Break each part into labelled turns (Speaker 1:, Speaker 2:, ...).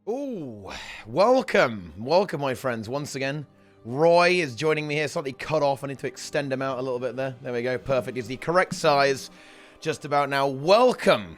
Speaker 1: Ooh, welcome, my friends, once again. Roy is joining me here, slightly cut off. I need to extend him out a little bit there. There we go, perfect. Is the correct size just about now. Welcome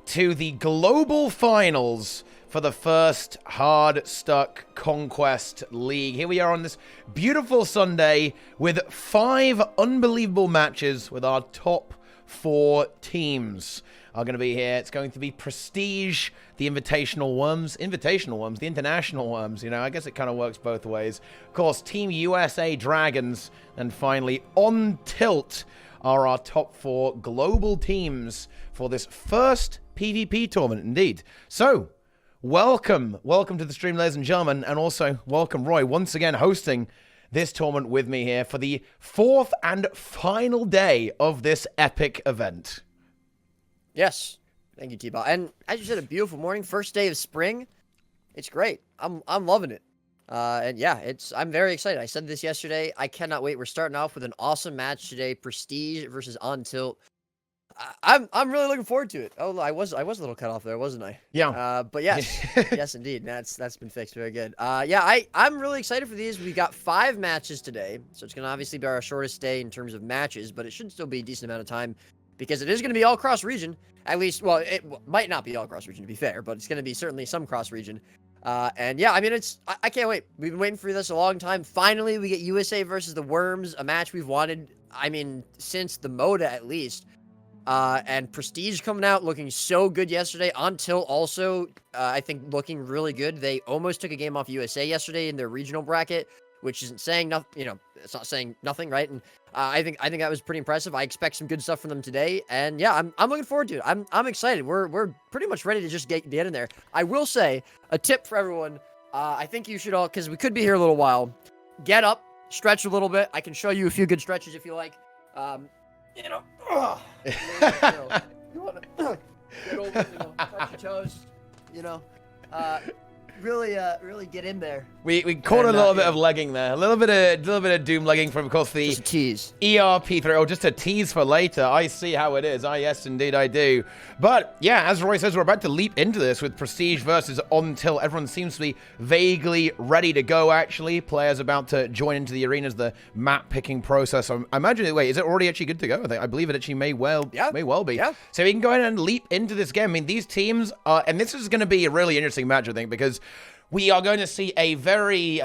Speaker 1: to the global finals for the first Hardstuck Conquest League. Here we are on this beautiful Sunday with 5 unbelievable matches with our top 4 teams are going to be here. It's going to be Prestige, the Invitational Worms, the International Worms, you know, I guess it kind of works both ways. Of course, Team USA Dragons, and finally, On Tilt are our top 4 global teams for this first PvP tournament, indeed. So, welcome to the stream, ladies and gentlemen, and also welcome Roy, once again hosting this tournament with me here for the 4th and final day of this epic event.
Speaker 2: Yes. Thank you, Teapot. And as you said, a beautiful morning, first day of spring. It's great. I'm loving it. And yeah, I'm very excited. I said this yesterday. I cannot wait. We're starting off with an awesome match today. Prestige versus On Tilt. I'm really looking forward to it. Oh, I was a little cut off there, wasn't I?
Speaker 1: Yeah.
Speaker 2: But yes, yes indeed. That's been fixed very good. Yeah, I'm really excited for these. We got 5 matches today, so it's gonna obviously be our shortest day in terms of matches, but it should still be a decent amount of time because it is gonna be all cross region. At least, well, it might not be all cross region to be fair, but it's gonna be certainly some cross region. And yeah, I mean, I can't wait. We've been waiting for this a long time. Finally, we get USA versus the Worms, a match we've wanted. I mean, since the Moda at least. And Prestige coming out looking so good yesterday. On Tilt also, I think, looking really good. They almost took a game off USA yesterday in their regional bracket, which isn't saying nothing. You know, it's not saying nothing, right? And I think that was pretty impressive. I expect some good stuff from them today. And yeah, I'm looking forward to it. I'm excited. We're pretty much ready to just get in there. I will say a tip for everyone. I think you should all, because we could be here a little while. Get up, stretch a little bit. I can show you a few good stretches if you like. You know, you want to get over, touch your toes, really get in there.
Speaker 1: We caught a little bit of legging there, a little bit of doom legging from, of course, the
Speaker 2: just a tease.
Speaker 1: ERP throw, just a tease for later. I see how it is. Yes, indeed, I do. But yeah, as Roy says, we're about to leap into this with Prestige versus On Tilt. Everyone seems to be vaguely ready to go. Actually, players about to join into the arena as the map picking process. I imagine. Wait, is it already actually good to go? I believe it actually may well be.
Speaker 2: Yeah.
Speaker 1: So we can go ahead and leap into this game. I mean, these teams are, and this is going to be a really interesting match, I think, because we are going to see a very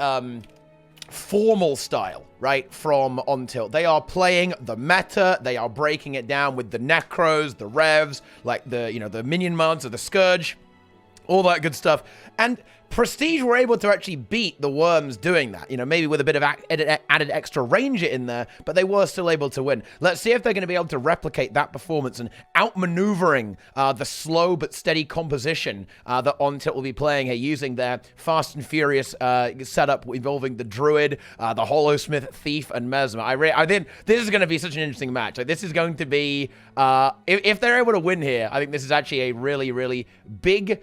Speaker 1: formal style, right, from On Tilt. They are playing the meta. They are breaking it down with the Necros, the Revs, like the Minion Mods or the Scourge, all that good stuff. And Prestige were able to actually beat the Worms doing that, maybe with a bit of added extra range in there, but they were still able to win. Let's see if they're going to be able to replicate that performance and outmaneuvering the slow but steady composition that On Tilt will be playing here, using their Fast and Furious setup involving the Druid, the Hollowsmith, Thief, and Mesmer. I think this is going to be such an interesting match. Like, this is going to be, if they're able to win here, I think this is actually a really, really big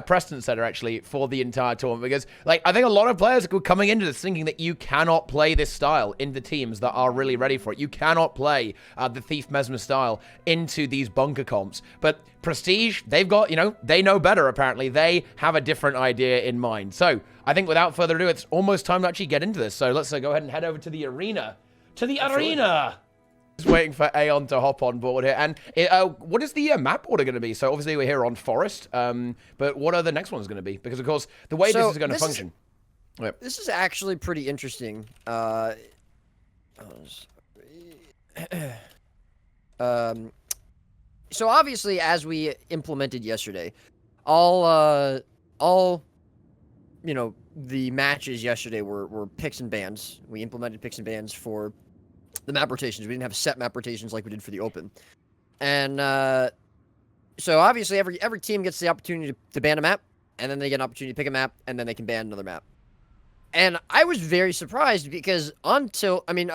Speaker 1: precedent setter actually for the entire tournament, because I think a lot of players are coming into this thinking that you cannot play this style into teams that are really ready for it. You cannot play the Thief Mesmer style into these bunker comps. But Prestige, they've got, they know better apparently. They have a different idea in mind. So I think without further ado, it's almost time to actually get into this. So let's go ahead and head over to the arena. Arena! Just waiting for Aeon to hop on board here. And what is the map order going to be? So obviously we're here on Forest, but what are the next ones going to be? Because of course the way this is going to function.
Speaker 2: This is actually pretty interesting. So obviously, as we implemented yesterday, all the matches yesterday were picks and bans. We implemented picks and bans for the map rotations. We didn't have set map rotations like we did for the Open. And so obviously every team gets the opportunity to ban a map, and then they get an opportunity to pick a map, and then they can ban another map. And I was very surprised because I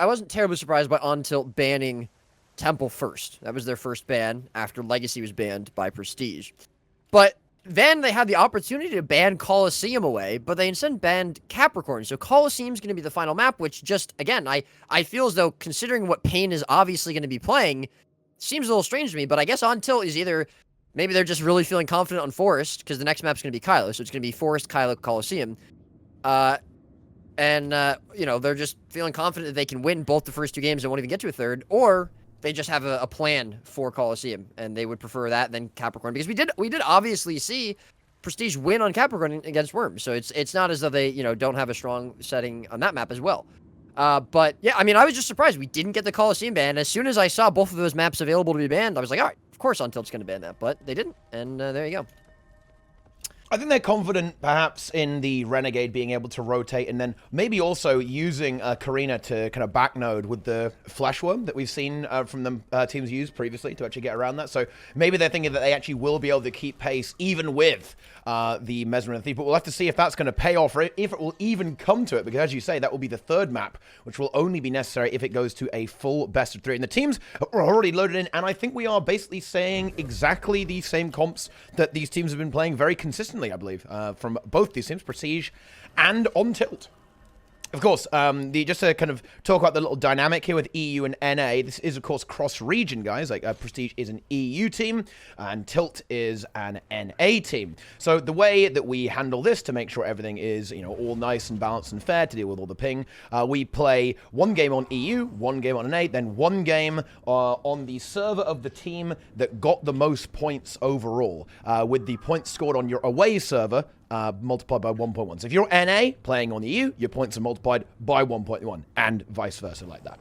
Speaker 2: wasn't terribly surprised by On Tilt banning Temple first. That was their first ban after Legacy was banned by Prestige. But then they had the opportunity to ban Colosseum away, but they instead banned Capricorn. So Colosseum's going to be the final map, which just, again, I feel as though, considering what Pain is obviously going to be playing, seems a little strange to me. But I guess On Tilt is either maybe they're just really feeling confident on Forest because the next map's going to be Kylo, so it's going to be Forest, Kylo, Coliseum. You know, they're just feeling confident that they can win both the first 2 games and won't even get to a third, or they just have a plan for Coliseum, and they would prefer that than Capricorn, because we did obviously see Prestige win on Capricorn against Worms, so it's not as though they, you know, don't have a strong setting on that map as well. But yeah, I mean, I was just surprised we didn't get the Coliseum ban. As soon as I saw both of those maps available to be banned, I was like, all right, of course Untilt's going to ban that, but they didn't, and there you go.
Speaker 1: I think they're confident, perhaps, in the Renegade being able to rotate, and then maybe also using Karina to kind of backnode with the Fleshworm that we've seen from the teams use previously to actually get around that. So maybe they're thinking that they actually will be able to keep pace even with the Mesmer and Thief. But we'll have to see if that's going to pay off, or if it will even come to it, because as you say, that will be the 3rd map, which will only be necessary if it goes to a full best of 3. And the teams are already loaded in, and I think we are basically saying exactly the same comps that these teams have been playing very consistently, I believe, from both these teams, Prestige and On Tilt. Of course, just to kind of talk about the little dynamic here with EU and NA, this is, of course, cross-region, guys. Like, Prestige is an EU team, and Tilt is an NA team. So the way that we handle this to make sure everything is, you know, all nice and balanced and fair to deal with all the ping, we play 1 game on EU, 1 game on NA, then 1 game on the server of the team that got the most points overall, with the points scored on your away server multiplied by 1.1. So if you're NA playing on EU, your points are multiplied by 1.1, and vice versa like that.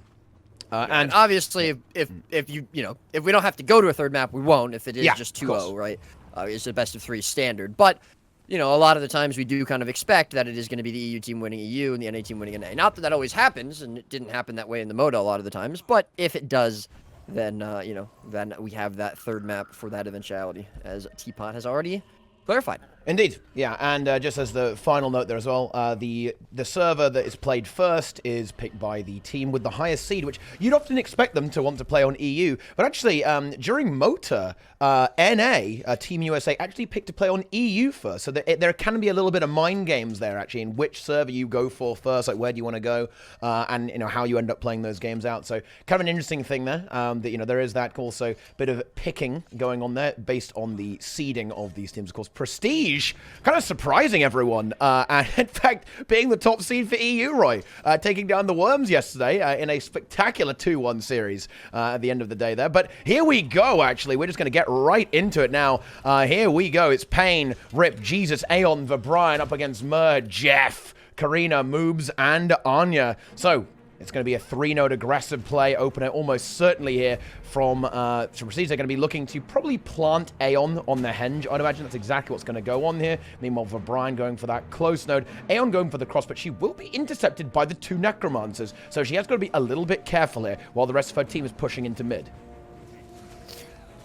Speaker 2: And obviously, if you know, if we don't have to go to a 3rd map, we won't. If it is just 2-0, right? It's a best of 3 standard. But you know, a lot of the times we do kind of expect that it is going to be the EU team winning EU and the NA team winning NA. Not that that always happens, and it didn't happen that way in the MODA a lot of the times. But if it does, then you know, then we have that 3rd map for that eventuality, as Teapot has already clarified.
Speaker 1: Indeed, yeah, and just as the final note there as well, the server that is played first is picked by the team with the highest seed, which you'd often expect them to want to play on EU, but actually, during MOTA, NA, Team USA, actually picked to play on EU first, so there can be a little bit of mind games there, actually, in which server you go for first, like where do you want to go, and, you know, how you end up playing those games out, so kind of an interesting thing there, that, you know, there is that also bit of picking going on there, based on the seeding of these teams. Of course, Prestige, kind of surprising everyone, and in fact, being the top seed for EU, Roy, taking down the Worms yesterday in a spectacular 2-1 series at the end of the day there. But here we go, actually. We're just going to get right into it now. Here we go. It's Pain, Rip, Jesus, Aeon, Brian up against Mur, Jeff, Karina, Moobs, and Anya. So it's going to be a 3-node aggressive play opener, almost certainly here from Prestige. They're going to be looking to probably plant Aeon on the Henge. I'd imagine that's exactly what's going to go on here. Meanwhile, Brian going for that close node. Aeon going for the cross, but she will be intercepted by the 2 Necromancers. So she has got to be a little bit careful here while the rest of her team is pushing into mid.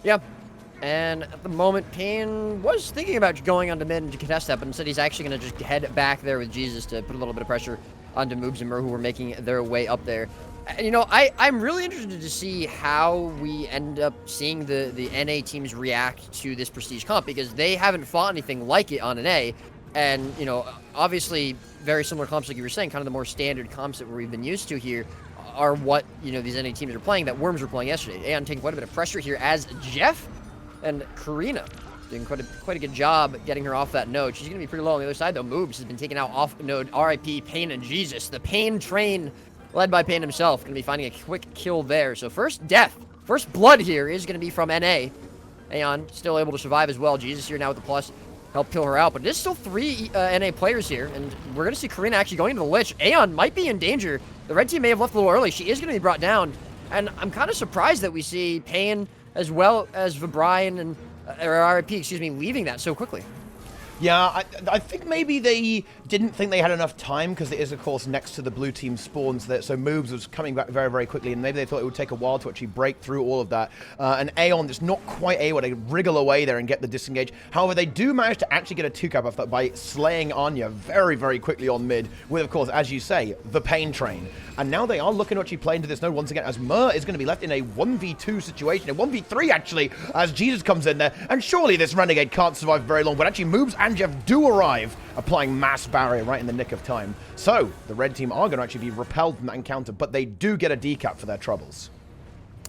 Speaker 2: Yeah. And at the moment, Pain was thinking about going onto mid and to contest that, but instead he's actually going to just head back there with Jesus to put a little bit of pressure onto Moobs and Mur, who were making their way up there. You know, I'm really interested to see how we end up seeing the NA teams react to this Prestige comp, because they haven't fought anything like it on NA. And, you know, obviously very similar comps, like you were saying, kind of the more standard comps that we've been used to here are what, you know, these NA teams are playing, that Worms were playing yesterday. Aeon taking quite a bit of pressure here as Jeff and Karina doing quite a good job getting her off that node. She's going to be pretty low on the other side, though. Moobs has been taken out off node. RIP, Pain and Jesus. The Pain train, led by Pain himself, going to be finding a quick kill there. So first death, first blood here is going to be from NA. Aeon still able to survive as well. Jesus here now with the plus, help kill her out. But there's still 3 NA players here, and we're going to see Karina actually going into the Lich. Aeon might be in danger. The red team may have left a little early. She is going to be brought down, and I'm kind of surprised that we see Pain as well as Vibrian and or RIP, excuse me, leaving that so quickly.
Speaker 1: Yeah, I think maybe they didn't think they had enough time, because it is, of course, next to the blue team spawns. So Moobs was coming back very, very quickly, and maybe they thought it would take a while to actually break through all of that. And Aeon is not quite able to wriggle away there and get the disengage. However, they do manage to actually get a 2-cap off that by slaying Anya very, very quickly on mid, with, of course, as you say, the Pain train. And now they are looking to actually play into this node once again, as Mur is going to be left in a 1v2 situation, a 1v3 actually, as Jesus comes in there. And surely this Renegade can't survive very long, but actually Moobs and Jeff do arrive, applying mass barrier right in the nick of time. So the red team are going to actually be repelled from that encounter, but they do get a decap for their troubles.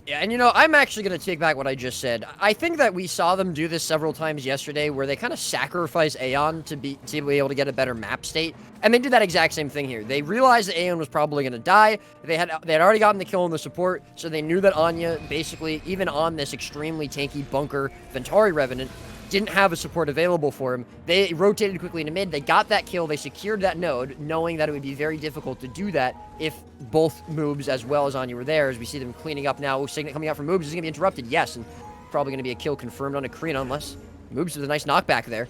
Speaker 2: Yeah, and I'm actually going to take back what I just said. I think that we saw them do this several times yesterday where they kind of sacrifice Aeon to be able to get a better map state. And they did that exact same thing here. They realized that Aeon was probably going to die. They had already gotten the kill on the support, so they knew that Anya basically, even on this extremely tanky bunker Ventari Revenant, didn't have a support available for him. They rotated quickly into mid. They got that kill. They secured that node, knowing that it would be very difficult to do that if both Moobs as well as Anya were there. As we see them cleaning up now. Signet coming out from Moobs. Is going to be interrupted? Yes, and probably going to be a kill confirmed on a Karina, unless Moobs with a nice knockback there.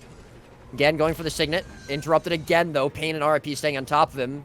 Speaker 2: Again, going for the Signet. Interrupted again, though. Pain and RIP staying on top of him.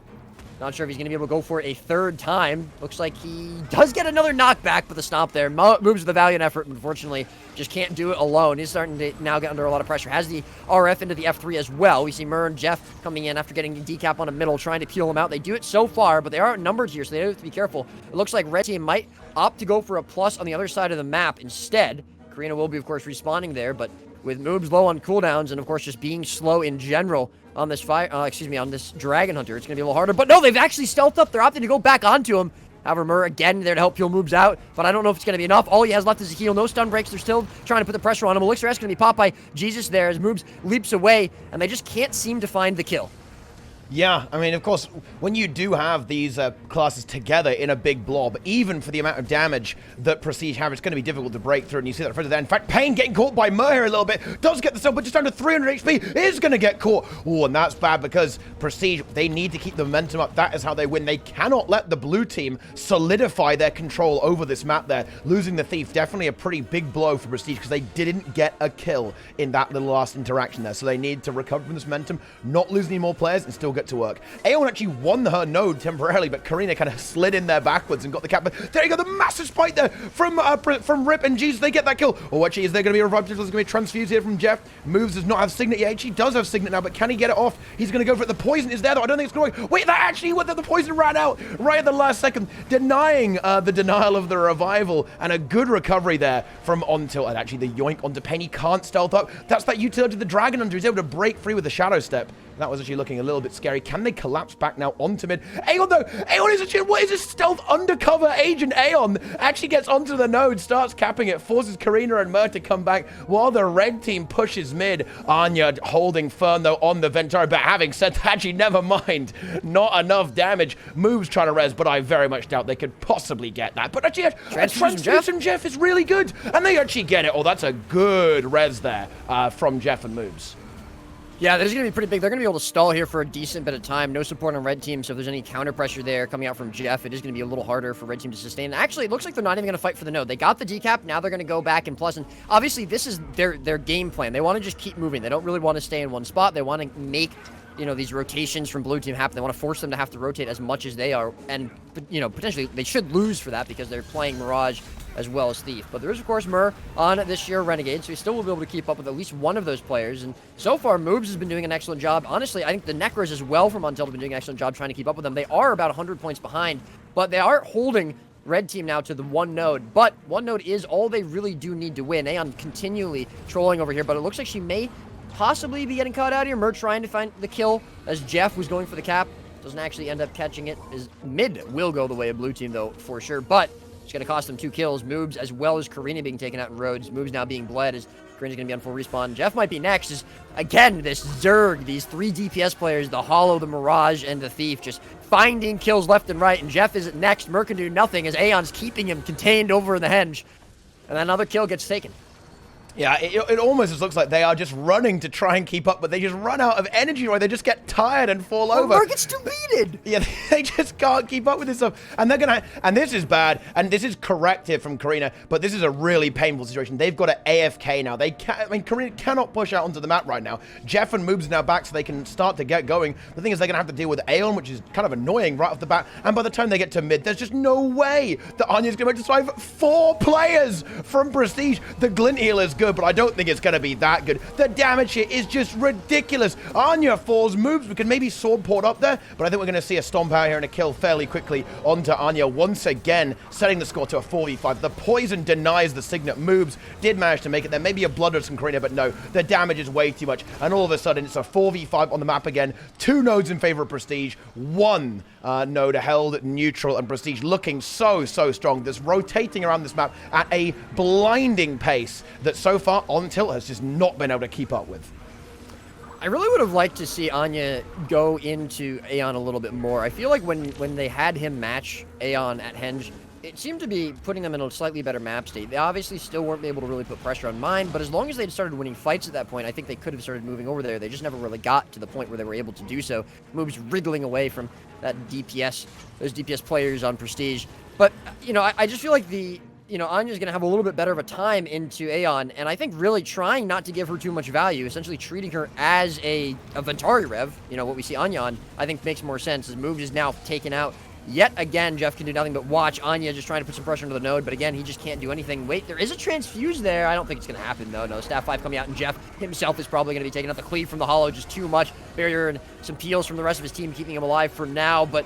Speaker 2: Not sure if he's going to be able to go for it a third time. Looks like he does get another knockback with the stomp there. Moves with a valiant effort, unfortunately. Just can't do it alone. He's starting to now get under a lot of pressure. Has the RF into the F3 as well. We see Mur and Jeff coming in after getting the decap on a middle, trying to peel him out. They do it so far, but they are outnumbered here, so they have to be careful. It looks like Red Team might opt to go for a plus on the other side of the map instead. Karina will be, of course, respawning there, but with Moobs low on cooldowns and, of course, just being slow in general on this on this Dragon Hunter, it's going to be a little harder. But no, they've actually stealthed up. They're opting to go back onto him. However, Mur again there to help peel Moobs out, but I don't know if it's going to be enough. All he has left is a heal. No stun breaks. They're still trying to put the pressure on him. Elixir S going to be popped by Jesus there as Moobs leaps away, and they just can't seem to find the kill.
Speaker 1: Yeah, I mean, of course, when you do have these classes together in a big blob, even for the amount of damage that Prestige have, it's going to be difficult to break through, and you see that further there. In fact, Pain getting caught by Mur here a little bit, does get the stun, but just under 300 HP, is going to get caught. Oh, and that's bad because Prestige, they need to keep the momentum up. That is how they win. They cannot let the blue team solidify their control over this map there. Losing the Thief, definitely a pretty big blow for Prestige because they didn't get a kill in that little last interaction there, so they need to recover from this momentum, not lose any more players, and still get to work. Aeon actually won her node temporarily, but Karina kind of slid in there backwards and got the cap. But there you go, the massive spike there from Rip and Jesus. They get that kill. Oh, actually, is there going to be a revived? There's going to be a transfuse here from Jeff. Moves does not have Signet yet. She does have Signet now, but can he get it off? He's going to go for it. The poison is there, though. I don't think it's going to work. Wait, that actually, the poison ran out right at the last second, denying the denial of the revival, and a good recovery there from Ontilt. And actually, the yoink onto Pain. He can't stealth up. That's that utility of the Dragon Hunter. He's able to break free with the Shadow Step. That was actually looking a little bit scary. Can they collapse back now onto mid? Aeon, though! Aeon is actually, what is this stealth undercover agent? Aeon actually gets onto the node, starts capping it, forces Karina and Mur to come back while the red team pushes mid. Anya holding firm, though, on the Ventari. But having said that, actually, never mind. Not enough damage. Moves trying to res, but I very much doubt they could possibly get that. But actually, Transfuse from Jeff is really good. And they actually get it. Oh, that's a good res there from Jeff and Moves.
Speaker 2: Yeah, this is going to be pretty big. They're going to be able to stall here for a decent bit of time. No support on red team, so if there's any counter pressure there coming out from Jeff, it is going to be a little harder for red team to sustain. And actually, it looks like they're not even going to fight for the node. They got the decap, now they're going to go back and plus. And obviously, this is their game plan. They want to just keep moving. They don't really want to stay in one spot. They want to make, these rotations from blue team happen. They want to force them to have to rotate as much as they are. And, potentially, they should lose for that because they're playing Mirage as well as Thief. But there is, of course, Mur on this year Renegade, so he still will be able to keep up with at least one of those players. And so far, Moobs has been doing an excellent job. Honestly, I think the Necros as well from Untilt have been doing an excellent job trying to keep up with them. They are about 100 points behind, but they are holding red team now to the one node. But one node is all they really do need to win. Aeon continually trolling over here, but it looks like she may possibly be getting caught out here. Mur trying to find the kill as Jeff was going for the cap. Doesn't actually end up catching it. His mid will go the way of blue team, though, for sure. But it's going to cost them 2 kills. Moobs as well as Karina being taken out in roads. Moobs now being bled as Karina's going to be on full respawn. Jeff might be next. As, again, this Zerg, these 3 DPS players, the Hollow, the Mirage, and the Thief, just finding kills left and right. And Jeff is next. Mur can do nothing as Aeon's keeping him contained over in the henge. And then another kill gets taken.
Speaker 1: Yeah, it almost just looks like they are just running to try and keep up, but they just run out of energy, right? They just get tired and fall over.
Speaker 2: Mur gets deleted.
Speaker 1: Yeah, they just can't keep up with this stuff. And they're gonna, and this is bad, and this is corrective from Karina, but this is a really painful situation. They've got an AFK now. They can't, I mean, Karina cannot push out onto the map right now. Jeff and Moobs are now back so they can start to get going. The thing is, they're gonna have to deal with Aeon, which is kind of annoying right off the bat. And by the time they get to mid, there's just no way that Anya's gonna be able to survive 4 players from Prestige. The Glint healer is good, but I don't think it's going to be that good. The damage here is just ridiculous. Anya falls, moves. We can maybe sword port up there, but I think we're going to see a stomp out here and a kill fairly quickly onto Anya once again, setting the score to a 4v5. The poison denies the Signet moves. Did manage to make it there. Maybe a Bloodlust from Karina, but no, the damage is way too much. And all of a sudden, it's a 4v5 on the map again. 2 nodes in favor of Prestige. 1 node held neutral, and Prestige looking so strong. This rotating around this map at a blinding pace that so far on Tilt has just not been able to keep up with.
Speaker 2: I really would have liked to see Anya go into Aeon a little bit more. I feel like when they had him match Aeon at Henge, it seemed to be putting them in a slightly better map state. They obviously still weren't able to really put pressure on Mine, but as long as they'd started winning fights at that point, I think they could have started moving over there. They just never really got to the point where they were able to do so. Moves wriggling away from that DPS, those DPS players on Prestige. But, you know, I just feel like Anya's going to have a little bit better of a time into Aeon, and I think really trying not to give her too much value, essentially treating her as a Ventari Rev, what we see Anya on, I think makes more sense. His move is now taken out. Yet again, Jeff can do nothing but watch Anya just trying to put some pressure into the node, but again, he just can't do anything. Wait, there is a transfuse there. I don't think it's going to happen, though. No, Staff 5 coming out, and Jeff himself is probably going to be taking out the cleave from the Hollow, just too much. Barrier and some peels from the rest of his team keeping him alive for now, but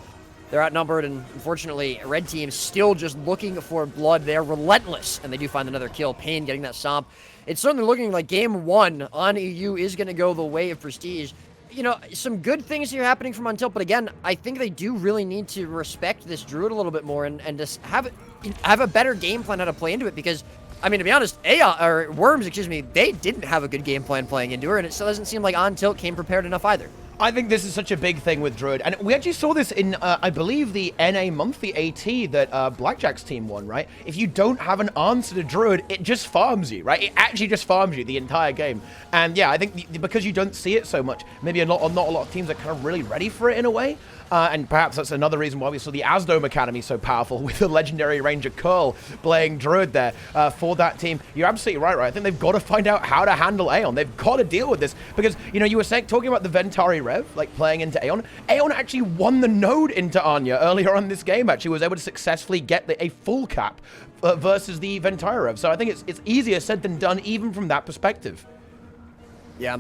Speaker 2: they're outnumbered, and unfortunately, Red Team still just looking for blood. They're relentless, and they do find another kill. Pain getting that stomp. It's certainly looking like Game 1 on EU is going to go the way of Prestige. Some good things here happening from Untilt, but again, I think they do really need to respect this Druid a little bit more and just have a better game plan how to play into it, because, I mean, to be honest, Worms, they didn't have a good game plan playing into her, and it still doesn't seem like Untilt came prepared enough either.
Speaker 1: I think this is such a big thing with Druid, and we actually saw this in, I believe, the NA monthly AT that Blackjack's team won, right? If you don't have an answer to Druid, it just farms you, right? It actually just farms you the entire game. And yeah, I think because you don't see it so much, maybe not a lot of teams are kind of really ready for it in a way. And perhaps that's another reason why we saw the Asdome Academy so powerful with the legendary Ranger Curl playing Druid there for that team. You're absolutely right? I think they've got to find out how to handle Aeon. They've got to deal with this because, you were talking about the Ventari Rev, like playing into Aeon. Aeon actually won the node into Anya earlier on in this game, actually was able to successfully get a full cap versus the Ventari Rev. So I think it's easier said than done even from that perspective.
Speaker 2: Yeah.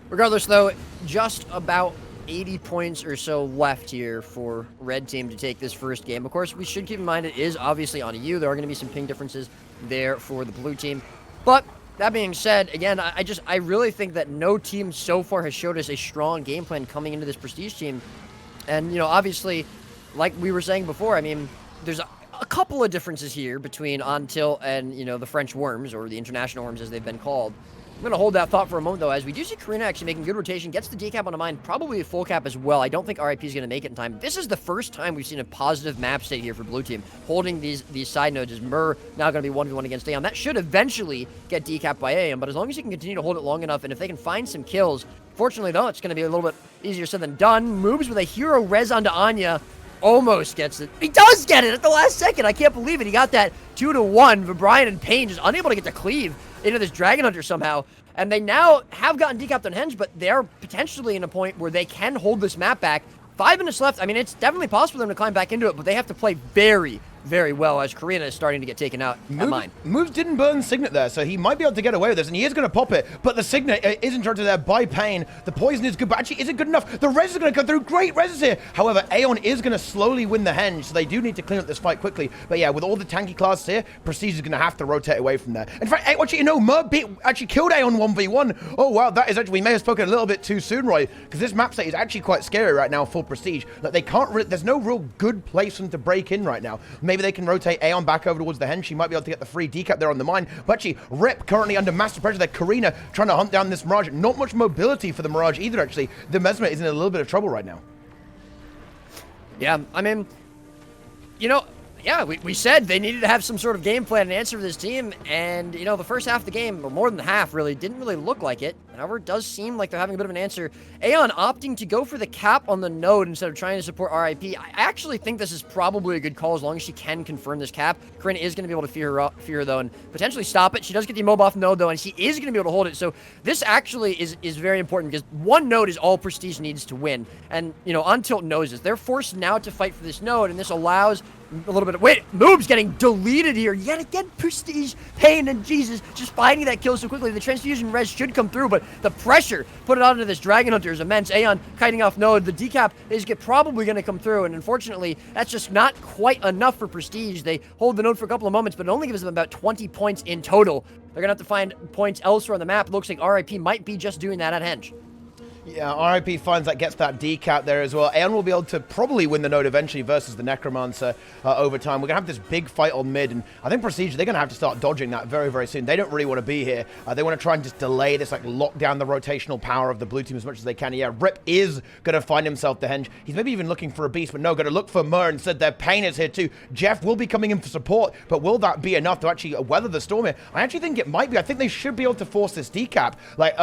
Speaker 2: Regardless, though, just about 80 points or so left here for Red Team to take this first game. Of course, we should keep in mind it is obviously on EU. There are going to be some ping differences there for the blue team. But that being said, again, I really think that no team so far has showed us a strong game plan coming into this Prestige team. And, obviously, like we were saying before, I mean, there's a couple of differences here between Untilt and, the French Worms, or the International Worms as they've been called. I'm going to hold that thought for a moment, though, as we do see Karina actually making good rotation, gets the decap on the Mine, probably a full cap as well. I don't think RIP is going to make it in time. This is the first time we've seen a positive map state here for Blue Team, holding these side nodes as Mur now going to be 1v1 against Aeon. That should eventually get decapped by Aeon, but as long as you can continue to hold it long enough, and if they can find some kills, fortunately, though, it's going to be a little bit easier said than done. Moves with a hero res onto Anya. Almost gets it. He does get it at the last second. I can't believe it. He got that 2-1, but Brian and Payne just unable to get the cleave into this Dragon Hunter somehow. And they now have gotten decapped on Henge, but they're potentially in a point where they can hold this map back. 5 minutes left. I mean, it's definitely possible for them to climb back into it, but they have to play very, very well as Karina is starting to get taken out at Mine.
Speaker 1: Moves didn't burn Signet there, so he might be able to get away with this, and he is going to pop it, but the Signet is interrupted there by Pain. The poison is good, but actually, is it good enough? The res is going to go through. Great res here. However, Aeon is going to slowly win the Henge, so they do need to clean up this fight quickly. But yeah, with all the tanky classes here, Prestige is going to have to rotate away from there. In fact, actually, Mur actually killed Aeon 1v1. Oh, wow, that is actually, we may have spoken a little bit too soon, Roy, because this map state is actually quite scary right now for Prestige. Like, they can't really, there's no real good place for them to break in right now. Maybe they can rotate Aeon back over towards the Henge. She might be able to get the free decap there on the Mine. But actually, Rip currently under massive pressure there. Karina trying to hunt down this Mirage. Not much mobility for the Mirage either, actually. The Mesmer is in a little bit of trouble right now.
Speaker 2: Yeah, I mean, we said they needed to have some sort of game plan and answer for this team. And, the first half of the game, or more than half, really, didn't really look like it. However, it does seem like they're having a bit of an answer. Aeon opting to go for the cap on the node instead of trying to support RIP. I actually think this is probably a good call as long as she can confirm this cap. Karina is going to be able to fear her, though, and potentially stop it. She does get the immobile off node, though, and she is going to be able to hold it. So this actually is very important because one node is all Prestige needs to win. And, you know, Untilt knows this. They're forced now to fight for this node, and this allows a little bit of... Wait, Moob's getting deleted here. Yet again, Prestige, Pain, and Jesus just finding that kill so quickly. The transfusion res should come through, but the pressure put it onto this Dragon Hunter is immense. Aeon kiting off node. The decap is probably going to come through, and unfortunately, that's just not quite enough for Prestige. They hold the node for a couple of moments, but it only gives them about 20 points in total. They're going to have to find points elsewhere on the map. It looks like RIP might be just doing that at Henge.
Speaker 1: Yeah, RIP finds that, gets that decap there as well. Aeon will be able to probably win the node eventually versus the Necromancer over time. We're going to have this big fight on mid, and I think Prestige, they're going to have to start dodging that very, very soon. They don't really want to be here. They want to try and just delay this, like lock down the rotational power of the blue team as much as they can. Yeah, Rip is going to find himself the Henge. He's maybe even looking for a beast, but no, going to look for Mur instead. Their Pain is here too. Jeff will be coming in for support, but will that be enough to actually weather the storm here? I actually think it might be. I think they should be able to force this decap. Like,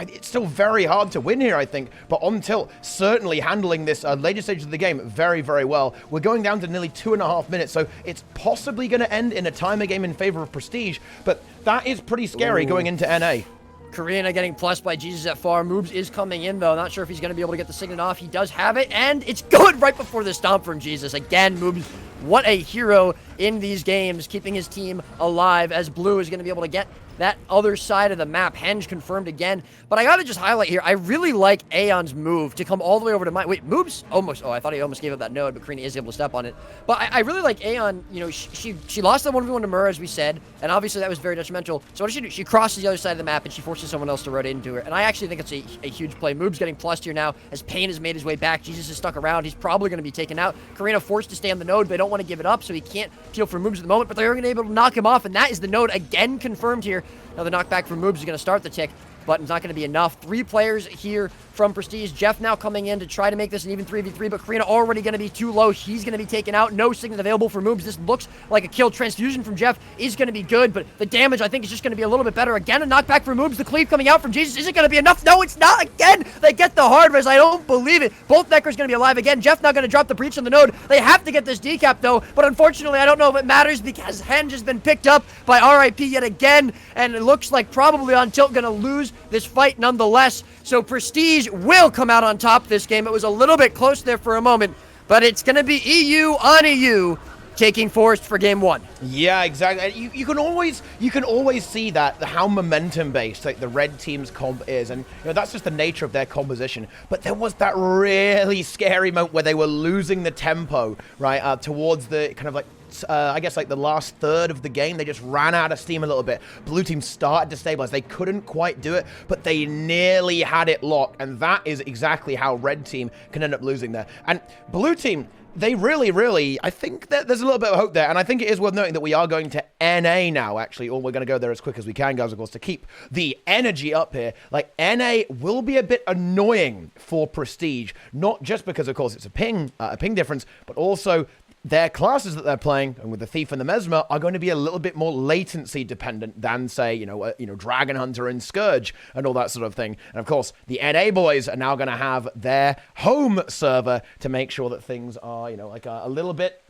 Speaker 1: it's still very hard to win here, I think, but on Tilt certainly handling this later stages of the game very, very well. We're going down to nearly 2.5 minutes, so it's possibly going to end in a timer game in favor of Prestige, but that is pretty scary going into NA.
Speaker 2: Karina getting plus by Jesus at far. Moobs is coming in, though. Not sure if he's going to be able to get the Signet off. He does have it, and it's good right before the stomp from Jesus. Again, Moobs, what a hero in these games, keeping his team alive as Blue is going to be able to get that other side of the map. Henge confirmed again. But I got to just highlight here, I really like Aeon's move to come all the way over to my... Wait, Moobs almost... Oh, I thought he almost gave up that node, but Karina is able to step on it. But I really like Aeon. You know, she lost the 1v1 to Mur, as we said, and obviously that was very detrimental. So what does she do? She crosses the other side of the map, and she forces someone else to rotate into her. And I actually think it's a huge play. Moob's getting plussed here now, as Pain has made his way back. Jesus is stuck around. He's probably going to be taken out. Karina forced to stay on the node. They don't want to give it up, so he can't peel for Moobs at the moment, but they're going to be able to knock him off, and that is the node again confirmed here. Now the knockback from Moobs is going to start the tick, but it's not going to be enough. 3 players here from Prestige. Jeff now coming in to try to make this an even 3v3, but Karina already going to be too low. She's going to be taken out. No Signet available for Moobs. This looks like a kill. Transfusion from Jeff is going to be good, but the damage, I think, is just going to be a little bit better. Again, a knockback for Moobs. The cleave coming out from Jesus isn't going to be enough. No, it's not. Again, they get the hard res. I don't believe it. Both Neckers going to be alive again. Jeff now going to drop the breach on the node. They have to get this decap, though, but unfortunately, I don't know if it matters because Henge has been picked up by RIP yet again, and it looks like probably on Tilt going to lose this fight nonetheless. So Prestige will come out on top this game. It was a little bit close there for a moment, but it's going to be EU on EU taking Forest for game 1.
Speaker 1: Yeah, exactly. You can always see that how momentum based like the red team's comp is, and you know that's just the nature of their composition. But there was that really scary moment where they were losing the tempo right towards the kind of like I guess like the last third of the game. They just ran out of steam a little bit. Blue team started to stabilize. They couldn't quite do it, but they nearly had it locked, and that is exactly how red team can end up losing there. And blue team, they really, I think that there's a little bit of hope there, and I think it is worth noting that we are going to NA now, actually, or we're going to go there as quick as we can, guys, of course, to keep the energy up here. Like, NA will be a bit annoying for Prestige, not just because, of course, it's a ping difference, but also their classes that they're playing, and with the Thief and the Mesmer, are going to be a little bit more latency dependent than, say, you know, Dragon Hunter and Scourge and all that sort of thing. And of course, the NA boys are now going to have their home server to make sure that things are, you know, like a little bit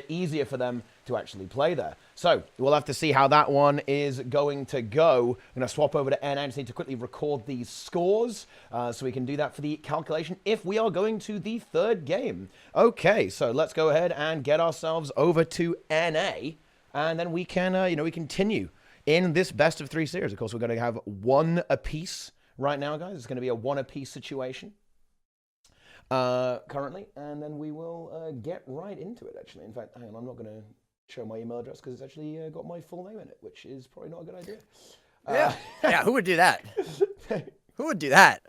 Speaker 1: easier for them to actually play there. So we'll have to see how that one is going to go. I'm going to swap over to NA. I just need to quickly record these scores so we can do that for the calculation if we are going to the third game. Okay, so let's go ahead and get ourselves over to NA, and then we can, we continue in this best of 3 series. Of course, we're going to have 1 apiece right now, guys. It's going to be a 1 apiece situation currently, and then we will get right into it, actually. In fact, hang on, I'm not going to show my email address because it's actually got my full name in it, which is probably not a good idea.
Speaker 2: Yeah, who would do that? Who would do that?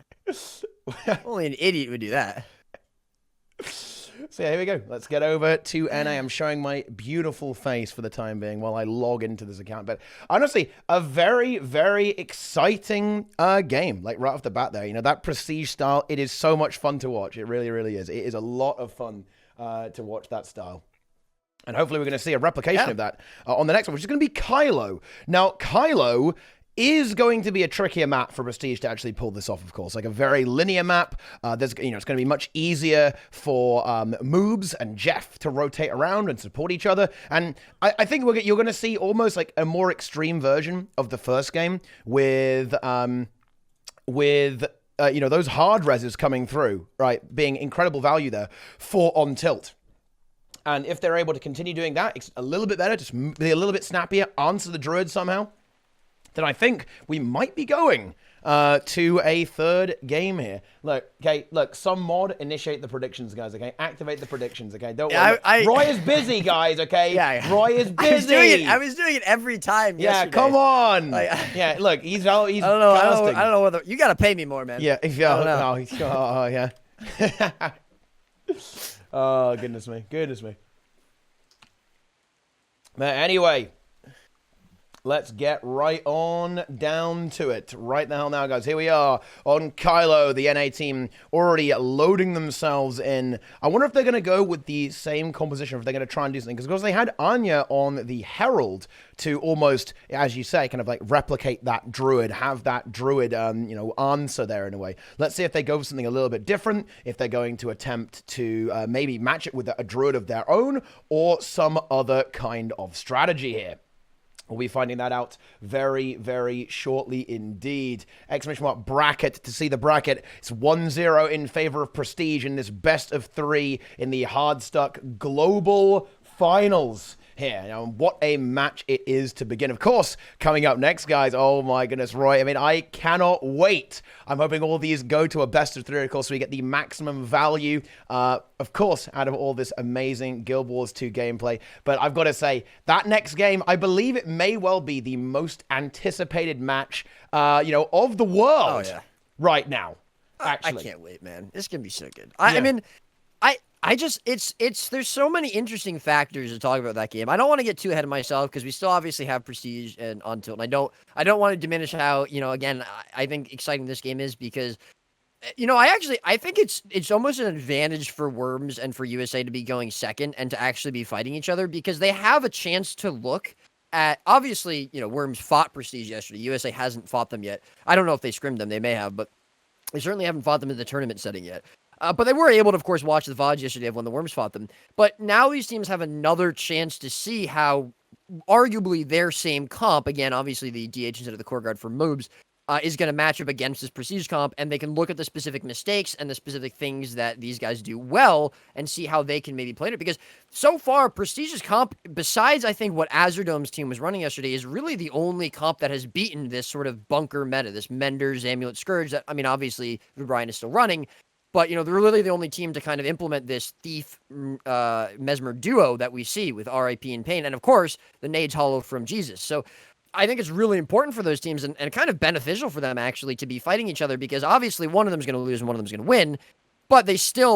Speaker 2: Only an idiot would do that.
Speaker 1: So yeah, here we go. Let's get over to NA. I'm showing my beautiful face for the time being while I log into this account. But honestly, a very, very exciting game. Like right off the bat there, you know, that Prestige style, it is so much fun to watch. It really, really is. It is a lot of fun to watch that style. And hopefully we're going to see a replication of that on the next one, which is going to be Kylo. Now, Kylo is going to be a trickier map for Prestige to actually pull this off, of course. Like a very linear map. It's going to be much easier for Moobs and Jeff to rotate around and support each other. And I think you're going to see almost like a more extreme version of the first game with those hard reses coming through, right? Being incredible value there for On Tilt. And if they're able to continue doing that, it's a little bit better, just be a little bit snappier, answer the Druid somehow, then I think we might be going to a third game here. Look, some mod, initiate the predictions, guys, okay? Activate the predictions, okay? Don't worry. Roy is busy, guys, okay?
Speaker 2: Yeah.
Speaker 1: Roy is busy.
Speaker 2: I was doing it every time yesterday.
Speaker 1: Come on. Look, he's I don't
Speaker 2: know whether... You got to pay me more, man.
Speaker 1: Yeah. Yeah. Oh, goodness me. But anyway, let's get right on down to it. Right the hell now, guys. Here we are on Kylo, the NA team, already loading themselves in. I wonder if they're going to go with the same composition, if they're going to try and do something. Because they had Anya on the Herald to almost, as you say, kind of like replicate that Druid, have that Druid, answer there in a way. Let's see if they go for something a little bit different, if they're going to attempt to maybe match it with a Druid of their own, or some other kind of strategy here. We'll be finding that out very, very shortly indeed. Exclamation mark bracket to see the bracket. It's 1-0 in favor of Prestige in this best of 3 in the Hardstuck Global Finals here. Now, what a match it is to begin. Of course, coming up next, guys, oh my goodness, Roy. I mean, I cannot wait. I'm hoping all these go to a best of 3, of course, so we get the maximum value, of course, out of all this amazing Guild Wars 2 gameplay. But I've got to say, that next game, I believe it may well be the most anticipated match, of the world right now, actually.
Speaker 2: I can't wait, man. This is going to be so good. I mean, there's so many interesting factors to talk about that game. I don't want to get too ahead of myself because we still obviously have Prestige and On Tilt. And I don't want to diminish how, again, I think exciting this game is because, I think it's almost an advantage for Worms and for USA to be going second and to actually be fighting each other because they have a chance to look at, obviously, Worms fought Prestige yesterday. USA hasn't fought them yet. I don't know if they scrimmed them. They may have, but they certainly haven't fought them in the tournament setting yet. But they were able to, of course, watch the VODs yesterday of when the Worms fought them. But now these teams have another chance to see how arguably their same comp, again, obviously the DH instead of the core guard for Moobs, is going to match up against this Prestige comp, and they can look at the specific mistakes and the specific things that these guys do well and see how they can maybe play it. Because so far, Prestige's comp, besides, I think, what Azurdome's team was running yesterday, is really the only comp that has beaten this sort of bunker meta, this Menders, Amulet, Scourge, that, I mean, obviously, Brian is still running, but, they're really the only team to kind of implement this Thief Mesmer duo that we see with RIP and Pain. And, of course, the Nades Hollow from Jesus. So I think it's really important for those teams and kind of beneficial for them, actually, to be fighting each other because, obviously, one of them is going to lose and one of them is going to win. But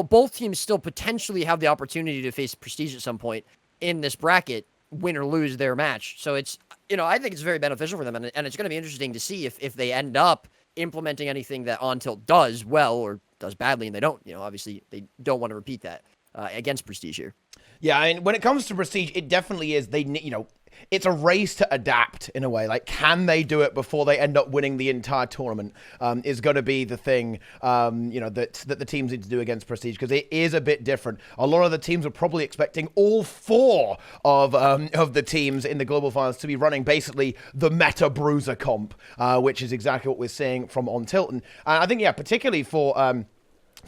Speaker 2: both teams still potentially have the opportunity to face Prestige at some point in this bracket, win or lose their match. So it's, I think it's very beneficial for them. And it's going to be interesting to see if they end up implementing anything that On Tilt does well or does badly, and they don't, obviously they don't want to repeat that against Prestige here. Yeah,
Speaker 1: I mean, when it comes to Prestige, it definitely is, it's a race to adapt in a way. Like, can they do it before they end up winning the entire tournament is going to be the thing, that the teams need to do against Prestige, because it is a bit different. A lot of the teams are probably expecting all 4 of the teams in the Global Finals to be running basically the Meta Bruiser comp, which is exactly what we're seeing from On Tilt. And I think, particularly for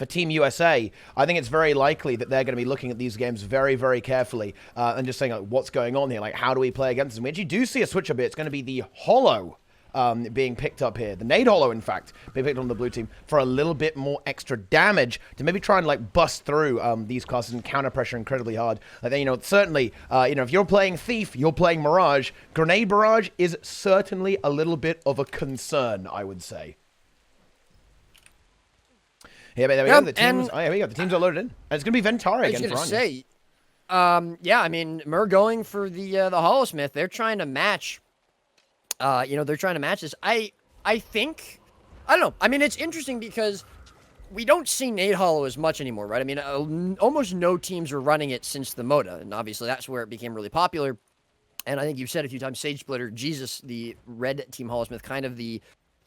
Speaker 1: Team USA, I think it's very likely that they're going to be looking at these games very, very carefully and just saying, like, what's going on here? Like, how do we play against them? We actually do see a switch up here. It's going to be the Hollow being picked up here. The Nade Hollow, in fact, being picked on the blue team for a little bit more extra damage to maybe try and, like, bust through these classes and counter pressure incredibly hard. Like, certainly, if you're playing Thief, you're playing Mirage, Grenade Barrage is certainly a little bit of a concern, I would say. Yeah, but there we go. The teams, here we go. The teams are loaded in. And it's going to be Ventari again for Anya.
Speaker 2: I mean, Mer going for the Hollowsmith. They're trying to match. They're trying to match this. I think, I don't know. I mean, it's interesting because we don't see Nade Hollow as much anymore, right? I mean, almost no teams were running it since the Moda, and obviously that's where it became really popular. And I think you've said a few times, Sage Splitter, Jesus, the red team Holosmith, kind of the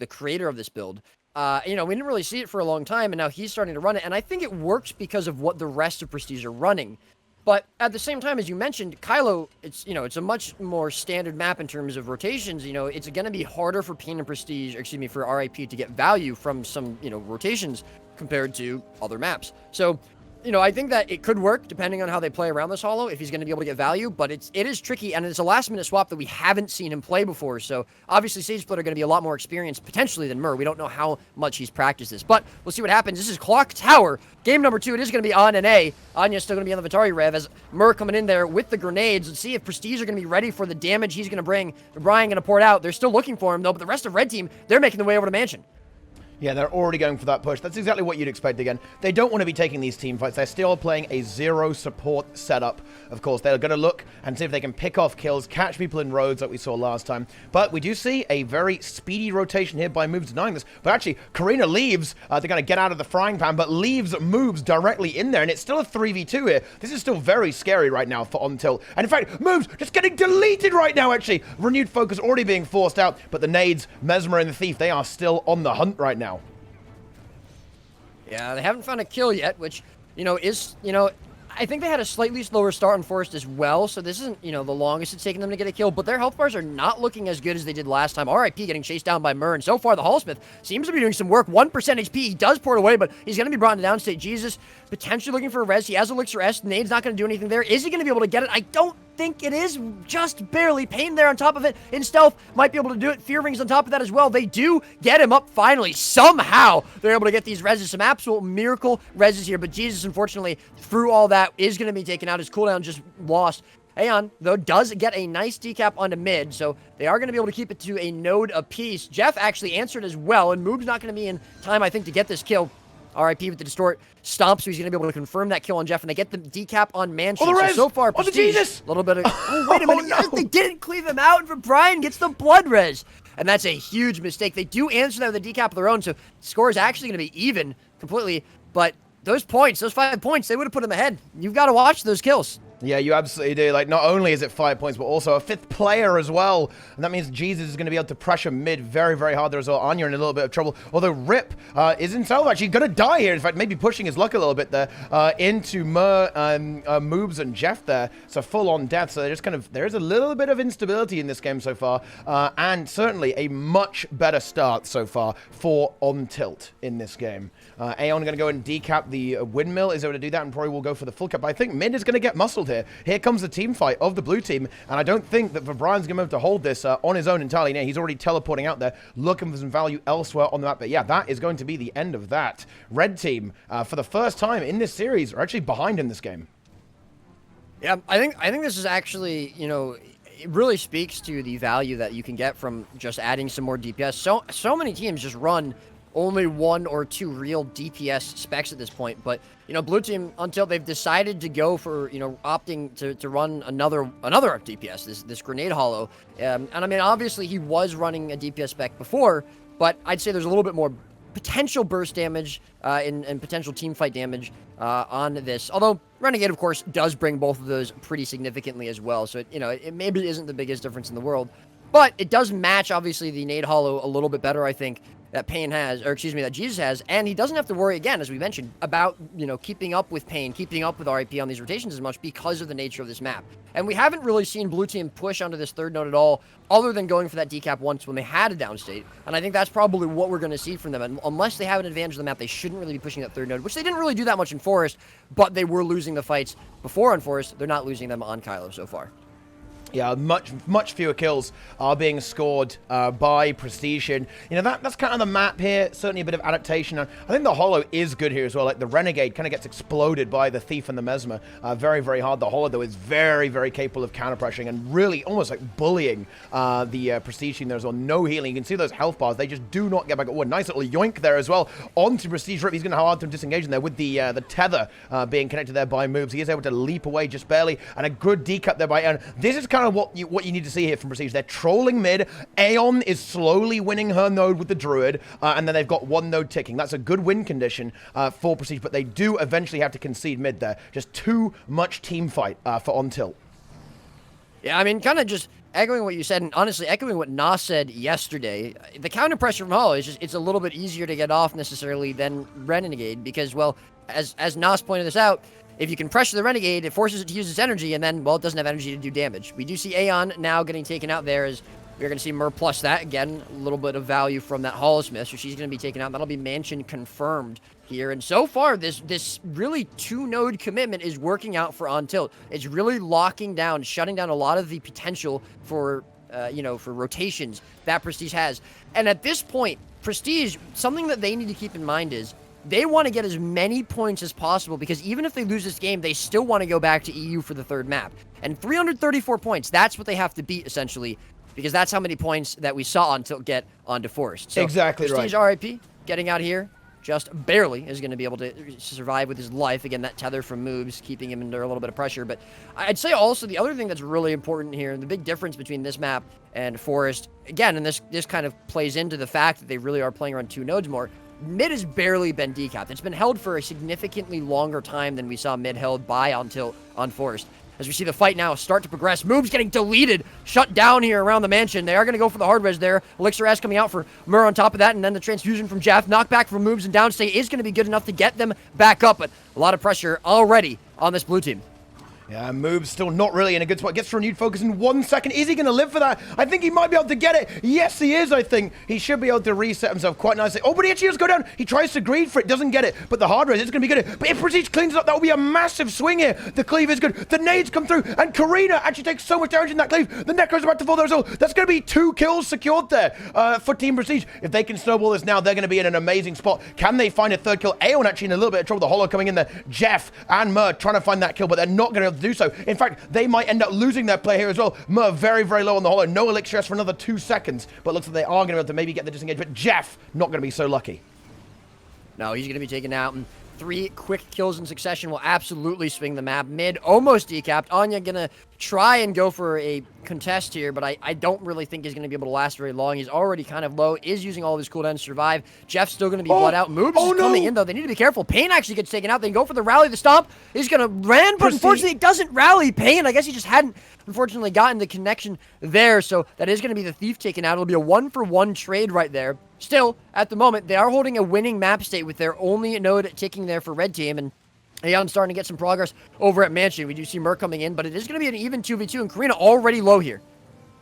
Speaker 2: creator of this build. We didn't really see it for a long time, and now he's starting to run it. And I think it works because of what the rest of Prestige are running. But at the same time, as you mentioned, Kylo, it's a much more standard map in terms of rotations. It's going to be harder for Pain and Prestige, for RIP to get value from some, rotations compared to other maps. So, I think that it could work depending on how they play around this holo, if he's going to be able to get value, but it is tricky, and it's a last-minute swap that we haven't seen him play before, so obviously Sage Split are going to be a lot more experienced, potentially, than Mur. We don't know how much he's practiced this, but we'll see what happens. This is Clock Tower. Game number 2, it is going to be on NA. Anya's still going to be on the Vitari Rev, as Mur coming in there with the grenades. Let's see if Prestige are going to be ready for the damage he's going to bring. Brian going to pour it out. They're still looking for him, though, but the rest of Red Team, they're making their way over to Mansion.
Speaker 1: Yeah, they're already going for that push. That's exactly what you'd expect again. They don't want to be taking these team fights. They're still playing a zero support setup. Of course, they're going to look and see if they can pick off kills, catch people in roads like we saw last time. But we do see a very speedy rotation here by Moves denying this. But actually, Karina leaves. They're going to get out of the frying pan, but leaves Moves directly in there. And it's still a 3v2 here. This is still very scary right now for On Tilt. And in fact, Moves just getting deleted right now, actually. Renewed focus already being forced out. But the nades, Mesmer and the Thief, they are still on the hunt right now.
Speaker 2: Yeah, they haven't found a kill yet, which, I think they had a slightly slower start on Forest as well, so this isn't, the longest it's taken them to get a kill, but their health bars are not looking as good as they did last time. RIP getting chased down by Mur, and so far the Holosmith seems to be doing some work. 1% HP, he does pour it away, but he's going to be brought into downstate. Jesus, potentially looking for a res. He has Elixir S. Nade's not going to do anything there. Is he going to be able to get it? I don't think it is, just barely. Pain there on top of it in stealth, might be able to do it. Fear Rings on top of that as well. They do get him up finally. Somehow they're able to get these reses, some absolute miracle reses here, but Jesus, unfortunately, through all that, is going to be taken out. His cooldown just lost. Aeon, though, does get a nice decap onto mid, so they are going to be able to keep it to a node apiece. Jeff actually answered as well, and Moob's not going to be in time, I think, to get this kill. RIP with the distort stomp, so he's going to be able to confirm that kill on Jeff, and they get the decap on Mansion. So far,
Speaker 1: Prestige, the Jesus!
Speaker 2: A little bit of... Oh, wait a minute.
Speaker 1: No.
Speaker 2: Yes, they didn't cleave him out, and Brian gets the blood res. And that's a huge mistake. They do answer that with a decap of their own, so score is actually going to be even completely. But those points, those 5 points, they would have put him ahead. You've got to watch those kills.
Speaker 1: Yeah, you absolutely do. Like, not only is it 5 points, but also a 5th player as well. And that means Jesus is going to be able to pressure mid very, very hard there as well. Anya in a little bit of trouble. Although Rip is himself actually going to die here. In fact, maybe pushing his luck a little bit there into Moobs and Jeff there. So full-on death. So they're just kind of, there is a little bit of instability in this game so far. And certainly a much better start so far for On Tilt in this game. Aeon going to go and decap the windmill. Is able to do that and probably will go for the full cap. But I think mid is going to get muscled here. Here comes the team fight of the blue team, and I don't think that Brian's going to be able to hold this on his own entirely. No, he's already teleporting out there, looking for some value elsewhere on the map. But yeah, that is going to be the end of that. Red team, for the first time in this series, are actually behind in this game.
Speaker 2: Yeah, I think this is actually, it really speaks to the value that you can get from just adding some more DPS. So many teams just run only 1 or 2 real DPS specs at this point, but blue team, until they've decided to go for opting to run another DPS, this grenade holo, and I mean obviously he was running a DPS spec before, but I'd say there's a little bit more potential burst damage and potential team fight damage on this, although Renegade of course does bring both of those pretty significantly as well, so it maybe isn't the biggest difference in the world, but it does match obviously the nade holo a little bit better, I think, that Pain has, or excuse me, that Jesus has, and he doesn't have to worry again, as we mentioned, about, keeping up with Pain, keeping up with RIP on these rotations as much because of the nature of this map. And we haven't really seen blue team push onto this third node at all, other than going for that decap once when they had a downstate, and I think that's probably what we're going to see from them, and unless they have an advantage of the map, they shouldn't really be pushing that third node, which they didn't really do that much in Forest, but they were losing the fights before on Forest. They're not losing them on Kylo so far.
Speaker 1: Yeah, much fewer kills are being scored by Prestige. And, that's kind of the map here. Certainly a bit of adaptation. And I think the holo is good here as well. Like, the Renegade kind of gets exploded by the Thief and the Mesmer very, very hard. The holo, though, is very, very capable of counter-pressuring and really almost like bullying the Prestige team there as well. No healing. You can see those health bars. They just do not get back. Oh, a nice little yoink there as well. Onto Prestige Rip. He's going to have hard to disengage in there with the tether being connected there by Moves. He is able to leap away just barely. And a good decut there by Aeon. This is kind of what you need to see here from Prestige. They're trolling mid. Aeon is slowly winning her node with the Druid, and then they've got 1 node ticking. That's a good win condition for Prestige, but they do eventually have to concede mid there. Just too much team fight for On Tilt.
Speaker 2: Yeah, I mean, kind of just echoing what you said, and honestly echoing what Nas said yesterday. The counter pressure from Hollow is just, it's a little bit easier to get off necessarily than Renegade, because, well, as Nas pointed this out, if you can pressure the Renegade, it forces it to use its energy, and then, well, it doesn't have energy to do damage. We do see Aeon now getting taken out there, as we're going to see Mer plus that. Again, a little bit of value from that Hollowsmith, so she's going to be taken out. That'll be Mansion confirmed here. And so far, this really 2-node commitment is working out for On Tilt. It's really locking down, shutting down a lot of the potential for, for rotations that Prestige has. And at this point, Prestige, something that they need to keep in mind is they want to get as many points as possible, because even if they lose this game, they still want to go back to EU for the third map. And 334 points, that's what they have to beat, essentially, because that's how many points that we saw On Tilt get onto Forest. So
Speaker 1: exactly
Speaker 2: Prestige
Speaker 1: right.
Speaker 2: RIP, getting out here, just barely is going to be able to survive with his life. Again, that tether from moves, keeping him under a little bit of pressure. But I'd say also the other thing that's really important here, and the big difference between this map and Forest, again, and this kind of plays into the fact that they really are playing around 2 nodes more, mid has barely been decapped. It's been held for a significantly longer time than we saw mid held by on Forest. As we see the fight now start to progress. Moves getting deleted, shut down here around the Mansion. They are going to go for the hard res there. Elixir S coming out for Mur on top of that, and then the transfusion from Jeff. Knockback from Moves and downstay is going to be good enough to get them back up, but a lot of pressure already on this blue team.
Speaker 1: Yeah, Moves still not really in a good spot. Gets renewed focus in 1 second. Is he going to live for that? I think he might be able to get it. Yes, he is, I think. He should be able to reset himself quite nicely. Oh, but he actually does go down. He tries to greed for it. Doesn't get it. But the hard res is going to be good. But if Prestige cleans it up, that will be a massive swing here. The cleave is good. The nades come through. And Karina actually takes so much damage in that cleave. The Necro's about to fall there as well. That's going to be 2 kills secured there for Team Prestige. If they can snowball this now, they're going to be in an amazing spot. Can they find a third kill? Aeon actually in a little bit of trouble. The Hollow coming in there. Jeff and Mur trying to find that kill, but they're not going to be able to do so. In fact, they might end up losing their play here as well. Mur very, very low on the Hollow. No Elixir for another 2 seconds, but looks like they are going to be able to maybe get the disengage. But Jeff, not going to be so lucky.
Speaker 2: No, he's going to be taken out, and 3 quick kills in succession will absolutely swing the map. Mid, almost decapped. Anya going to try and go for a contest here, but I don't really think he's going to be able to last very long. He's already kind of low, is using all of his cooldown to survive. Jeff's still going to be bled out. Moves is coming in, though. They need to be careful. Pain actually gets taken out. They can go for the rally. The stomp is going to ran, but unfortunately it doesn't rally Pain. I guess he just hadn't, unfortunately, gotten the connection there, so that is going to be the Thief taken out. It'll be a 1-for-1 trade right there. Still, at the moment, they are holding a winning map state with their only node ticking there for Red Team, and Aeon starting to get some progress over at Mansion. We do see Mur coming in, but it is going to be an even 2v2, and Karina already low here.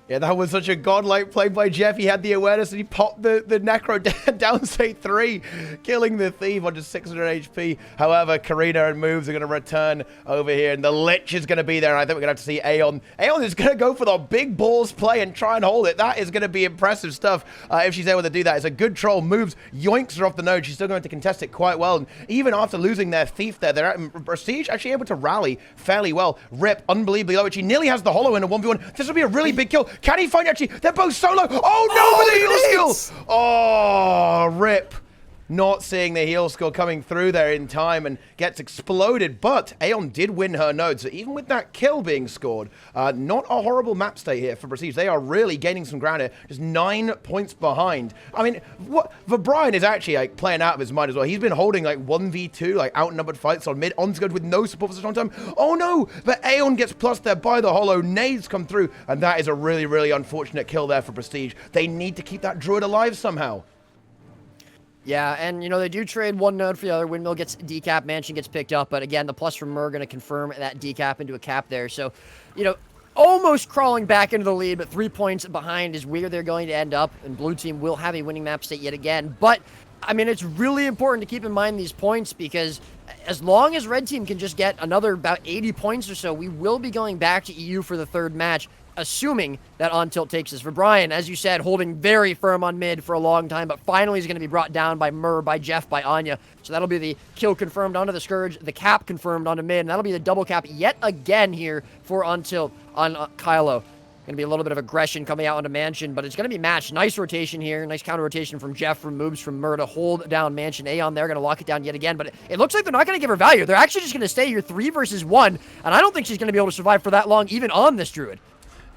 Speaker 1: Yeah, that was such a godlike play by Jeff. He had the awareness and he popped the Necro down, say 3, killing the Thief on just 600 HP. However, Karina and Moves are going to return over here, and the Lich is going to be there, and I think we're going to have to see Aeon. Aeon is going to go for the big balls play and try and hold it. That is going to be impressive stuff if she's able to do that. It's a good troll. Moves, yoinks her off the node. She's still going to contest it quite well, and even after losing their Thief there, they're Prestige actually able to rally fairly well. Rip, unbelievably low. She nearly has the Hollow in a 1v1. This will be a really big kill. Can he find actually? They're both solo. Oh no, with the heal skill. Oh, Rip. Not seeing the heal score coming through there in time and gets exploded, but Aeon did win her node, so even with that kill being scored, not a horrible map state here for Prestige. They are really gaining some ground here, just 9 points behind. I mean, Brian is actually like playing out of his mind as well. He's been holding like 1v2, like outnumbered fights on mid, on good with no support for such a long time. Oh no, but Aeon gets plus there by the Hollow, nades come through, and that is a really, really unfortunate kill there for Prestige. They need to keep that Druid alive somehow.
Speaker 2: Yeah, and, they do trade 1 node for the other. Windmill gets decap, Mansion gets picked up, but again, the plus from Mur going to confirm that decap into a cap there. So, almost crawling back into the lead, but 3 points behind is where they're going to end up, and Blue Team will have a winning map state yet again. But, I mean, it's really important to keep in mind these points, because as long as Red Team can just get another about 80 points or so, we will be going back to EU for the third match, assuming that On Tilt takes us. For Brian, as you said, holding very firm on mid for a long time, but finally is going to be brought down by Mur, by Jeff, by Anya. So that'll be the kill confirmed onto the Scourge, the cap confirmed onto mid, and that'll be the double cap yet again here for On Tilt on Kylo. Going to be a little bit of aggression coming out onto Mansion, but it's going to be matched. Nice rotation here. Nice counter rotation from Jeff, from Moves, from Mur to hold down Mansion. Aeon there, going to lock it down yet again, but it looks like they're not going to give her value. They're actually just going to stay here 3 versus 1, and I don't think she's going to be able to survive for that long, even on this Druid.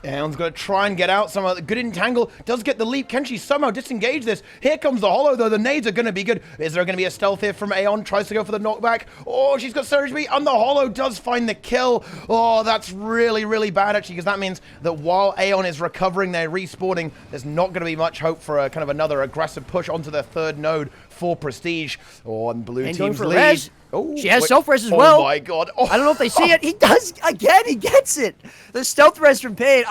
Speaker 1: Aeon's going to try and get out. Some good entangle. Does get the leap. Can she somehow disengage this? Here comes the holo, though. The nades are going to be good. Is there going to be a stealth here from Aeon? Tries to go for the knockback. Oh, she's got Surge B, and the holo does find the kill. Oh, that's really, really bad, actually, because that means that while Aeon is recovering, they're respawning. There's not going to be much hope for a kind of another aggressive push onto the third node for Prestige. Oh, and blue team's lead.
Speaker 2: Res.
Speaker 1: Oh,
Speaker 2: she has stealth res as well.
Speaker 1: Oh my god. Oh.
Speaker 2: I don't know if they see it. He does again. He gets it. The stealth res from Pain.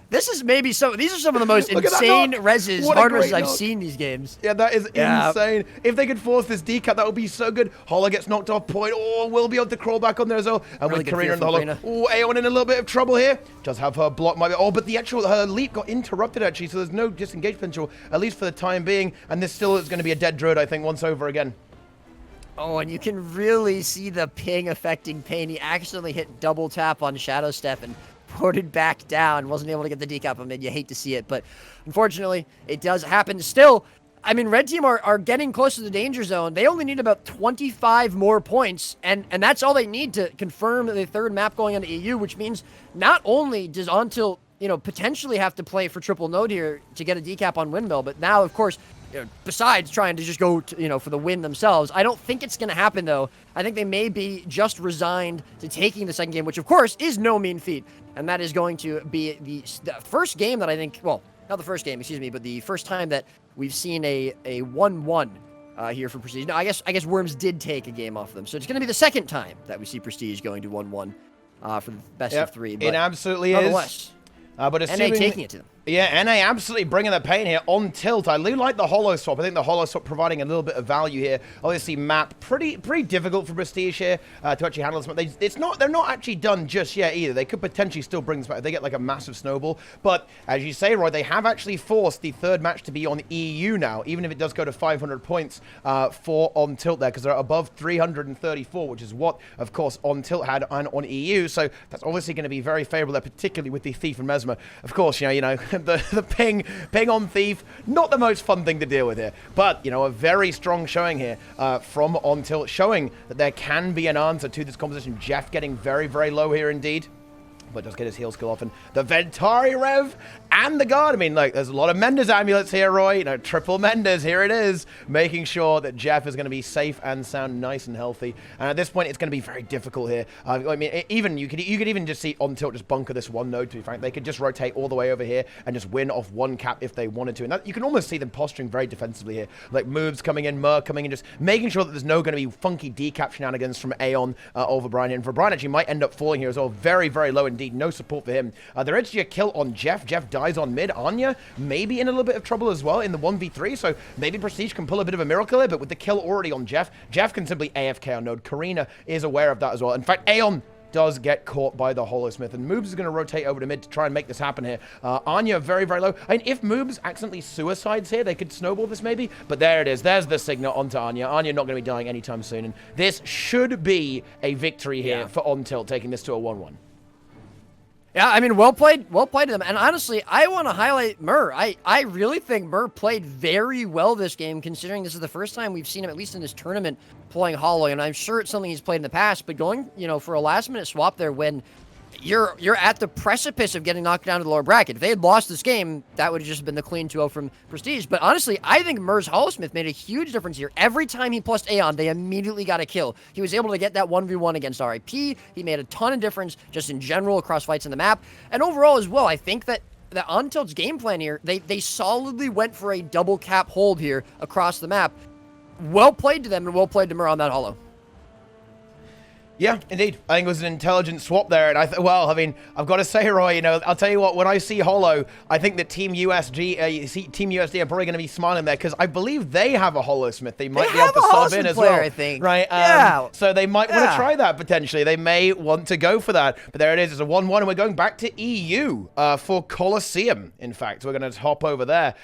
Speaker 2: This is maybe some. These are some of the most insane reses, hard reses I've seen these games.
Speaker 1: Yeah, that is insane. If they could force this decap, that would be so good. Holo gets knocked off point. Oh, we'll be able to crawl back on there as well. And really with Karina and the holo. Oh, Aeon in a little bit of trouble here. Does have her block. But the actual her leap got interrupted actually, so there's no disengage potential at least for the time being. And this still is going to be a dead druid, I think, once over again.
Speaker 2: Oh, and you can really see the ping affecting Pain. He accidentally hit double tap on Shadow Step and ported back down. Wasn't able to get the decap on mid. You hate to see it, but unfortunately, it does happen. Still, I mean, red team are getting close to the danger zone. They only need about 25 more points, and that's all they need to confirm the third map going on to EU, which means not only does Untilt, potentially have to play for triple node here to get a decap on Windmill, but now, of course, besides trying to just go for the win themselves. I don't think it's going to happen, though. I think they may be just resigned to taking the second game, which, of course, is no mean feat. And that is going to be the first game that I think, well, not the first game, excuse me, but the first time that we've seen a 1-1 here for Prestige. Now, I guess Worms did take a game off them. So it's going to be the second time that we see Prestige going to 1-1 for the best of three. But
Speaker 1: it absolutely
Speaker 2: is.
Speaker 1: But assuming,
Speaker 2: NA taking it to them.
Speaker 1: Yeah, NA absolutely bringing the pain here on tilt. I do like the holo swap. I think the holo swap providing a little bit of value here. Obviously, map pretty difficult for Prestige here to actually handle this. They're not actually done just yet either. They could potentially still bring this back if they get like a massive snowball. But as you say, Roy, they have actually forced the third match to be on EU now, even if it does go to 500 points for on tilt there, because they're above 334, which is what, of course, on tilt had on EU. So that's obviously going to be very favorable there, particularly with the Thief and Mesmer. Of course, you know. The ping on Thief, not the most fun thing to deal with here, but a very strong showing here from On Tilt, showing that there can be an answer to this composition. Jeff getting very, very low here indeed, but does get his heal skill off, and the Ventari Rev and the guard. I mean, like, there's a lot of Mendes amulets here, Roy. Triple Mendes, here it is, making sure that Jeff is going to be safe and sound, nice and healthy. And at this point, it's going to be very difficult here. I mean, even you could even just see On Tilt just bunker this one node, to be frank. They could just rotate all the way over here and just win off one cap if they wanted to. And that, you can almost see them posturing very defensively here. Like, moves coming in, Mer coming in, just making sure that there's no going to be funky decap shenanigans from Aeon over Brian. And for Brian, actually might end up falling here as well. Very, very low indeed. No support for him. There is a kill on Jeff. Jeff dies on mid. Anya maybe in a little bit of trouble as well in the 1v3, so maybe Prestige can pull a bit of a miracle here, but with the kill already on Jeff, Jeff can simply AFK on node. Karina is aware of that as well. In fact, Aeon does get caught by the Holosmith, and Moobs is going to rotate over to mid to try and make this happen here. Anya very, very low. I mean, if Moobs accidentally suicides here, they could snowball this maybe, but there it is. There's the signal onto Anya. Anya not going to be dying anytime soon, and this should be a victory here for On Tilt, taking this to a 1-1.
Speaker 2: Yeah, I mean, well played to them. And honestly, I want to highlight Mur. I really think Mur played very well this game, considering this is the first time we've seen him, at least in this tournament, playing Holo. And I'm sure it's something he's played in the past, but going, for a last-minute swap there when you're at the precipice of getting knocked down to the lower bracket. If they had lost this game, that would have just been the clean 2-0 from Prestige. But honestly, I think Mur's Holosmith made a huge difference here. Every time he plused Aeon, they immediately got a kill. He was able to get that 1v1 against RIP. He made a ton of difference just in general across fights in the map. And overall as well, I think that the Untilt's game plan here, they solidly went for a double cap hold here across the map. Well played to them and well played to Mur on that Holo.
Speaker 1: Yeah, indeed. I think it was an intelligent swap there. And I've got to say, Roy, I'll tell you what, when I see Holo, I think that Team USD are probably going to be smiling there, because I believe they have a Holosmith. They might be able to sub in as well.
Speaker 2: I think.
Speaker 1: Right?
Speaker 2: Yeah.
Speaker 1: So they might want to try that potentially. They may want to go for that. But there it is. It's a 1-1, and we're going back to EU for Colosseum, in fact. We're going to hop over there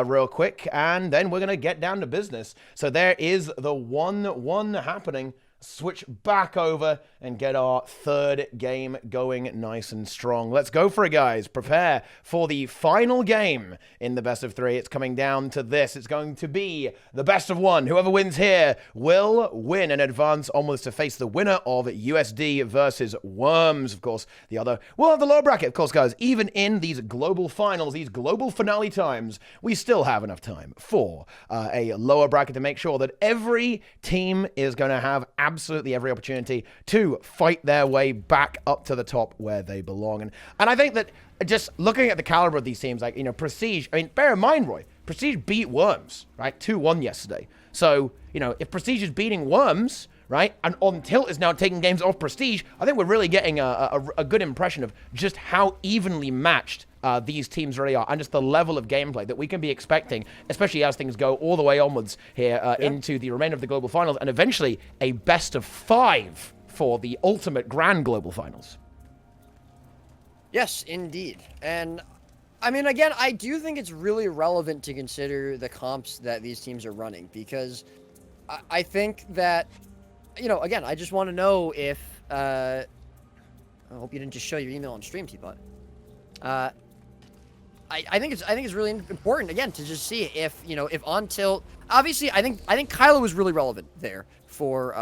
Speaker 1: real quick, and then we're going to get down to business. So there is the 1-1 happening. switch back over and get our third game going nice and strong. Let's go for it, guys. Prepare for the final game in the best of 3. It's coming down to this. It's going to be the best of 1. Whoever wins here will win and advance onwards to face the winner of USD versus Worms. Of course, the other will have the lower bracket. Of course, guys, even in these global finals, these global finale times, we still have enough time for a lower bracket to make sure that every team is going to have absolutely every opportunity to fight their way back up to the top where they belong. And I think that just looking at the caliber of these teams, like, Prestige, I mean, bear in mind, Roy, Prestige beat Worms, right? 2-1 yesterday. So, if Prestige is beating Worms, right, and On Tilt is now taking games off Prestige, I think we're really getting a good impression of just how evenly matched these teams really are, and just the level of gameplay that we can be expecting, especially as things go all the way onwards here into the remainder of the global finals, and eventually a best of 5 for the ultimate grand global finals.
Speaker 2: Yes, indeed. And I mean, again, I do think it's really relevant to consider the comps that these teams are running, because I think that, again, I just want to know if, I hope you didn't just show your email on stream, Teapot. I think it's really important, again, to just see if, if On Tilt, obviously, I think Kylo was really relevant there for,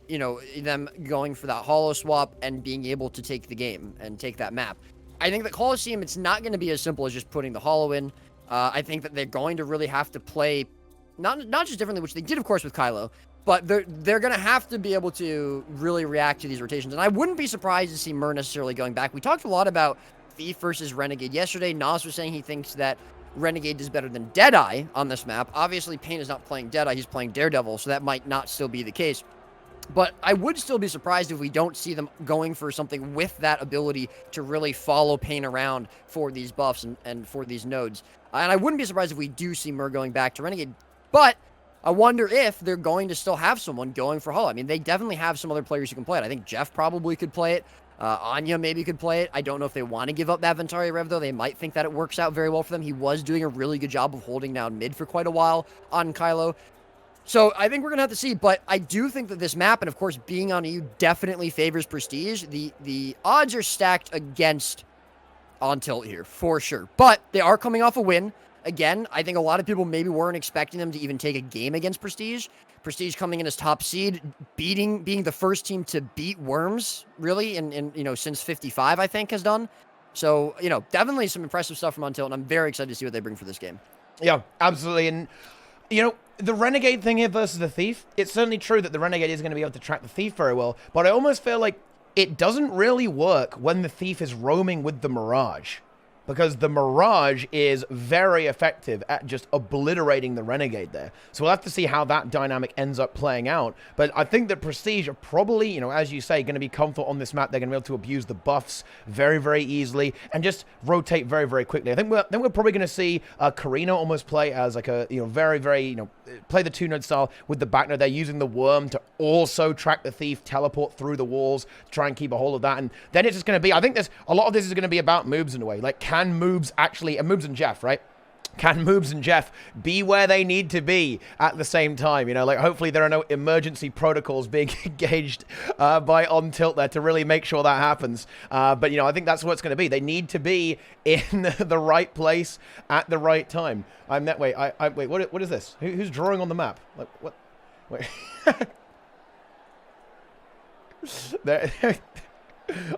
Speaker 2: them going for that holo swap and being able to take the game and take that map. I think that Coliseum, it's not going to be as simple as just putting the holo in. I think that they're going to really have to play, not just differently, which they did, of course, with Kylo, but they're going to have to be able to really react to these rotations. And I wouldn't be surprised to see Mur necessarily going back. We talked a lot about Thief versus Renegade yesterday. Nas was saying he thinks that Renegade is better than Deadeye on this map. Obviously, Pain is not playing Deadeye. He's playing Daredevil, so that might not still be the case. But I would still be surprised if we don't see them going for something with that ability to really follow Pain around for these buffs and for these nodes. And I wouldn't be surprised if we do see Mur going back to Renegade. But I wonder if they're going to still have someone going for holo. I mean, they definitely have some other players who can play it. I think Jeff probably could play it. Anya maybe could play it. I don't know if they want to give up that Ventari Rev, though. They might think that it works out very well for them. He was doing a really good job of holding down mid for quite a while on Kylo. So I think we're going to have to see, but I do think that this map, and of course being on EU, definitely favors Prestige. The odds are stacked against On Tilt here, for sure. But they are coming off a win. Again, I think a lot of people maybe weren't expecting them to even take a game against Prestige. Prestige coming in as top seed, being the first team to beat Worms, really, in since 55, I think, has done. So, definitely some impressive stuff from On Tilt, and I'm very excited to see what they bring for this game.
Speaker 1: Yeah, absolutely. And, the Renegade thing here versus the Thief, it's certainly true that the Renegade is going to be able to track the Thief very well, but I almost feel like it doesn't really work when the Thief is roaming with the Mirage, because the Mirage is very effective at just obliterating the Renegade there. So we'll have to see how that dynamic ends up playing out. But I think that Prestige are probably, as you say, going to be comfortable on this map. They're going to be able to abuse the buffs very, very easily and just rotate very, very quickly. I think we're probably going to see Karina almost play as like a, very, very, play the two-node style with the back node. They're using the Worm to also track the Thief, teleport through the walls, to try and keep a hold of that. And then it's just going to be, I think a lot of this is going to be about moves in a way. Like, can moves actually, and moves and Jeff, right? Can Moobs and Jeff be where they need to be at the same time? Hopefully there are no emergency protocols being engaged by On Tilt there to really make sure that happens. But, I think that's what it's going to be. They need to be in the right place at the right time. Wait, what is this? Who's drawing on the map? Like, what? Wait.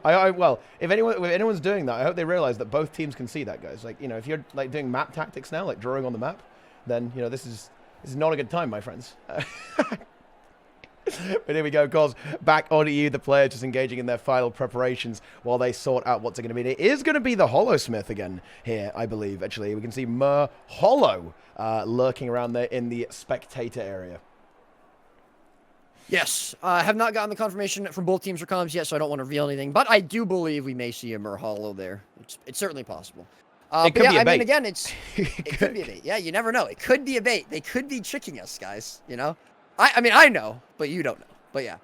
Speaker 1: Well, if anyone's doing that, I hope they realize that both teams can see that, guys. Like, if you're like doing map tactics now, like drawing on the map, then this is not a good time, my friends. But here we go, guys. Back onto you, the players just engaging in their final preparations while they sort out what's going to be. It is going to be the Holosmith again here, I believe. Actually, we can see Mur Holo lurking around there in the spectator area.
Speaker 2: Yes, I have not gotten the confirmation from both teams for comms yet, so I don't want to reveal anything. But I do believe we may see a Mur Holo there. It's certainly possible.
Speaker 1: It could be a bait.
Speaker 2: I mean, again, it could be a bait. Yeah, you never know. It could be a bait. They could be tricking us, guys. I mean, I know, but you don't know. But yeah,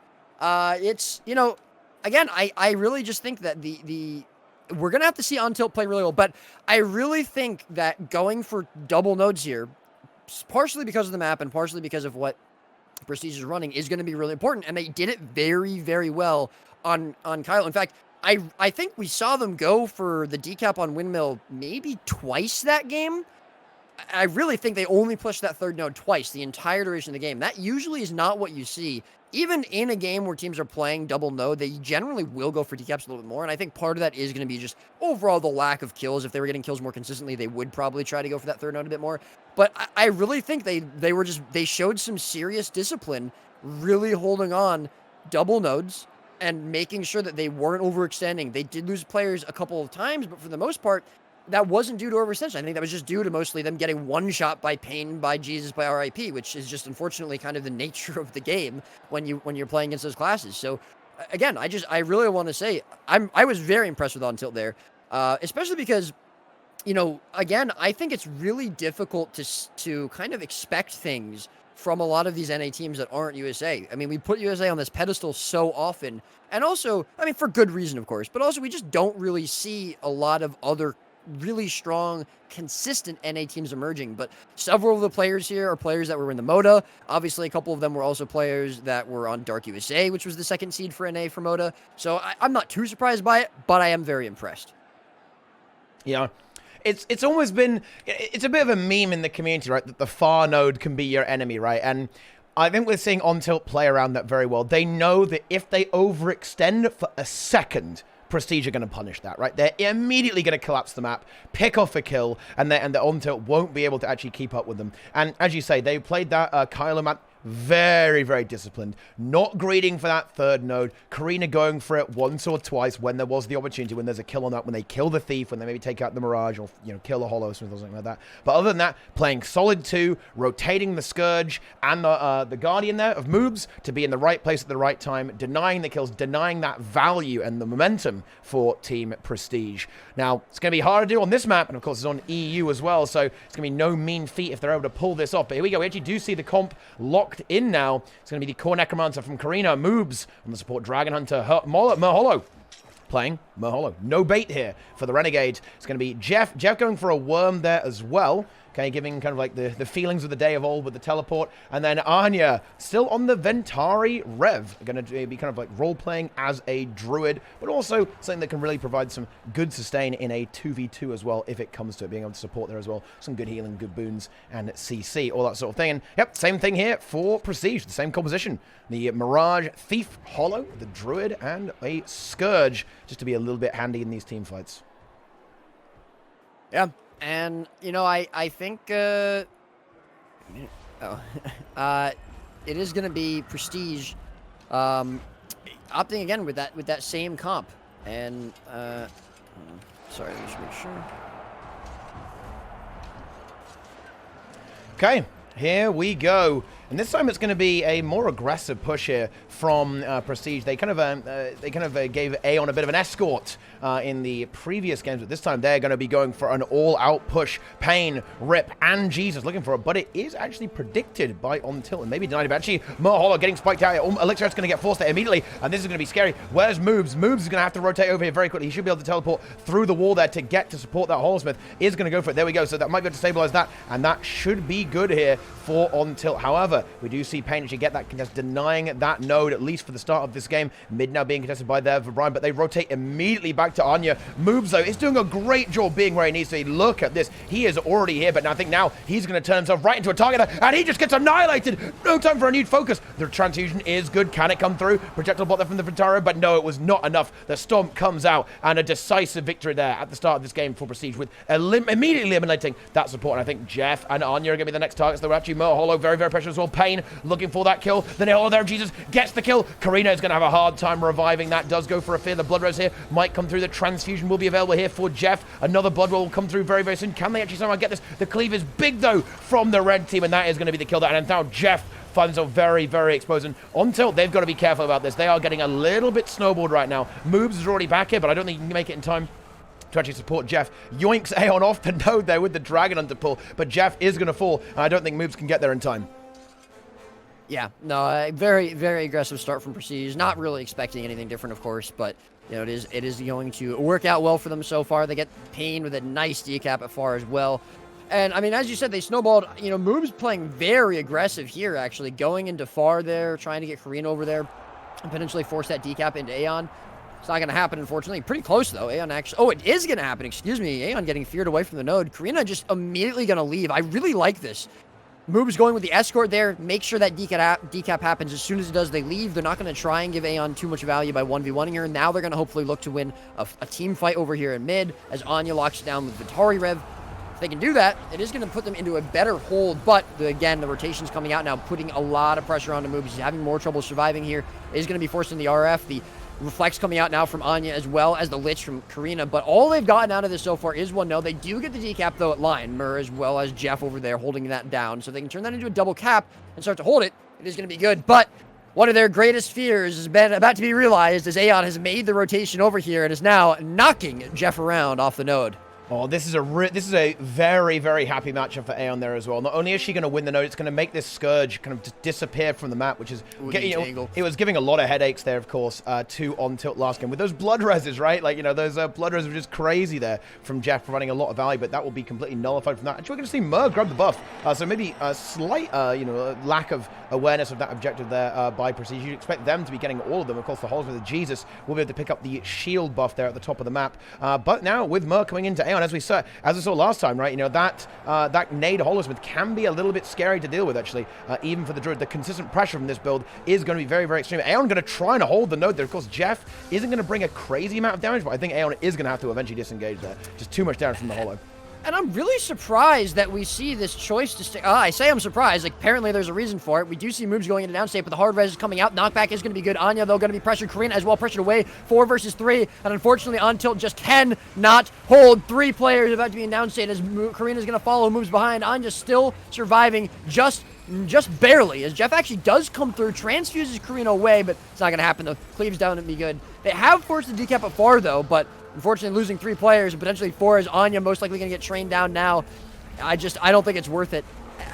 Speaker 2: it's again, I really just think that we're gonna have to see On Tilt play really well. But I really think that going for double nodes here, partially because of the map and partially because of what Prestige is running is going to be really important, and they did it very, very well on Kylo. In fact, I think we saw them go for the decap on Windmill maybe twice that game. I really think they only pushed that third node twice the entire duration of the game. That usually is not what you see. Even in a game where teams are playing double node, they generally will go for decaps a little bit more, and I think part of that is going to be just overall the lack of kills. If they were getting kills more consistently, they would probably try to go for that third node a bit more. But I really think they showed some serious discipline, really holding on double nodes and making sure that they weren't overextending. They did lose players a couple of times, but for the most part, that wasn't due to overextension. I think that was just due to mostly them getting one shot by Pain, by Jesus, by RIP, which is just unfortunately kind of the nature of the game when you're playing against those classes. So again, I really want to say I was very impressed with On Tilt there, especially because, you know, again, I think it's really difficult to kind of expect things from a lot of these NA teams that aren't USA. I mean, we put USA on this pedestal so often, and also, I mean, for good reason, of course, but also we just don't really see a lot of other really strong, consistent NA teams emerging. But several of the players here are players that were in the MODA. Obviously, a couple of them were also players that were on Dark USA, which was the second seed for NA for MODA. So I'm not too surprised by it, but I am very impressed.
Speaker 1: Yeah. It's almost been, it's a bit of a meme in the community, right? That the far node can be your enemy, right? And I think we're seeing On Tilt play around that very well. They know that if they overextend for a second, Prestige are going to punish that, right? They're immediately going to collapse the map, pick off a kill, and the On Tilt won't be able to actually keep up with them. And as you say, they played that Kylo map very, very disciplined, not greeting for that third node. Karina going for it once or twice when there was the opportunity, when there's a kill on that, when they kill the Thief, when they maybe take out the Mirage or, you know, kill the Hollow, something like that. But other than that, playing solid 2, rotating the Scourge and the Guardian there of Moobs to be in the right place at the right time, denying the kills, denying that value and the momentum for Team Prestige. Now, it's going to be hard to do on this map, and of course it's on EU as well, so it's going to be no mean feat if they're able to pull this off. But here we go, we actually do see the comp locked in now. It's going to be the Core Necromancer from Karina, Moobs on the support Dragon Hunter, Merhollow playing Merhollow. No bait here for the Renegade. It's going to be Jeff going for a worm there as well. Okay, giving kind of like the feelings of the day of old with the teleport. And then Anya, still on the Ventari Rev. Going to be kind of like role-playing as a druid, but also something that can really provide some good sustain in a 2v2 as well, if it comes to it, being able to support there as well. Some good healing, good boons, and CC, all that sort of thing. And yep, same thing here for Prestige, the same composition. The Mirage, Thief, Hollow, the Druid, and a Scourge, just to be a little bit handy in these team fights.
Speaker 2: Yeah. And, you know, I think, it is going to be Prestige, opting again with that same comp. And, sorry, let me just make sure.
Speaker 1: Okay, here we go. And this time it's going to be a more aggressive push here from Prestige. They kind of gave Aeon a bit of an escort in the previous games, but this time they're going to be going for an all-out push. Pain, Rip, and Jesus looking for it, but it is actually predicted by On Tilt and maybe denied. But actually, Merhollow getting spiked out. Elixir's going to get forced there immediately, and this is going to be scary. Where's Moobs? Moobs is going to have to rotate over here very quickly. He should be able to teleport through the wall there to get to support that Holosmith. Is going to go for it. There we go. So that might be able to stabilize that, and that should be good here for On Tilt. However, we do see Pain actually get that contest, denying that node, at least for the start of this game. Mid now being contested by there for Brian, but they rotate immediately back to Anya. Moves, though, is doing a great job being where he needs to be. Look at this. He is already here, but now I think now he's going to turn himself right into a target, and he just gets annihilated. No time for a new focus. The transfusion is good. Can it come through? Projectile bot there from the Ventaro, but no, it was not enough. The Stomp comes out, and a decisive victory there at the start of this game for Prestige, with immediately eliminating that support. And I think Jeff and Anya are going to be the next targets. They're actually Merhollow, very, very precious as well. Pain looking for that kill. Then, oh, there Jesus gets the kill. Karina is going to have a hard time reviving that. Does go for a fear. The Blood Rose here might come through. The transfusion will be available here for Jeff. Another Blood Roll will come through very, very soon. Can they actually somehow get this? The cleave is big, though, from the red team, and that is going to be the kill there. And now Jeff finds himself very, very exposed. And On Tilt, they've got to be careful about this. They are getting a little bit snowballed right now. Moobs is already back here, but I don't think he can make it in time to actually support Jeff. Yoinks Aeon off the node there with the Dragon Hunter pull, but Jeff is going to fall, and I don't think Moobs can get there in time.
Speaker 2: Yeah, no, very, very aggressive start from Prestige. Not really expecting anything different, of course, but you know, it is going to work out well for them so far. They get Pain with a nice decap at far as well. And, I mean, as you said, they snowballed. You know, Moob's playing very aggressive here, actually, going into far there, trying to get Karina over there, and potentially force that decap into Aeon. It's not going to happen, unfortunately. Pretty close, though. Aeon actually... Oh, it is going to happen. Excuse me. Aeon getting feared away from the node. Karina just immediately going to leave. I really like this. Moob's going with the escort there. Make sure that decap happens. As soon as it does, they leave. They're not going to try and give Aeon too much value by 1v1ing her. Now they're going to hopefully look to win a team fight over here in mid as Anya locks it down with Vitari Rev. If they can do that, it is going to put them into a better hold. But, again, the rotation's coming out now, putting a lot of pressure on the Moob. He's having more trouble surviving here. He's going to be forcing the RF. The Reflects coming out now from Anya as well as the Lich from Karina. But all they've gotten out of this so far is 1-0. They do get the decap, though, at line. Mur as well as Jeff over there holding that down. So they can turn that into a double cap and start to hold it. It is going to be good. But one of their greatest fears has been about to be realized as Aeon has made the rotation over here and is now knocking Jeff around off the node.
Speaker 1: Oh, this is a very, very happy matchup for Aeon there as well. Not only is she going to win the node, it's going to make this Scourge kind of just disappear from the map, which is, it was giving a lot of headaches there, of course, to On Tilt last game. With those blood reses, right? Like, you know, those blood reses were just crazy there from Jeff, providing a lot of value, but that will be completely nullified from that. Actually, we're going to see Mur grab the buff. So maybe a slight, lack of awareness of that objective there by Prestige. You'd expect them to be getting all of them. Of course, the Holes with the Jesus will be able to pick up the shield buff there at the top of the map. But now, with Mur coming into Aeon, as we saw last time, right? You know, that nade Holosmith can be a little bit scary to deal with, actually. Even for the Druid, the consistent pressure from this build is going to be very, very extreme. Aeon going to try and hold the node there. Of course, Jeff isn't going to bring a crazy amount of damage, but I think Aeon is going to have to eventually disengage there. Just too much damage from the Holo.
Speaker 2: And I'm really surprised that we see this choice to stay. I say I'm surprised. Like, apparently there's a reason for it. We do see moves going into downstate, but the hard res is coming out. Knockback is going to be good. Anya, though, going to be pressured. Karina as well pressured away. 4 versus 3. And unfortunately, On Tilt just cannot hold 3 players about to be in downstate as Karina's going to follow, moves behind. Anya still surviving just barely, as Jeff actually does come through, transfuses Karina away, but it's not going to happen, though. Cleaves down and be good. They have forced the decap at far, though, but unfortunately losing 3 players and potentially 4 as Anya most likely going to get trained down now. I don't think it's worth it.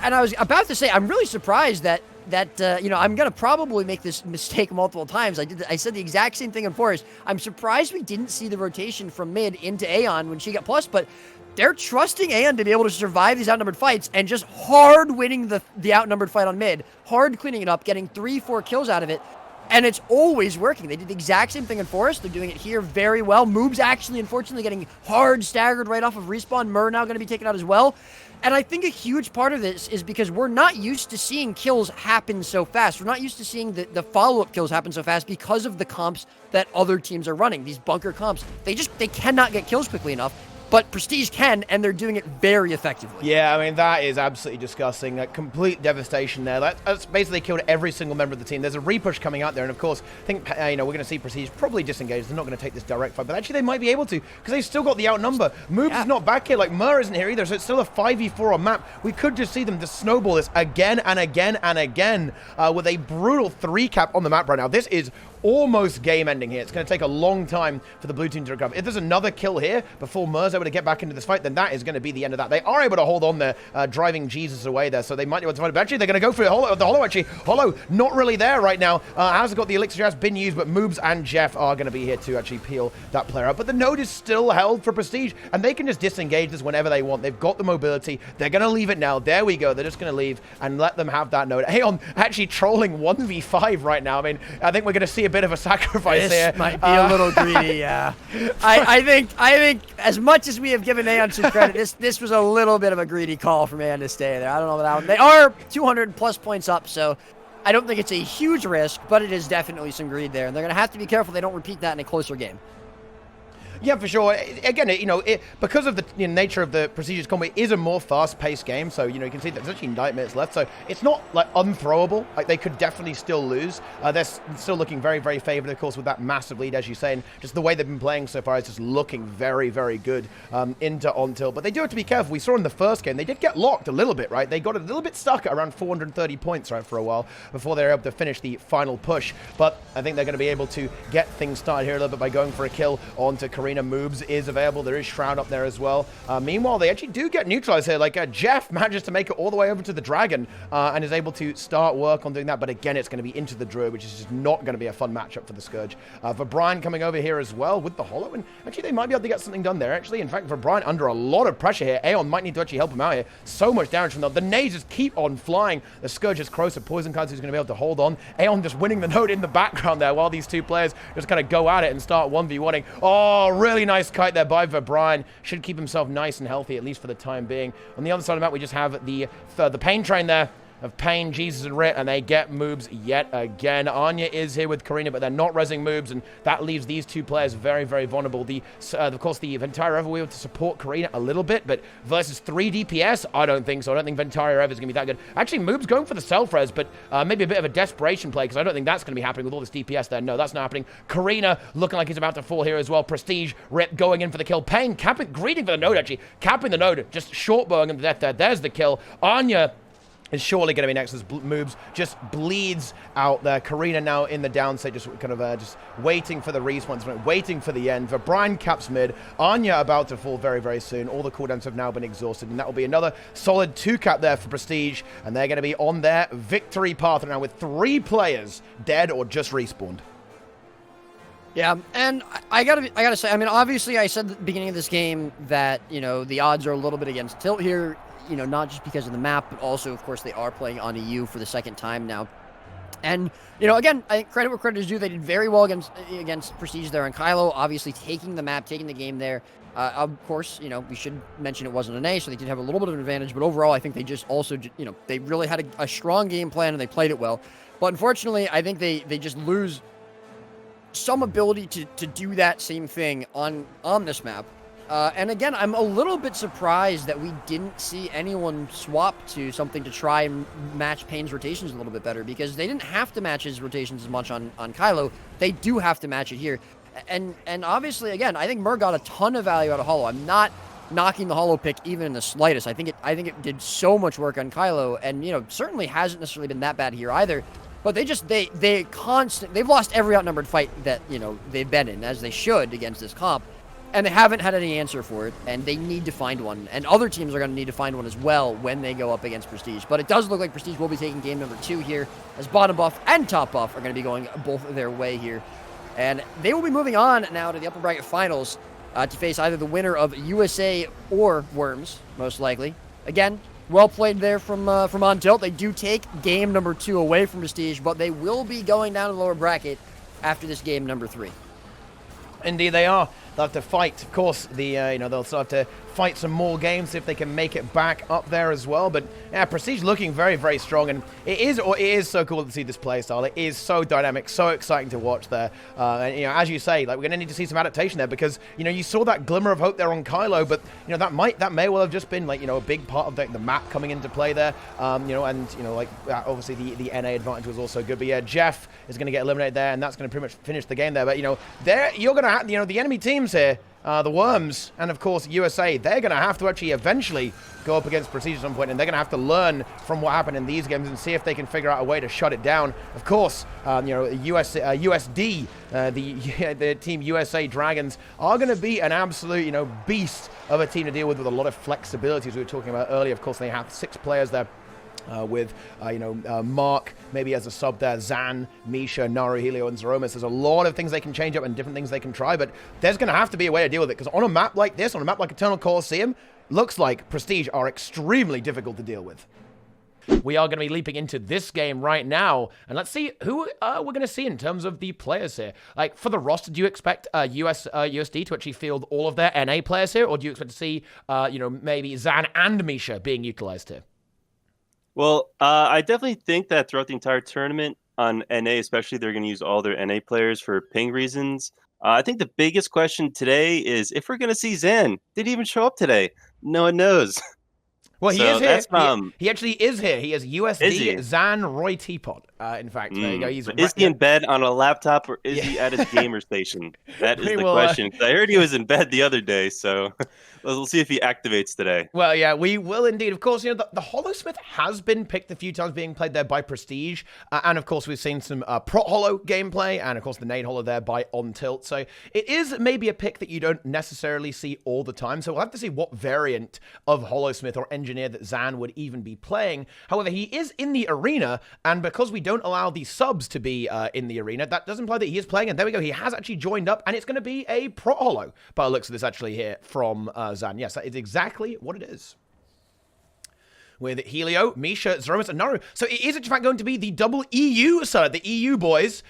Speaker 2: And I was about to say, I'm really surprised that I'm going to probably make this mistake multiple times. I said the exact same thing in Forest. I'm surprised we didn't see the rotation from mid into Aeon when she got plus, but they're trusting Aeon to be able to survive these outnumbered fights and just hard winning the outnumbered fight on mid, hard cleaning it up, getting 3-4 kills out of it. And it's always working. They did the exact same thing in Forest. They're doing it here very well. Moob's actually, unfortunately, getting hard staggered right off of respawn. Mur now going to be taken out as well. And I think a huge part of this is because we're not used to seeing kills happen so fast. We're not used to seeing the follow-up kills happen so fast because of the comps that other teams are running. These bunker comps. They cannot get kills quickly enough. But Prestige can, and they're doing it very effectively.
Speaker 1: Yeah, I mean, that is absolutely disgusting. Complete devastation there. That's basically killed every single member of the team. There's a repush coming out there, and of course, I think, we're going to see Prestige probably disengage. They're not going to take this direct fight, but actually they might be able to, because they've still got the outnumber. Moobs is not back here, like Mur isn't here either, so it's still a 5v4 on map. We could just see them just snowball this again and again and again with a brutal 3 cap on the map right now. This is almost game ending here. It's going to take a long time for the blue team to recover. If there's another kill here before Mur's able to get back into this fight, then that is going to be the end of that. They are able to hold on there, driving Jesus away there, so they might be able to find it. But actually, they're going to go for the Holo, actually. Holo, not really there right now. Hasn't got the elixir, has been used, but Moobs and Jeff are going to be here to actually peel that player out. But the node is still held for Prestige, and they can just disengage this whenever they want. They've got the mobility. They're going to leave it now. There we go. They're just going to leave and let them have that node. Aeon actually trolling 1v5 right now. I mean, I think we're going to see a bit of a sacrifice here.
Speaker 2: This might be a little greedy, yeah. I think as much as we have given Aeon some credit, this was a little bit of a greedy call from Aeon to stay there. I don't know about that one. They are 200 plus points up, so I don't think it's a huge risk, but it is definitely some greed there. And they're going to have to be careful they don't repeat that in a closer game.
Speaker 1: Yeah, for sure. Again, because of the nature of the Prestige's combo, it is a more fast-paced game. So, you can see that there's actually 9 minutes left. So it's not like unthrowable. Like they could definitely still lose. They're still looking very, very favored, of course, with that massive lead, as you say. And just the way they've been playing so far is just looking very, very good into On Tilt. But they do have to be careful. We saw in the first game, they did get locked a little bit, right? They got a little bit stuck at around 430 points, right, for a while before they were able to finish the final push. But I think they're going to be able to get things started here a little bit by going for a kill onto Karina. Karina. Moves is available. There is Shroud up there as well. Meanwhile, they actually do get neutralized here. Like, Jeff manages to make it all the way over to the Dragon and is able to start work on doing that. But again, it's going to be into the Druid, which is just not going to be a fun matchup for the Scourge. For Brian coming over here as well with the Hollow. And actually, they might be able to get something done there, actually. In fact, for Brian, under a lot of pressure here, Aeon might need to actually help him out here. So much damage from them. The nades just keep on flying. The Scourge is close. Poison cards who's going to be able to hold on. Aeon just winning the node in the background there while these two players just kind of go at it and start 1v1ing. Oh, really nice kite there by Brian. Should keep himself nice and healthy, at least for the time being. On the other side of the map, we just have the Pain train there of Pain, Jesus, and Rit, and they get moves yet again. Anya is here with Karina, but they're not rezzing moves, and that leaves these two players very, very vulnerable. Of course, the Ventari Ever will be able to support Karina a little bit, but versus 3 DPS, I don't think so. I don't think Ventari Ever is going to be that good. Actually, Moob's going for the self-res, but maybe a bit of a desperation play, because I don't think that's going to be happening with all this DPS there. No, that's not happening. Karina looking like he's about to fall here as well. Prestige, Rip going in for the kill. Pain, greeting for the node, actually. Capping the node, just short bowing him to death there. There's the kill. Anya is surely going to be next as Moobs just bleeds out there. Karina now in the downside, just kind of just waiting for the respawns, waiting for the end. For Brian caps mid, Anya about to fall very, very soon. All the cooldowns have now been exhausted, and that will be another solid 2-cap there for Prestige, and they're going to be on their victory path now with 3 players dead or just respawned.
Speaker 2: Yeah, and I gotta say, I mean, obviously I said at the beginning of this game that, you know, the odds are a little bit against Tilt here. You know, not just because of the map, but also, of course, they are playing on EU for the second time now. And, you know, again, I think credit where credit is due. They did very well against Prestige there on Kylo, obviously taking the map, taking the game there. Of course, you know, we should mention it wasn't an A, so they did have a little bit of an advantage. But overall, I think they just also, you know, they really had a strong game plan and they played it well. But unfortunately, I think they just lose some ability to do that same thing on this map. And again, I'm a little bit surprised that we didn't see anyone swap to something to try and match Pain's rotations a little bit better, because they didn't have to match his rotations as much on Kylo. They do have to match it here. And obviously, again, I think Mur got a ton of value out of Hollow. I'm not knocking the Hollow pick even in the slightest. I think it did so much work on Kylo, and, you know, certainly hasn't necessarily been that bad here either. But they've lost every outnumbered fight that, you know, they've been in, as they should against this comp. And they haven't had any answer for it, and they need to find one. And other teams are going to need to find one as well when they go up against Prestige. But it does look like Prestige will be taking game number 2 here, as bottom buff and top buff are going to be going both their way here. And they will be moving on now to the upper bracket finals to face either the winner of USA or Worms, most likely. Again, well played there from On Tilt. They do take game number 2 away from Prestige, but they will be going down to the lower bracket after this game number 3.
Speaker 1: Indeed, they are. They'll have to fight. Of course, they'll still have to fight some more games if they can make it back up there as well. But yeah, Prestige looking very, very strong, and it is so cool to see this play style. It is so dynamic, so exciting to watch there. And, you know, as you say, like, we're gonna need to see some adaptation there, because, you know, you saw that glimmer of hope there on Kylo, but, you know, that may well have just been, like, you know, a big part of the map coming into play there. You know, and, you know, like, obviously the NA advantage was also good. But yeah, Jeff is gonna get eliminated there, and that's gonna pretty much finish the game there. But, you know, you're gonna have, you know, the enemy teams here, the Worms, and of course USA, they're going to have to actually eventually go up against Prestige at some point, and they're going to have to learn from what happened in these games and see if they can figure out a way to shut it down. Of course, you know, USD, the Team USA Dragons are going to be an absolute, you know, beast of a team to deal with a lot of flexibility, as we were talking about earlier. Of course, they have 6 players there. With, Mark maybe as a sub there, Zan, Misha, Naru, Helio, and Zeromus. There's a lot of things they can change up and different things they can try, but there's going to have to be a way to deal with it, because on a map like this, on a map like Eternal Colosseum, looks like Prestige are extremely difficult to deal with. We are going to be leaping into this game right now, and let's see who we're going to see in terms of the players here. Like, for the roster, do you expect USD to actually field all of their NA players here, or do you expect to see, maybe Zan and Misha being utilized here?
Speaker 3: Well, I definitely think that throughout the entire tournament on NA, especially, they're going to use all their NA players for ping reasons. I think the biggest question today is if we're going to see Zan. Did he even show up today? No one knows.
Speaker 1: Well, he is here. He actually is here. He is USD Zan Roy Teapot. In fact, there you go. He's
Speaker 3: Is he in bed on a laptop or is he at his gamer station? That is the question. I heard he was in bed the other day, so we'll see if he activates today.
Speaker 1: Well, yeah, we will indeed. Of course, the Holosmith has been picked a few times, being played there by Prestige, and of course we've seen some Prot Holo gameplay, and of course the Nade Holo there by On Tilt. So it is maybe a pick that you don't necessarily see all the time. So we'll have to see what variant of Holosmith or Engineer that Zan would even be playing. However, he is in the arena, and because we don't allow the subs to be in the arena, that does imply that he is playing. And there we go. He has actually joined up, and it's going to be a Prot Holo by the looks of this actually here from Zan. Yes, that is exactly what it is. With Helio, Misha, Zeromus, and Naru. So it is in fact going to be the double EU side, the EU boys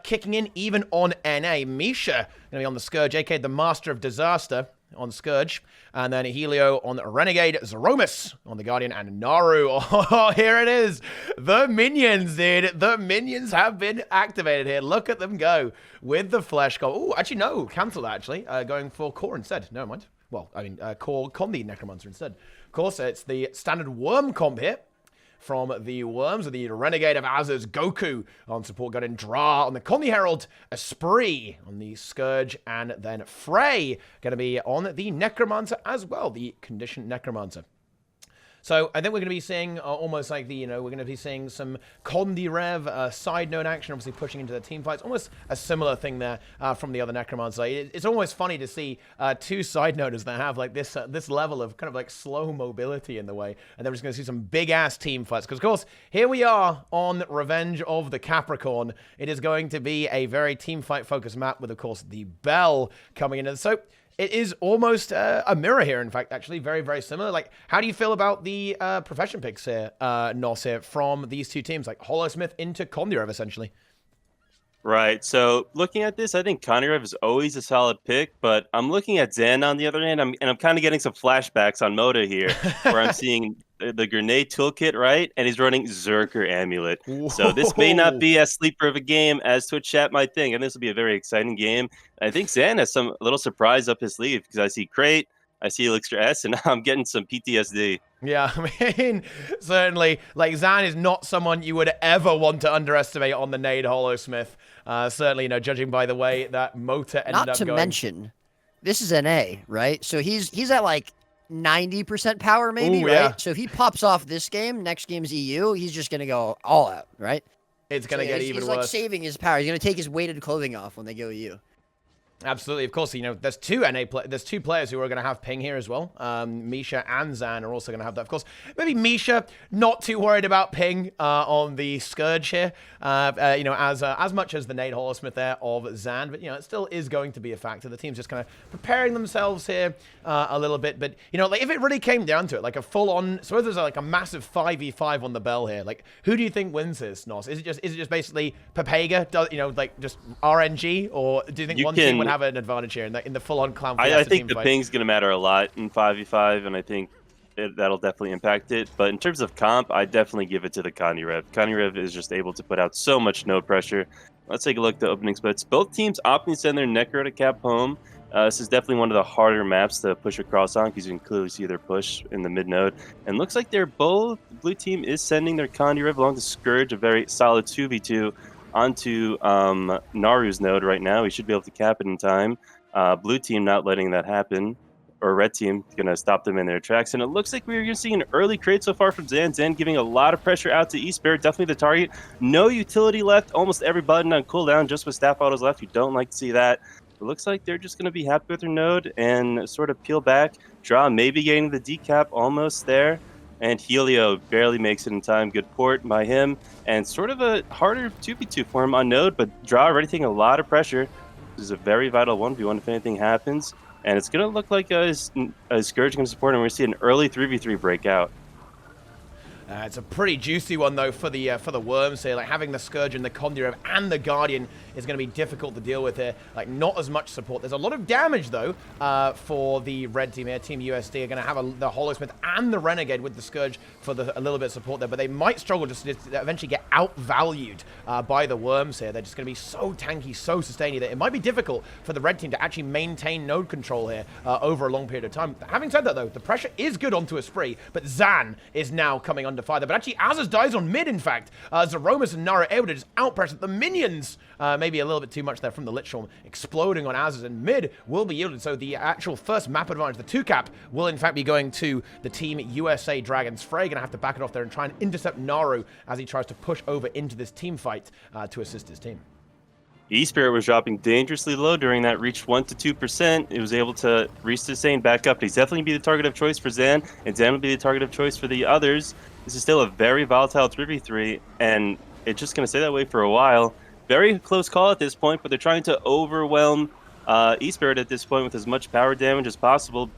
Speaker 1: kicking in even on NA. Misha going to be on the Scourge, aka the Master of Disaster on Scourge. And then Helio on Renegade, Zeromus on the Guardian, and Naru. Oh, here it is. The minions, dude. The minions have been activated here. Look at them go with the Flesh Golem. Oh, actually, no. Cancel that, actually. Going for Core instead. Never mind. Well, I mean, Core Condi Necromancer instead. Of course, it's the standard Worm comp here from the Worms, with the Renegade of Azur's Goku on support Guardian, Dra on the Condi Herald, Esprit on the Scourge, and then Frey going to be on the Necromancer as well, the Conditioned Necromancer. So I think we're going to be seeing almost like the, we're going to be seeing some Condi Rev side node action, obviously pushing into the team fights. Almost a similar thing there from the other Necromancer. It's almost funny to see two side noders that have like this this level of kind of like slow mobility in the way. And then we're just going to see some big ass team fights. Because of course, here we are on Revenge of the Capricorn. It is going to be a very team fight focused map with, of course, the Bell coming in. And so it is almost a mirror here, in fact, actually. Very, very similar. Like, how do you feel about the profession picks here, Nos, here, from these two teams? Like, Holosmith into Kondirev, essentially.
Speaker 3: Right. So, looking at this, I think Kondirev is always a solid pick, but I'm looking at Zan on the other hand, and I'm kind of getting some flashbacks on Moda here, where I'm seeing the grenade toolkit, right? And he's running Zerker Amulet. Whoa. So this may not be as sleeper of a game as Twitch chat might think, and this will be a very exciting game. I think Zan has some little surprise up his sleeve, because I see Crate, I see Elixir S, and I'm getting some PTSD.
Speaker 1: Yeah, I mean, certainly, like, Zan is not someone you would ever want to underestimate on the Nade Holosmith. Certainly, judging by the way that Mota ended up going.
Speaker 2: Not to mention, this is NA, right? So he's at, like, 90% power maybe,
Speaker 1: ooh,
Speaker 2: right?
Speaker 1: Yeah.
Speaker 2: So if he pops off this game, next game's EU, he's just going to go all out, right?
Speaker 1: It's going to get even worse.
Speaker 2: He's like saving his power. He's going to take his weighted clothing off when they go EU.
Speaker 1: Absolutely, of course. There's there's two players who are going to have ping here as well. Misha and Zan are also going to have that. Of course, maybe Misha not too worried about ping on the Scourge here. As much as the Nade Holosmith there of Zan, but it still is going to be a factor. The team's just kind of preparing themselves here a little bit. But like if it really came down to it, like a full-on, so there's like a massive 5v5 on the Bell here. Like who do you think wins this, Nos? Is it just basically Pepega? Like just RNG, or do you think one team would have an advantage here in the full-on clown?
Speaker 3: I think the ping's going to matter a lot in 5v5, and I think that'll definitely impact it. But in terms of comp, I definitely give it to the Kondirev. Kondirev is just able to put out so much node pressure. Let's take a look at the opening splits. Both teams opting to send their Necro to cap home. This is definitely one of the harder maps to push across on, because you can clearly see their push in the mid node. And looks like they're both, the blue team is sending their Kondirev along to Scourge, a very solid 2v2 onto Naru's node right now. He should be able to cap it in time. Blue team not letting that happen, or red team going to stop them in their tracks. And it looks like we're going to see an early crate so far from Zan. Zan giving a lot of pressure out to Eastbear, definitely the target. No utility left, almost every button on cooldown, just with staff autos left. You don't like to see that. It looks like they're just going to be happy with their node and sort of peel back. Draw maybe getting the decap almost there. And Helio barely makes it in time. Good port by him. And sort of a harder 2v2 for him on node, but Draw already taking a lot of pressure. This is a very vital 1v1 if anything happens. And it's going to look like a Scourge going to support him. We're going to see an early 3v3 breakout.
Speaker 1: It's a pretty juicy one, though, for the Worms here. Like, having the Scourge and the Kondirev and the Guardian is going to be difficult to deal with here. Like, not as much support. There's a lot of damage, though, for the red team here. Team USD are going to have the Holosmith and the Renegade with the Scourge for a little bit of support there. But they might struggle just to eventually get outvalued by the Worms here. They're just going to be so tanky, so sustaining that it might be difficult for the red team to actually maintain node control here over a long period of time. Having said that, though, the pressure is good onto Esprit, but Zan is now coming under under fire there. But actually, Azaz dies on mid, in fact. Zeromus and Nara able to just outpress the minions. Maybe a little bit too much there from the Lich Storm exploding on Azaz, and mid will be yielded. So the actual first map advantage, the 2-cap, will in fact be going to the Team USA Dragons. Frey going to have to back it off there and try and intercept Naru as he tries to push over into this team fight to assist his team.
Speaker 3: E-Spirit was dropping dangerously low during that, reached 1 to 2%. It was able to resustain back up. He's definitely be the target of choice for Zan, and Zan will be the target of choice for the others. This is still a very volatile 3v3, and it's just going to stay that way for a while. Very close call at this point, but they're trying to overwhelm E-Spirit at this point with as much power damage as possible.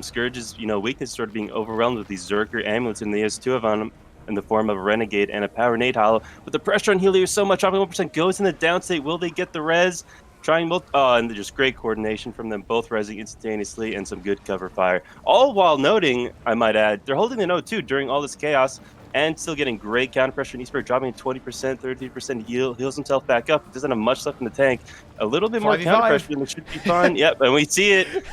Speaker 3: Scourge's weakness sort of being overwhelmed with these Zerker amulets, and he has 2 of them in the form of a Renegade and a Power Nade Hollow. But the pressure on Helio is so much, dropping 1% goes in the downstate. Will they get the res? Trying both, and just great coordination from them, both resing instantaneously and some good cover fire. All while noting, I might add, they're holding the node too during all this chaos and still getting great counter pressure. E-Spirit dropping 20%, 33% heals himself back up. Doesn't have much left in the tank. A little bit more counter pressure than it should be fun. Yep, and we see it,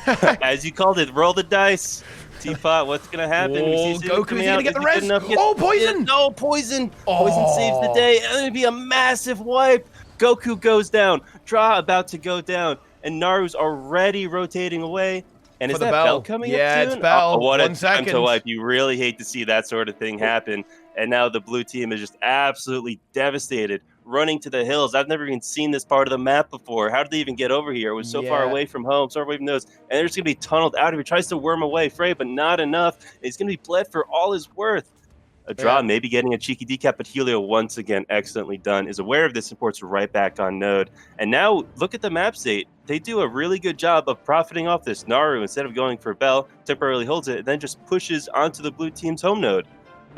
Speaker 3: as you called it, roll the dice. Teapot, what's going to happen?
Speaker 1: Goku's going to get the res. Oh, poison!
Speaker 3: No, poison! Poison saves the day. It's going to be a massive wipe. Goku goes down. Draw about to go down. And Naru's already rotating away. And is that Bell coming up soon?
Speaker 1: Yeah, it's Bell.
Speaker 3: Oh, what
Speaker 1: 1
Speaker 3: a
Speaker 1: second.
Speaker 3: time to wipe. You really hate to see that sort of thing happen. And now the blue team is just absolutely devastated, running to the hills. I've never even seen this part of the map before. How did they even get over here? It was so far away from home, so far away from those. And they're just going to be tunneled out of here. Tries to worm away Frey, but not enough. He's going to be bled for all his worth. A draw, maybe getting a cheeky decap, but Helio, once again, excellently done, is aware of this and ports right back on node. And now, look at the map state. They do a really good job of profiting off this. Naru, instead of going for Bell, temporarily holds it, and then just pushes onto the blue team's home node.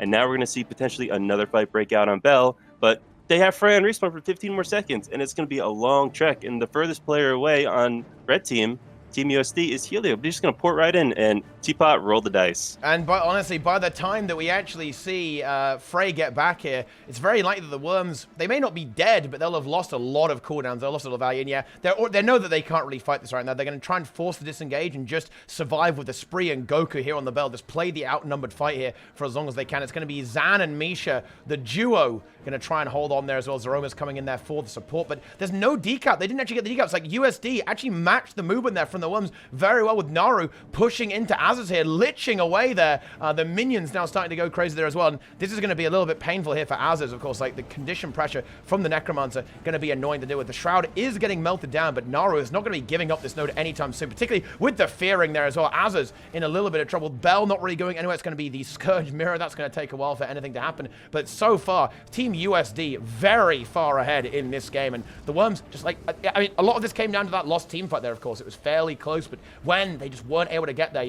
Speaker 3: And now we're going to see potentially another fight break out on Bell, but they have Frey on respawn for 15 more seconds, and it's going to be a long trek. And the furthest player away on red team, Team USD, is Helio. They're just going to port right in, and Teapot roll the dice.
Speaker 1: And honestly, by the time that we actually see Frey get back here, it's very likely that the Worms, they may not be dead, but they'll have lost a lot of cooldowns. They'll have lost a lot of value. And yeah, they know that they can't really fight this right now. They're going to try and force the disengage and just survive with the Spree and Goku here on the Bell. Just play the outnumbered fight here for as long as they can. It's going to be Zan and Misha, the duo, going to try and hold on there as well. Zeroma's coming in there for the support, but there's no decap. They didn't actually get the decaps. Like, USD actually matched the movement there from the Worms very well, with Naru pushing into Azaz here, liching away there. The minions now starting to go crazy there as well, and this is going to be a little bit painful here for Azaz, of course. Like, the condition pressure from the Necromancer going to be annoying to deal with. The Shroud is getting melted down, but Naru is not going to be giving up this node anytime soon, particularly with the fearing there as well. Azaz in a little bit of trouble. Bell not really going anywhere. It's going to be the Scourge Mirror. That's going to take a while for anything to happen, but so far, Team USD very far ahead in this game, and the Worms just like, I mean, a lot of this came down to that lost team fight there, of course. It was fairly close, but when they just weren't able to get there,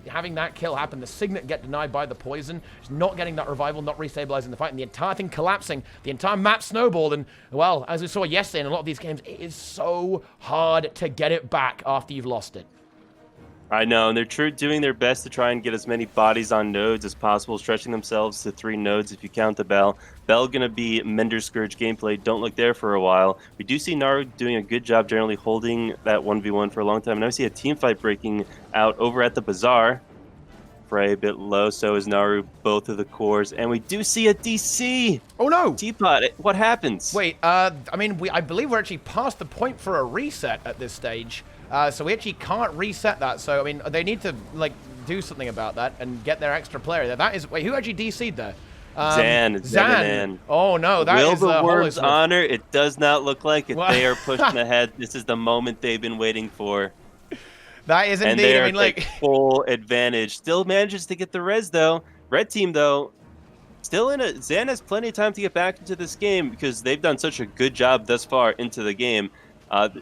Speaker 1: having that kill happen, the Signet get denied by the poison, just not getting that revival, not restabilizing the fight, and the entire thing collapsing, the entire map snowballed, and, well, as we saw yesterday in a lot of these games, it is so hard to get it back after you've lost it.
Speaker 3: I know, and they're doing their best to try and get as many bodies on nodes as possible, stretching themselves to 3 nodes if you count the Bell. Bell going to be Mender Scourge gameplay. Don't look there for a while. We do see Naru doing a good job generally holding that 1v1 for a long time. And now we see a team fight breaking out over at the Bazaar. Frey a bit low, so is Naru, both of the cores. And we do see a DC!
Speaker 1: Oh no!
Speaker 3: Teapot, what happens?
Speaker 1: Wait, I believe we're actually past the point for a reset at this stage. So we actually can't reset that. So, I mean, they need to, like, do something about that and get their extra player there. That is, wait, who actually DC'd there?
Speaker 3: Zan.
Speaker 1: Oh, no, that
Speaker 3: Will
Speaker 1: is
Speaker 3: the Worms honor? It does not look like it. What? They are pushing ahead. This is the moment they've been waiting for.
Speaker 1: That is indeed,
Speaker 3: and they are,
Speaker 1: I mean, like
Speaker 3: full advantage. Still manages to get the res, though. Red team, though, still in a... Zan has plenty of time to get back into this game because they've done such a good job thus far into the game.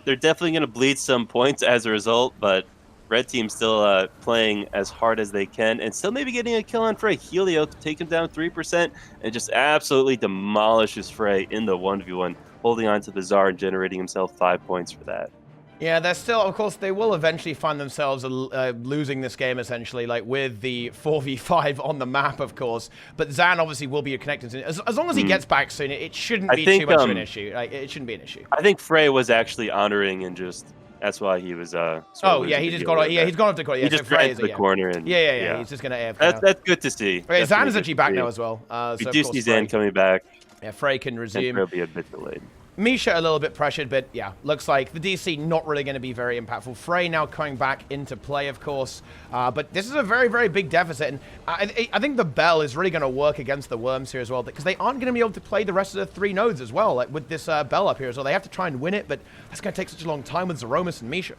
Speaker 3: They're definitely going to bleed some points as a result, but red team still playing as hard as they can and still maybe getting a kill on Frey. Helio to take him down 3% and just absolutely demolishes Frey in the 1v1, holding on to the Tsar and generating himself 5 points for that.
Speaker 1: Yeah, they're still, of course, they will eventually find themselves losing this game, essentially, like with the 4v5 on the map, of course. But Zan obviously will be connected soon. As long as he gets back soon, it shouldn't be too much of an issue. Like, it shouldn't be an issue.
Speaker 3: I think Frey was actually honoring and just That's why he was.
Speaker 1: Oh yeah, he just got. Yeah, he's gone up to corner. Yeah,
Speaker 3: he just
Speaker 1: so
Speaker 3: ran
Speaker 1: Frey
Speaker 3: to the corner and
Speaker 1: yeah. He's just gonna AFK now.
Speaker 3: That's good to see.
Speaker 1: Okay, Zan is actually back now as well.
Speaker 3: We
Speaker 1: so
Speaker 3: do
Speaker 1: of course
Speaker 3: see Zan coming back.
Speaker 1: Yeah, Frey can
Speaker 3: And
Speaker 1: resume.
Speaker 3: Frey will be a bit delayed.
Speaker 1: Misha a little bit pressured, but yeah, looks like the DC not really going to be very impactful. Frey now coming back into play, of course, but this is a very, very big deficit, and I think the Bell is really going to work against the Worms here as well, because they aren't going to be able to play the rest of the 3 nodes as well, like with this Bell up here as well. They have to try and win it, but that's going to take such a long time with Zeromus and Misha.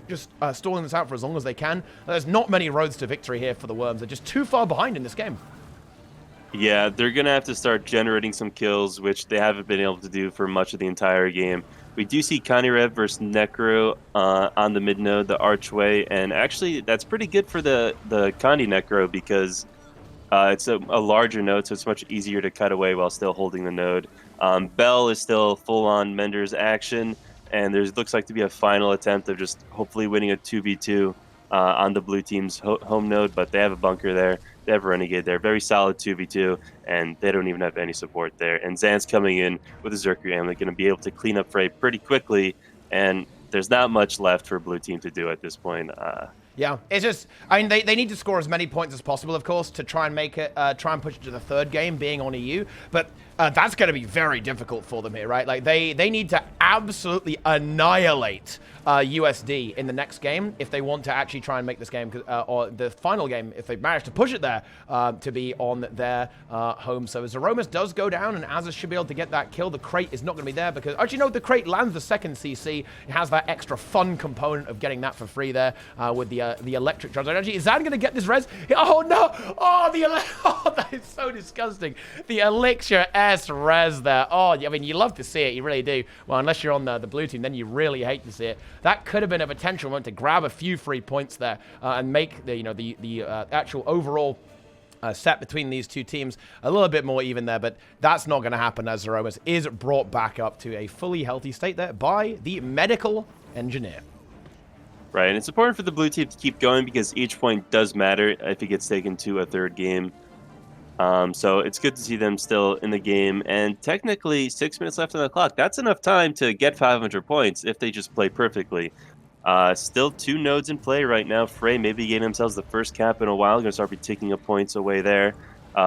Speaker 1: Just stalling this out for as long as they can. There's not many roads to victory here for the Worms. They're just too far behind in this game.
Speaker 3: Yeah, they're going to have to start generating some kills, which they haven't been able to do for much of the entire game. We do see Kanirev versus Necro on the mid node, the Archway, and actually that's pretty good for the Kandi Necro because it's a larger node, so it's much easier to cut away while still holding the node. Bell is still full-on Mender's action, and there looks like to be a final attempt of just hopefully winning a 2v2 on the blue team's home node, but they have a bunker there. They have a Renegade there. Very solid 2v2, and they don't even have any support there. And Zan's coming in with a Zerker Amulet, going to be able to clean up Frey pretty quickly, and there's not much left for blue team to do at this point.
Speaker 1: Yeah, it's just, I mean, they need to score as many points as possible, of course, to try and make it, try and push it to the 3rd game, being on EU, but that's going to be very difficult for them here, right? Like, they need to absolutely annihilate USD in the next game if they want to actually try and make this game, or the final game, if they manage to push it there, to be on their home server. Zeromus does go down, and Azaz should be able to get that kill. The crate is not going to be there because, actually, no, the crate lands the 2nd CC. It has that extra fun component of getting that for free there with the electric charge. Actually, is Zan going to get this res? Oh, no! Oh, oh, that is so disgusting. The Elixir S res there. Oh, I mean, you love to see it. You really do. Well, unless you're on the blue team, then you really hate to see it. That could have been a potential moment to grab a few free points there and make the actual overall set between these two teams a little bit more even there, but that's not going to happen as Zeromus is brought back up to a fully healthy state there by the medical engineer.
Speaker 3: Right, and it's important for the blue team to keep going because each point does matter if it gets taken to a 3rd game. So it's good to see them still in the game, and technically 6 minutes left on the clock. That's enough time to get 500 points if they just play perfectly. Still 2 nodes in play right now. Frey maybe getting themselves the first cap in a while. Going to start taking up points away there.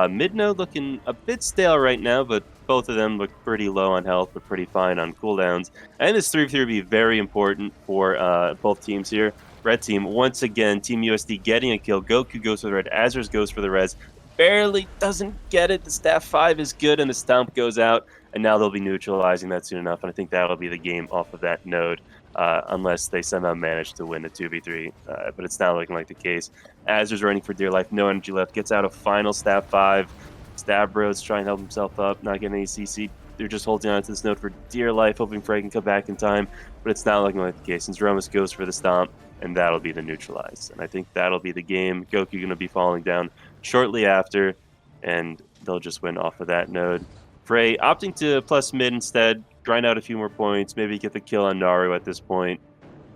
Speaker 3: Mid node looking a bit stale right now, but both of them look pretty low on health, but pretty fine on cooldowns. And this 3v3 will be very important for both teams here. Red team, once again, Team USD getting a kill. Goku goes for the red. Azers goes for the res. Barely doesn't get it. The staff 5 is good, and the stomp goes out, and now they'll be neutralizing that soon enough, and I think that'll be the game off of that node, unless they somehow manage to win the 2v3, but it's not looking like the case. Azer's running for dear life, no energy left, gets out a final staff 5. Stabro's trying to help himself up, not getting any CC. They're just holding on to this node for dear life, hoping Frey can come back in time, but it's not looking like the case, since Romus goes for the stomp, and that'll be the neutralize. And I think that'll be the game. Goku going to be falling down shortly after, and they'll just win off of that node. Frey opting to plus mid instead, grind out a few more points, maybe get the kill on Naru at this point.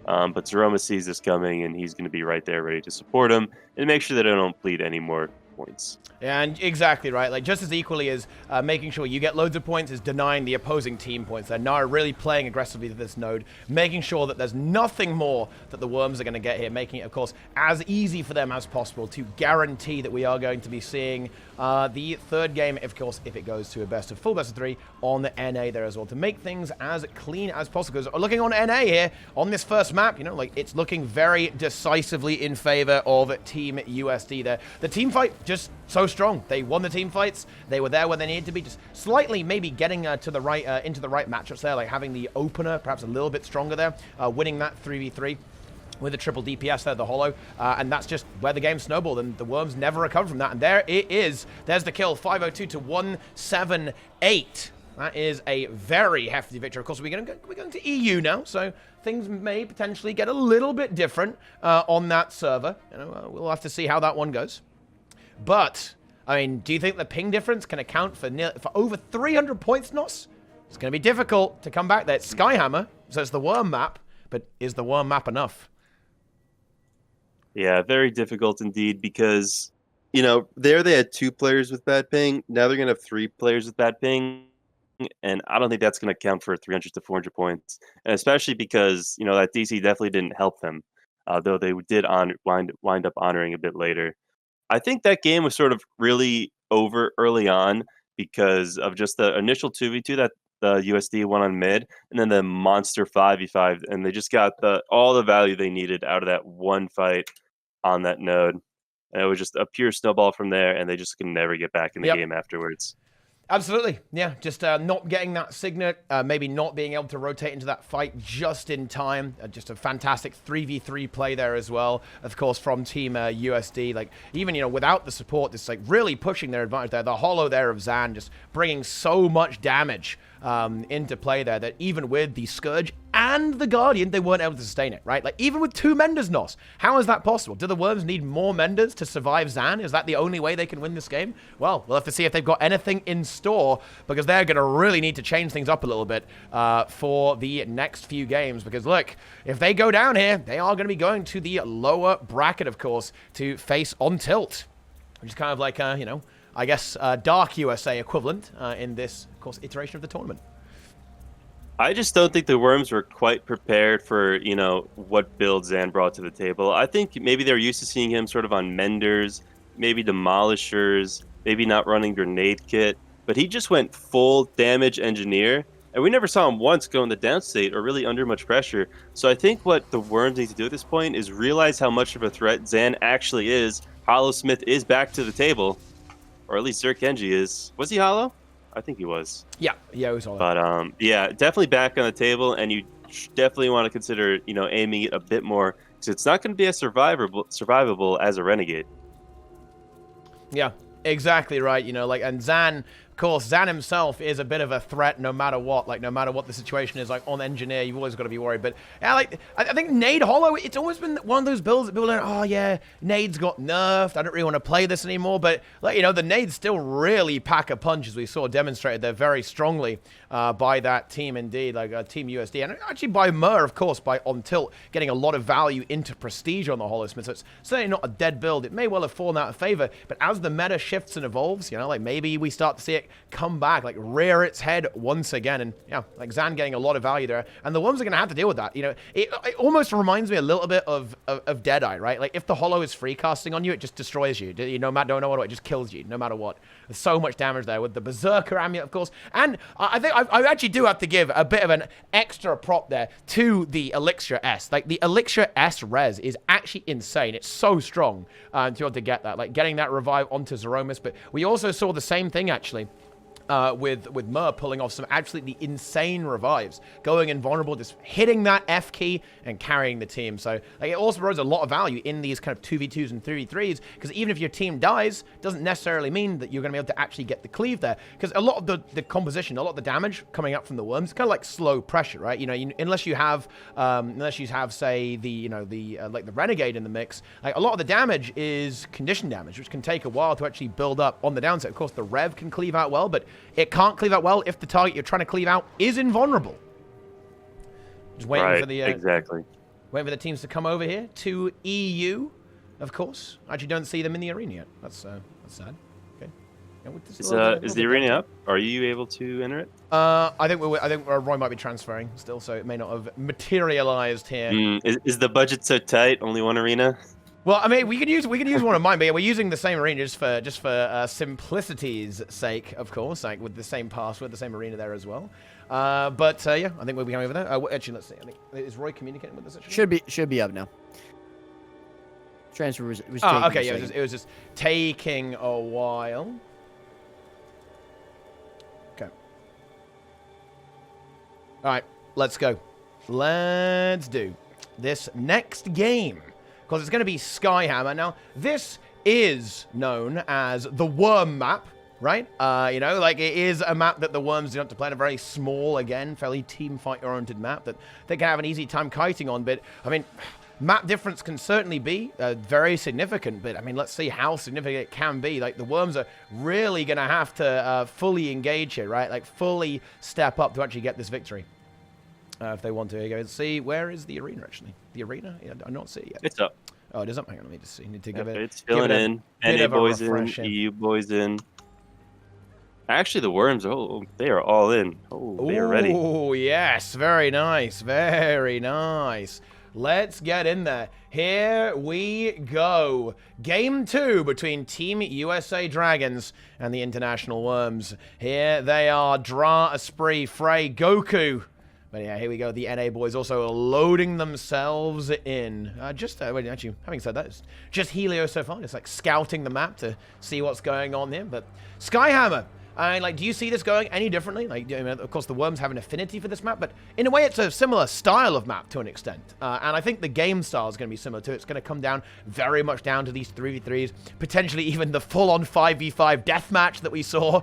Speaker 3: But Zeroma sees this coming, and he's going to be right there ready to support him and make sure that they don't bleed any more points.
Speaker 1: And exactly right, like just as equally as making sure you get loads of points is denying the opposing team points. They're now really playing aggressively to this node, making sure that there's nothing more that the Worms are going to get here, making it, of course, as easy for them as possible to guarantee that we are going to be seeing the 3rd game, of course, if it goes to a full best of 3 on the NA there as well, to make things as clean as possible. Because looking on NA here, on this first map, like it's looking very decisively in favor of Team USD there. The team fight just so strong. They won the team fights. They were there where they needed to be, just slightly maybe getting to the right into the right matchups there, like having the opener perhaps a little bit stronger there, winning that 3v3 with a triple DPS there, the Hollow, and that's just where the game snowballed, and the Worms never recovered from that, and there it is. There's the kill, 502 to 178. That is a very hefty victory. Of course, we're going to EU now, so things may potentially get a little bit different on that server. We'll have to see how that one goes. But, I mean, do you think the ping difference can account for over 300 points, Nos? It's going to be difficult to come back there. It's Skyhammer, so it's the Worm map, but is the Worm map enough?
Speaker 3: Yeah, very difficult indeed, because, there they had 2 players with bad ping. Now they're going to have 3 players with bad ping. and I don't think that's going to count for 300 to 400 points, and especially because that DC definitely didn't help them, though they did wind up honoring a bit later. I think that game was sort of really over early on because of just the initial 2v2 that the USD won on mid, and then the monster 5v5, and they just got all the value they needed out of that one fight on that node. And it was just a pure snowball from there, and they just could never get back in the game afterwards.
Speaker 1: Absolutely. Yeah, just not getting that signet, maybe not being able to rotate into that fight just in time. Just a fantastic 3v3 play there as well, of course, from Team USD. Like, even, without the support, this like really pushing their advantage there. The holo there of Zan just bringing so much damage into play there that even with the Scourge and the Guardian, they weren't able to sustain it, right? Like, even with 2 Menders, Nos, how is that possible? Do the Worms need more Menders to survive Zan? Is that the only way they can win this game? Well, we'll have to see if they've got anything in store, because they're going to really need to change things up a little bit for the next few games, because look, if they go down here, they are going to be going to the lower bracket, of course, to face On Tilt, which is kind of like, I guess, Dark USA equivalent in this, of course, iteration of the tournament.
Speaker 3: I just don't think the Worms were quite prepared for, what build Zan brought to the table. I think maybe they're used to seeing him sort of on Menders, maybe Demolishers, maybe not running Grenade Kit, but he just went full damage engineer, and we never saw him once go in the downstate or really under much pressure. So I think what the Worms need to do at this point is realize how much of a threat Zan actually is. Hollow Smith is back to the table, or at least Zerkenji is. Was he Hollow? I think he was.
Speaker 1: Yeah, he was Hollow.
Speaker 3: But yeah, definitely back on the table, and you definitely want to consider, aiming it a bit more, because it's not going to be as survivable as a Renegade.
Speaker 1: Yeah, exactly right. And Zan, of course, Zan himself is a bit of a threat no matter what. Like, no matter what the situation is, like, on Engineer, you've always got to be worried. But, yeah, like, I think Nade Hollow, it's always been one of those builds that people are like, oh, yeah, Nade's got nerfed. I don't really want to play this anymore. But, like, the Nades still really pack a punch, as we saw demonstrated there very strongly by that team, indeed, like Team USD. And actually by Mer, of course, by On Tilt, getting a lot of value into Prestige on the Hollow-Smith. So it's certainly not a dead build. It may well have fallen out of favor. But as the meta shifts and evolves, like, maybe we start to see it come back, like, rear its head once again. And, yeah, like, Zan getting a lot of value there. And the Worms are going to have to deal with that. It almost reminds me a little bit of Deadeye, right? Like, if the Hollow is free casting on you, it just destroys you. No matter what, it just kills you, no matter what. There's so much damage there with the Berserker Amulet, of course. And I think I actually do have to give a bit of an extra prop there to the Elixir S. Like, the Elixir S res is actually insane. It's so strong to be able to get that. Like, getting that revive onto Zeromus. But we also saw the same thing, actually, with Mer pulling off some absolutely insane revives, going invulnerable, just hitting that F key and carrying the team. So like, it also brings a lot of value in these kind of 2v2s and 3v3s, because even if your team dies, doesn't necessarily mean that you're going to be able to actually get the cleave there, because a lot of the composition, a lot of the damage coming up from the Worms, kind of like slow pressure, right? Unless you have say the like the Renegade in the mix, like a lot of the damage is condition damage, which can take a while to actually build up on the downside. Of course, the Rev can cleave out well, but it can't cleave out well if the target you're trying to cleave out is invulnerable. Just waiting for the waiting for the teams to come over here to EU, of course. I actually don't see them in the arena yet. That's sad. Okay.
Speaker 3: Is the arena up? Are you able to enter it?
Speaker 1: I think Roy might be transferring still, so it may not have materialized here.
Speaker 3: Is the budget so tight? Only one arena?
Speaker 1: Well, I mean, we could use one of mine, but yeah, we're using the same arena just for simplicity's sake, of course, like with the same password, the same arena there as well. But yeah, I think we'll be coming over there. Actually, let's see. I think is Roy communicating with us? Actually?
Speaker 2: Should be up now. Transfer was
Speaker 1: okay. Yeah, it was just taking a while. Okay. All right, let's go. Let's do this next game, because it's going to be Skyhammer. Now, this is known as the Worm map, right? Like, it is a map that the Worms do have to play in, a very small, again, fairly team fight-oriented map that they can have an easy time kiting on. But, I mean, map difference can certainly be very significant, but, I mean, let's see how significant it can be. Like, the Worms are really going to have to fully engage here, right? Like, fully step up to actually get this victory. If they want to. Here you go. See, where is the arena, actually? The arena? Yeah, I'm not seeing it yet.
Speaker 3: It's up.
Speaker 1: Oh, it is up. Hang on, let me just see. Need to give it.
Speaker 3: It's filling in. NA boys in, EU boys in. Actually, the Worms, they are all in. Oh, they are ready.
Speaker 1: Oh, yes. Very nice. Very nice. Let's get in there. Here we go. Game 2 between Team USA Dragons and the International Worms. Here they are. Dra, Esprit, Frey, Goku. But yeah, here we go. The NA boys also loading themselves in. Wait, actually, having said that, it's just Helio so far. Just like scouting the map to see what's going on here. But Skyhammer. Like, do you see this going any differently? Like, I mean, of course, the Worms have an affinity for this map, but in a way, it's a similar style of map to an extent. And I think the game style is going to be similar too. It's going to come down very much down to these 3v3s, potentially even the full-on 5v5 deathmatch that we saw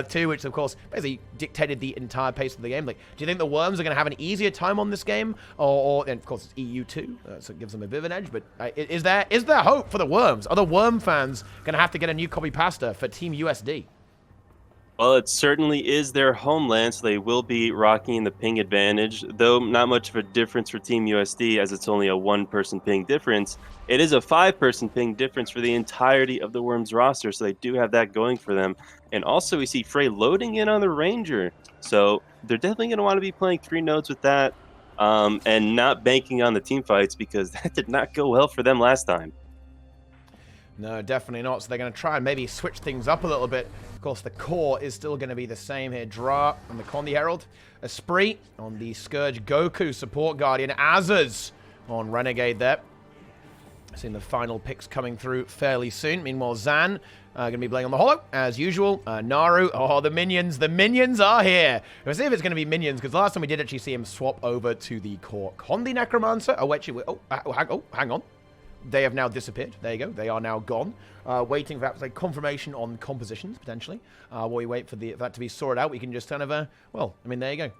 Speaker 1: too, which, of course, basically dictated the entire pace of the game. Like, do you think the Worms are going to have an easier time on this game? And of course, it's EU too, so it gives them a bit of an edge. But is there hope for the Worms? Are the Worm fans going to have to get a new copy pasta for Team USD?
Speaker 3: Well, it certainly is their homeland, so they will be rocking the ping advantage, though not much of a difference for Team USD as it's only a 1-person ping difference. It is a 5-person ping difference for the entirety of the Worms roster, so they do have that going for them. And also we see Frey loading in on the Ranger, so they're definitely going to want to be playing 3 nodes with that and not banking on the team fights because that did not go well for them last time.
Speaker 1: No, definitely not. So they're going to try and maybe switch things up a little bit. Of course, the core is still going to be the same here. Dra on the Condi Herald. Esprit on the Scourge. Goku, Support Guardian. Azaz on Renegade there. Seeing the final picks coming through fairly soon. Meanwhile, Zan going to be playing on the Hollow, as usual. Naru. Oh, the minions. The minions are here. We'll see if it's going to be minions, because last time we did actually see him swap over to the core. Condi Necromancer. Hang on. They have now disappeared. There you go. They are now gone. Waiting for perhaps confirmation on compositions, potentially. While we wait for that to be sorted out, we can just kind of, well, I mean, there you go.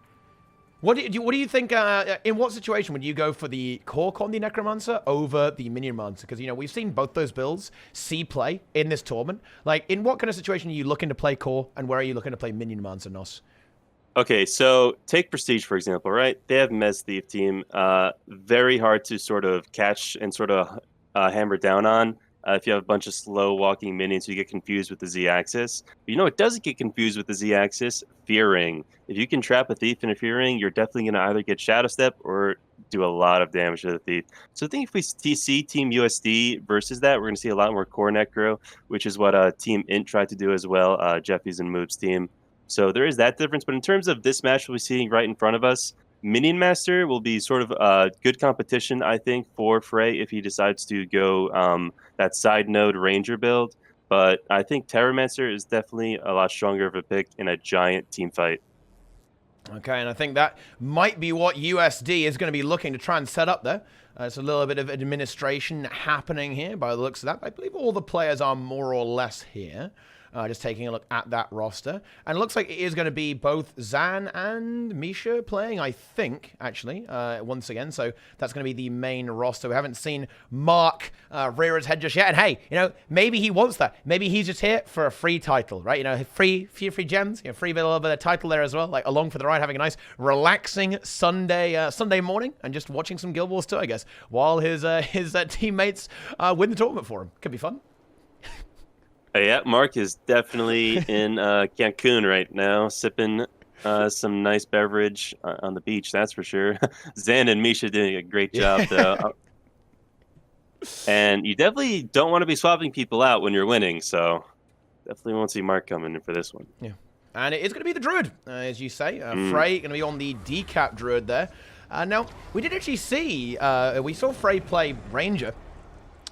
Speaker 1: What do you think, in what situation would you go for the core Condi Necromancer over the Minion Mancer? Because, you know, we've seen both those builds see play in this tournament. Like, in what kind of situation are you looking to play core, and where are you looking to play Minion Mancer, Nos?
Speaker 3: Okay, so take Prestige, for example, right? They have Mez Thief team. Very hard to sort of catch and sort of hammer down on if you have a bunch of slow walking minions, you get confused with the Z-axis. But you know it doesn't get confused with the Z-axis? Fearing. If you can trap a thief in a Fearing, you're definitely going to either get Shadow Step or do a lot of damage to the thief. So I think if we see Team USD versus that, we're going to see a lot more core necro, which is what Team Int tried to do as well, Jeffy's and Moob's team. So there is that difference. But in terms of this match we'll be seeing right in front of us, Minion Master will be sort of good competition, I think, for Frey if he decides to go that side node Ranger build. But I think Terramancer is definitely a lot stronger of a pick in a giant team fight.
Speaker 1: Okay, and I think that might be what USD is going to be looking to try and set up there. It's a little bit of administration happening here by the looks of that. I believe all the players are more or less here. Just taking a look at that roster. And it looks like it is going to be both Zan and Misha playing, I think, actually, once again. So that's going to be the main roster. We haven't seen Mark rear his head just yet. And hey, you know, maybe he wants that. Maybe he's just here for a free title, right? You know, free gems, you know, free little bit of title there as well. Like along for the ride, having a nice relaxing Sunday morning and just watching some Guild Wars 2, I guess, while his teammates win the tournament for him. Could be fun.
Speaker 3: Yeah, Mark is definitely in Cancun right now, sipping some nice beverage on the beach, that's for sure. Zan and Misha doing a great job, though. And you definitely don't want to be swapping people out when you're winning, so definitely won't see Mark coming in for this one.
Speaker 1: Yeah, and it is going to be the Druid, as you say. Frey going to be on the decap Druid there. Now, we did actually see, we saw Frey play Ranger,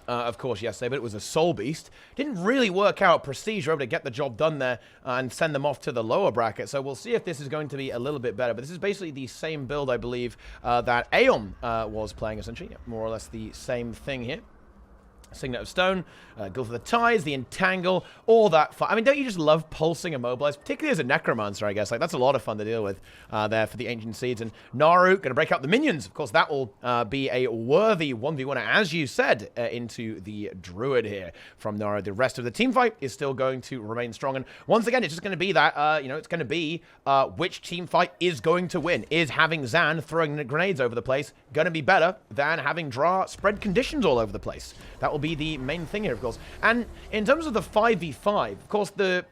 Speaker 1: of course, yesterday, but it was a Soul Beast. Didn't really work out. Prestige were able to get the job done there and send them off to the lower bracket. So we'll see if this is going to be a little bit better. But this is basically the same build, I believe, that Aeon was playing, essentially. Yeah, more or less the same thing here. Signet of Stone, go for the Ties, the Entangle, all that fun. I mean, don't you just love pulsing Immobilize? Particularly as a Necromancer, I guess. Like, that's a lot of fun to deal with there for the Ancient Seeds. And Naru going to break out the Minions. Of course, that will be a worthy 1v1, as you said, into the Druid here from Naru. The rest of the team fight is still going to remain strong. And once again, it's just going to be that, you know, it's going to be which team fight is going to win. Is having Zan throwing grenades over the place going to be better than having Dra spread conditions all over the place? That will be the main thing here, of course. And in terms of the 5v5, of course, the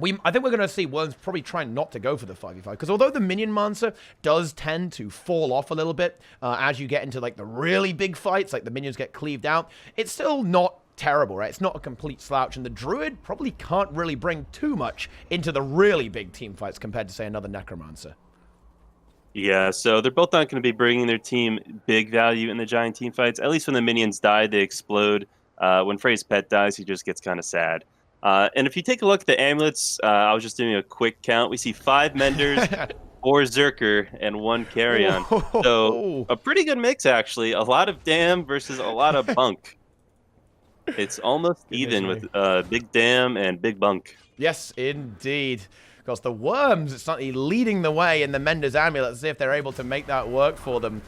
Speaker 1: I think we're going to see Worms probably trying not to go for the 5v5, because although the Minion Mancer does tend to fall off a little bit as you get into like the really big fights, like the minions get cleaved out, it's still not terrible, right? It's not a complete slouch, and the Druid probably can't really bring too much into the really big team fights compared to, say, another Necromancer.
Speaker 3: Yeah, so they're both not going to be bringing their team big value in the giant team fights. At least when the minions die, they explode. When Frey's pet dies, he just gets kind of sad. And if you take a look at the amulets, I was just doing a quick count. We see 5 Menders, 4 Zerker, and 1 Carrion. So a pretty good mix, actually. A lot of Dam versus a lot of Bunk. It's almost even with Big Dam and Big Bunk.
Speaker 1: Yes, indeed. Because the Worms are slightly leading the way in the Mender's Amulet. Let's see if they're able to make that work for them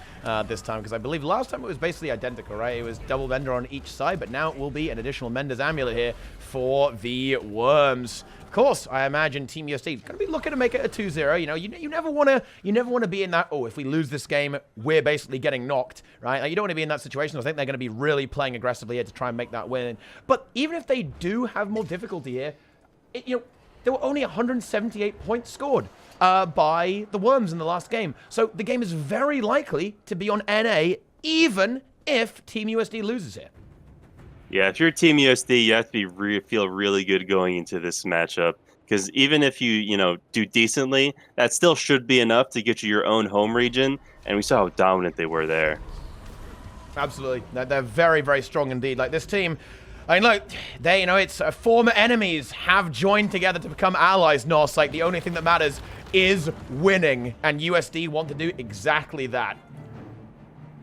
Speaker 1: this time. Because I believe last time it was basically identical, right? It was double Mender on each side, but now it will be an additional Mender's Amulet here for the Worms. Of course, I imagine Team USD is going to be looking to make it a 2-0. You know, you never want to be in that, oh, if we lose this game, we're basically getting knocked, right? Like, you don't want to be in that situation. I think they're going to be really playing aggressively here to try and make that win. But even if they do have more difficulty here, there were only 178 points scored by the Worms in the last game. So the game is very likely to be on NA, even if Team USD loses here.
Speaker 3: Yeah, if you're Team USD, you have to feel really good going into this matchup. Because even if you do decently, that still should be enough to get you your own home region. And we saw how dominant they were there.
Speaker 1: Absolutely. They're very, very strong indeed. Like, this team, I mean, look, it's former enemies have joined together to become allies, Nos. Like, the only thing that matters is winning, and USD want to do exactly that.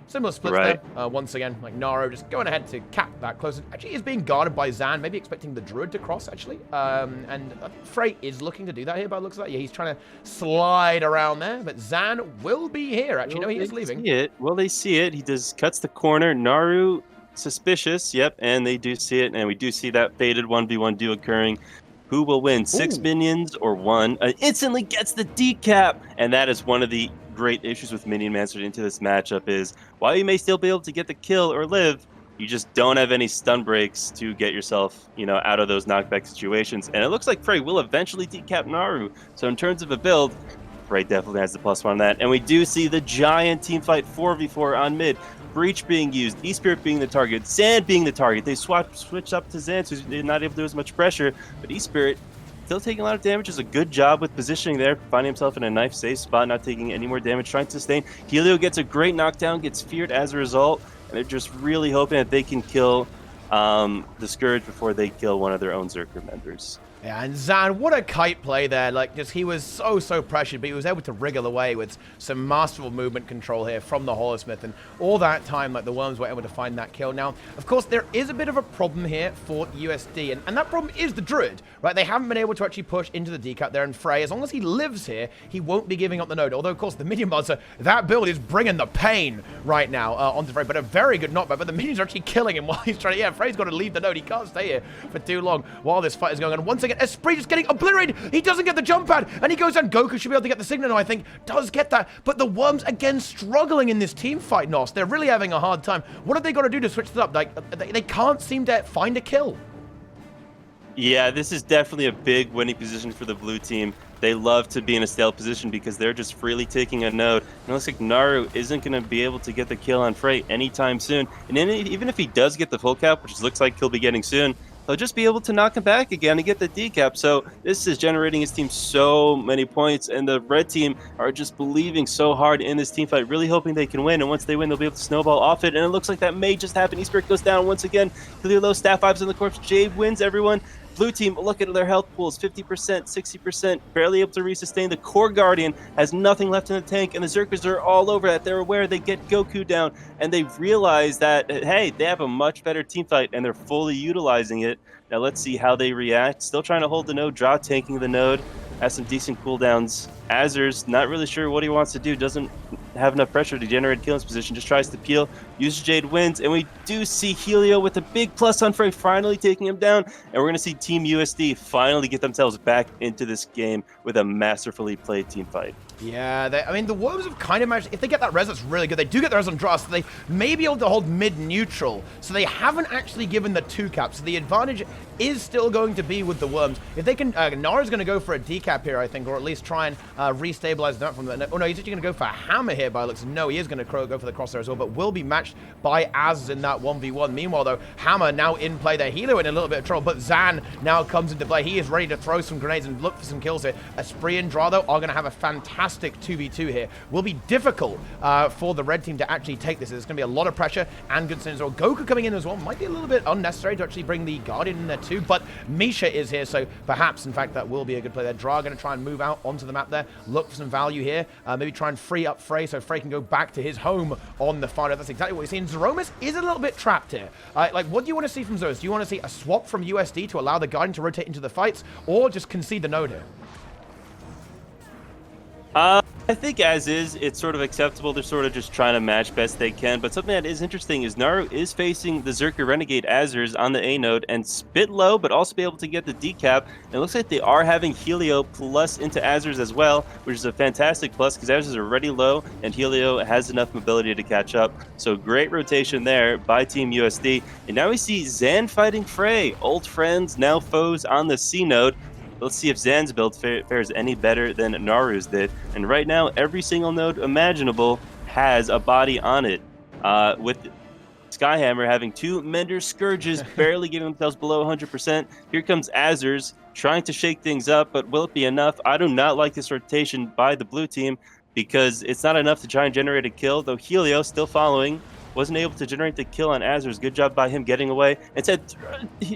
Speaker 1: Similar splits there. Once again, like Naro just going ahead to cap that close. Actually, is being guarded by Zan, maybe expecting the Druid to cross, actually. And Frey is looking to do that here by the looks of that. Yeah, he's trying to slide around there, but Zan will be here. Actually, no, he is leaving.
Speaker 3: They see it. He cuts the corner. Naru, suspicious. Yep, and they do see it, and we do see that faded 1v1 duo occurring. Who will win, 6 minions or 1? Instantly gets the decap, and that is one of the great issues with Minion Mancer into this matchup is while you may still be able to get the kill or live, you just don't have any stun breaks to get yourself, out of those knockback situations. And it looks like Frey will eventually decap Naru. So in terms of a build, Frey definitely has the +1 on that. And we do see the giant team fight 4v4 on mid. Breach being used, E-Spirit being the target, Zand being the target. They switched up to Zand, so they're not able to do as much pressure. But E-Spirit still taking a lot of damage. Does a good job with positioning there, finding himself in a nice safe spot, not taking any more damage, trying to sustain. Helio gets a great knockdown, gets feared as a result, and they're just really hoping that they can kill the Scourge before they kill one of their own Zerker members.
Speaker 1: Yeah, and Zan, what a kite play there. Like, just he was so pressured, but he was able to wriggle away with some masterful movement control here from the Holosmith. And all that time, like, the Worms were able to find that kill. Now, of course, there is a bit of a problem here for USD, and that problem is the Druid, right? They haven't been able to actually push into the decap there, and Frey, as long as he lives here, he won't be giving up the node. Although, of course, the Minion Monster, that build is bringing the pain right now onto Frey, but a very good knockback. But the Minions are actually killing him while he's trying to, Frey's got to leave the node. He can't stay here for too long while this fight is going on. Once again, Esprit just getting obliterated. He doesn't get the jump pad, and he goes down. Goku should be able to get the signal now, I think. Does get that, but the Worms, again, struggling in this team fight, Nos. They're really having a hard time. What have they got to do to switch this up? Like, they can't seem to find a kill.
Speaker 3: Yeah, this is definitely a big winning position for the blue team. They love to be in a stale position because they're just freely taking a node. And it looks like Naru isn't going to be able to get the kill on Frey anytime soon. And then even if he does get the full cap, which looks like he'll be getting soon, he'll just be able to knock him back again and get the decap. So this is generating his team so many points, and the red team are just believing so hard in this team fight, really hoping they can win. And once they win, they'll be able to snowball off it. And it looks like that may just happen. E-Spirit goes down once again. Clear low staff vibes on the corpse. Jade wins, everyone. Blue team, look at their health pools, 50%, 60%, barely able to resustain. The Core Guardian has nothing left in the tank, and the Zerkers are all over that. They're aware they get Goku down, and they realize that, hey, they have a much better team fight, and they're fully utilizing it. Now let's see how they react. Still trying to hold the node, draw tanking the node, has some decent cooldowns. Azur's not really sure what he wants to do, doesn't have enough pressure to generate kill in his position, just tries to peel, uses Jade, wins, and we do see Helio with a big plus on Frey finally taking him down, and we're going to see Team USD finally get themselves back into this game with a masterfully played team fight.
Speaker 1: Yeah, I mean, the Worms have kind of managed, if they get that res, that's really good. They do get the res on draw, so they may be able to hold mid-neutral. So they haven't actually given the 2-cap, so the advantage is still going to be with the Worms. If they can, Nara's going to go for a decap here, I think, or at least try and restabilize that from the... Oh, no, he's actually going to go for a hammer here by looks. No, he is going to go for the crosshair as well, but will be matched by Az in that 1v1. Meanwhile, though, Hammer now in play there. Hilo in a little bit of trouble, but Zan now comes into play. He is ready to throw some grenades and look for some kills here. Esprit and Dra, though, are going to have a fantastic 2v2 here. Will be difficult for the red team to actually take this. There's going to be a lot of pressure and good synergy as well. Goku coming in as well might be a little bit unnecessary to actually bring the Guardian in there too, but Misha is here, so perhaps, in fact, that will be a good play there. Dra going to try and move out onto the map there, look for some value here, maybe try and free up Frey so Frey can go back to his home on the final. That's exactly what we're seeing. Zeromus is a little bit trapped here. Like, what do you want to see from Zeromus? Do you want to see a swap from USD to allow the Guardian to rotate into the fights, or just concede the node here?
Speaker 3: I think as is, it's sort of acceptable. They're sort of just trying to match best they can. But something that is interesting is Naru is facing the Zerker Renegade Azers on the A node and spit low, but also be able to get the decap. And it looks like they are having Helio plus into Azers as well, which is a fantastic plus because Azers are already low and Helio has enough mobility to catch up. So great rotation there by Team USD. And now we see Zan fighting Frey. Old friends, now foes on the C node. Let's see if Zan's build fares any better than Naru's did. And right now, every single node imaginable has a body on it. With Skyhammer having 2 Mender Scourges, barely getting themselves below 100%. Here comes Azers trying to shake things up, but will it be enough? I do not like this rotation by the blue team because it's not enough to try and generate a kill, though Helio still following. Wasn't able to generate the kill on Azers. Good job by him getting away. Instead,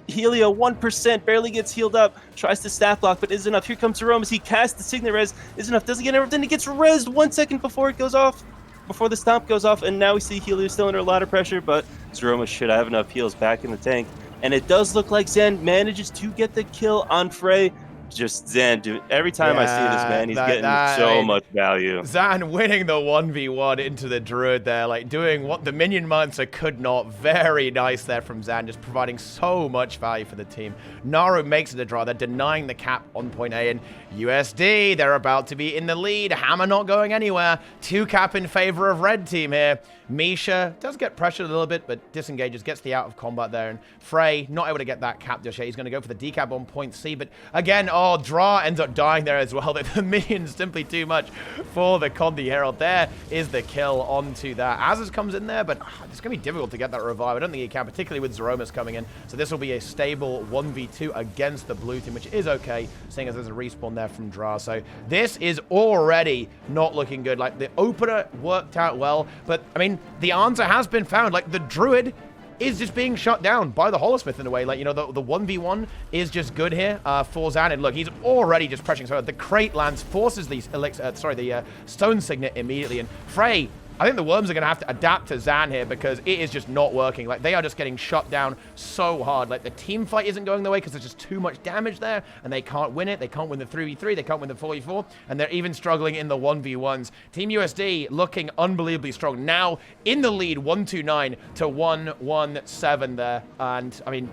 Speaker 3: Helio 1%, barely gets healed up. Tries to staff block, but isn't enough. Here comes Zeromus. He casts the Signet Res. Isn't enough. Doesn't get enough. Then he gets rezzed 1 second before it goes off. Before the stomp goes off. And now we see Helio still under a lot of pressure, but Zeromus should have enough heals back in the tank. And it does look like Zen manages to get the kill on Frey. Just Zan, dude. Every time I see this man, he's getting so much value.
Speaker 1: Zan winning the 1v1 into the Druid there, like doing what the minion monster could not. Very nice there from Zan, just providing so much value for the team. Naru makes it a draw. They're denying the cap on point A, and USD, they're about to be in the lead. Hammer not going anywhere. 2 cap in favor of red team here. Misha does get pressured a little bit, but disengages, gets the out of combat there. And Frey not able to get that cap just yet. He's going to go for the decap on point C, but again, Dra ends up dying there as well. The minion's simply too much for the Condi Herald. There is the kill onto that. Azaz comes in there, but it's going to be difficult to get that revive. I don't think he can, particularly with Zeromus coming in. So this will be a stable 1v2 against the blue team, which is okay, seeing as there's a respawn there from Dra. So this is already not looking good. Like, the opener worked out well, but, I mean, the answer has been found. Like, the Druid is just being shut down by the Holosmith in a way. Like, you know, the 1v1 is just good here for Zan. And look, he's already just pressuring. So the crate lands, forces the Stone Signet immediately. And Frey, I think the Worms are going to have to adapt to Zan here because it is just not working. Like, they are just getting shut down so hard. Like, the team fight isn't going their way because there's just too much damage there, and they can't win it. They can't win the 3v3. They can't win the 4v4, and they're even struggling in the 1v1s. Team USD looking unbelievably strong. Now in the lead, 129 to 117 there. And, I mean,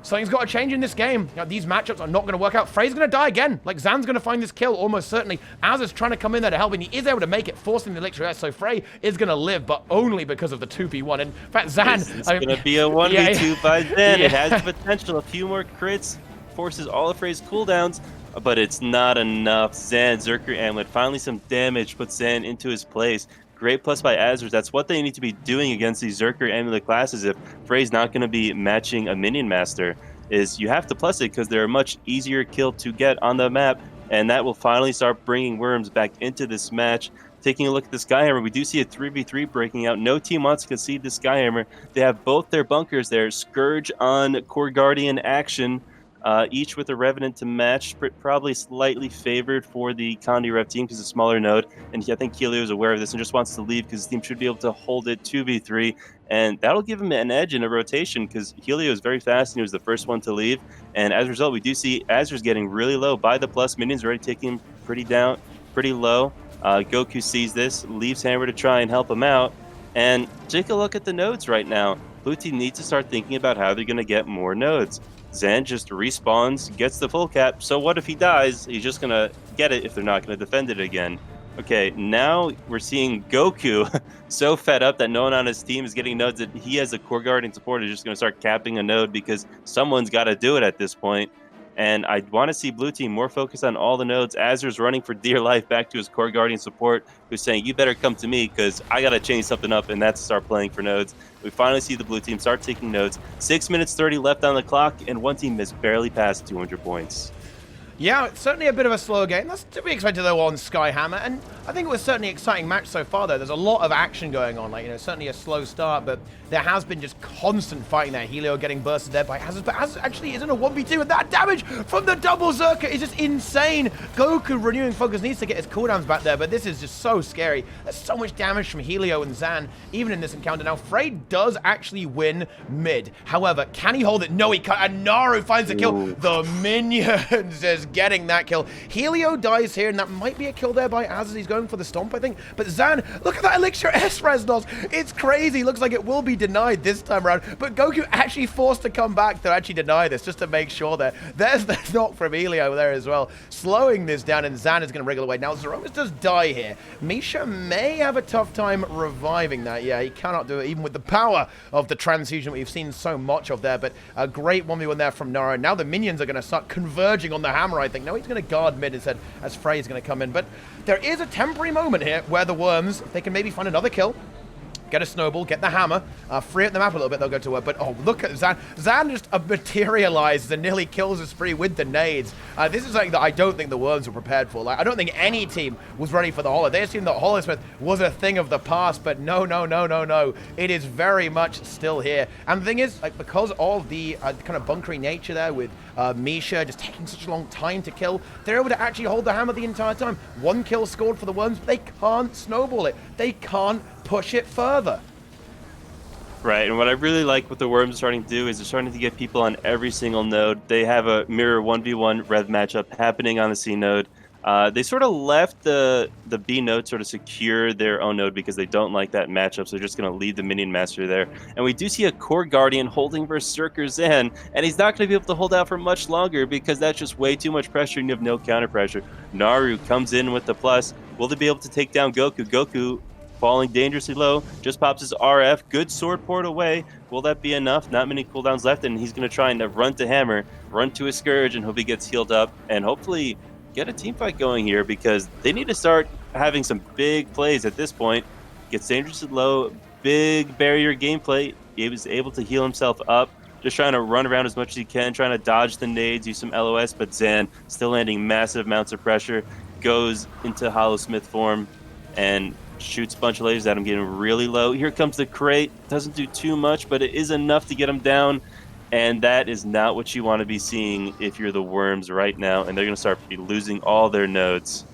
Speaker 1: something's got to change in this game. You know, these matchups are not going to work out. Frey's going to die again. Like, Zan's going to find this kill almost certainly. Az is trying to come in there to help, and he is able to make it, forcing the Elixir S. So Frey is going to live, but only because of the 2v1. In fact, Zan...
Speaker 3: It's going to be a 1v2 by Zan. It has the potential. A few more crits forces all of Frey's cooldowns, but it's not enough. Zan, Zerker Amulet, finally some damage, puts Zan into his place. Great plus by Azers. That's what they need to be doing against these Zerker Amulet classes if Frey's not going to be matching a Minion Master. Is you have to plus it because they're a much easier kill to get on the map, and that will finally start bringing Worms back into this match. Taking a look at the Skyhammer, we do see a 3v3 breaking out. No team wants to concede the Skyhammer. They have both their bunkers there. Scourge on Core Guardian action. Each with a Revenant to match, probably slightly favored for the Condi Rev team because it's a smaller node, and I think Helio is aware of this and just wants to leave because his team should be able to hold it 2v3, and that'll give him an edge in a rotation because Helio is very fast and he was the first one to leave, and as a result, we do see Azer's getting really low by the plus. Minions already taking him pretty low. Goku sees this, leaves Hammer to try and help him out, and take a look at the nodes right now. Blue team needs to start thinking about how they're going to get more nodes. Zan just respawns, gets the full cap, so what if he dies? He's just going to get it if they're not going to defend it again. Okay, now we're seeing Goku so fed up that no one on his team is getting nodes that he as a core guardian support is just going to start capping a node because someone's got to do it at this point. And I want to see blue team more focused on all the nodes. Azur's running for dear life back to his core guardian support, who's saying, you better come to me because I got to change something up, and that's start playing for nodes. We finally see the blue team start taking nodes. 6 minutes 30 left on the clock, and one team has barely passed 200 points.
Speaker 1: Yeah, it's certainly a bit of a slow game. That's to be expected, though, on Skyhammer. And I think it was certainly an exciting match so far, though. There's a lot of action going on. Like, certainly a slow start, but there has been just constant fighting there. Helio getting bursted there by Hazard, but Hazard actually is in a 1v2, and that damage from the double Zerker is just insane. Goku renewing focus needs to get his cooldowns back there, but this is just so scary. There's so much damage from Helio and Zan, even in this encounter. Now, Frey does actually win mid. However, can he hold it? No, he can't. And Naru finds the kill.
Speaker 3: Ooh.
Speaker 1: The minions is getting that kill. Helio dies here, and that might be a kill there by Az as he's going for the stomp, I think. But Zan, look at that Elixir S Resnos. It's crazy. Looks like it will be denied this time around. But Goku actually forced to come back to actually deny this, just to make sure that there's the knock from Helio there as well, slowing this down, and Zan is going to wriggle away. Now, Zeromus does die here. Misha may have a tough time reviving that. Yeah, he cannot do it, even with the power of the transfusion we've seen so much of there. But a great 1v1 there from Nara. Now the minions are going to start converging on the hammer, I think. No, he's going to guard mid instead as Frey is going to come in. But there is a temporary moment here where the Worms, they can maybe find another kill, get a snowball, get the hammer, free up the map a little bit, they'll go to work. But, oh, look at Zan. Zan just materializes and nearly kills a spree with the nades. This is something that I don't think the Worms were prepared for. Like, I don't think any team was ready for the Holo. They assumed that Holosmith was a thing of the past, but no. It is very much still here. And the thing is, like, because of the kind of bunkery nature there with Misha just taking such a long time to kill, they're able to actually hold the hammer the entire time. One kill scored for the Worms, but they can't snowball it. They can't push it further.
Speaker 3: Right, and what I really like what the Worms are starting to do is they're starting to get people on every single node. They have a mirror 1v1 Rev matchup happening on the C node. They sort of left the B node sort of secure their own node because they don't like that matchup, so they're just going to leave the Minion Master there. And we do see a Core Guardian holding versus Zerker Zen, and he's not going to be able to hold out for much longer because that's just way too much pressure and you have no counter pressure. Naru comes in with the plus. Will they be able to take down Goku? Goku falling dangerously low, just pops his RF, good sword port away. Will that be enough? Not many cooldowns left, and he's going to try and run to Hammer, run to his Scourge, and hope he gets healed up, and hopefully get a team fight going here because they need to start having some big plays at this point. Gets dangerously low, big barrier gameplay. He was able to heal himself up, just trying to run around as much as he can, trying to dodge the nades, use some LOS, but Zan still landing massive amounts of pressure, goes into Holosmith form, and shoots a bunch of lasers at him, getting really low. Here comes the crate. Doesn't do too much, but it is enough to get him down. And that is not what you want to be seeing if you're the Worms right now. And they're going to start losing all their nodes.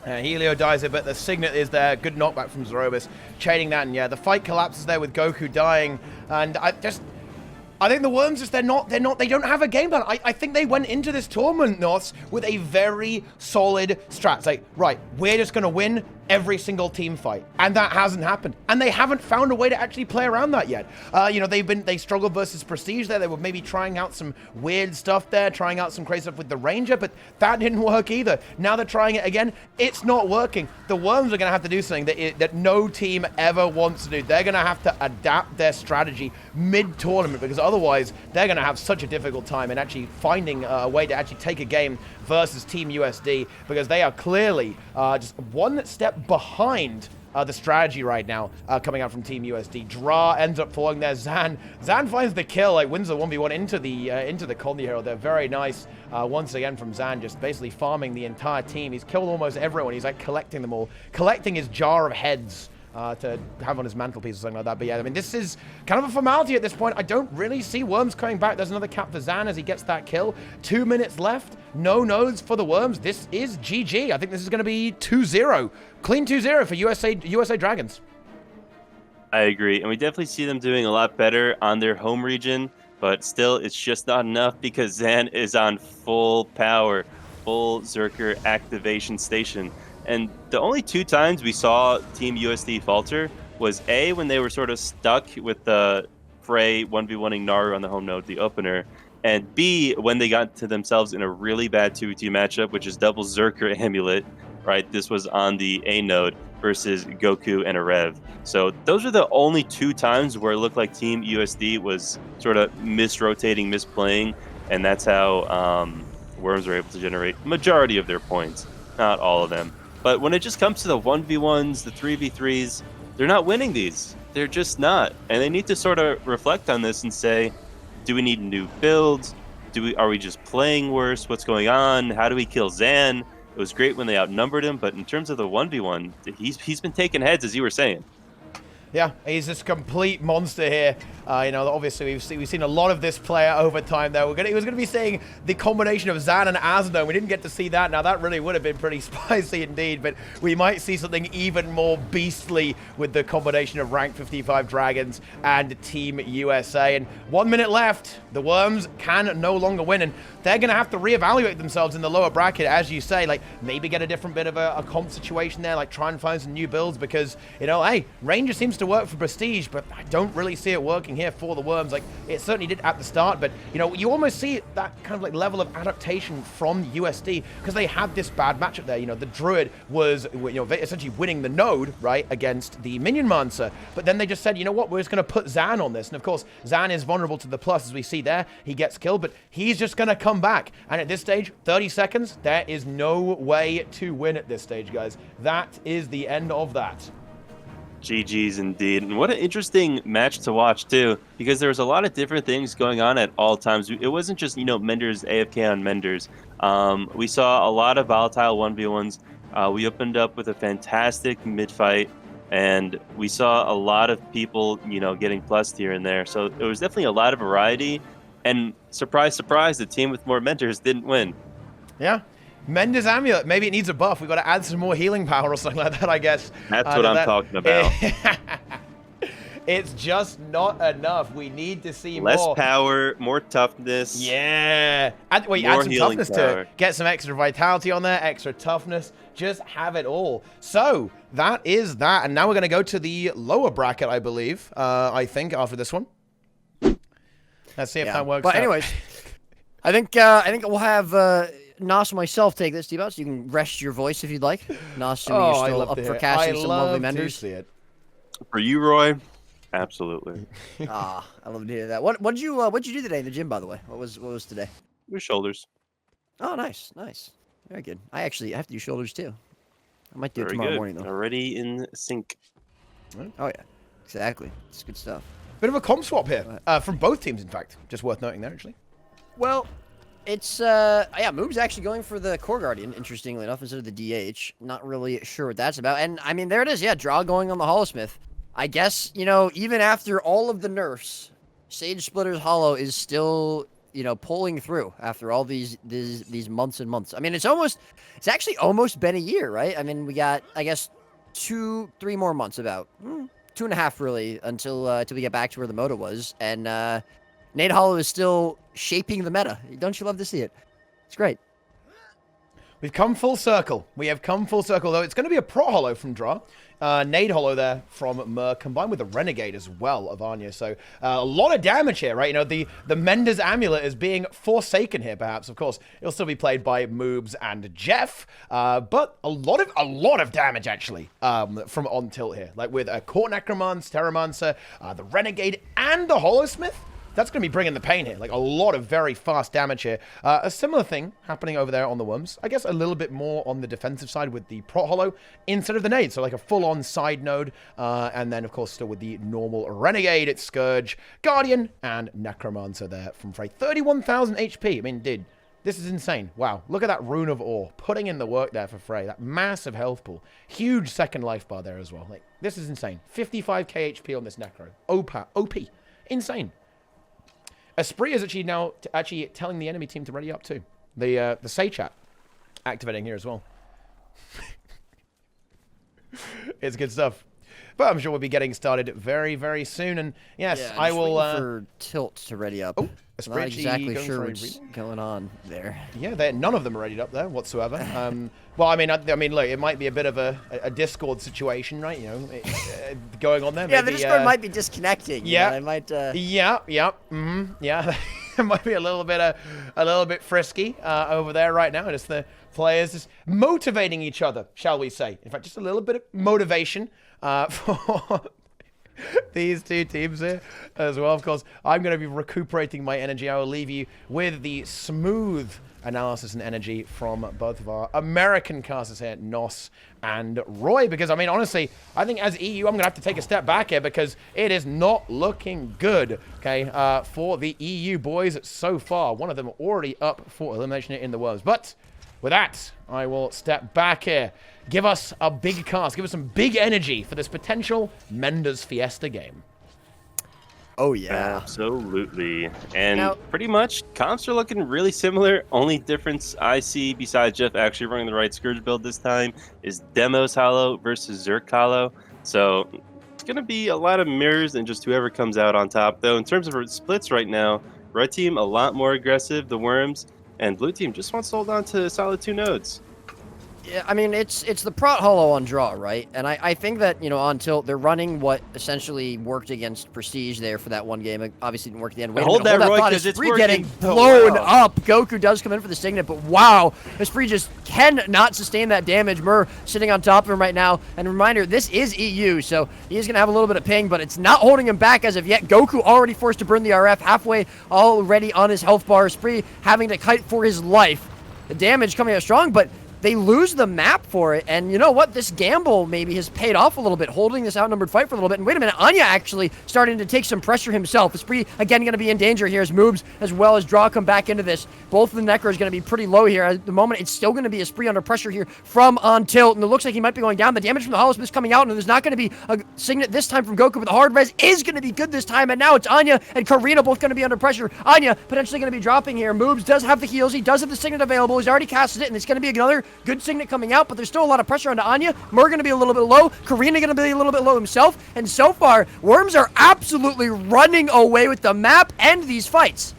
Speaker 1: Helio dies a bit. The Signet is there. Good knockback from Zerobus. Chaining that, and yeah, the fight collapses there with Goku dying. And I think the Worms just, they don't have a game plan. I think they went into this tournament, Norths, with a very solid strat. It's like, right, we're just going to win every single team fight. And that hasn't happened. And they haven't found a way to actually play around that yet. They struggled versus Prestige there. They were maybe trying out some weird stuff there, trying out some crazy stuff with the Ranger, but that didn't work either. Now they're trying it again. It's not working. The Worms are going to have to do something that no team ever wants to do. They're going to have to adapt their strategy mid-tournament because otherwise they're going to have such a difficult time in actually finding a way to actually take a game versus Team USD because they are clearly just one step behind the strategy right now coming out from Team USD. Dra ends up falling there. Zan finds the kill, like wins the 1v1 into the Colony Hero. They're very nice once again from Zan, just basically farming the entire team. He's killed almost everyone. He's like collecting them all, collecting his jar of heads to have on his mantelpiece or something like that. But yeah, I mean, this is kind of a formality at this point. I don't really see Worms coming back. There's another cap for Zan as he gets that kill. 2 minutes left. No nodes for the Worms. This is GG. I think this is going to be 2-0. Clean 2-0 for USA Dragons.
Speaker 3: I agree. And we definitely see them doing a lot better on their home region. But still, it's just not enough because Zan is on full power, full Zerker activation station. And the only 2 times we saw Team USD falter was A, when they were sort of stuck with the Frey 1v1ing Naru on the home node, the opener, and B, when they got to themselves in a really bad 2v2 matchup, which is double Zerker Amulet, right? This was on the A node versus Goku and a Rev. So those are the only 2 times where it looked like Team USD was sort of misrotating, misplaying, and that's how Worms were able to generate majority of their points, not all of them. But when it just comes to the 1v1s, the 3v3s, they're not winning these. They're just not. And they need to sort of reflect on this and say, do we need new builds? Are we just playing worse? What's going on? How do we kill Zan? It was great when they outnumbered him, but in terms of the 1v1, he's been taking heads, as you were saying.
Speaker 1: Yeah, he's this complete monster here. Obviously we've seen a lot of this player over time. Though he was gonna be seeing the combination of Zan and Asno. We didn't get to see that. Now that really would have been pretty spicy indeed. But we might see something even more beastly with the combination of rank 55 Dragons and Team USA. And 1 minute left. The Worms can no longer win, and they're gonna have to reevaluate themselves in the lower bracket, as you say. Like maybe get a different bit of a comp situation there. Like try and find some new builds because hey, Ranger seems to work for Prestige, but I don't really see it working here for the Worms. Like it certainly did at the start, but you almost see that kind of like level of adaptation from USD because they had this bad matchup there. The Druid was essentially winning the node right against the Minion Mancer, but then they just said, you know what, we're just going to put Zan on this, and of course Zan is vulnerable to the plus, as we see there. He gets killed, but he's just going to come back, and at this stage 30 seconds, there is no way to win at this stage, guys. That is the end of that.
Speaker 3: GG's indeed. And what an interesting match to watch too, because there was a lot of different things going on at all times. It wasn't just, Menders AFK on Menders. We saw a lot of volatile 1v1s. We opened up with a fantastic mid-fight, and we saw a lot of people, getting plussed here and there. So there was definitely a lot of variety, and surprise, surprise, the team with more Menders didn't win.
Speaker 1: Yeah. Mender's Amulet. Maybe it needs a buff. We've got to add some more healing power or something like that, I guess.
Speaker 3: That's what I'm talking about.
Speaker 1: It's just not enough. We need to see
Speaker 3: less
Speaker 1: more.
Speaker 3: Less power, more toughness.
Speaker 1: Yeah. Add some toughness to it. Get some extra vitality on there, extra toughness. Just have it all. So, that is that. And now we're going to go to the lower bracket, I believe. I think, after this one. Let's see if that works
Speaker 2: But
Speaker 1: out.
Speaker 2: anyways, I think we'll have... Nos and myself take this, Teapot, so you can rest your voice if you'd like. Nos, assuming you're still up for casting some lovely Menders.
Speaker 3: For you, Roy, absolutely.
Speaker 2: I love to hear that. What'd you do today in the gym, by the way? What was today?
Speaker 3: Your shoulders.
Speaker 2: Oh, nice. Very good. I have to do shoulders too. I might do it tomorrow morning though.
Speaker 3: Already in sync.
Speaker 2: Oh yeah, exactly. It's good stuff.
Speaker 1: Bit of a comp swap here from both teams, in fact. Just worth noting there, actually.
Speaker 2: Well, it's Moob's actually going for the Core Guardian, interestingly enough, instead of the DH. Not really sure what that's about. And I mean, there it is. Yeah, draw going on the Holosmith. I guess, even after all of the nerfs, Sage Splitter's Hollow is still, pulling through after all these months and months. I mean, it's actually almost been a year, right? I mean, we got, I guess, 2-3 more months about. 2.5 really until we get back to where the Moto was. And Nade Hollow is still shaping the meta. Don't you love to see it? It's great.
Speaker 1: We've come full circle. We have come full circle, though. It's going to be a Pro Hollow from Draw. Nade Hollow there from Mer, combined with the Renegade as well of Anya. So a lot of damage here, right? The Mender's Amulet is being forsaken here, perhaps. Of course, it'll still be played by Moobs and Jeff. But a lot of damage, actually, from on tilt here. Like with Court Necromancer, Terramancer, the Renegade, and the Holosmith. That's going to be bringing the pain here. Like a lot of very fast damage here. A similar thing happening over there on the Worms. I guess a little bit more on the defensive side with the Prot Hollow instead of the Nade. So like a full-on side node. And then, of course, still with the normal Renegade. It's Scourge, Guardian, and Necromancer there from Frey. 31,000 HP. I mean, dude, this is insane. Wow. Look at that Rune of Ore. Putting in the work there for Frey. That massive health pool. Huge second life bar there as well. Like, this is insane. 55k HP on this Necro. OP. Insane. Esprit is actually now telling the enemy team to ready up too. The Say chat activating here as well. It's good stuff. But I'm sure we'll be getting started very, very soon. And yes,
Speaker 2: yeah,
Speaker 1: I will.
Speaker 2: For Tilt to ready up. Oh, not exactly sure what's going on there.
Speaker 1: Yeah, none of them are readied up there whatsoever. Well, I mean, look, it might be a bit of a Discord situation, right? Going on there.
Speaker 2: Yeah,
Speaker 1: maybe,
Speaker 2: the Discord might be disconnecting.
Speaker 1: Yeah,
Speaker 2: it might.
Speaker 1: Yeah. it might be a little bit frisky over there right now. Just the players just motivating each other, shall we say? In fact, just a little bit of motivation for these two teams here as well. Of course, I'm going to be recuperating my energy. I will leave you with the smooth analysis and energy from both of our American casters here, Nos and Roy, because I mean, honestly, I think as EU, I'm gonna have to take a step back here because it is not looking good, okay, for the EU boys so far. One of them already up for elimination in the Worms, but with that, I will step back here. Give us a big cast, give us some big energy for this potential Mendes Fiesta game.
Speaker 2: Oh, yeah.
Speaker 3: Absolutely. And
Speaker 2: Now,
Speaker 3: pretty much, comps are looking really similar. Only difference I see, besides Jeff actually running the right Scourge build this time, is Demos Hollow versus Zerk Hollow. So it's going to be a lot of mirrors and just whoever comes out on top. Though in terms of splits right now, red team a lot more aggressive, the Worms, and blue team just wants to hold on to solid 2 nodes.
Speaker 2: yeah, I mean, it's the Prot Hollow on draw, right? And I think that, you know, on Tilt, they're running what essentially worked against Prestige there for that one game. It obviously didn't work at the end. Wait a
Speaker 3: Hold
Speaker 2: minute,
Speaker 3: that, Roy,
Speaker 2: thought.
Speaker 3: 'cause it's
Speaker 2: Esprit getting
Speaker 3: working so
Speaker 2: blown
Speaker 3: well.
Speaker 2: up. Goku does come in for the Signet, but wow, Esprit just cannot sustain that damage. Mur sitting on top of him right now. And reminder, this is EU, so he is going to have a little bit of ping, but it's not holding him back as of yet. Goku already forced to burn the RF, halfway already on his health bar. Esprit having to kite for his life. The damage coming out strong, but they lose the map for it, and you know what? This gamble maybe has paid off a little bit, holding this outnumbered fight for a little bit. And wait a minute, Anya actually starting to take some pressure himself. Esprit, again, going to be in danger here as moves as well as Draw come back into this. Both of the Necros going to be pretty low here. At the moment, it's still going to be Esprit under pressure here from on Tilt, and it looks like he might be going down. The damage from the Hollow Smith's coming out, and there's not going to be a Signet this time from Goku, but the hard res is going to be good this time, and now it's Anya and Karina both going to be under pressure. Anya potentially going to be dropping here. Moves does have the heals. He does have the Signet available. He's already casted it, and it's going to be another good Signet coming out, but there's still a lot of pressure onto Anya. Mur going to be a little bit low. Karina going to be a little bit low himself. And so far, Worms are absolutely running away with the map and these fights.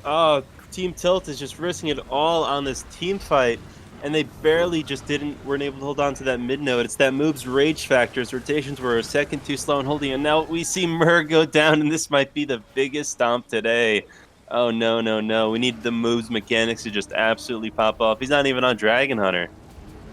Speaker 3: Oh, Team Tilt is just risking it all on this team fight, and they barely just weren't able to hold on to that mid node. It's that move's rage factors. Rotations were a second too slow in holding, and now we see Mur go down, and this might be the biggest stomp today. Oh, no, no, no. We need the moves mechanics to just absolutely pop off. He's not even on Dragon Hunter.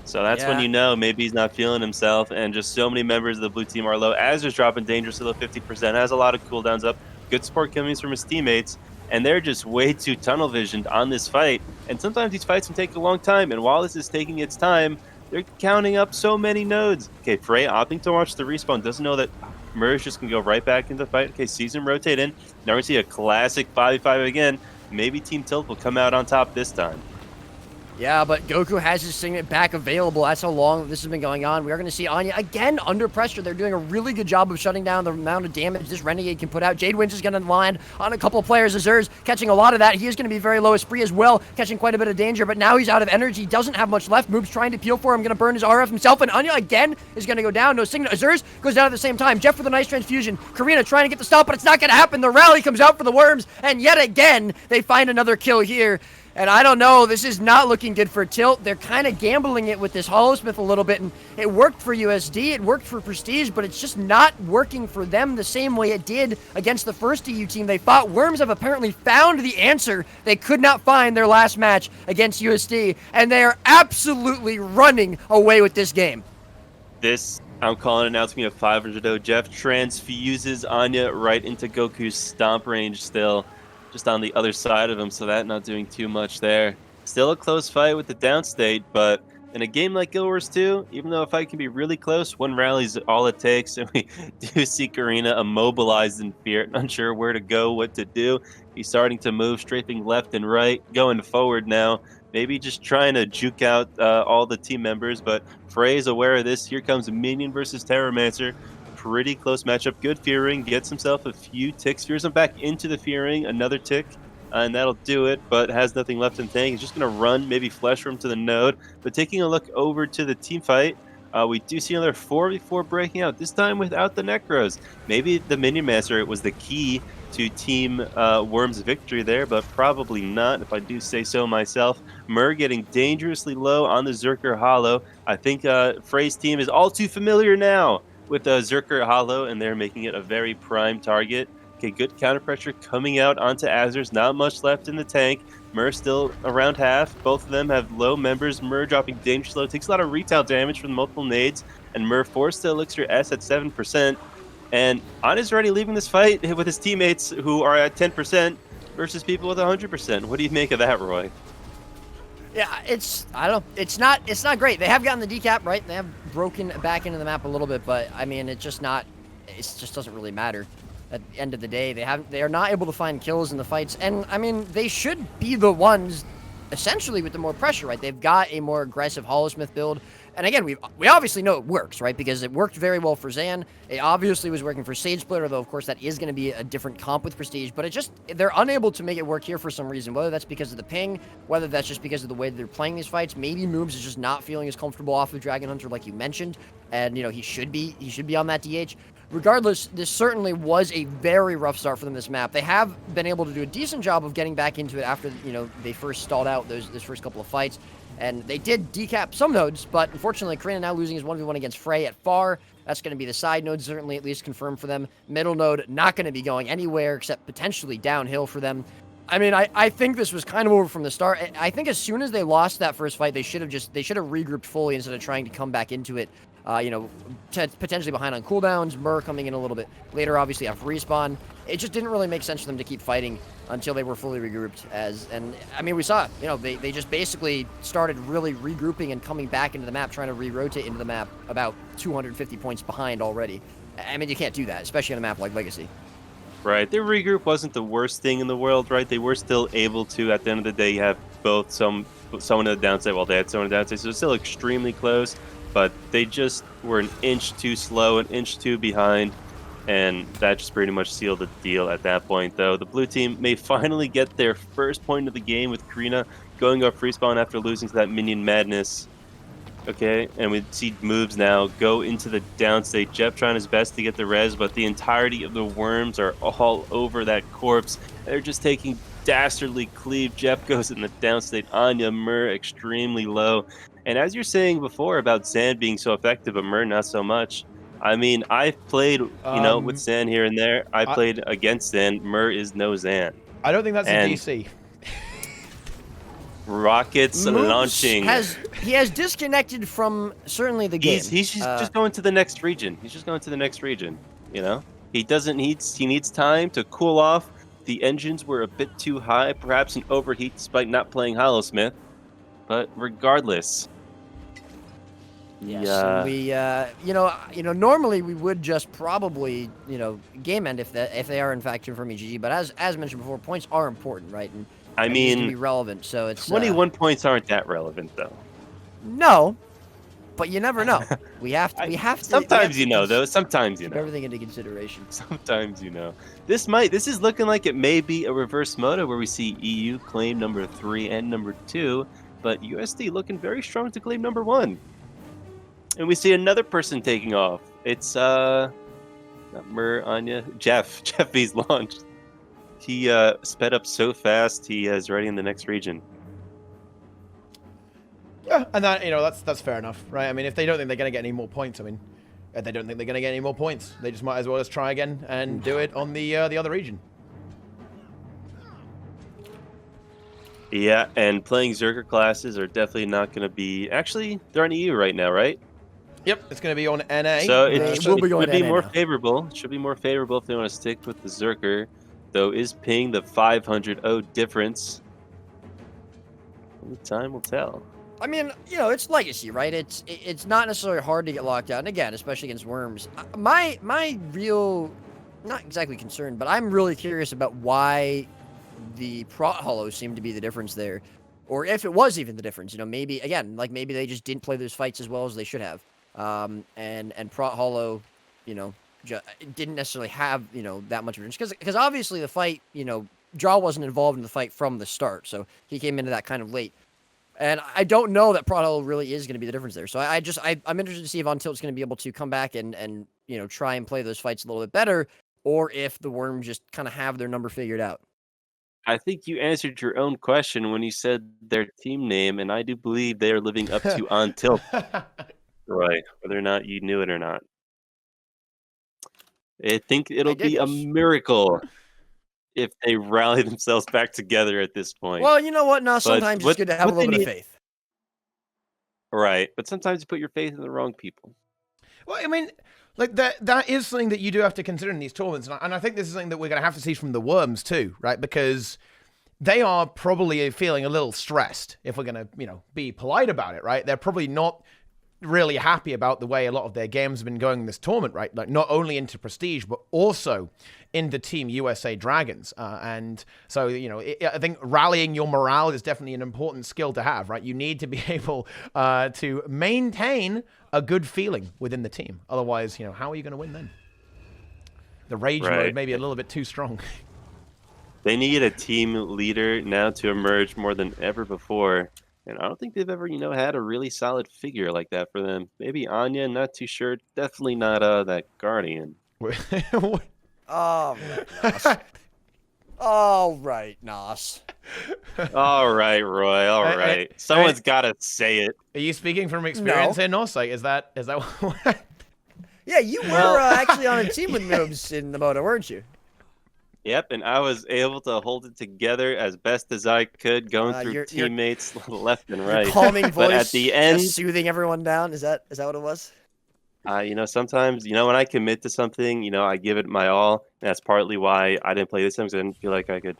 Speaker 3: So that's when you know maybe he's not feeling himself, and just so many members of the blue team are low. Azer's dropping dangerously low 50%, has a lot of cooldowns up, good support coming from his teammates, and they're just way too tunnel visioned on this fight. And sometimes these fights can take a long time, and while this is taking its time, they're counting up so many nodes. Okay, Frey opting to watch the respawn, doesn't know that Murray's just gonna go right back into the fight. Okay, sees him rotate in. Now we see a classic 5v5 again. Maybe Team Tilt will come out on top this time.
Speaker 2: Yeah, but Goku has his Signet back available. That's how long this has been going on. We are going to see Anya again under pressure. They're doing a really good job of shutting down the amount of damage this Renegade can put out. Jade Winch is going to land on a couple of players. Azur's catching a lot of that. He is going to be very low. Esprit as well, catching quite a bit of danger, but now he's out of energy. Doesn't have much left. Moob's trying to peel for him. Going to burn his RF himself, and Anya again is going to go down. No Signet. Azur's goes down at the same time. Jeff with a nice transfusion. Karina trying to get the stop, but it's not going to happen. The rally comes out for the Worms, and yet again, they find another kill here. And I don't know, this is not looking good for Tilt. They're kind of gambling it with this Hollowsmith a little bit, and it worked for USD, it worked for Prestige, but it's just not working for them the same way it did against the first EU team they fought. Worms have apparently found the answer they could not find their last match against USD, and they are absolutely running away with this game.
Speaker 3: This, I'm calling it now, it's going to be a 500-0. Jeff transfuses Anya right into Goku's stomp range still, just on the other side of him, so that not doing too much there. Still a close fight with the downstate, but in a game like Guild Wars 2, even though a fight can be really close, one rally's all it takes, and we do see Karina immobilized in fear, unsure where to go, what to do. He's starting to move, strafing left and right, going forward now, maybe just trying to juke out all the team members, but Frey is aware of this. Here comes Minion versus Terramancer. Pretty close matchup. Good Fear Ring. Gets himself a few ticks. Fears him back into the Fear Ring. Another tick. And that'll do it, but has nothing left in tank. He's just going to run, maybe flash room to the node. But taking a look over to the team fight, we do see another 4v4 breaking out, this time without the Necros. Maybe the Minion Master was the key to Team Worm's victory there, but probably not, if I do say so myself. Mur getting dangerously low on the Zerker Hollow. I think Frey's team is all too familiar now with Zerker Hollow, and they're making it a very prime target. Okay, good counter pressure coming out onto Azers. Not much left in the tank. Mur still around half. Both of them have low members. Mur dropping dangerous low. Takes a lot of retail damage from multiple nades. And Mur forced to Elixir S at 7%. And Ana's already leaving this fight with his teammates who are at 10% versus people with 100%. What do you make of that, Roy?
Speaker 2: Yeah, it's it's not great. They have gotten the decap, right? They have broken back into the map a little bit, but I mean, it just doesn't really matter. At the end of the day, they are not able to find kills in the fights, and I mean, they should be the ones essentially with the more pressure, right? They've got a more aggressive Holosmith build. And again, we obviously know it works, right? Because it worked very well for Zan. It obviously was working for Sage Splitter, though of course that is going to be a different comp with Prestige. But they're unable to make it work here for some reason. Whether that's because of the ping, whether that's just because of the way that they're playing these fights. Maybe Moobs is just not feeling as comfortable off of Dragon Hunter like you mentioned. And, you know, he should be on that DH. Regardless, this certainly was a very rough start for them this map. They have been able to do a decent job of getting back into it after, you know, they first stalled out those first couple of fights. And they did decap some nodes, but unfortunately, Karina now losing his 1v1 against Frey at far. That's going to be the side node, certainly at least confirmed for them. Middle node not going to be going anywhere except potentially downhill for them. I mean, I think this was kind of over from the start. I think as soon as they lost that first fight, they should have regrouped fully instead of trying to come back into it. You know, potentially behind on cooldowns, Mur coming in a little bit later, obviously after respawn. It just didn't really make sense for them to keep fighting until they were fully regrouped. And I mean, we saw, you know, they just basically started really regrouping and coming back into the map, trying to re-rotate into the map about 250 points behind already. I mean, you can't do that, especially on a map like Legacy.
Speaker 3: Right, their regroup wasn't the worst thing in the world, right? They were still able to, at the end of the day, have both someone on the downside while they had someone on the downside, so it's still extremely close, but they just were an inch too slow, an inch too behind, and that just pretty much sealed the deal at that point, though. The blue team may finally get their first point of the game with Karina going off respawn after losing to that minion madness. Okay, and we see moves now go into the downstate. Jeff trying his best to get the res, but the entirety of the worms are all over that corpse. They're just taking dastardly cleave. Jeff goes in the downstate. Anya, Mur extremely low. And as you're saying before about Zan being so effective, but Mur not so much. I mean, I've played, you know, with Zan here and there. I played against Zan. Mur is no Zan.
Speaker 1: I don't think that's a DC.
Speaker 3: Rockets
Speaker 2: Moves
Speaker 3: launching.
Speaker 2: He has disconnected from certainly the game.
Speaker 3: He's just going to the next region. He's just going to the next region. You know, he needs time to cool off. The engines were a bit too high, perhaps an overheat, despite not playing Holosmith. But regardless,
Speaker 2: yes, and we you know normally we would just probably, you know, game end if they are in fact confirming GG. But as mentioned before, points are important, right? And
Speaker 3: I mean,
Speaker 2: can be relevant. So it's
Speaker 3: 21 points aren't that relevant, though.
Speaker 2: No, but you never know. We have to.
Speaker 3: Sometimes you know, though. Sometimes you know.
Speaker 2: Everything into consideration.
Speaker 3: Sometimes you know. This is looking like it may be a reverse meta where we see EU claim number 3 and number 2, but USD looking very strong to claim number 1. And we see another person taking off. It's not Mur, Anya, Jeff. Jeff B's launched. He sped up so fast. He is already in the next region.
Speaker 1: Yeah, and that, you know, that's fair enough, right? I mean, if they don't think they're gonna get any more points, I mean, if they don't think they're gonna get any more points, they just might as well just try again and do it on the other region.
Speaker 3: Yeah, and playing Zerker classes are definitely not going to be... Actually, they're on EU right now, right?
Speaker 1: Yep, it's going to be on NA.
Speaker 3: So it should be more
Speaker 2: now.
Speaker 3: favorable. It should be more favorable if they want to stick with the Zerker. Though is ping the 500 difference. Only time will tell.
Speaker 2: I mean, you know, it's Legacy, right? It's not necessarily hard to get locked out. And again, especially against worms. My real, not exactly concerned, but I'm really curious about why the Prot Hollows seem to be the difference there. Or if it was even the difference, you know, maybe, again, like maybe they just didn't play those fights as well as they should have. And Prot Hollow, you know, didn't necessarily have, you know, that much of a difference. Because obviously the fight, you know, Draw wasn't involved in the fight from the start. So he came into that kind of late. And I don't know that Prot Hollow really is going to be the difference there. So I'm interested to see if On Tilt's going to be able to come back and, you know, try and play those fights a little bit better. Or if the Worms just kind of have their number figured out.
Speaker 3: I think you answered your own question when you said their team name, and I do believe they are living up to On Tilt, Roy, whether or not you knew it or not. I think it'll be a
Speaker 2: goodness.
Speaker 3: miracle if they rally themselves back together at this point.
Speaker 2: Well, you know what? No,
Speaker 3: But
Speaker 2: sometimes it's good to have a
Speaker 3: what they
Speaker 2: little bit of
Speaker 3: need,
Speaker 2: faith.
Speaker 3: right? But sometimes you put your faith in the wrong people.
Speaker 1: Well, I mean, like that is something that you do have to consider in these tournaments, and I think this is something that we're going to have to see from the Worms too, right? Because they are probably feeling a little stressed, if we're going to, be polite about it, right? They're probably not really happy about the way a lot of their games have been going in this tournament, right? Like not only into Prestige, but also into Team USA Dragons. And so, I think rallying your morale is definitely an important skill to have, right? You need to be able to maintain a good feeling within the team. Otherwise, how are you going to win then? The rage mode may be a little bit too strong.
Speaker 3: They need a team leader now to emerge more than ever before. And I don't think they've ever, had a really solid figure like that for them. Maybe Anya, not too sure. Definitely not that Guardian.
Speaker 2: Oh, Nos. All right, Nos.
Speaker 3: All right, Roy. All right. Someone's got to say it.
Speaker 1: Are you speaking from experience here, Nos? Like, is that what?
Speaker 2: Yeah, you were actually on a team with Noobs in the Moto, weren't you?
Speaker 3: Yep, and I was able to hold it together as best as I could, going through teammates left and right.
Speaker 2: Calming voice,
Speaker 3: but at the end,
Speaker 2: just soothing everyone down. Is that what it was?
Speaker 3: Sometimes, when I commit to something, I give it my all. And that's partly why I didn't play this time, because I didn't feel like I could,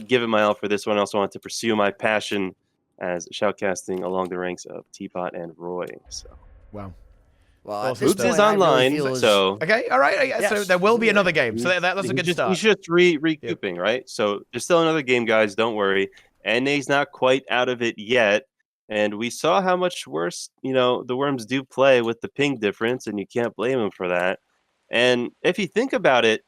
Speaker 3: give it my all for this one. I also wanted to pursue my passion as shoutcasting along the ranks of Teapot and Roy. So,
Speaker 1: wow.
Speaker 2: Well,
Speaker 3: Hoops is online, so
Speaker 1: okay, all right. Yes. So there will be another game. So that's a good start.
Speaker 3: He's just recouping, right? So there's still another game, guys. Don't worry. NA's not quite out of it yet, and we saw how much worse, the Worms do play with the ping difference, and you can't blame them for that. And if you think about it,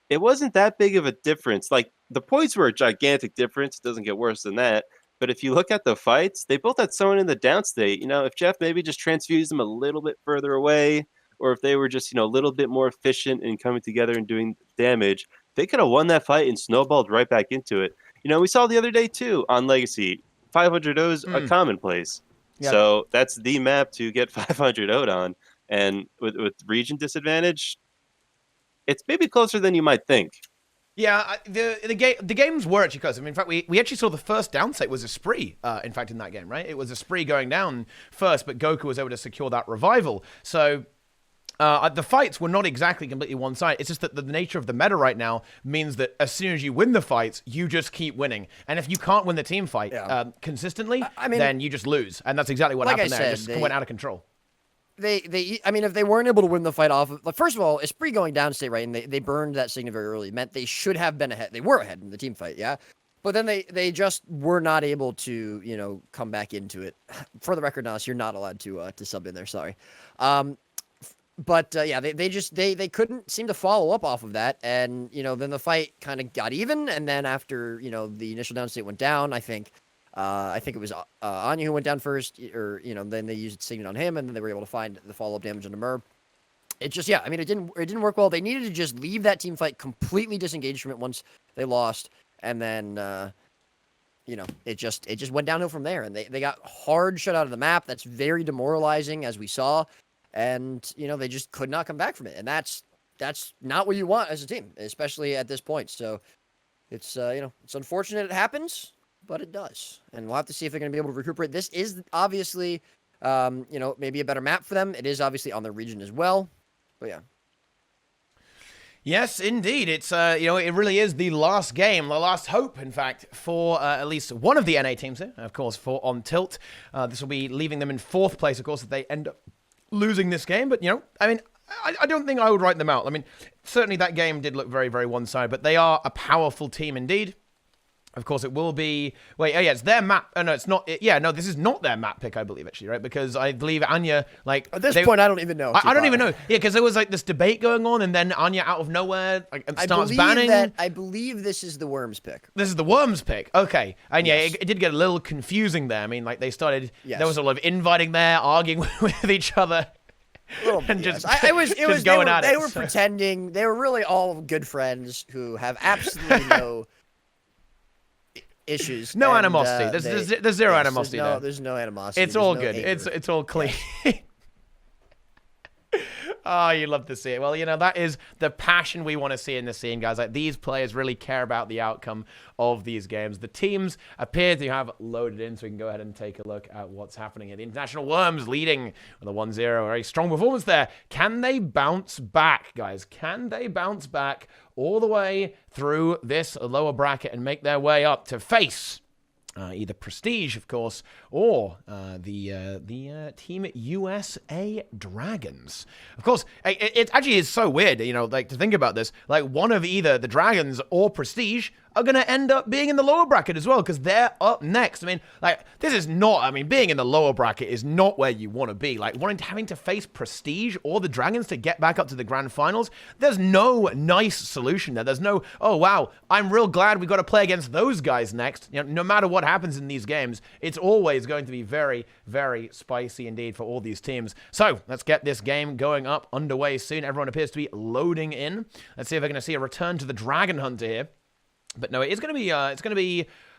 Speaker 3: it wasn't that big of a difference. Like the points were a gigantic difference. It doesn't get worse than that. But if you look at the fights, they both had someone in the downstate. If Jeff maybe just transfused them a little bit further away, or if they were just, a little bit more efficient in coming together and doing damage, they could have won that fight and snowballed right back into it. We saw the other day, too, on Legacy. 500 O's a commonplace. Yep. So that's the map to get 500 O'd on. And with region disadvantage, it's maybe closer than you might think.
Speaker 1: Yeah, the games were actually close. I mean, in fact, we actually saw the first downstate was a spree, in fact, in that game, right? It was a spree going down first, but Goku was able to secure that revival. So the fights were not exactly completely one side. It's just that the nature of the meta right now means that as soon as you win the fights, you just keep winning. And if you can't win the team fight consistently, then you just lose. And that's exactly what happened there. It just went out of control.
Speaker 2: If they weren't able to win the fight off, first of all, Esprit going downstate, right, and they burned that signal very early, meant they should have been ahead. They were ahead in the team fight, yeah? But then they just were not able to, come back into it. For the record, Nas, you're not allowed to sub in there, sorry. But they couldn't seem to follow up off of that, and, then the fight kind of got even, and then after, the initial downstate went down, I think it was Anya who went down first, or then they used Signet on him, and then they were able to find the follow-up damage on the Merb. It just, it didn't work well. They needed to just leave that team fight completely disengaged from it once they lost, and then it just went downhill from there, and they got hard shut out of the map. That's very demoralizing, as we saw, and they just could not come back from it, and that's not what you want as a team, especially at this point. So it's it's unfortunate it happens, but it does. And we'll have to see if they're going to be able to recuperate. This is obviously, maybe a better map for them. It is obviously on their region as well. But yeah.
Speaker 1: Yes, indeed. It's, it really is the last game, the last hope, in fact, for at least one of the NA teams here, of course, for On Tilt. This will be leaving them in 4th place, of course, if they end up losing this game. But, I don't think I would write them out. I mean, certainly that game did look very, very one-sided, but they are a powerful team indeed. Of course, it will be... Wait, it's their map. Oh, no, it's not... this is not their map pick, I believe, actually, right? Because I believe Anya,
Speaker 2: At this point, I don't even know.
Speaker 1: I don't even know. Yeah, because there was, this debate going on, and then Anya, out of nowhere, starts banning...
Speaker 2: I believe this is the Worms pick.
Speaker 1: This is the Worms pick. Okay. And, it did get a little confusing there. I mean, they started... Yes. There was a lot of infighting there, arguing with each other.
Speaker 2: And just going at it. They were pretending. They were really all good friends who have absolutely no... issues.
Speaker 1: No animosity. There's zero animosity there.
Speaker 2: There's no animosity.
Speaker 1: It's all good. It's all clean. Oh, you love to see it. Well, that is the passion we want to see in the scene, guys. Like, these players really care about the outcome of these games. The teams appear to have loaded in, so we can go ahead and take a look at what's happening here. The International Worms leading with a 1-0. Very strong performance there. Can they bounce back, guys? Can they bounce back all the way through this lower bracket and make their way up to face either Prestige, of course, or the Team USA Dragons? Of course, it actually is so weird, like, to think about this. Like, one of either the Dragons or Prestige are going to end up being in the lower bracket as well, because they're up next. I mean, like, this is not, being in the lower bracket is not where you want to be. Like, having to face Prestige or the Dragons to get back up to the grand finals, there's no nice solution there. There's no, oh, wow, I'm real glad we got to play against those guys next. No matter what happens in these games, it's always going to be very, very spicy indeed for all these teams. So, let's get this game going up, underway soon. Everyone appears to be loading in. Let's see if we're going to see a return to the Dragon Hunter here. But no, it's going to be,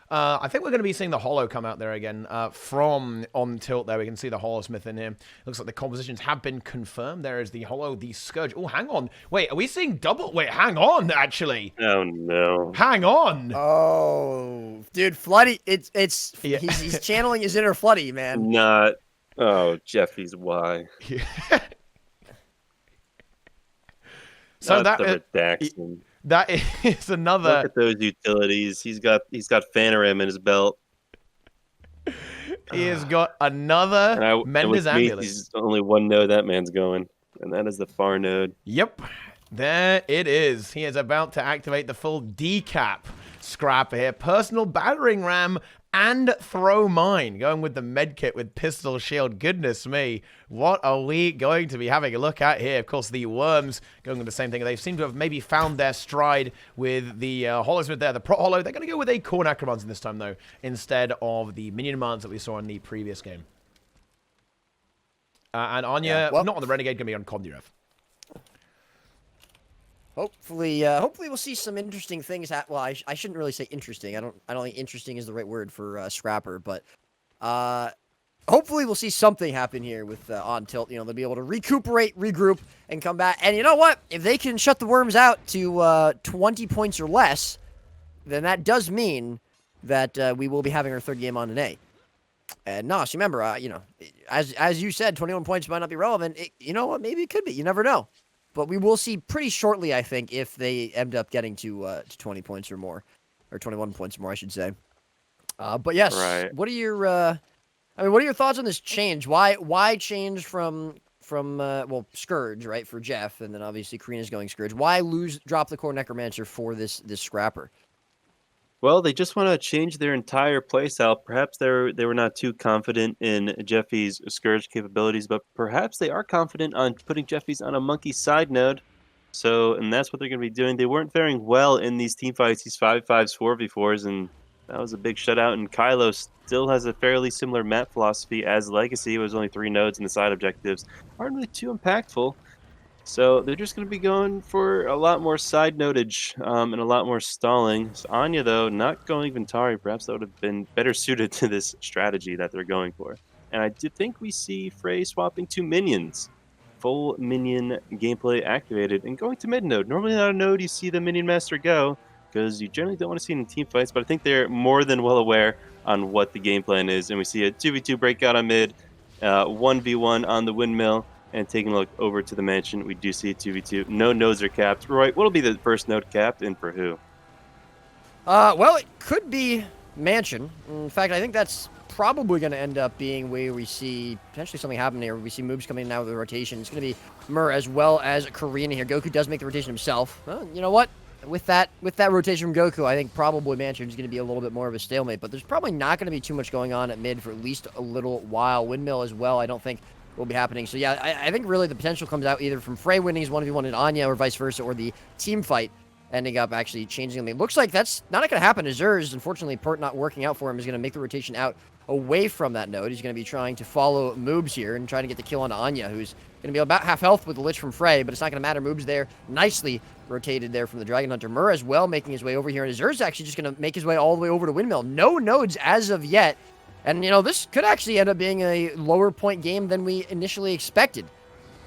Speaker 1: I think we're going to be seeing the Hollow come out there again from on tilt there. We can see the Hollowsmith in here. Looks like the compositions have been confirmed. There is the Hollow, the Scourge. Oh, hang on. Wait, are we seeing double? Wait, hang on, actually.
Speaker 3: Oh, no.
Speaker 1: Hang on.
Speaker 2: Oh, dude, Floody,
Speaker 1: Yeah.
Speaker 2: he's channeling his inner Floody, man.
Speaker 3: Not. Oh, Jeffy's why.
Speaker 1: So
Speaker 3: Not the redaction.
Speaker 1: That is another.
Speaker 3: Look at those utilities. He's got Phaneram in his belt.
Speaker 1: He has got another Mendes Amulet.
Speaker 3: He's only one node that man's going, and that is the far node.
Speaker 1: Yep. There it is. He is about to activate the full decap scrapper here. Personal battering ram and throw mine. Going with the medkit with pistol shield. Goodness me. What are we going to be having a look at here? Of course, the Worms going with the same thing. They seem to have maybe found their stride with the Hollowsmith there. The Pro Hollow. They're going to go with a Core Necromancer this time, though, instead of the Minion Mans that we saw in the previous game. And Anya, not on the Renegade, going to be on Kondirev.
Speaker 2: Hopefully we'll see some interesting things. Well, I shouldn't really say interesting. I don't think interesting is the right word for Scrapper, but hopefully we'll see something happen here with on tilt. They'll be able to recuperate, regroup, and come back. And you know what? If they can shut the Worms out to 20 points or less, then that does mean that we will be having our third game on an A. And Nos, remember, as you said, 21 points might not be relevant. You know what? Maybe it could be. You never know. But we will see pretty shortly, I think, if they end up getting to 20 points or more, or 21 points or more, I should say. But yes,
Speaker 3: right.
Speaker 2: What are your thoughts on this change? Why change from Scourge, right, for Jeff, and then obviously Karina's going Scourge? Why drop the Core Necromancer for this Scrapper?
Speaker 3: Well, they just want to change their entire playstyle. Perhaps they were not too confident in Jeffy's Scourge capabilities, but perhaps they are confident on putting Jeffy's on a Monkey side node. And that's what they're going to be doing. They weren't faring well in these team fights, these 5v5s, 4v4s, and that was a big shutout. And Kylo still has a fairly similar map philosophy as Legacy. It was only 3 nodes, and the side objectives aren't really too impactful. So they're just going to be going for a lot more side notage and a lot more stalling. So Anya, though, not going Ventari. Perhaps that would have been better suited to this strategy that they're going for. And I do think we see Frey swapping to minions. Full minion gameplay activated and going to mid node. Normally not a node you see the minion master go, because you generally don't want to see it in team fights, but I think they're more than well aware on what the game plan is. And we see a 2v2 breakout on mid, 1v1 on the windmill. And taking a look over to the mansion, we do see a 2v2. No nodes are capped. Roy, what'll be the first node capped and for who?
Speaker 2: Well, it could be mansion. In fact, I think that's probably going to end up being where we see potentially something happen here. We see moves coming in now with the rotation. It's going to be Mur as well as Karina here. Goku does make the rotation himself. Well, you know what? With that rotation from Goku, I think probably mansion is going to be a little bit more of a stalemate. But there's probably not going to be too much going on at mid for at least a little while. Windmill as well, I don't think will be happening. So yeah, I think really the potential comes out either from Frey winning his 1v1 in Anya or vice versa, or the team fight ending up actually changing something. It looks like that's not going to happen. Azur's, unfortunately, Pert not working out for him, is going to make the rotation out away from that node. He's going to be trying to follow Moobs here and trying to get the kill on Anya, who's going to be about half health with the Lich from Frey, but it's not going to matter. Moobs there, nicely rotated there from the Dragon Hunter. Mur as well making his way over here, and Azur's actually just going to make his way all the way over to Windmill. No nodes as of yet. And, this could actually end up being a lower point game than we initially expected.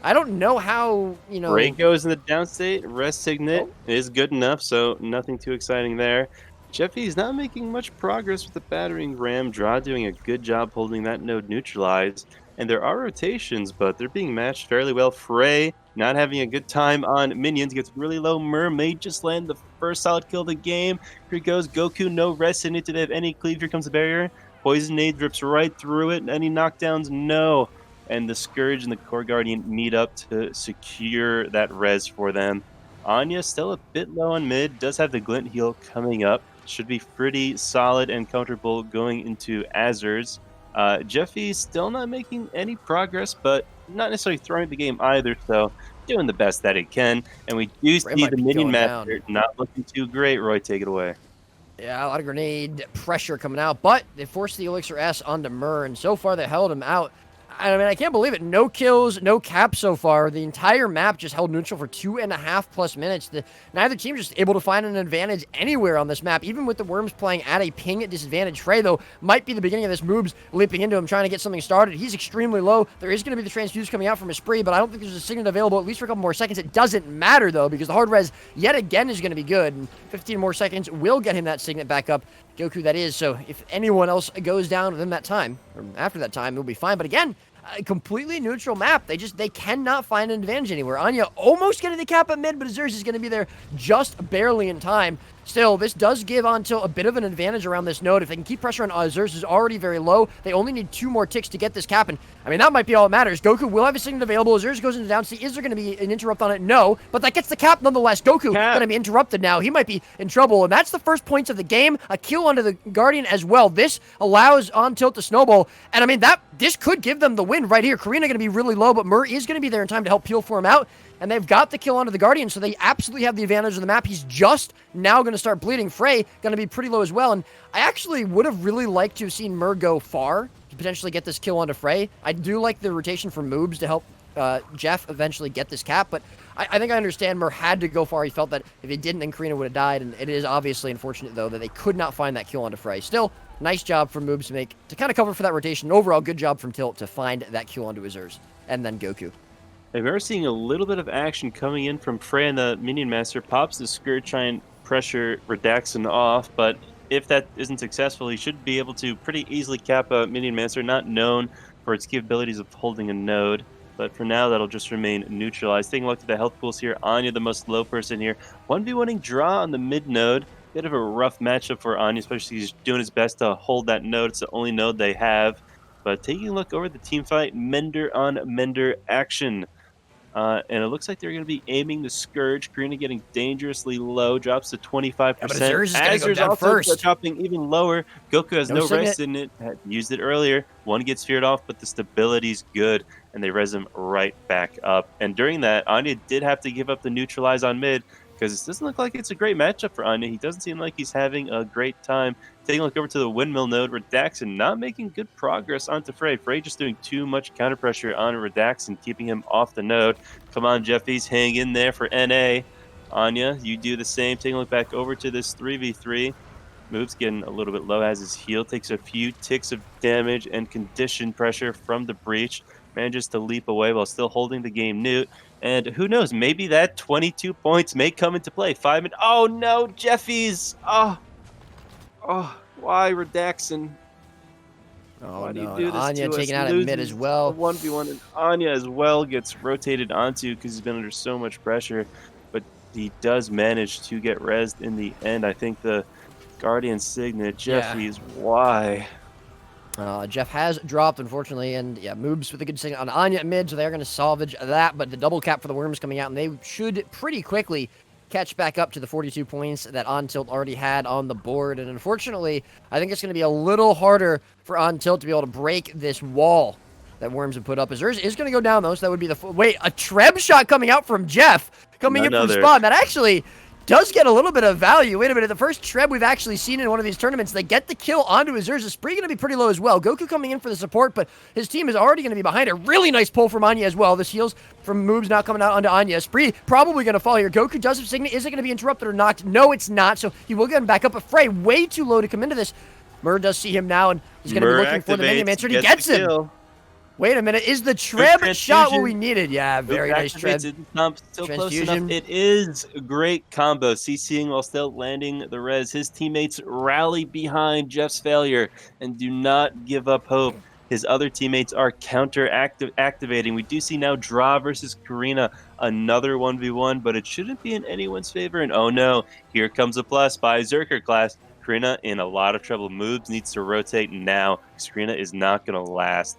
Speaker 2: I don't know how, you know.
Speaker 3: Ray goes in the downstate. Rest Signet
Speaker 2: Oh.
Speaker 3: is good enough, so nothing too exciting there. Jeffy's not making much progress with the battering ram. Draw doing a good job holding that node neutralized. And there are rotations, but they're being matched fairly well. Frey not having a good time on minions. Gets really low. Mermaid just land the first solid kill of the game. Here goes Goku. No rest in it. Do they have any cleave? Here comes the barrier. Poison nade drips right through it. Any knockdowns? No. And the Scourge and the Core Guardian meet up to secure that res for them. Anya still a bit low on mid. Does have the Glint heal coming up. Should be pretty solid and comfortable going into Azur's. Jeffy's still not making any progress, but not necessarily throwing the game either, so doing the best that it can. And we do see the minion master not looking too great. Roy, take it away.
Speaker 2: Yeah, a lot of grenade pressure coming out, but they forced the Elixir S onto Mur, and so far they held him out. I mean, I can't believe it. No kills, no caps so far. The entire map just held neutral for 2.5+ minutes. Neither team just able to find an advantage anywhere on this map, even with the Worms playing at a ping disadvantage. Frey, though, might be the beginning of this. Moobs leaping into him, trying to get something started. He's extremely low. There is going to be the transfuse coming out from his spree, but I don't think there's a Signet available, at least for a couple more seconds. It doesn't matter, though, because the hard res yet again is going to be good, and 15 more seconds will get him that Signet back up. Goku, that is. So if anyone else goes down within that time, or after that time, it'll be fine. But again, a completely neutral map. They cannot find an advantage anywhere. Anya almost getting the cap at mid, but Azur's is going to be there just barely in time. Still, this does give Ontil a bit of an advantage around this node. If they can keep pressure on Azur's, is already very low. They only need 2 more ticks to get this cap, and I mean, that might be all that matters. Goku will have a Signet available. Azur's goes into downstate. Is there going to be an interrupt on it? No, but that gets the cap nonetheless. Goku going to be interrupted now. He might be in trouble, and that's the first points of the game. A kill onto the Guardian as well. This allows Ontilt to snowball, and I mean, this could give them the win right here. Karina going to be really low, but Mur is going to be there in time to help peel for him out. And they've got the kill onto the Guardian, so they absolutely have the advantage of the map. He's just now going to start bleeding. Frey going to be pretty low as well. And I actually would have really liked to have seen Mur go far to potentially get this kill onto Frey. I do like the rotation from Moobs to help Jeff eventually get this cap, but I think I understand Mur had to go far. He felt that if he didn't, then Karina would have died. And it is obviously unfortunate, though, that they could not find that kill onto Frey. Still, nice job from Moobs to kind of cover for that rotation. Overall, good job from Tilt to find that kill onto Azur's. And then Goku.
Speaker 3: Hey, we're seeing a little bit of action coming in from Frey, and the Minion Master pops the Scourge, try and pressure Redaxon off, but if that isn't successful, he should be able to pretty easily cap a Minion Master, not known for its capabilities of holding a node. But for now, that'll just remain neutralized. Taking a look at the health pools here, Anya, the most low person here. 1v1ing draw on the mid node. Bit of a rough matchup for Anya, especially he's doing his best to hold that node. It's the only node they have. But taking a look over the team fight, Mender on Mender action. And it looks like they're going to be aiming the Scourge. Karina getting dangerously low, drops to 25%. Yeah, but
Speaker 2: Azur's is going to go down
Speaker 3: also
Speaker 2: first.
Speaker 3: dropping even lower. Goku has no
Speaker 2: Signet.
Speaker 3: rest in it. Had used it earlier. One gets feared off, but the stability's good, and they res him right back up. And during that, Anya did have to give up the neutralize on mid, because it doesn't look like it's a great matchup for Anya. He doesn't seem like he's having a great time. Taking a look over to the windmill node, Redaxon not making good progress onto Frey. Frey just doing too much counter pressure on Redaxon, keeping him off the node. Come on, Jeffies, hang in there for NA. Anya, you do the same. Taking a look back over to this 3v3. Moves getting a little bit low, has his heal, takes a few ticks of damage and condition pressure from the breach. Manages to leap away while still holding the game neut. And who knows, maybe that 22 points may come into play. 5 minutes. Oh no, Jeffies! Oh, why Redaxon?
Speaker 2: Oh,
Speaker 3: why do
Speaker 2: no.
Speaker 3: you do this
Speaker 2: Anya
Speaker 3: to
Speaker 2: taken
Speaker 3: us?
Speaker 2: out at mid as well.
Speaker 3: 1v1, and Anya as well gets rotated onto because he's been under so much pressure. But he does manage to get rezzed in the end. I think the Guardian Signet, Jeffies, why?
Speaker 2: Jeff has dropped, unfortunately, and yeah, Moobs with a good Signet on Anya at mid, so they're going to salvage that, but the double cap for the Worms coming out, and they should pretty quickly catch back up to the 42 points that OnTilt already had on the board, and unfortunately, I think it's going to be a little harder for OnTilt to be able to break this wall that Worms have put up. Azur's is going to go down, though, so that would be the... Wait, a Treb shot coming out from Jeff, coming in from spawn. That actually does get a little bit of value. Wait a minute, the first Treb we've actually seen in one of these tournaments, they get the kill onto Azur's. The spree going to be pretty low as well. Goku coming in for the support, but his team is already going to be behind it. Really nice pull from Anya as well. This heals from Moobs now coming out onto Anya. Spree probably going to fall here. Goku does have Signet. Is it going to be interrupted or knocked? No, it's not, so he will get him back up. But Frey, way too low to come into this. Mur does see him now, and he's going to be looking for the Minion Mancer. He gets him. Wait a minute. Is the Treb shot what
Speaker 3: transfusion.
Speaker 2: we needed? Yeah, very nice Treb.
Speaker 3: Still close enough. It is a great combo. CCing while still landing the res. His teammates rally behind Jeff's failure and do not give up hope. His other teammates are activating. We do see now Draw versus Karina, another 1v1, but it shouldn't be in anyone's favor. And oh no, here comes a plus by Zerker class. Karina in a lot of trouble. Moves needs to rotate now. Karina is not going to last.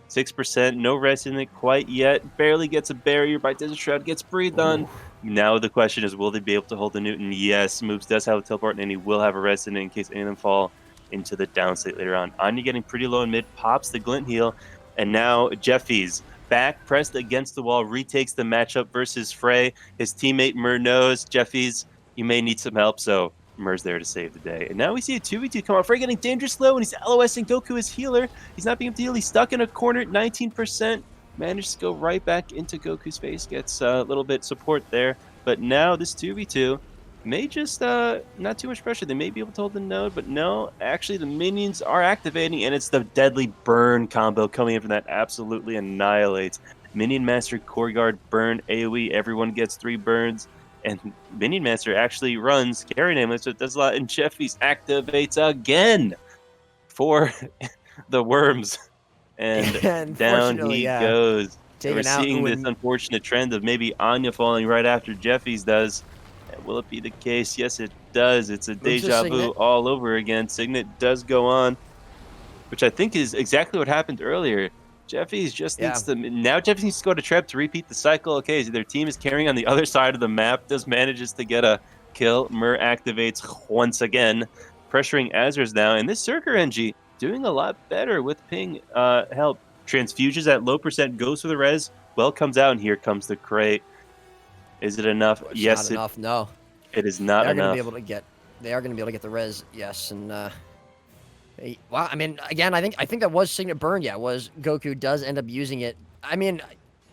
Speaker 3: 6%, no rest in it quite yet. Barely gets a barrier by Desert Shroud, gets breathed on. Now the question is, will they be able to hold the Newton? Yes, Moves does have a teleport, and he will have a rest in it in case any of them fall into the down state later on. Anya getting pretty low in mid, pops the glint heal, and now Jeffy's back pressed against the wall, retakes the matchup versus Frey. His teammate Mur knows, Jeffy's, you may need some help, so Mur's there to save the day. And now we see a 2v2 come out. Frey getting dangerous low, and he's LOSing Goku as healer. He's not being able to heal. He's stuck in a corner at 19%. Manages to go right back into Goku's face. Gets a little bit support there. But now this 2v2 may just not too much pressure. They may be able to hold the node, but no. Actually, the minions are activating, and it's the deadly burn combo coming in from that absolutely annihilates. Minion Master, Core Guard, burn, AoE. Everyone gets 3 burns. And Minion Master actually runs carry name, so it does a lot. And Jeffy's activates again for the worms. And down he goes. We're seeing this unfortunate trend of maybe Anya falling right after Jeffy's does. Will it be the case? Yes, it does. It's a deja vu all over again. Signet does go on, which I think is exactly what happened earlier. Jeffy's just needs to now. Jeffy needs to go to Treb to repeat the cycle. Okay, so their team is carrying on the other side of the map. Does manages to get a kill. Mur activates once again, pressuring Azers now. And this Zerker NG doing a lot better with ping help. Transfusions at low percent, goes for the res. Well, comes out, and here comes the crate. Is it enough?
Speaker 2: Yes, not enough. No,
Speaker 3: it is not enough.
Speaker 2: They are going to be able to get the res. Yes, and well, I mean, again, I think that was Signet Burn. Yeah, was Goku does end up using it. I mean,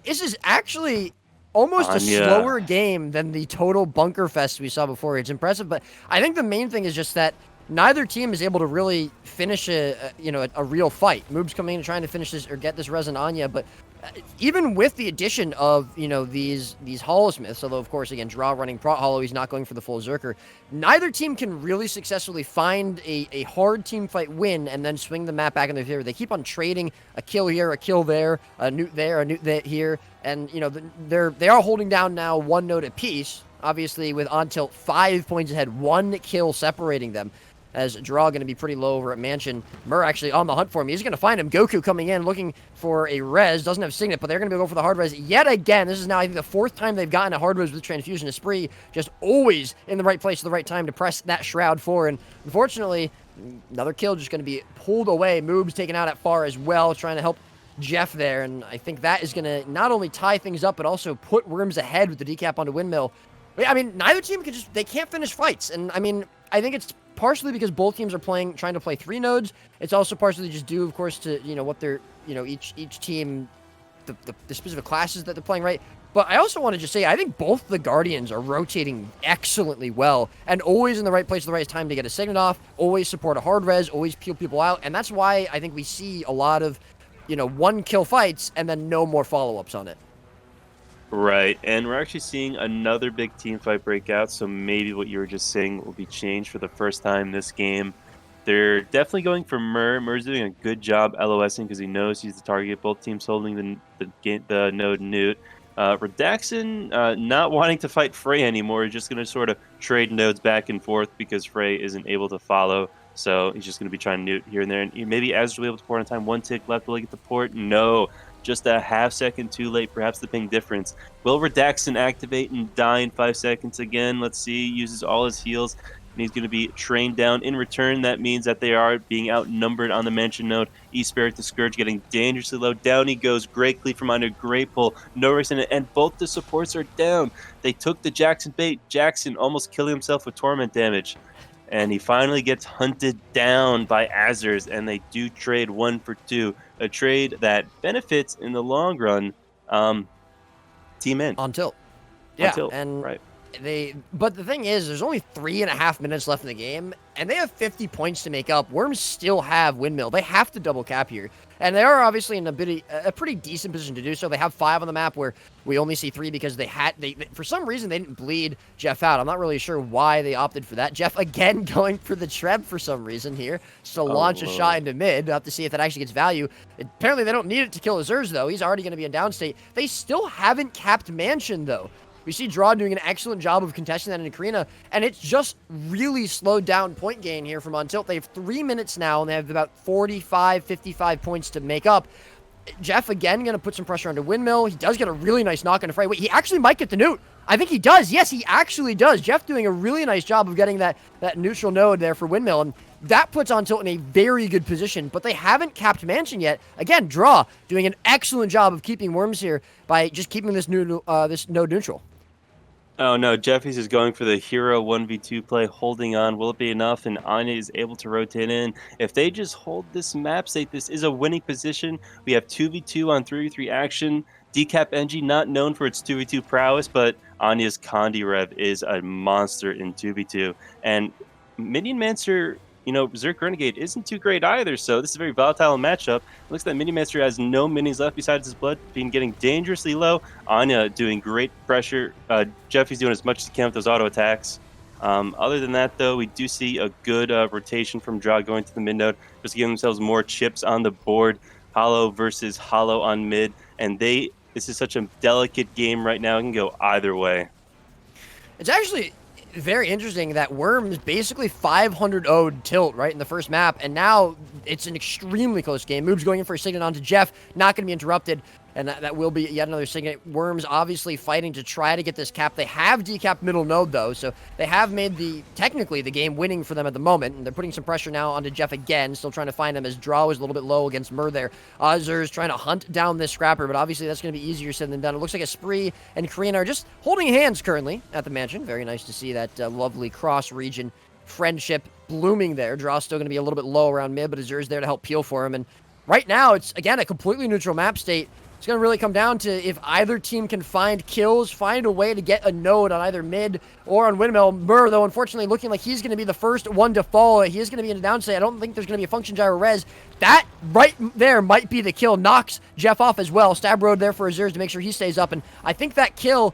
Speaker 2: this is actually almost a slower game than the total bunker fest we saw before. It's impressive, but I think the main thing is just that neither team is able to really finish a real fight. Moob's coming in and trying to finish this or get this res on Anya, but even with the addition of these Holosmiths, although of course again Draw running Prot Hollow, he's not going for the full Zerker. Neither team can really successfully find a hard team fight win and then swing the map back in their favor. They keep on trading a kill here, a kill there, a newt there, a newt here, and they are holding down now 1 node apiece. Obviously with on tilt 5 points ahead, 1 kill separating them. As Draw going to be pretty low over at Mansion. Mur actually on the hunt for him. He's going to find him. Goku coming in looking for a res. Doesn't have Signet, but they're going to go for the hard res yet again. This is now, I think, the 4th time they've gotten a hard res with Transfusion. Esprit just always in the right place at the right time to press that Shroud for. And unfortunately, another kill just going to be pulled away. Moob's taken out at far as well, trying to help Jeff there. And I think that is going to not only tie things up, but also put Worms ahead with the decap onto Windmill. But, I mean, neither team they can't finish fights. And, I mean, I think it's partially because both teams are trying to play 3 nodes. It's also partially just due, of course, to what they're each team, the specific classes that they're playing, right? But I also want to just say I think both the Guardians are rotating excellently well and always in the right place at the right time to get a Signet off. Always support a hard res. Always peel people out, and that's why I think we see a lot of 1 kill fights and then no more follow-ups on it.
Speaker 3: Right, and we're actually seeing another big team fight break out, so maybe what you were just saying will be changed for the first time this game. They're definitely going for Mur. Mur's doing a good job LOSing because he knows he's the target. Both teams holding the node Newt. Redaxon not wanting to fight Frey anymore. He's just going to sort of trade nodes back and forth because Frey isn't able to follow. So he's just going to be trying Newt here and there. And maybe Azure will be able to port on time. 1 tick left. Will he get the port? No. Just a half second too late, perhaps the ping difference. Will Redaxon activate and die in 5 seconds again? Let's see. Uses all his heals, and he's going to be trained down. In return, that means that they are being outnumbered on the Mansion node. E-Spirit the Scourge getting dangerously low. Down he goes. Great cleave from under. Great pull. No risk in it, and both the supports are down. They took the Jackson bait. Jackson almost killing himself with torment damage. And he finally gets hunted down by Azers, and they do trade 1 for 2. A trade that benefits in the long run Team N.
Speaker 2: On tilt. Yeah,
Speaker 3: on tilt.
Speaker 2: and
Speaker 3: right.
Speaker 2: But the thing is, there's only 3.5 minutes left in the game, and they have 50 points to make up. Worms still have Windmill. They have to double cap here. And they are obviously in a pretty decent position to do so. They have 5 on the map where we only see 3 because they for some reason, they didn't bleed Jeff out. I'm not really sure why they opted for that. Jeff, again, going for the Treb for some reason here. So launch a shot into mid. We'll have to see if that actually gets value. Apparently, they don't need it to kill Azur's, though. He's already going to be in downstate. They still haven't capped Mansion, though. We see Draw doing an excellent job of contesting that in Karina, and it's just really slowed down point gain here from Untilt. They have 3 minutes now, and they have about 45, 55 points to make up. Jeff, again, going to put some pressure onto Windmill. He does get a really nice knock on the fray. Wait, he actually might get the newt. I think he does. Yes, he actually does. Jeff doing a really nice job of getting that neutral node there for Windmill, and that puts Untilt in a very good position, but they haven't capped Mansion yet. Again, Draw doing an excellent job of keeping Worms here by just keeping this node neutral.
Speaker 3: Oh no, Jeffy's is going for the hero 1v2 play, holding on. Will it be enough? And Anya is able to rotate in. If they just hold this map state, this is a winning position. We have 2v2 on 3v3 action. Decap NG, not known for its 2v2 prowess, but Anya's Condi Rev is a monster in 2v2. And Minion Mancer, Zerk Renegade isn't too great either, so this is a very volatile matchup. It looks like Minion Mancer has no minis left besides his blood, being getting dangerously low. Anya doing great pressure. Jeffy's doing as much as he can with those auto attacks. Other than that, though, we do see a good rotation from Draw going to the mid node, just giving themselves more chips on the board. Hollow versus Hollow on mid, and this is such a delicate game right now. It can go either way.
Speaker 2: It's actually very interesting that Worms basically 500 0'd Tilt right in the first map, and now it's an extremely close game. Moob's going in for a Signet onto Jeff, not going to be interrupted, and that will be yet another Signet. Worms obviously fighting to try to get this cap. They have decapped middle node, though, so they have made technically the game winning for them at the moment, and they're putting some pressure now onto Jeff again, still trying to find him as Draw was a little bit low against Mur there. Azur's trying to hunt down this Scrapper, but obviously that's going to be easier said than done. It looks like a Spree and Karina are just holding hands currently at the mansion. Very nice to see that lovely cross-region friendship blooming there. Draw's still going to be a little bit low around mid, but Azur's there to help peel for him, and right now it's, again, a completely neutral map state. It's going to really come down to if either team can find kills, find a way to get a node on either mid or on Windmill. Mur, though, unfortunately looking like he's going to be the first one to fall. He is going to be in a downstate. I don't think there's going to be a function gyro res. That right there might be the kill. Knocks Jeff off as well. Stab road there for Azur's to make sure he stays up, and I think that kill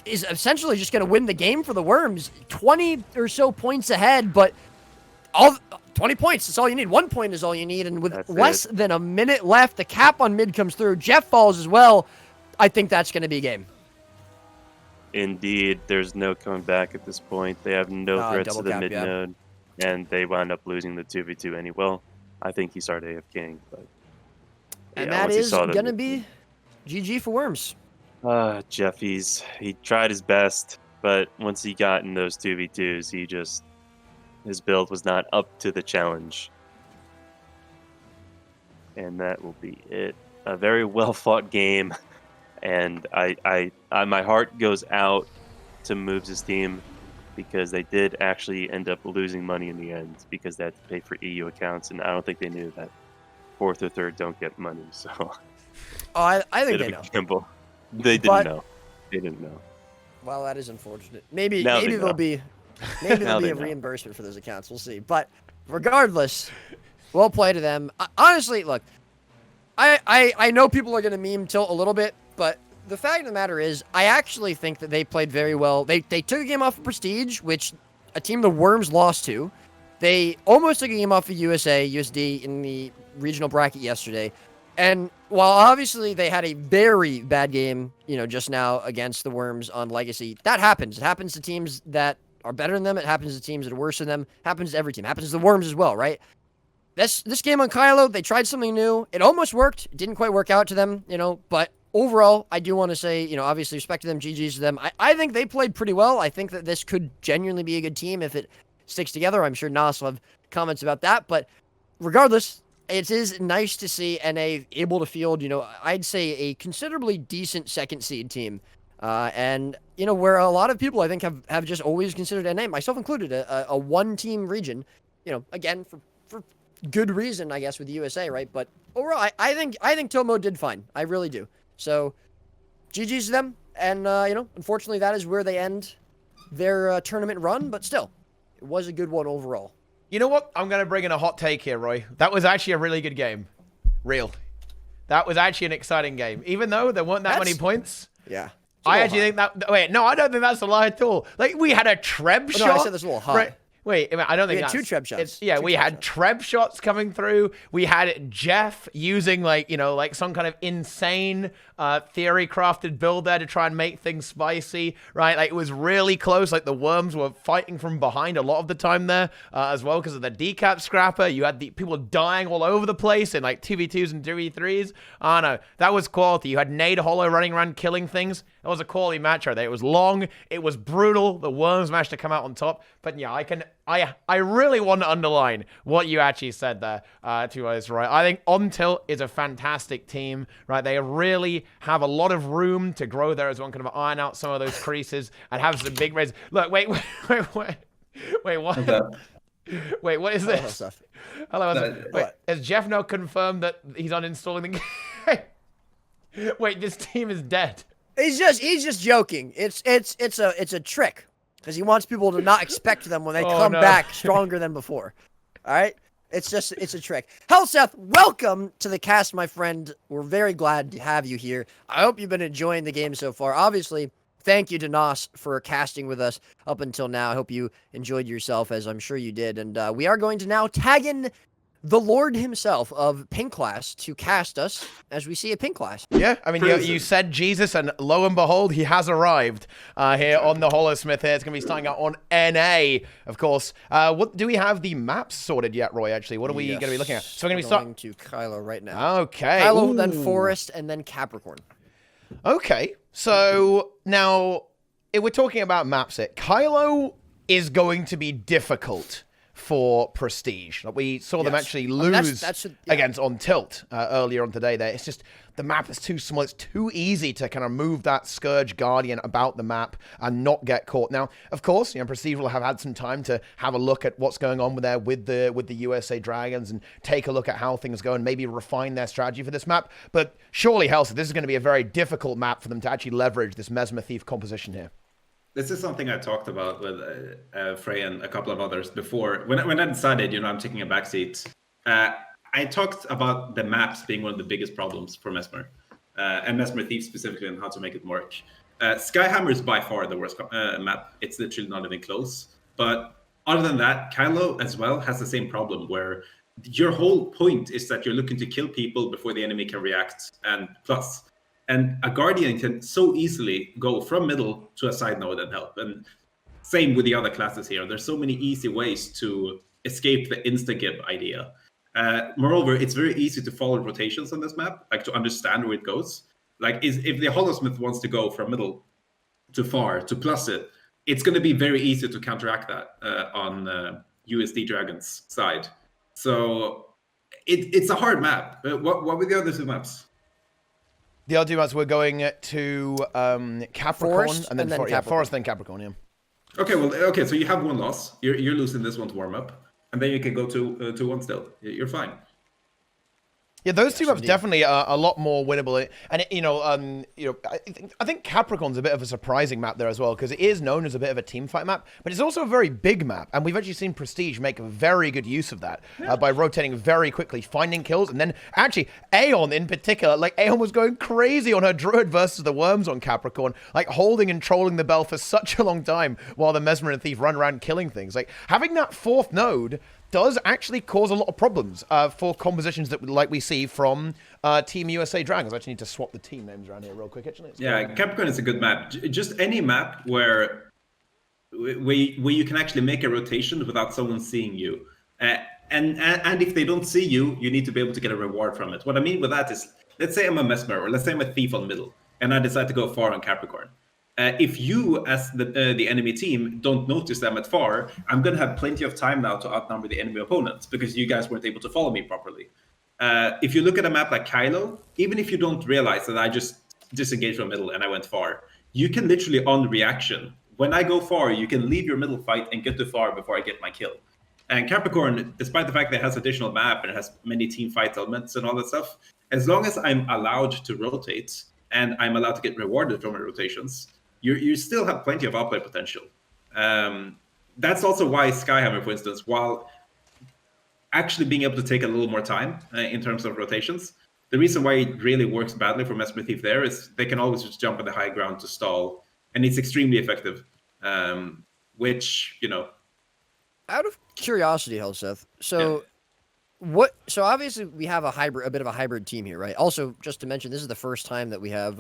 Speaker 2: is essentially just going to win the game for the Worms. 20 or so points ahead, but 20 points, that's all you need. 1 point is all you need, and with less than a minute left, the cap on mid comes through. Jeff falls as well. I think that's going to be a game.
Speaker 3: Indeed, there's no coming back at this point. They have no threats to the mid node, and they wound up losing the 2v2 anyway. Well, I think he started AFKing, but
Speaker 2: and that is going to be GG for Worms.
Speaker 3: Jeffy's, he tried his best, but once he got in those 2v2s, his build was not up to the challenge. And that will be it. A very well-fought game. And I my heart goes out to Moves' team because they did actually end up losing money in the end because they had to pay for EU accounts. And I don't think they knew that fourth or third don't get money. So
Speaker 2: I think they know.
Speaker 3: Gamble. They didn't know. They didn't know.
Speaker 2: Well, that is unfortunate. Maybe there'll be a reimbursement for those accounts. We'll see. But regardless, well played to them. Honestly, look, I know people are going to meme Tilt a little bit, but the fact of the matter is, I actually think that they played very well. They took a game off of Prestige, which a team the Worms lost to. They almost took a game off of USD in the regional bracket yesterday. And while obviously they had a very bad game, just now against the Worms on Legacy, that happens. It happens to teams that are better than them. It happens to teams that are worse than them. It happens to every team. It happens to the Worms as well, right? This game on Kylo, they tried something new. It almost worked. It didn't quite work out to them, but overall, I do want to say, obviously respect to them, GG's to them. I think they played pretty well. I think that this could genuinely be a good team if it sticks together. I'm sure Nas will have comments about that, but regardless, it is nice to see NA able to field, I'd say a considerably decent second seed team. And, where a lot of people, I think, have just always considered NA, myself included, a one-team region, again, for good reason, I guess, with the USA, right? But overall, I think Tomo did fine. I really do. So, GG's to them. And, unfortunately, that is where they end their tournament run, but still, it was a good one overall.
Speaker 1: You know what? I'm going to bring in a hot take here, Roy. That was actually a really good game. Real. That was actually an exciting game. Even though there weren't that many points.
Speaker 2: Yeah.
Speaker 1: I actually think that... Wait, no, I don't think that's a lie at all. Like, we had a Treb shot.
Speaker 2: No, I said that's a little high.
Speaker 1: Right. Wait, I don't think
Speaker 2: we had
Speaker 1: that's...
Speaker 2: 2 Treb shots.
Speaker 1: We had Treb shots coming through. We had Jeff using, like, you know, like some kind of insane theory-crafted build there to try and make things spicy, right? Like, it was really close. Like, the Worms were fighting from behind a lot of the time there as well because of the decap scrapper. You had the people dying all over the place in, like, 2v2s and 2v3s. I don't know. That was quality. You had Nade Hollow running around killing things. That was a quality match right there. It was long. It was brutal. The Worms managed to come out on top. But, yeah, I really want to underline what you actually said there to us, right? I think On Tilt is a fantastic team, right? They really have a lot of room to grow there as one, kind of iron out some of those creases and have some big raids. Look, wait, what? Wait, what is this? Hello, wait, has Jeff now confirmed that he's uninstalling the game? Wait, this team is dead.
Speaker 2: He's just joking. It's a trick. Because he wants people to not expect them when they come back stronger than before. All right? It's a trick. Hellseth, welcome to the cast, my friend. We're very glad to have you here. I hope you've been enjoying the game so far. Obviously, thank you to Nos for casting with us up until now. I hope you enjoyed yourself, as I'm sure you did. And we are going to now tag in the Lord himself of Pink Class to cast us as we see a Pink Class.
Speaker 1: Yeah, I mean, you said Jesus, and lo and behold, he has arrived here on the Holosmith here. It's going to be starting out on NA, of course. What do we have the maps sorted yet, Roy, actually? What are we going to be looking at? So we're going to be starting
Speaker 2: to Kylo right now.
Speaker 1: Okay.
Speaker 2: Kylo, then Forest, and then Capricorn.
Speaker 1: Okay, so now, if we're talking about maps here, Kylo is going to be difficult for Prestige. We saw them actually lose against On Tilt earlier on today there. It's just the map is too small. It's too easy to kind of move that Scourge Guardian about the map and not get caught. Now, of course, you know, Prestige will have had some time to have a look at what's going on with there with the USA Dragons and take a look at how things go and maybe refine their strategy for this map. But surely, Helsa, this is going to be a very difficult map for them to actually leverage this Mesmer Thief composition here.
Speaker 4: This is something I talked about with Frey and a couple of others before. When I decided, you know, I'm taking a backseat, I talked about the maps being one of the biggest problems for Mesmer, and Mesmer Thief specifically, and how to make it work. Skyhammer is by far the worst map. It's literally not even close. But other than that, Kylo as well has the same problem, where your whole point is that you're looking to kill people before the enemy can react, and plus. And a Guardian can so easily go from middle to a side node and help. And same with the other classes here. There's so many easy ways to escape the insta-gib idea. Moreover, it's very easy to follow rotations on this map, like to understand where it goes. Like if the Holosmith wants to go from middle to far to plus it, it's going to be very easy to counteract that on USD Dragon's side. So it's a hard map. What were the other two maps?
Speaker 1: The other two maps, we're going to Capricorn,
Speaker 2: Forest,
Speaker 1: and then Forest, then Capricorn, yeah.
Speaker 4: Okay, so you have one loss. You're losing this one to warm up, and then you can go to one still. You're fine.
Speaker 1: Yeah, those two maps definitely are a lot more winnable, and I think Capricorn's a bit of a surprising map there as well, because it is known as a bit of a team fight map, but it's also a very big map, and we've actually seen Prestige make very good use of that by rotating very quickly, finding kills, and then actually Aeon in particular, like Aeon was going crazy on her Druid versus the Worms on Capricorn, like holding and trolling the bell for such a long time while the Mesmer and Thief run around killing things. Like having that fourth node does actually cause a lot of problems for compositions that like we see from Team USA Dragons. I actually need to swap the team names around here real quick, actually.
Speaker 4: Yeah, Capricorn is a good map. Just any map where you can actually make a rotation without someone seeing you. And if they don't see you, you need to be able to get a reward from it. What I mean with that is, let's say I'm a Mesmer, or let's say I'm a Thief on middle, and I decide to go far on Capricorn. If you, as the enemy team, don't notice them at far, I'm going to have plenty of time now to outnumber the enemy opponents because you guys weren't able to follow me properly. If you look at a map like Kylo, even if you don't realize that I just disengaged from middle and I went far, you can literally, on reaction, when I go far, you can leave your middle fight and get to far before I get my kill. And Capricorn, despite the fact that it has additional map and it has many team fight elements and all that stuff, as long as I'm allowed to rotate and I'm allowed to get rewarded from my rotations, you still have plenty of outplay potential. That's also why Skyhammer, for instance, while actually being able to take a little more time in terms of rotations, the reason why it really works badly for Mesmer Thief there is they can always just jump on the high ground to stall, and it's extremely effective. Which,
Speaker 2: Out of curiosity, Helseth,
Speaker 4: Yeah.
Speaker 2: so obviously we have a bit of a hybrid team here, right? Also, just to mention, this is the first time that we have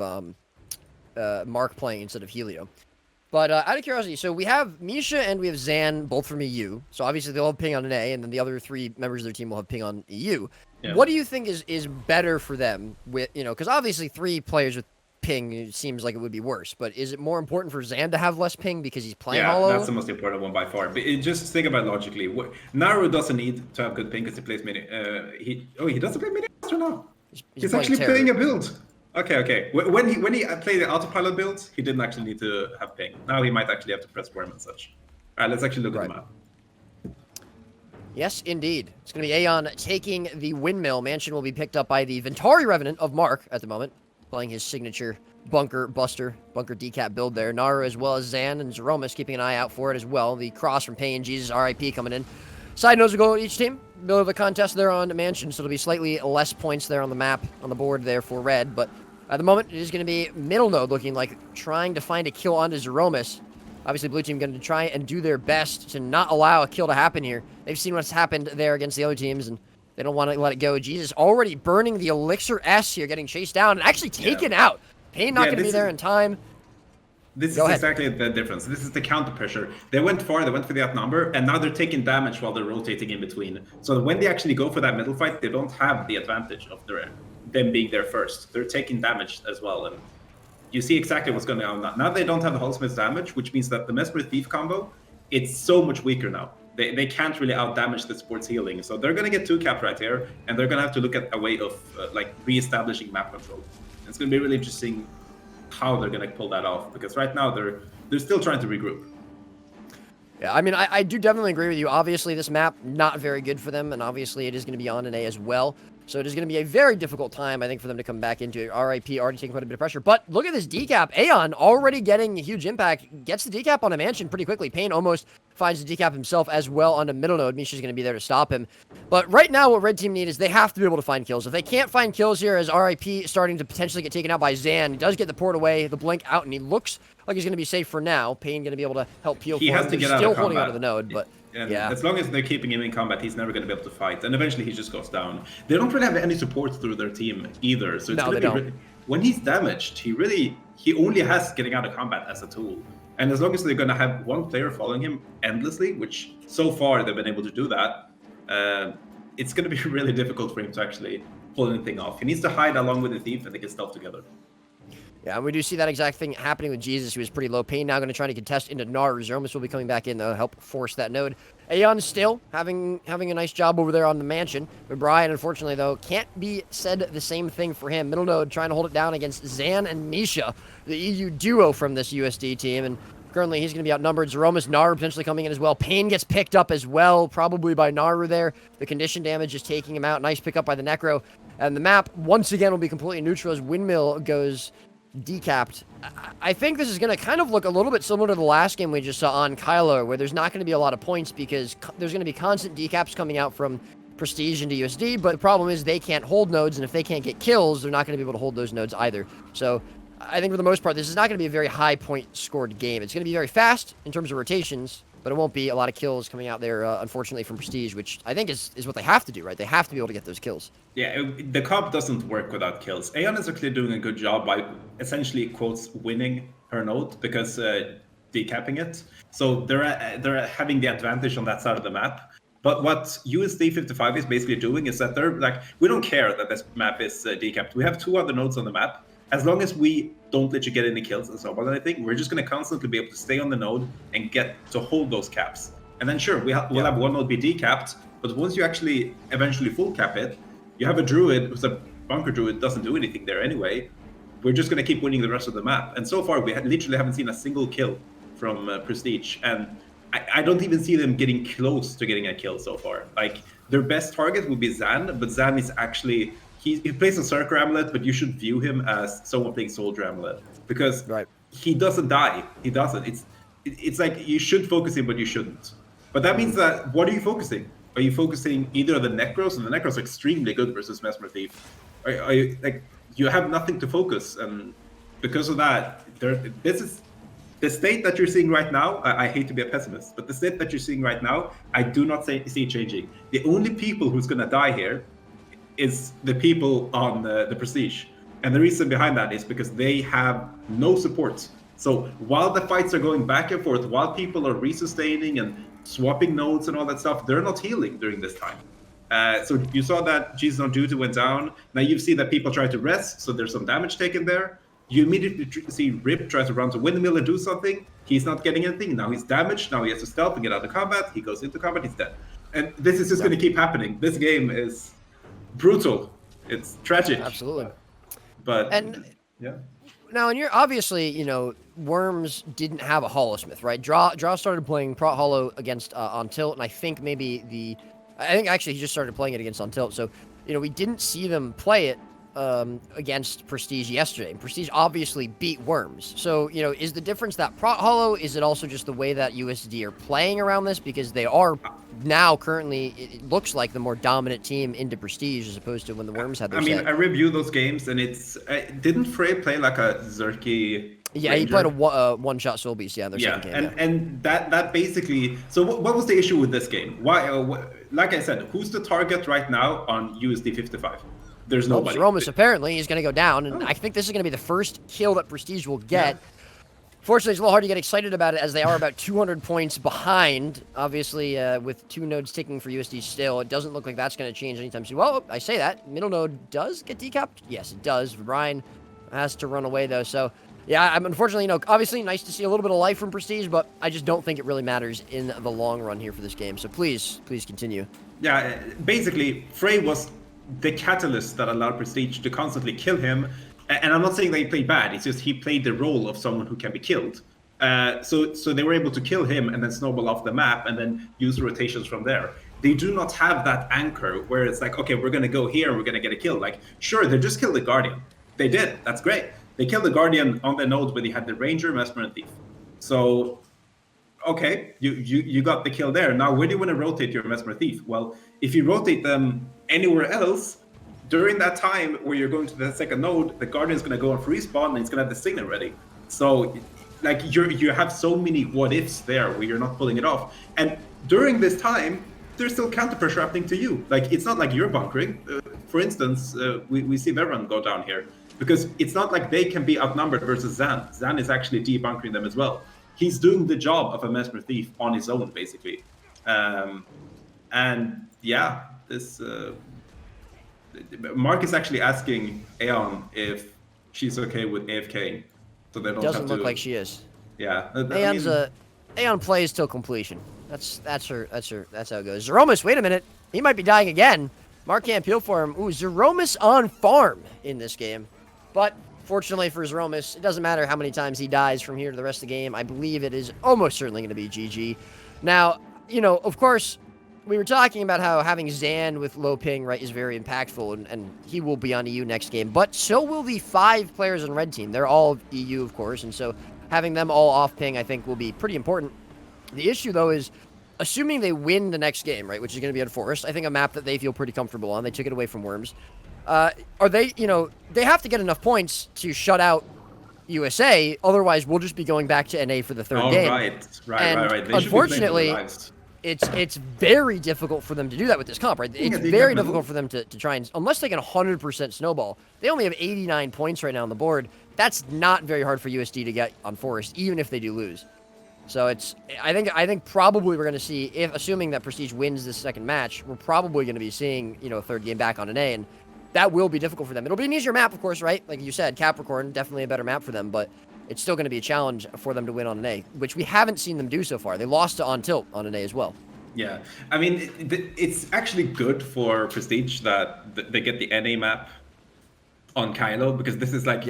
Speaker 2: Mark playing instead of Helio. But out of curiosity, so we have Misha and we have Zan, both from EU. So obviously they'll have ping on an A, and then the other 3 members of their team will have ping on EU.
Speaker 4: Yeah.
Speaker 2: What do you think is better for them? With because obviously 3 players with ping, it seems like it would be worse. But is it more important for Zan to have less ping because he's playing Hollow?
Speaker 4: That's the most important one by far. But just think about it logically. Naru doesn't need to have good ping because he plays mini. He doesn't play mini master now. He's actually
Speaker 2: Terror.
Speaker 4: playing a build. Okay. When he played the autopilot builds, he didn't actually need to have ping. Now he might actually have to press worm and such. All right, let's actually look at the map.
Speaker 2: Yes, indeed. It's going to be Aeon taking the windmill. Mansion will be picked up by the Ventari Revenant of Mark at the moment, playing his signature bunker decap build there. Naru as well as Zan and Zeromus keeping an eye out for it as well. The cross from Pay and Jesus RIP coming in. Side notes will go to each team. Middle of a contest there on Mansion, so it'll be slightly less points there on the map, on the board there for Red. But at the moment, it is going to be middle node looking like trying to find a kill onto Zeromus. Obviously, blue team going to try and do their best to not allow a kill to happen here. They've seen what's happened there against the other teams, and they don't want to let it go. Jesus already burning the Elixir S here, getting chased down and actually taken out. Payne not going to be there in time.
Speaker 4: This is exactly the difference. This is the counter pressure. They went far, they went for the outnumber, and now they're taking damage while they're rotating in between. So when they actually go for that middle fight, they don't have the advantage of them being there first. They're taking damage as well, and you see exactly what's going on now. Now they don't have the Holdsmith's damage, which means that the Mesmer Thief combo, it's so much weaker now. They can't really out-damage the sport's healing. So they're going to get 2 cap right here, and they're going to have to look at a way of re-establishing map control. And it's going to be really interesting how they're going to pull that off, because right now they're still trying to regroup.
Speaker 2: Yeah, I mean, I do definitely agree with you. Obviously, this map, not very good for them, and obviously it is going to be on an A as well. So it is going to be a very difficult time, I think, for them to come back into it. RIP already taking quite a bit of pressure. But look at this decap. Aeon already getting a huge impact. Gets the decap on a Mansion pretty quickly. Payne almost finds the decap himself as well on the middle node. Misha's going to be there to stop him. But right now, what Red Team need is they have to be able to find kills. If they can't find kills here, as RIP starting to potentially get taken out by Zan, he does get the port away, the blink out, and he looks like he's going to be safe for now. Payne going to be able to help peel for him.
Speaker 4: He has to get out
Speaker 2: still
Speaker 4: of
Speaker 2: holding
Speaker 4: combat.
Speaker 2: onto the node, but
Speaker 4: And
Speaker 2: yeah.
Speaker 4: as long as they're keeping him in combat, he's never going to be able to fight. And eventually he just goes down. They don't really have any support through their team either. So it's
Speaker 2: No,
Speaker 4: going
Speaker 2: they
Speaker 4: to be
Speaker 2: don't.
Speaker 4: when he's damaged, he only has getting out of combat as a tool. And as long as they're going to have one player following him endlessly, which so far they've been able to do that, it's going to be really difficult for him to actually pull anything off. He needs to hide along with the thief and they can stealth together.
Speaker 2: Yeah, and we do see that exact thing happening with Jesus, who was pretty low. Payne now going to try to contest into Naru. Zeromus will be coming back in to help force that node. Aeon still having a nice job over there on the Mansion. But Brian, unfortunately, though, can't be said the same thing for him. Middle node trying to hold it down against Zan and Misha, the EU duo from this USD team. And currently he's going to be outnumbered. Zeromus, Naru potentially coming in as well. Payne gets picked up as well, probably by Naru there. The condition damage is taking him out. Nice pickup by the Necro. And the map, once again, will be completely neutral as Windmill goes decapped. I think this is going to kind of look a little bit similar to the last game we just saw on Kylo, where there's not going to be a lot of points because there's going to be constant decaps coming out from Prestige into USD, but the problem is they can't hold nodes, and if they can't get kills, they're not going to be able to hold those nodes either. So I think for the most part, this is not going to be a very high point scored game. It's going to be very fast in terms of rotations, but it won't be a lot of kills coming out there, unfortunately, from Prestige, which I think is what they have to do, right? They have to be able to get those kills.
Speaker 4: Yeah, the comp doesn't work without kills. Aeon is actually doing a good job by essentially, quotes, winning her node because decapping it. So they're having the advantage on that side of the map. But what USD 55 is basically doing is that they're like, we don't care that this map is decapped. We have 2 other nodes on the map. As long as we don't let you get any kills and so on, I think we're just going to constantly be able to stay on the node and get to hold those caps. And then sure, we'll have one node be decapped, but once you actually eventually full cap it, you have a druid who's a bunker druid, doesn't do anything there anyway. We're just going to keep winning the rest of the map. And so far, we literally haven't seen a single kill from Prestige. And I don't even see them getting close to getting a kill so far. Like, their best target would be Zan, but Zan is actually... He plays a Circle Amulet, but you should view him as someone playing Soldier Amulet. Because he doesn't die. He doesn't. it's like you should focus in, but you shouldn't. But that means that what are you focusing? Are you focusing either on the Necros, and the Necros are extremely good versus Mesmer Thief? Are you like you have nothing to focus, and because of that, this is the state that you're seeing right now. I hate to be a pessimist, but the state that you're seeing right now, I do not see changing. The only people who's going to die here is the people on the Prestige. And the reason behind that is because they have no support. So while the fights are going back and forth, while people are resustaining and swapping nodes and all that stuff, they're not healing during this time. So you saw that Jesus on duty went down. Now you see that people try to rest, so there's some damage taken there. You immediately see Rip try to run to Windmill and do something. He's not getting anything. Now he's damaged. Now he has to stealth and get out of combat. He goes into combat. He's dead. And this is just going to keep happening. This game is brutal. It's tragic.
Speaker 2: Absolutely.
Speaker 4: But
Speaker 2: yeah. Now, and you're obviously, Worms didn't have a Holosmith, right? Draw started playing Prot Hollow against On Tilt, and I think actually he just started playing it against On Tilt. So, we didn't see them play it against Prestige yesterday. Prestige obviously beat Worms. So, is the difference that Prot Hollow, is it also just the way that USD are playing around this? Because they are now currently, it looks like the more dominant team into Prestige as opposed to when the Worms had their set.
Speaker 4: I reviewed those games, and didn't Frey play like a Zerky
Speaker 2: Yeah,
Speaker 4: Ranger?
Speaker 2: he played a one-shot Soul Beast, in their second game.
Speaker 4: And that basically, so what was the issue with this game? Why, like I said, who's the target right now on USD 55? There's nobody.
Speaker 2: Zeromus apparently is going to go down, and I think this is going to be the first kill that Prestige will get. Yeah. Fortunately, it's a little hard to get excited about it as they are about 200 points behind. Obviously, with 2 nodes ticking for USD still, it doesn't look like that's going to change anytime soon. Well, I say that. Middle node does get decapped? Yes, it does. Brian has to run away, though. So, yeah, I'm unfortunately, obviously nice to see a little bit of life from Prestige, but I just don't think it really matters in the long run here for this game. So please continue.
Speaker 4: Yeah, basically, Frey was the catalyst that allowed Prestige to constantly kill him. And I'm not saying that he played bad, it's just he played the role of someone who can be killed. So they were able to kill him and then snowball off the map and then use rotations from there. They do not have that anchor where it's like, okay, we're going to go here and we're going to get a kill. Like, sure, they just killed the Guardian. They did. That's great. They killed the Guardian on the node where they had the Ranger, Mesmer, and Thief. So, okay, you got the kill there. Now, where do you want to rotate your Mesmer Thief? Well, if you rotate them anywhere else, during that time where you're going to the second node, the Guardian's going to go on free spawn and it's going to have the signal ready. So, like, you have so many what-ifs there where you're not pulling it off. And during this time, there's still counter-pressure happening to you. Like, it's not like you're bunkering. For instance, we see Veron go down here. Because it's not like they can be outnumbered versus Zan. Zan is actually debunkering them as well. He's doing the job of a Mesmer Thief on his own, basically. And yeah, this Mark is actually asking Aeon if she's okay with AFK, so they don't
Speaker 2: Doesn't look like she is.
Speaker 4: Yeah,
Speaker 2: Aeon plays till completion. That's how it goes. Zeromus, wait a minute, he might be dying again. Mark can't peel for him. Ooh, Zeromus on farm in this game. But fortunately for Zeromus, it doesn't matter how many times he dies from here to the rest of the game. I believe it is almost certainly going to be GG. Now, of course, we were talking about how having Zan with low ping, right, is very impactful, and he will be on EU next game. But so will the 5 players on Red Team. They're all EU, of course, and so having them all off ping, I think, will be pretty important. The issue, though, is assuming they win the next game, right, which is going to be at Forest, I think a map that they feel pretty comfortable on. They took it away from Worms. Are they, they have to get enough points to shut out USA, otherwise we'll just be going back to NA for the third game.
Speaker 4: Right. They
Speaker 2: unfortunately, it's very difficult for them to do that with this comp, right? It's very difficult for them to try and, unless they can 100% snowball. They only have 89 points right now on the board. That's not very hard for USD to get on Forest, even if they do lose. So I think probably we're going to see, assuming that Prestige wins this second match, we're probably going to be seeing, a third game back on NA, and that will be difficult for them. It'll be an easier map, of course, right? Like you said, Capricorn, definitely a better map for them, but it's still going to be a challenge for them to win on NA, which we haven't seen them do so far. They lost to On Tilt on NA as well.
Speaker 4: Yeah, I mean, it's actually good for Prestige that they get the NA map on Kylo, because this is like,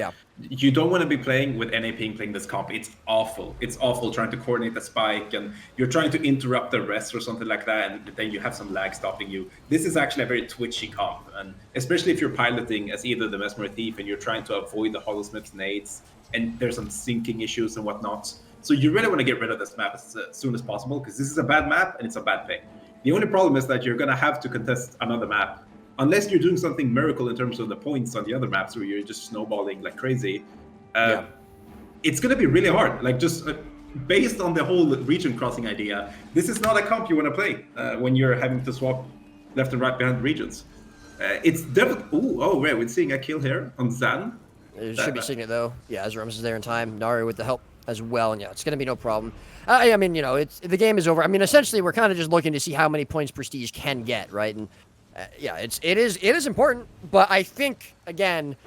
Speaker 4: you don't want to be playing with NA playing this comp. It's awful. It's awful trying to coordinate the spike, and you're trying to interrupt the rest or something like that, and then you have some lag stopping you. This is actually a very twitchy comp, and especially if you're piloting as either the Mesmer Thief and you're trying to avoid the Holosmith's nades, and there's some syncing issues and whatnot. So you really want to get rid of this map as soon as possible, because this is a bad map and it's a bad thing. The only problem is that you're going to have to contest another map. Unless you're doing something miracle in terms of the points on the other maps where you're just snowballing like crazy. It's going to be really hard. Like, just based on the whole region crossing idea, this is not a comp you want to play when you're having to swap left and right behind regions. It's definitely... Oh, wait, we're seeing a kill here on Zan.
Speaker 2: It should be seeing it, though. Yeah, Azramus is there in time. Nari with the help as well, and yeah, it's going to be no problem. I mean, you know, the game is over. I mean, essentially, we're kind of just looking to see how many points Prestige can get, right? And yeah, it is important, but I think, again,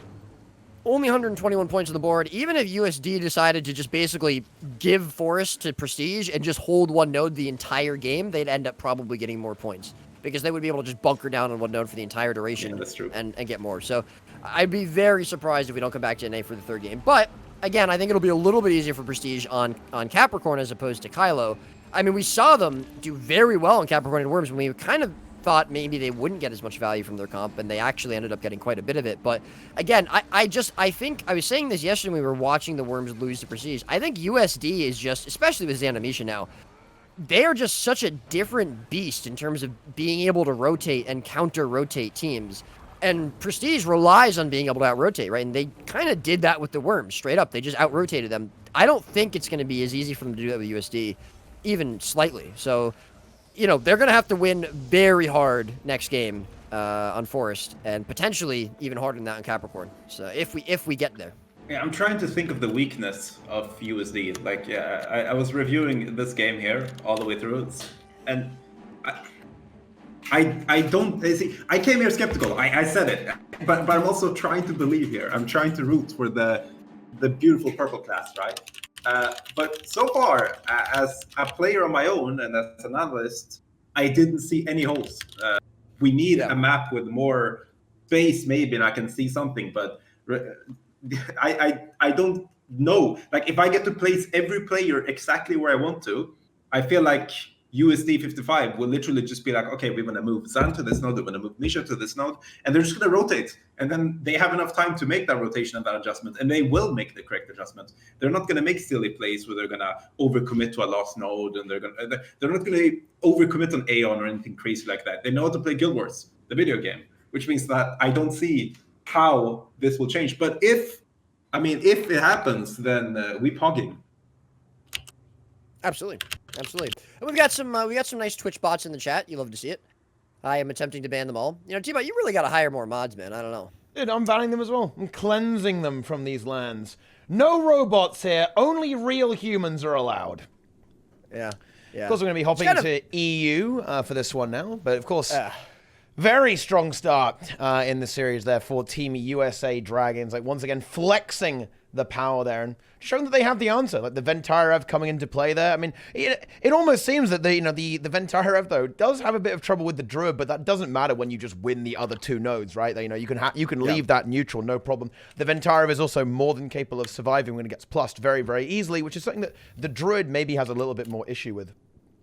Speaker 2: only 121 points on the board. Even if USD decided to just basically give Forest to Prestige and just hold one node the entire game, they'd end up probably getting more points, because they would be able to just bunker down on one node for the entire duration.
Speaker 4: Yeah, that's true.
Speaker 2: And get more. So I'd be very surprised if we don't come back to NA for the third game. But again, I think it'll be a little bit easier for Prestige on Capricorn as opposed to Kylo. I mean, we saw them do very well on Capricorn and Worms when we kind of thought maybe they wouldn't get as much value from their comp, and they actually ended up getting quite a bit of it. But again, I think I was saying this yesterday when we were watching the Worms lose to Prestige. I think USD is just, especially with Xanamisha now, they are just such a different beast in terms of being able to rotate and counter-rotate teams. And Prestige relies on being able to out-rotate, right? And they kind of did that with the Worms, straight up. They just out-rotated them. I don't think it's going to be as easy for them to do that with USD, even slightly. So, you know, they're going to have to win very hard next game on Forest, and potentially even harder than that on Capricorn. So if we get there.
Speaker 4: Yeah, I'm trying to think of the weakness of USD. Like, yeah, I was reviewing this game here all the way through, and I don't see. I came here skeptical. I said it, but I'm also trying to believe here. I'm trying to root for the beautiful purple class, right? But so far, as a player on my own and as an analyst, I didn't see any holes. We need a map with more space, maybe, and I can see something, but I don't know. Like, if I get to place every player exactly where I want to, I feel like USD 55 will literally just be like, okay, we want to move Zan to this node, we want to move Nisha to this node, and they're just going to rotate. And then they have enough time to make that rotation and that adjustment, and they will make the correct adjustment. They're not going to make silly plays where they're going to overcommit to a lost node, and they're not going to overcommit on Aeon or anything crazy like that. They know how to play Guild Wars, the video game, which means that I don't see how this will change. But if it happens, then we pogging.
Speaker 2: Absolutely. And we got some nice Twitch bots in the chat. You love to see it. I am attempting to ban them all. You know, Teapot, you really got to hire more mods, man. I don't know.
Speaker 1: Dude, I'm banning them as well. I'm cleansing them from these lands. No robots here. Only real humans are allowed.
Speaker 2: Yeah.
Speaker 1: Of course, we're going to be hopping to EU for this one now. But of course, very strong start in the series there for Team USA Dragons. Like, once again, flexing the power there and showing that they have the answer. Like, the Ventarev coming into play there. I mean, it almost seems that the Ventarev, though, does have a bit of trouble with the Druid, but that doesn't matter when you just win the other two nodes, right? You know, you can leave that neutral, no problem. The Ventarev is also more than capable of surviving when it gets plussed very, very easily, which is something that the Druid maybe has a little bit more issue with.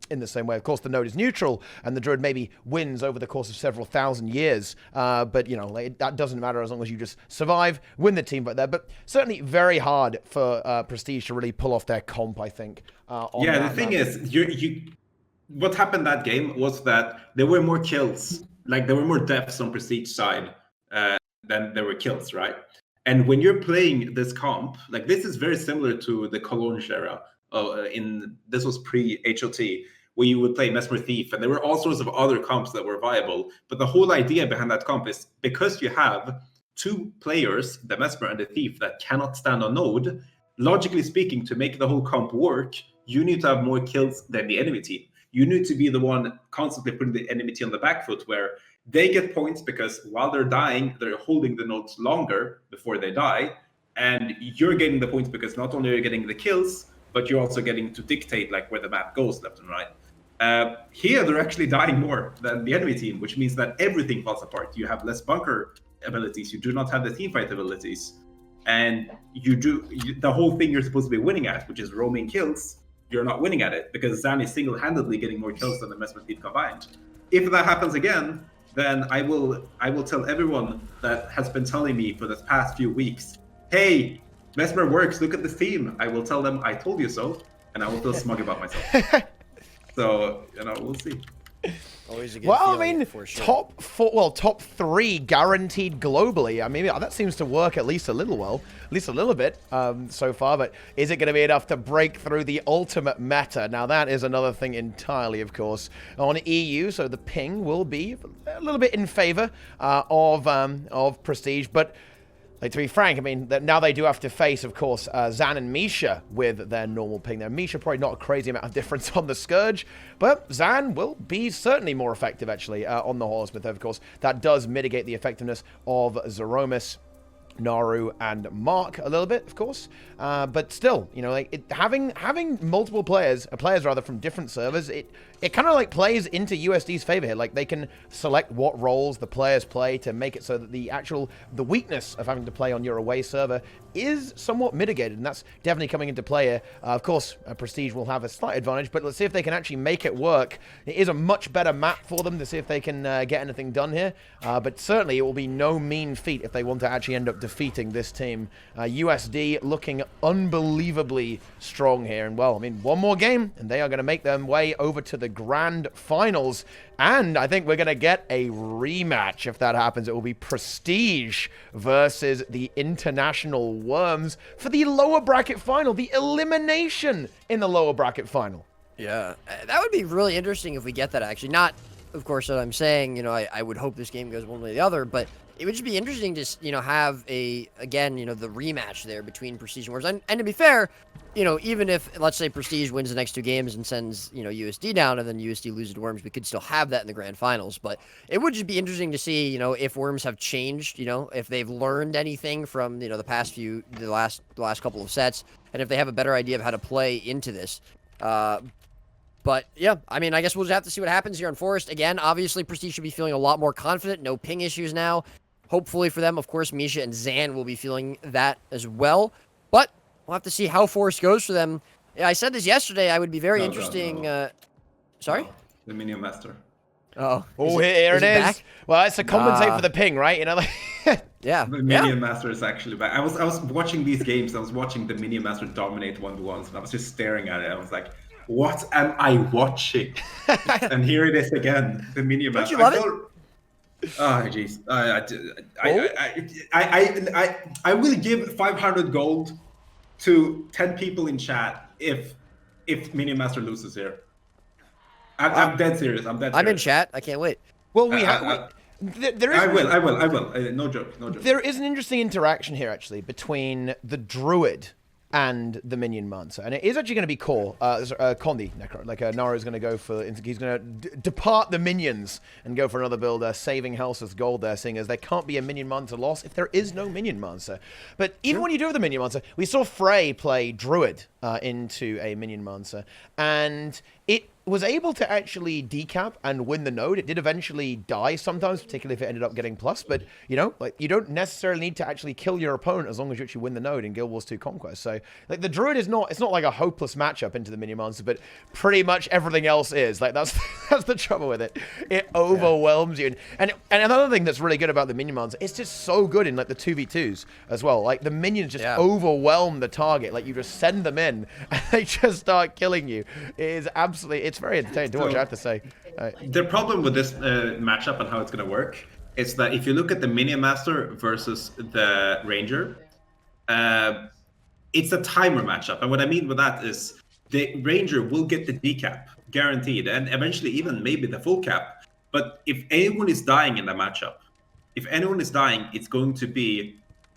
Speaker 1: In the same way, of course, the node is neutral, and the Druid maybe wins over the course of several thousand years. But, you know, that doesn't matter as long as you just survive, win the team right there. But certainly very hard for Prestige to really pull off their comp, I think.
Speaker 4: The thing is, what happened that game was that there were more kills. Like, there were more deaths on Prestige side than there were kills, right? And when you're playing this comp, like, this is very similar to the Cologne era. This was pre-HOT, where you would play Mesmer Thief, and there were all sorts of other comps that were viable. But the whole idea behind that comp is because you have two players, the Mesmer and the Thief, that cannot stand on node, logically speaking, to make the whole comp work, you need to have more kills than the enemy team. You need to be the one constantly putting the enemy team on the back foot, where they get points because while they're dying, they're holding the nodes longer before they die, and you're getting the points because not only are you getting the kills, but you're also getting to dictate like where the map goes left and right. Here, they're actually dying more than the enemy team, which means that everything falls apart. You have less bunker abilities. You do not have the team fight abilities. And the whole thing you're supposed to be winning at, which is roaming kills, you're not winning at it because Zan is single-handedly getting more kills than the Mesmer Thief combined. If that happens again, then I will tell everyone that has been telling me for the past few weeks, hey, Mesmer works, look at this team. I will tell them I told you so. and I will feel smug about myself. So, we'll see.
Speaker 2: Always a good
Speaker 1: Well, I
Speaker 2: feeling,
Speaker 1: mean,
Speaker 2: for sure.
Speaker 1: top 3 guaranteed globally. I mean, that seems to work at least a little bit so far. But is it going to be enough to break through the ultimate meta? Now, that is another thing entirely, of course, on EU. So the ping will be a little bit in favor of Prestige, but. Like, to be frank, I mean, now they do have to face, of course, Zan and Misha with their normal ping there. Misha probably not a crazy amount of difference on the Scourge, but Zan will be certainly more effective, actually, on the Horseman. Of course, that does mitigate the effectiveness of Zeromus, Naru, and Mark a little bit, of course. But still, having multiple players from different servers, it kind of like plays into USD's favor here. Like, they can select what roles the players play to make it so that the weakness of having to play on your away server is somewhat mitigated, and that's definitely coming into play here. Of course, Prestige will have a slight advantage, but let's see if they can actually make it work. It is a much better map for them to see if they can get anything done here, but certainly it will be no mean feat if they want to actually end up defeating this team. USD looking unbelievably strong here, and well, I mean, one more game, and they are going to make their way over to the grand finals. And I think we're going to get a rematch if that happens. It will be Prestige versus the International Worms for the lower bracket final, the elimination in the lower bracket final.
Speaker 2: Yeah, that would be really interesting if we get that, actually. Not, of course, that I'm saying, I would hope this game goes one way or the other, but it would just be interesting to, have the rematch there between Prestige and Worms. And to be fair, even if, let's say, Prestige wins the next 2 games and sends, USD down, and then USD loses to Worms, we could still have that in the grand finals. But it would just be interesting to see, if Worms have changed, if they've learned anything from, the last couple of sets, and if they have a better idea of how to play into this. But yeah, I mean, I guess we'll just have to see what happens here on Forest. Again, obviously, Prestige should be feeling a lot more confident. No ping issues now. Hopefully for them, of course, Misha and Zan will be feeling that as well. But we'll have to see how Forest goes for them. Yeah, I said this yesterday. I would be very interesting. Sorry?
Speaker 4: No, the Minion Master.
Speaker 2: Oh,
Speaker 1: Here it is.
Speaker 2: Back?
Speaker 1: Well, it's to compensate for the ping, right?
Speaker 2: Yeah.
Speaker 4: The Minion Master is actually back. I was watching these games. I was watching the Minion Master dominate 1v1s, and I was just staring at it. I was like, what am I watching? And here it is again, the Minion Master.
Speaker 2: Don't you love it?
Speaker 4: Oh jeez, I will give 500 gold to 10 people in chat if Minion Master loses here. I'm dead serious. I'm in
Speaker 2: chat. I can't wait.
Speaker 1: Well, we have. There is.
Speaker 4: I will. No joke.
Speaker 1: There is an interesting interaction here, actually, between the Druid and the Minion Mancer, and it is actually going to be Condi Necro. Like Naru's going to go for, he's going to depart the minions and go for another build, saving Helseth's gold there, seeing as there can't be a Minion Mancer loss if there is no Minion Mancer. But even when you do have the Minion Mancer, we saw Frey play Druid into a Minion Mancer, and it was able to actually decap and win the node. It did eventually die sometimes, particularly if it ended up getting plus, but you don't necessarily need to actually kill your opponent as long as you actually win the node in Guild Wars 2 Conquest. So like the Druid it's not like a hopeless matchup into the Minion Monster, but pretty much everything else is. Like that's the trouble with it. It overwhelms you. And another thing that's really good about the Minion Monster, it's just so good in like the 2v2s as well. Like the minions just overwhelm the target. Like you just send them in and they just start killing you. It is absolutely, it's very entertaining to watch, I have to say.
Speaker 4: The problem with this matchup and how it's going to work is that if you look at the Minion Master versus the Ranger, it's a timer matchup. And what I mean with that is the Ranger will get the decap, guaranteed, and eventually even maybe the full cap. But if anyone is dying in the matchup, it's going to be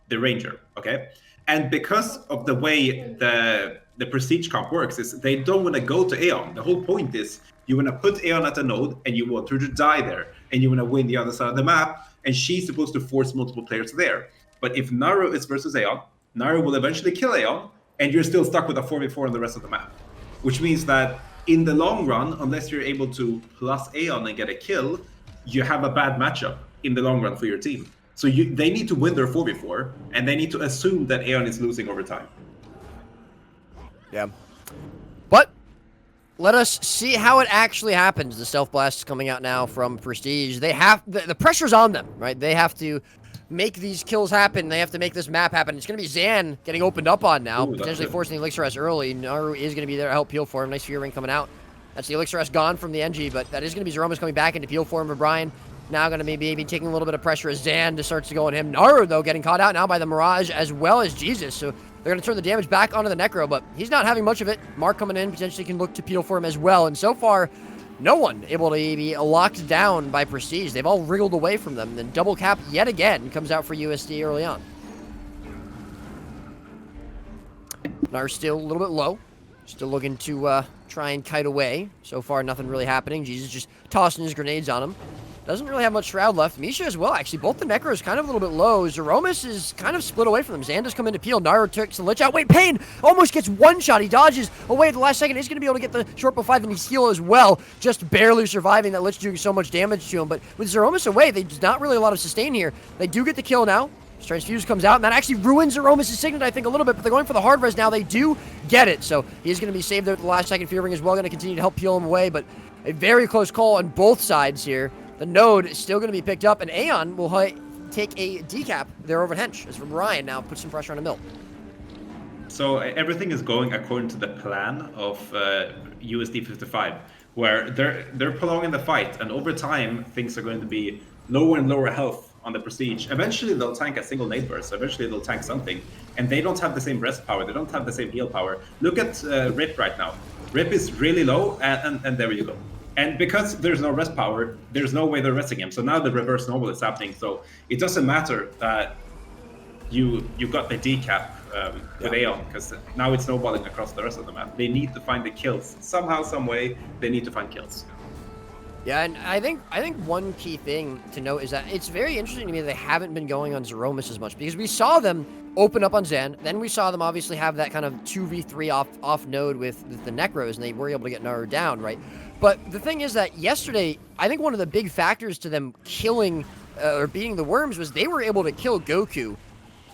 Speaker 4: the Ranger, okay? And because of the way the Prestige comp works is they don't want to go to Aeon. The whole point is you want to put Aeon at a node and you want her to die there. And you want to win the other side of the map, and she's supposed to force multiple players there. But if Naru is versus Aeon, Naru will eventually kill Aeon, and you're still stuck with a 4v4 on the rest of the map. Which means that in the long run, unless you're able to plus Aeon and get a kill, you have a bad matchup in the long run for your team. So they need to win their 4v4, and they need to assume that Aeon is losing over time.
Speaker 2: Yeah. But let us see how it actually happens. The Stealth Blast is coming out now from Prestige. They have the pressure's on them, right? They have to make these kills happen. They have to make this map happen. It's going to be Zan getting opened up on now,
Speaker 4: Ooh,
Speaker 2: potentially forcing the Elixir S early. Naru is going to be there to help peel for him. Nice Fear Ring coming out. That's the Elixir S gone from the NG, but that is going to be Zeromus coming back into peel for him for Brian. Now going to be maybe taking a little bit of pressure as Zan just starts to go on him. Naru, though, getting caught out now by the Mirage as well as Jesus. So they're going to turn the damage back onto the Necro, but he's not having much of it. Mark coming in potentially can look to peel for him as well. And so far, no one able to be locked down by Prestige. They've all wriggled away from them. Then double cap yet again comes out for USD early on. Naru still a little bit low. Still looking to try and kite away. So far, nothing really happening. Jesus just tossing his grenades on him. Doesn't really have much Shroud left. Misha as well, actually. Both the Necros kind of a little bit low. Zeromus is kind of split away from them. Xander's come in to peel. Naru takes the Lich out. Wait, Pain almost gets one shot. He dodges away at the last second. He's going to be able to get the short bow 5 and he's heal as well. Just barely surviving that Lich doing so much damage to him. But with Zeromus away, there's not really a lot of sustain here. They do get the kill now. Transfuse comes out, and that actually ruins Zeromus' Signet, I think, a little bit, but they're going for the hard res now. They do get it, so he's going to be saved there at the last second. Fear Ring as well, going to continue to help peel him away, but a very close call on both sides here. The node is still going to be picked up, and Aeon will take a decap there over at Hench, as for Brian now puts some pressure on a Mill.
Speaker 4: So everything is going according to the plan of USD 55, where they're prolonging the fight, and over time, things are going to be lower and lower health on the Prestige. Eventually they'll tank a single nade burst, eventually they'll tank something, and they don't have the same rest power, they don't have the same heal power. Look at Rip right now. Rip is really low, and there you go. And because there's no rest power, there's no way they're resting him. So now the reverse normal is happening, so it doesn't matter that you got the decap with Aeon, because now it's snowballing across the rest of the map. They need to find the kills. Somehow, some way, they need to find kills.
Speaker 2: Yeah, and I think one key thing to note is that it's very interesting to me that they haven't been going on Zeromus as much, because we saw them open up on Zen, then we saw them obviously have that kind of 2v3 off node with the Necros, and they were able to get Naru down, right? But the thing is that yesterday, I think one of the big factors to them killing or beating the Worms was they were able to kill Goku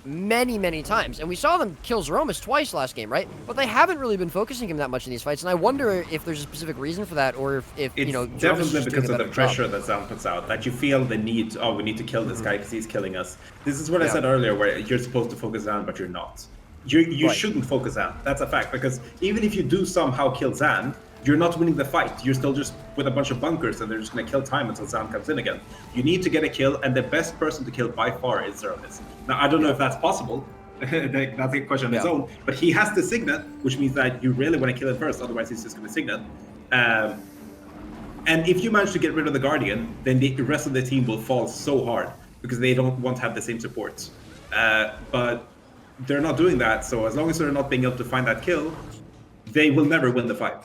Speaker 2: many times, and we saw them kill Zeromus twice last game, right? But they haven't really been focusing him that much in these fights, and I wonder if there's a specific reason for that, or if
Speaker 4: it's
Speaker 2: you know,
Speaker 4: definitely because of the pressure
Speaker 2: job.
Speaker 4: that Zan puts out, that you feel the need. Oh, we need to kill this guy because he's killing us. This is what I said earlier, where you're supposed to focus Zan, but you're not. You shouldn't focus Zan. That's a fact, because even if you do somehow kill Zan, you're not winning the fight. You're still just with a bunch of bunkers, and they're just going to kill time until Zan comes in again. You need to get a kill, and the best person to kill by far is Zeromus. Now, I don't know if that's possible. That's a question on its own. But he has the Signet, which means that you really want to kill him first, otherwise he's just going to Signet. And if you manage to get rid of the Guardian, then the rest of the team will fall so hard, because they don't want to have the same support. But they're not doing that, so as long as they're not being able to find that kill, they will never win the fight.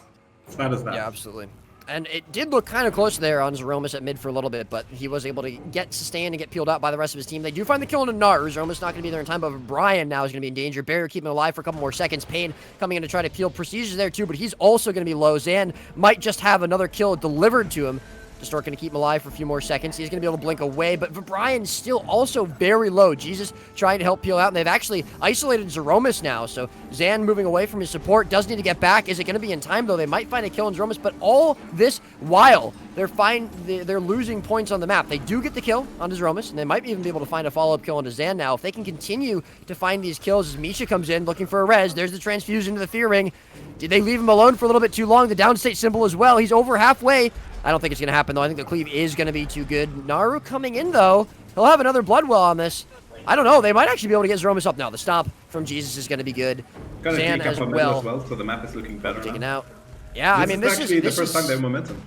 Speaker 4: It's not as that.
Speaker 2: Yeah, absolutely. And it did look kind of close there on Zeromus at mid for a little bit, but he was able to get sustained and get peeled out by the rest of his team. They do find the kill into Naru. Zeromus not going to be there in time, but Brian now is going to be in danger. Barrier keeping him alive for a couple more seconds. Pain coming in to try to peel. Prestige is there too, but he's also going to be low. Zan might just have another kill delivered to him. Distort going to keep him alive for a few more seconds. He's going to be able to blink away, but Brian's still also very low. Jesus trying to help peel out, and they've actually isolated Zeromus now, so Zan moving away from his support, does need to get back. Is it going to be in time, though? They might find a kill on Zeromus, but all this while, they're losing points on the map. They do get the kill onto Zeromus, and they might even be able to find a follow-up kill onto Zan now. If they can continue to find these kills as Misha comes in looking for a res, there's the transfuse into the Fear Ring. Did they leave him alone for a little bit too long? The downstate symbol as well. He's over halfway. I don't think it's going to happen, though. I think the cleave is going to be too good. Naru coming in, though. He'll have another Bloodwell on this. I don't know. They might actually be able to get Zeromus up now. The stomp from Jesus is going to be good.
Speaker 4: Got a
Speaker 2: Zan
Speaker 4: decap
Speaker 2: as
Speaker 4: on
Speaker 2: well.
Speaker 4: as well, so the map is looking better
Speaker 2: Taken
Speaker 4: now.
Speaker 2: out. Yeah, I mean,
Speaker 4: this is the first time they have momentum.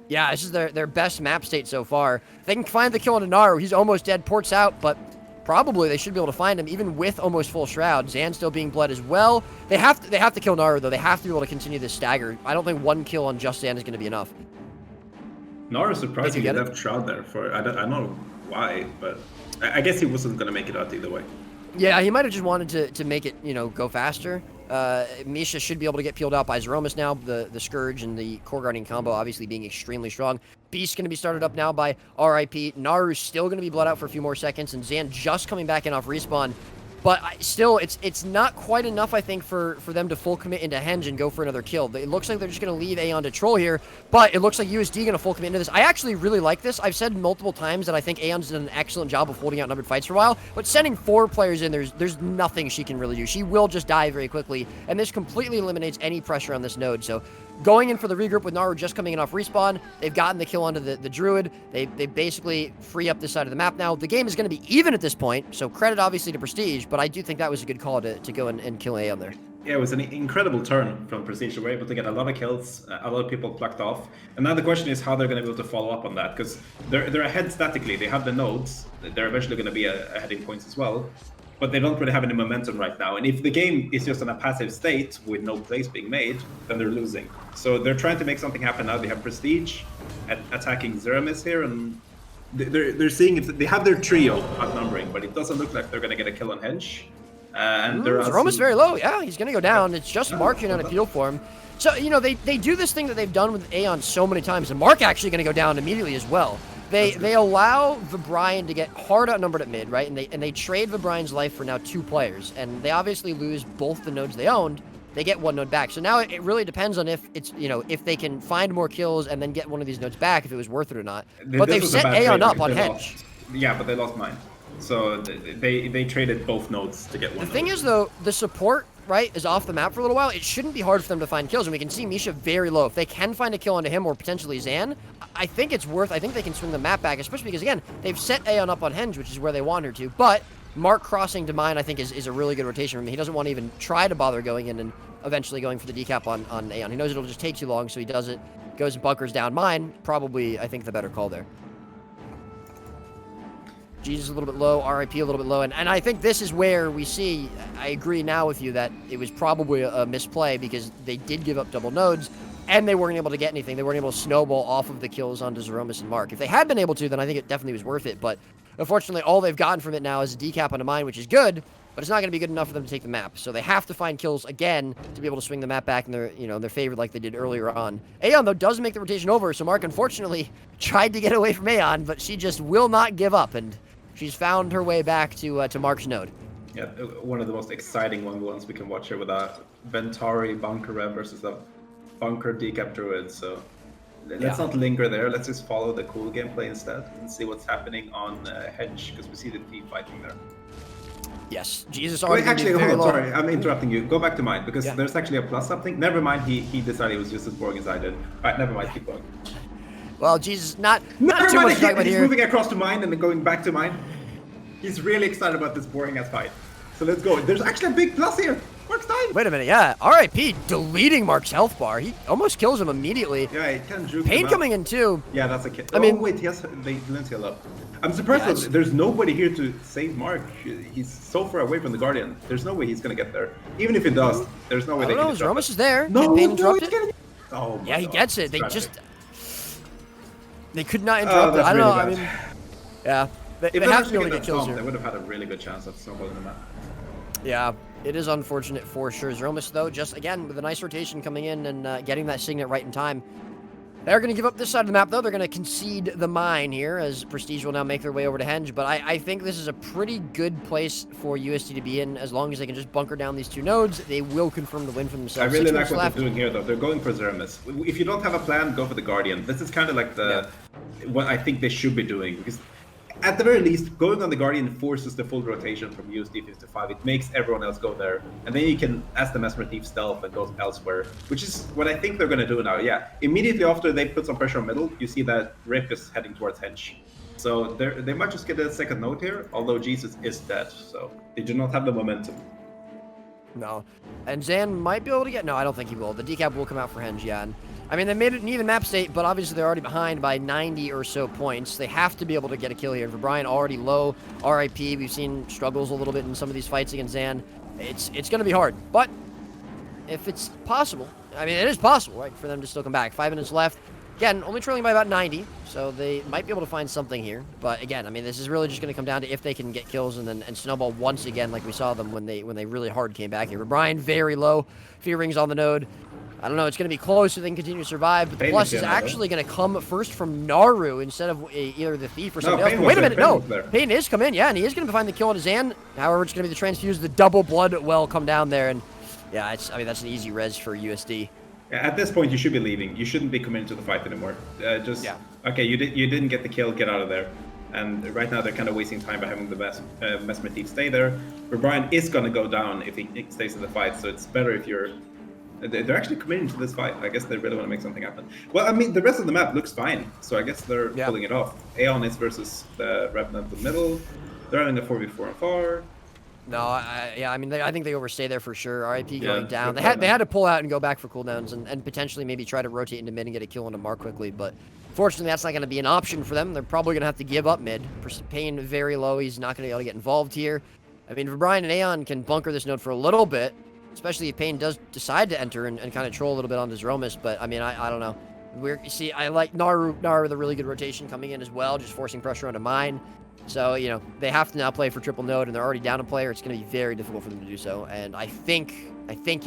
Speaker 2: Yeah, this is their best map state so far. If they can find the kill on Naru, he's almost dead. Ports out, but probably they should be able to find him, even with almost full shroud. Zan still being bled as well. They have to kill Naru, though. They have to be able to continue this stagger. I don't think one kill on just Zan is going to be enough.
Speaker 4: Naru surprisingly left Shroud there for, I don't know why, but I guess he wasn't going to make it out either way.
Speaker 2: Yeah, he might have just wanted to make it, go faster. Misha should be able to get peeled out by Zeromus now. The Scourge and the Core Guardian combo obviously being extremely strong. Beast going to be started up now by RIP. Naru's still going to be bled out for a few more seconds, and Zan just coming back in off respawn. But still, it's not quite enough, I think, for them to full commit into Henge and go for another kill. It looks like they're just going to leave Aeon to troll here, but it looks like USD going to full commit into this. I actually really like this. I've said multiple times that I think Aeon's done an excellent job of holding outnumbered fights for a while, but sending 4 players in, there's nothing she can really do. She will just die very quickly, and this completely eliminates any pressure on this node. So going in for the regroup with Naru just coming in off respawn, they've gotten the kill onto the Druid. They basically free up this side of the map now. The game is going to be even at this point, so credit obviously to Prestige, but I do think that was a good call to go and kill Aeon there.
Speaker 4: Yeah, it was an incredible turn from Prestige. They were able to get a lot of kills, a lot of people plucked off. And now the question is how they're going to be able to follow up on that, because they're ahead statically. They have the nodes. They're eventually going to be ahead in points as well. But they don't really have any momentum right now. And if the game is just in a passive state with no plays being made, then they're losing. So they're trying to make something happen now. They have Prestige attacking Zeramis here, and they're seeing if they have their trio outnumbering, but it doesn't look like they're going to get a kill on Henge. And
Speaker 2: Zeroma's very low. Yeah, he's going to go down. It's just Mark on appeal for him. So, you know, they do this thing that they've done with Aeon so many times, and Mark actually going to go down immediately as well. They allow Vibrian to get hard outnumbered at mid, right? And they trade Vibrian's life for now 2 players, and they obviously lose both the nodes they owned. They get 1 node back. So now it really depends on if it's, you know, if they can find more kills and then get one of these nodes back, if it was worth it or not. But they've set Aeon up on Henge.
Speaker 4: Yeah, but they lost mine. So they traded both nodes to get 1
Speaker 2: The thing is, though, the support, right, is off the map for a little while. It shouldn't be hard for them to find kills, and we can see Misha very low. If they can find a kill onto him or potentially Zan, I think it's worth. I think they can swing the map back, especially because, again, they've set Aeon up on Henge, which is where they want her to. But Mark crossing to mine, I think, is a really good rotation for him. He doesn't want to even try to bother going in and eventually going for the decap on Aeon. He knows it'll just take too long, so he does it, goes and bunkers down mine. Probably, I think, the better call there. Jesus a little bit low, RIP a little bit low, and I think this is where we see, I agree now with you that it was probably a misplay because they did give up double nodes, and they weren't able to get anything. They weren't able to snowball off of the kills onto Zeromus and Mark. If they had been able to, then I think it definitely was worth it, but unfortunately all they've gotten from it now is a decap onto mine, which is good, but it's not going to be good enough for them to take the map. So they have to find kills again to be able to swing the map back in their favor like they did earlier on. Aeon, though, does make the rotation over, so Mark unfortunately tried to get away from Aeon, but she just will not give up, and she's found her way back to Mark's node.
Speaker 4: Yeah, one of the most exciting ones we can watch here with a Ventari Bunker Rev versus a Bunker Decap Druid. So let's not linger there. Let's just follow the cool gameplay instead and see what's happening on Henge, because we see the team fighting there.
Speaker 2: Yes, Jesus
Speaker 4: Wait, actually, hold on, sorry, I'm interrupting you. Go back to mine, because there's actually a plus something. Never mind, he decided it was just as boring as I did. Alright, never mind, keep going.
Speaker 2: Well, Jesus, not too much to talk about
Speaker 4: he's
Speaker 2: here.
Speaker 4: moving across to mine and then going back to mine. He's really excited about this boring ass fight. So let's go. There's actually a big plus here. Mark's dying.
Speaker 2: Wait a minute, yeah. RIP deleting Mark's health bar. He almost kills him immediately.
Speaker 4: Yeah, he can juke
Speaker 2: Pain
Speaker 4: him
Speaker 2: coming in too.
Speaker 4: Yeah, that's a kill.
Speaker 2: I mean,
Speaker 4: wait, they didn't heal up. I'm surprised there's nobody here to save Mark. He's so far away from the Guardian. There's no way he's gonna get there. Even if he does, there's no way they can
Speaker 2: interrupt. Zeromus is there.
Speaker 4: No,
Speaker 2: Pain interrupted.
Speaker 4: Oh my
Speaker 2: yeah, he
Speaker 4: God.
Speaker 2: gets it. They could not interrupt it. I don't know. I mean, yeah. They have to be able to get kills here.
Speaker 4: They would have had a really good chance of snowballing the map.
Speaker 2: Yeah, it is unfortunate for sure. Zeromus, though, just again with a nice rotation coming in and getting that signet right in time. They're going to give up this side of the map, though. They're going to concede the mine here, as Prestige will now make their way over to Henge. But I think this is a pretty good place for USD to be in. As long as they can just bunker down these 2 nodes, they will confirm the win for themselves.
Speaker 4: I really like what they're doing here, though. They're going for Zeramis. If you don't have a plan, go for the Guardian. This is kind of like what I think they should be doing. Because at the very least, going on the Guardian forces the full rotation from USD 55. It makes everyone else go there. And then you can, as the Mesmer Thief, stealth and go elsewhere, which is what I think they're going to do now. Yeah, immediately after they put some pressure on middle, you see that Rip is heading towards Henge. So they might just get a second node here, although Jesus is dead. So they do not have the momentum.
Speaker 2: No. And Zan might be able to get... No, I don't think he will. The decap will come out for Henge, yeah. And, I mean, they made it an even map state, but obviously they're already behind by 90 or so points. They have to be able to get a kill here. For Brian, already low. RIP, we've seen struggles a little bit in some of these fights against Zan. It's going to be hard. But if it's possible, I mean, it is possible, right, for them to still come back. 5 minutes left. Again, only trailing by about 90, so they might be able to find something here. But again, I mean, this is really just going to come down to if they can get kills and snowball once again, like we saw them when they really hard came back here. But Brian, very low. Fear rings on the node. I don't know. It's going to be close so they can continue to survive. But the
Speaker 4: Pain
Speaker 2: plus
Speaker 4: is
Speaker 2: is
Speaker 4: gonna,
Speaker 2: actually going to come first from Naru instead of either the Thief or something else.
Speaker 4: Pain
Speaker 2: But wait a
Speaker 4: was
Speaker 2: minute,
Speaker 4: there,
Speaker 2: no.
Speaker 4: Pain was there.
Speaker 2: Pain is come in, yeah, and he is going to find the kill on his Zan. However, it's going to be the transfuse, the double blood well come down there. And yeah, I mean, that's an easy res for USD.
Speaker 4: At this point, you should be leaving. You shouldn't be committing to the fight anymore. Okay, you didn't get the kill, get out of there. And right now they're kind of wasting time by having the Mesmer Thief stay there. But Brian is going to go down if he stays in the fight, so it's better if you're... They're actually committing to this fight. I guess they really want to make something happen. Well, I mean, the rest of the map looks fine, so I guess they're pulling it off. Aeon is versus the Revenant in the middle. They're having a 4v4 on far.
Speaker 2: No, I mean, I think they overstay there for sure. RIP going down. They
Speaker 4: good
Speaker 2: had to pull out and go back for cooldowns and potentially maybe try to rotate into mid and get a kill on a Mark quickly. But fortunately, that's not going to be an option for them. They're probably going to have to give up mid. Pain very low. He's not going to be able to get involved here. I mean, if Brian and Aeon can bunker this node for a little bit, especially if Pain does decide to enter and kind of troll a little bit on his Romus. But I mean, I don't know. I like Naru with a really good rotation coming in as well, just forcing pressure onto mine. So, you know, they have to now play for triple node, and they're already down a player. It's going to be very difficult for them to do so. And I think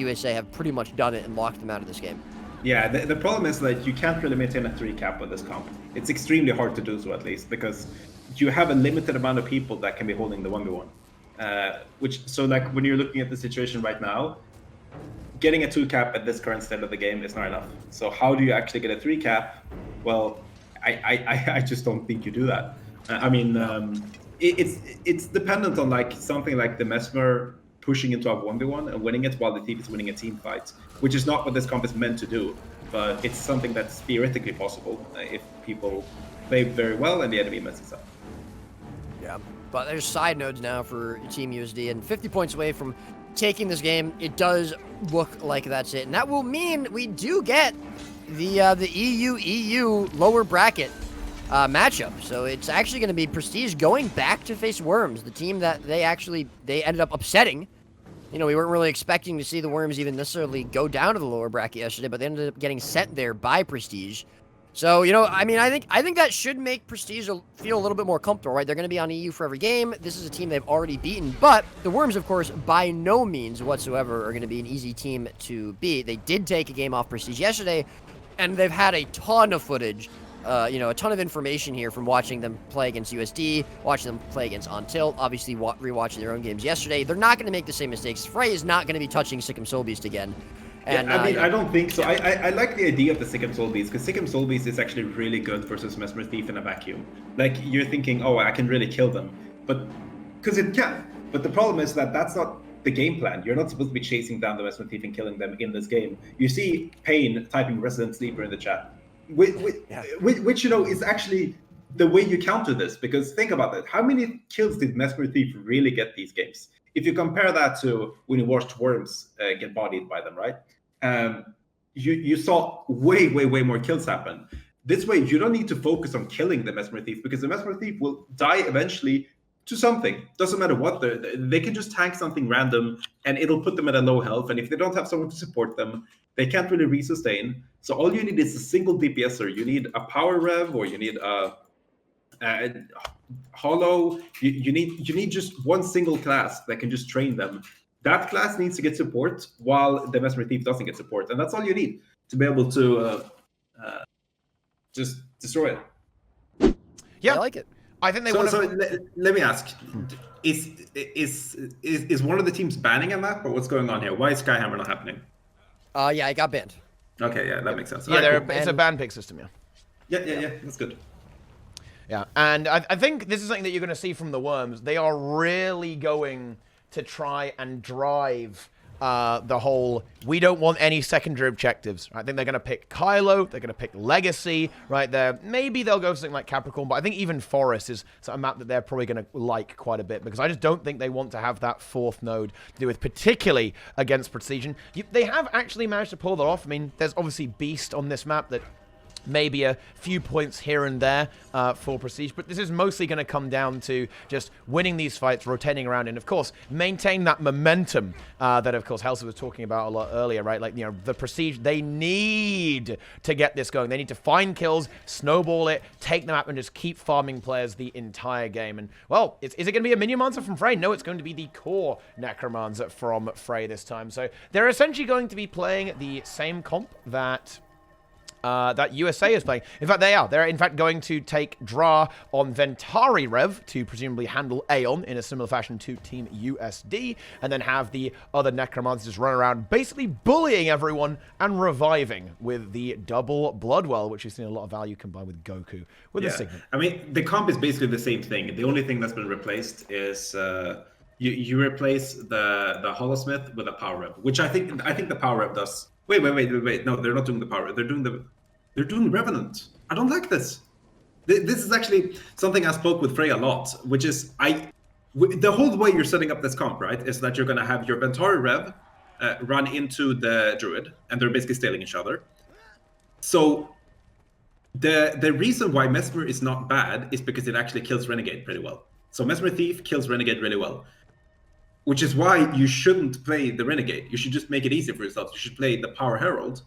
Speaker 2: USA have pretty much done it and locked them out of this game.
Speaker 4: Yeah, the problem is that you can't really maintain a 3 cap with this comp. It's extremely hard to do so, at least, because you have a limited amount of people that can be holding the 1v1. So like when you're looking at the situation right now, getting a 2 cap at this current state of the game is not enough. So how do you actually get a 3 cap? Well, I just don't think you do that. I mean, it's dependent on like something like the Mesmer pushing into a 1v1 and winning it while the Thief is winning a team fight, which is not what this comp is meant to do, but it's something that's theoretically possible if people play very well and the enemy messes up.
Speaker 2: Yeah, but there's side nodes now for Team USD, and 50 points away from taking this game. It does look like that's it, and that will mean we do get the EU lower bracket matchup. So it's actually going to be Prestige going back to face Worms, the team that they ended up upsetting. You know, we weren't really expecting to see the Worms even necessarily go down to the lower bracket yesterday, but they ended up getting sent there by Prestige. So, you know, I mean, I think that should make Prestige feel a little bit more comfortable, right? They're going to be on EU for every game. This is a team they've already beaten, but the Worms, of course, by no means whatsoever are going to be an easy team to beat. They did take a game off Prestige yesterday, and they've had a ton of footage, you know, a ton of information here from watching them play against USD, watching them play against On Tilt, obviously rewatching their own games yesterday. They're not going to make the same mistakes. Frey is not going to be touching Sikkim Soul Beast again. And,
Speaker 4: yeah, I mean, I don't think so. I like the idea of the Sikkim Soul Beast, because Sikkim Soul Beast is actually really good versus Mesmer Thief in a vacuum. Like, you're thinking, oh, I can really kill them. But, because it can. But the problem is that that's not the game plan. You're not supposed to be chasing down the Mesmer Thief and killing them in this game. You see Pain typing Resident Sleeper in the chat, which you know, is actually the way you counter this, because think about it. How many kills did Mesmer Thief really get these games? If you compare that to when you watched Worms get bodied by them, right? You saw way more kills happen. This way, you don't need to focus on killing the Mesmer Thief, because the Mesmer Thief will die eventually to something. Doesn't matter what. They can just tank something random, and it'll put them at a low health. And if they don't have someone to support them, they can't really resustain. So all you need is a single DPSer. You need a power rev, or you need a hollow. You need just one single class that can just train them. That class needs to get support, while the Mesmer Thief doesn't get support, and that's all you need to be able to just destroy it.
Speaker 1: Yeah,
Speaker 2: I like it.
Speaker 1: I think they
Speaker 4: So,
Speaker 1: want to.
Speaker 4: so let me ask: is one of the teams banning a map, or what's going on here? Why is Skyhammer not happening?
Speaker 2: Yeah, it got banned.
Speaker 4: Okay, yeah, that makes sense.
Speaker 1: Yeah,
Speaker 4: Alright, cool.
Speaker 1: it's a ban pick system.
Speaker 4: Yeah, that's good.
Speaker 1: Yeah, and I think this is something that you're going to see from the Worms. They are really going to try and drive the whole, we don't want any secondary objectives. I think they're going to pick Kylo, they're going to pick Legacy right there. Maybe they'll go something like Capricorn, but I think even Forest is a map that they're probably going to like quite a bit, because I just don't think they want to have that fourth node to do with, particularly against Precision. They have actually managed to pull that off. I mean, there's obviously Beast on this map that maybe a few points here and there for Prestige, but this is mostly going to come down to just winning these fights, rotating around, and of course, maintain that momentum that, of course, Helsa was talking about a lot earlier, right? Like, you know, the Prestige, they need to get this going. They need to find kills, snowball it, take the map, and just keep farming players the entire game. And, well, is it going to be a Minimancer from Frey? No, it's going to be the core Necromancer from Frey this time. So they're essentially going to be playing the same comp that USA is playing. In fact, they are. They're, in fact, going to take Dra on Ventari Rev to presumably handle Aeon in a similar fashion to Team USD, and then have the other Necromancers run around basically bullying everyone and reviving with the double Bloodwell, which is seeing a lot of value combined with Goku with the Signet.
Speaker 4: I mean, the comp is basically the same thing. The only thing that's been replaced is you replace the Holosmith with a Power Rev, which I think the Power Rev does. Wait. No, they're not doing the Power Rev. They're doing Revenant. I don't like this. This is actually something I spoke with Frey a lot, which is the whole way you're setting up this comp, right, is that you're going to have your Ventari Rev run into the Druid, and they're basically stealing each other. So the reason why Mesmer is not bad is because it actually kills Renegade pretty well. So Mesmer Thief kills Renegade really well. Which is why you shouldn't play the Renegade. You should just make it easy for yourself. You should play the Power Herald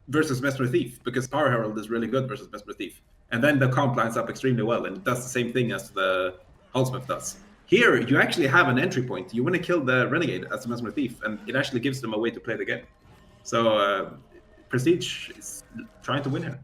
Speaker 4: versus Mesmer Thief, because Power Herald is really good versus Mesmer Thief. And then the comp lines up extremely well, and it does the same thing as the Hullsmith does. Here, you actually have an entry point. You want to kill the Renegade as a Mesmer Thief, and it actually gives them a way to play the game. So Prestige is trying to win here.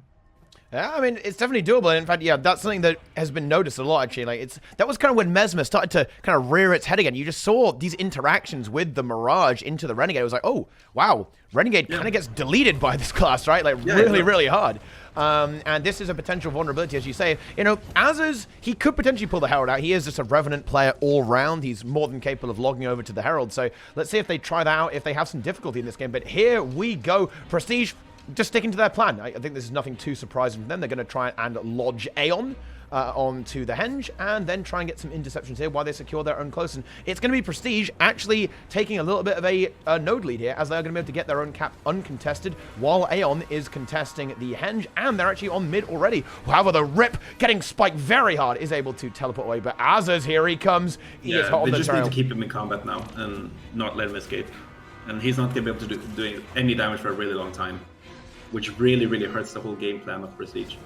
Speaker 1: Yeah, I mean, it's definitely doable. And in fact, yeah, that's something that has been noticed a lot, actually. Like, that was kind of when Mesmer started to kind of rear its head again. You just saw these interactions with the Mirage into the Renegade. It was like, oh, wow, Renegade kind of gets deleted by this class, right? Like, really hard. And this is a potential vulnerability, as you say. You know, Azaz, he could potentially pull the Herald out. He is just a Revenant player all round. He's more than capable of logging over to the Herald. So let's see if they try that out, if they have some difficulty in this game. But here we go. Prestige just sticking to their plan. I think this is nothing too surprising for them. They're going to try and lodge Aeon onto the Henge, and then try and get some interceptions here while they secure their own close. And it's going to be Prestige actually taking a little bit of a node lead here, as they're going to be able to get their own cap uncontested, while Aeon is contesting the Henge, and they're actually on mid already. However, the Rip, getting spiked very hard, is able to teleport away. But Azaz, here he comes. He is hot on the trail.
Speaker 4: They just need to keep him in combat now and not let him escape. And he's not going to be able to do any damage for a really long time, which really hurts the whole game plan of Prestige.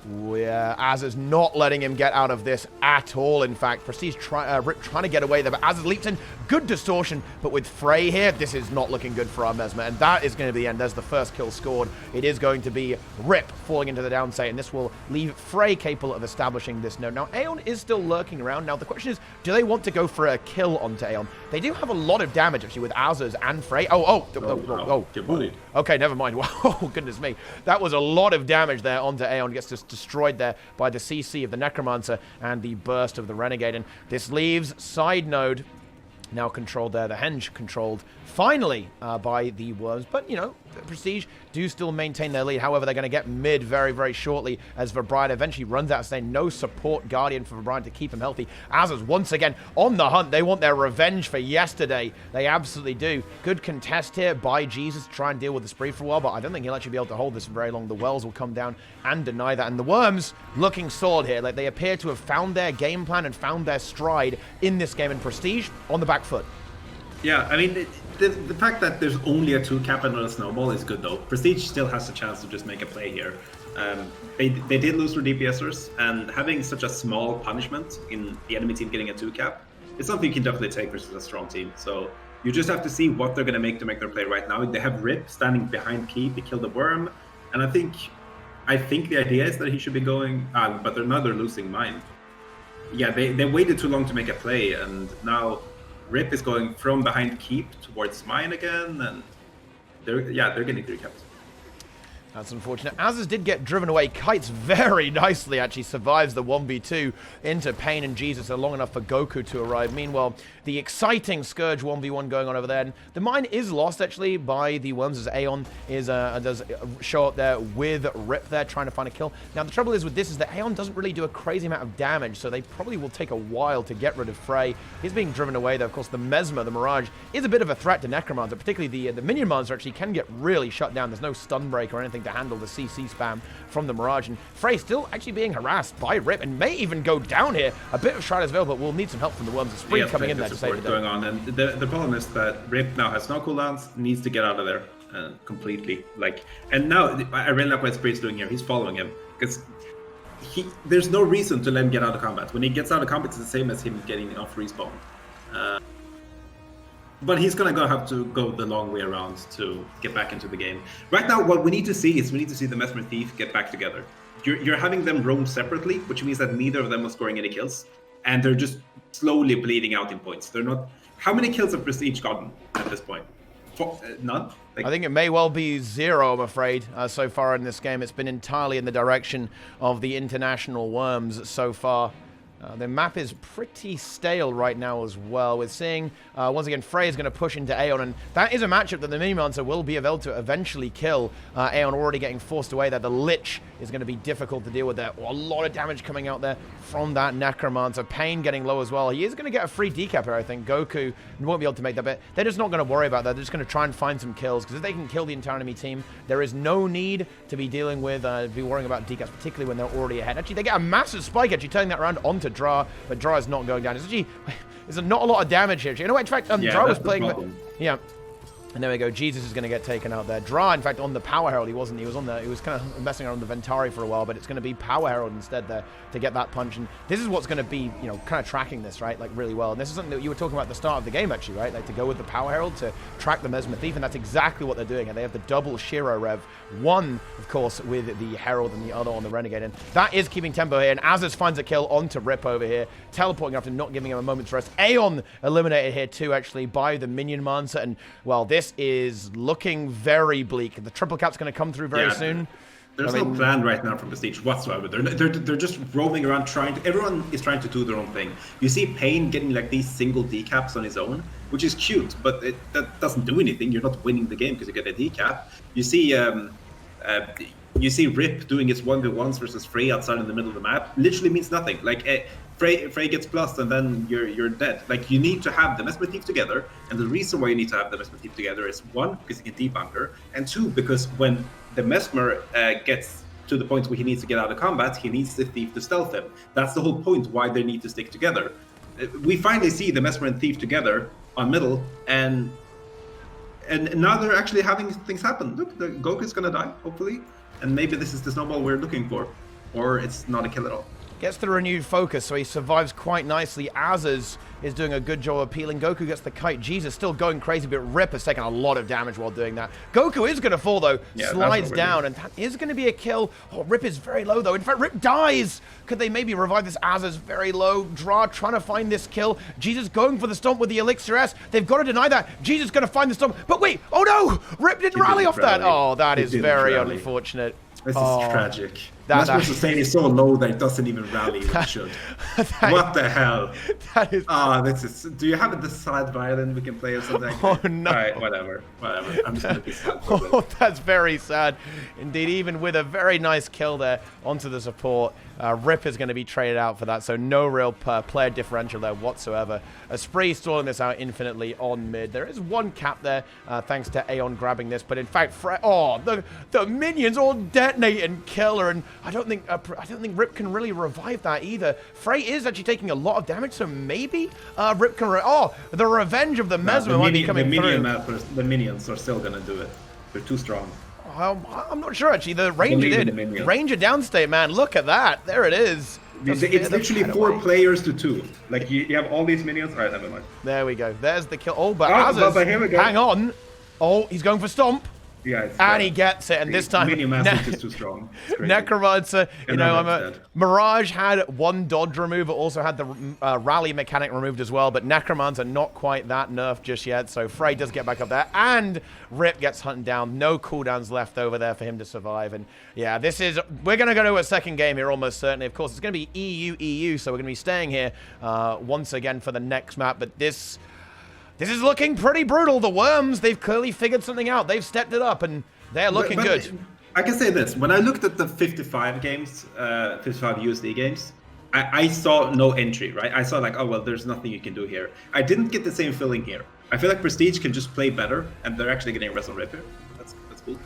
Speaker 1: Yeah, Azaz not letting him get out of this at all. In fact, Prestige Rip trying to get away there, but Azaz leaps in. Good distortion, but with Frey here, this is not looking good for our Mesmer, and that is going to be the end. There's the first kill scored. It is going to be Rip falling into the downside, and this will leave Frey capable of establishing this node. Now, Aeon is still lurking around. Now, the question is, do they want to go for a kill onto Aeon? They do have a lot of damage, actually, with Azaz and Frey. Okay, never mind. Wow, goodness me. That was a lot of damage there onto Aeon. Gets just destroyed there by the CC of the Necromancer and the burst of the Renegade. And this leaves side node now controlled there. The Henge controlled finally by the Worms. But, you know, Prestige do still maintain their lead. However, they're going to get mid very shortly as Verbrian eventually runs out, saying no support Guardian for Verbrian to keep him healthy. Azaz once again on the hunt. They want their revenge for yesterday. They absolutely do. Good contest here by Jesus to try and deal with the spree for a while, but I don't think he'll actually be able to hold this for very long. The Wells will come down and deny that. And the Worms looking solid here. Like, they appear to have found their game plan and found their stride in this game, and Prestige on the back foot.
Speaker 4: Yeah, I mean, the fact that there's only a 2-cap and not a snowball is good, though. Prestige still has a chance to just make a play here. They did lose their DPSers, and having such a small punishment in the enemy team getting a 2-cap is something you can definitely take versus a strong team. So you just have to see what they're going to make their play right now. They have Rip standing behind Keep. He killed the Worm, and I think the idea is that he should be going, but they're losing Mine. Yeah, they waited too long to make a play, and now Rip is going from behind Keep towards Mine again, and they're getting 3 caps.
Speaker 1: That's unfortunate. Azaz did get driven away. Kites very nicely actually survives the 1v2 into Pain and Jesus long enough for Goku to arrive. Meanwhile, the exciting Scourge 1v1 going on over there. And the mine is lost actually by the Worms as Aeon does show up there with Rip there trying to find a kill. Now the trouble is with this is that Aeon doesn't really do a crazy amount of damage, so they probably will take a while to get rid of Frey. He's being driven away though. Of course the Mesmer, the Mirage, is a bit of a threat to Necromancer, particularly the Minion Monster actually can get really shut down. There's no stun break or anything to handle the CC spam from the Mirage. And Frey still actually being harassed by Rip and may even go down here. A bit of Shroud as well, but we'll need some help from the Worms. A Spree coming in there to save the day.
Speaker 4: Going on, and the problem is that Rip now has no cooldowns, needs to get out of there completely. And now I really like what Spree's doing here. He's following him because there's no reason to let him get out of combat. When he gets out of combat, it's the same as him getting off respawn. But he's gonna have to go the long way around to get back into the game. Right now, what we need to see is the Mesmer Thief get back together. You're having them roam separately, which means that neither of them are scoring any kills, and they're just slowly bleeding out in points. They're not. How many kills have Prestige gotten at this point? None.
Speaker 1: I think it may well be 0, I'm afraid, so far in this game. It's been entirely in the direction of the international Worms so far. The map is pretty stale right now as well. We're seeing, once again, Frey is going to push into Aeon, and that is a matchup that the Minimancer will be able to eventually kill. Aeon already getting forced away there. The Lich is going to be difficult to deal with there. A lot of damage coming out there from that Necromancer. Pain getting low as well. He is going to get a free decap here, I think. Goku won't be able to make that bet. They're just not going to worry about that. They're just going to try and find some kills, because if they can kill the entire enemy team, there is no need to be dealing with, be worrying about decaps, particularly when they're already ahead. Actually, they get a massive spike, actually turning that around onto Dra, but Dra is not going down. There's not a lot of damage here. You know what? In fact, Dra was playing. Yeah. And there we go. Jesus is going to get taken out there. Dra, in fact, on the Power Herald, he wasn't. He was kind of messing around the Ventari for a while, but it's going to be Power Herald instead there to get that punch. And this is what's going to be, kind of tracking this, right? Like, really well. And this is something that you were talking about at the start of the game, actually, right? Like, to go with the Power Herald to track the Mesmer Thief, and that's exactly what they're doing. And they have the double Shiro Rev. One, of course, with the Herald and the other on the Renegade. And that is keeping tempo here. And Azaz finds a kill onto Rip over here, teleporting after not giving him a moment's rest. Aeon eliminated here, too, actually, by the Minion Mancer. And, well, this is looking very bleak. The triple cap's going to come through very soon.
Speaker 4: There's no plan right now from Prestige whatsoever. They're just roaming around everyone is trying to do their own thing. You see Pain getting like these single decaps on his own, which is cute, but that doesn't do anything. You're not winning the game because you get a decap. You see Rip doing his 1v1s versus Frey outside in the middle of the map. Literally means nothing. Like Frey gets plus and then you're dead. Like, you need to have the Mesmer Thief together, and the reason why you need to have the Mesmer Thief together is 1, because he can debunker, and 2, because when the Mesmer gets to the point where he needs to get out of combat, he needs the Thief to stealth him. That's the whole point why they need to stick together. We finally see the Mesmer and Thief together on middle, and now they're actually having things happen. Look, the Goku's gonna die, hopefully, and maybe this is the snowball we're looking for, or it's not a kill at all.
Speaker 1: Gets the renewed focus, so he survives quite nicely. Azaz is doing a good job of peeling. Goku gets the kite. Jesus still going crazy, but Rip has taken a lot of damage while doing that. Goku is going to fall, though. Slides down, and that is going to be a kill. Oh, Rip is very low, though. In fact, Rip dies. Could they maybe revive this? Azaz very low. Dra trying to find this kill. Jesus going for the stomp with the Elixir S. They've got to deny that. Jesus going to find the stomp. But wait, oh no! Rip didn't rally off that. Oh, that is very unfortunate.
Speaker 4: This is tragic. Mesmer sustain is so low that it doesn't even rally when it should. What the hell?
Speaker 1: That is.
Speaker 4: This is. Do you have the side violin we can play or something?
Speaker 1: Oh no!
Speaker 4: All right, whatever. I'm just gonna be sad.
Speaker 1: Oh, that's very sad, indeed. Even with a very nice kill there onto the support, Rip is going to be traded out for that. So no real player differential there whatsoever. A Spree stalling this out infinitely on mid. There is one cap there, thanks to Aeon grabbing this. But in fact, the minions all detonate and kill her, and I don't think Rip can really revive that either. Frey is actually taking a lot of damage, so maybe Rip can. The revenge of the Mesmer might be coming through.
Speaker 4: The minions are still gonna do it. They're too strong.
Speaker 1: I'm not sure actually. The Ranger did. Ranger downstate, man. Look at that. There it is.
Speaker 4: It's literally 4 players to 2. Like you have all these minions. All right, never mind.
Speaker 1: There we go. There's the kill. Oh, but Azaz,
Speaker 4: here we go.
Speaker 1: hang on. Oh, he's going for stomp.
Speaker 4: Yeah,
Speaker 1: and he gets it, and this time
Speaker 4: is too strong.
Speaker 1: Necromancer, Mirage had 1 dodge remove, but also had the rally mechanic removed as well, but Necromancer not quite that nerfed just yet, so Frey does get back up there, and Rip gets hunted down. No cooldowns left over there for him to survive, and yeah, we're going to go to a second game here almost certainly. Of course, it's going to be EU, so we're going to be staying here once again for the next map, but this is looking pretty brutal. The Worms, they've clearly figured something out. They've stepped it up, and they're looking good.
Speaker 4: I can say this. When I looked at the 55 games, 55 USD games, I saw no entry, right? I saw like, oh, well, there's nothing you can do here. I didn't get the same feeling here. I feel like Prestige can just play better, and they're actually getting a Wrestle Rip here. That's cool.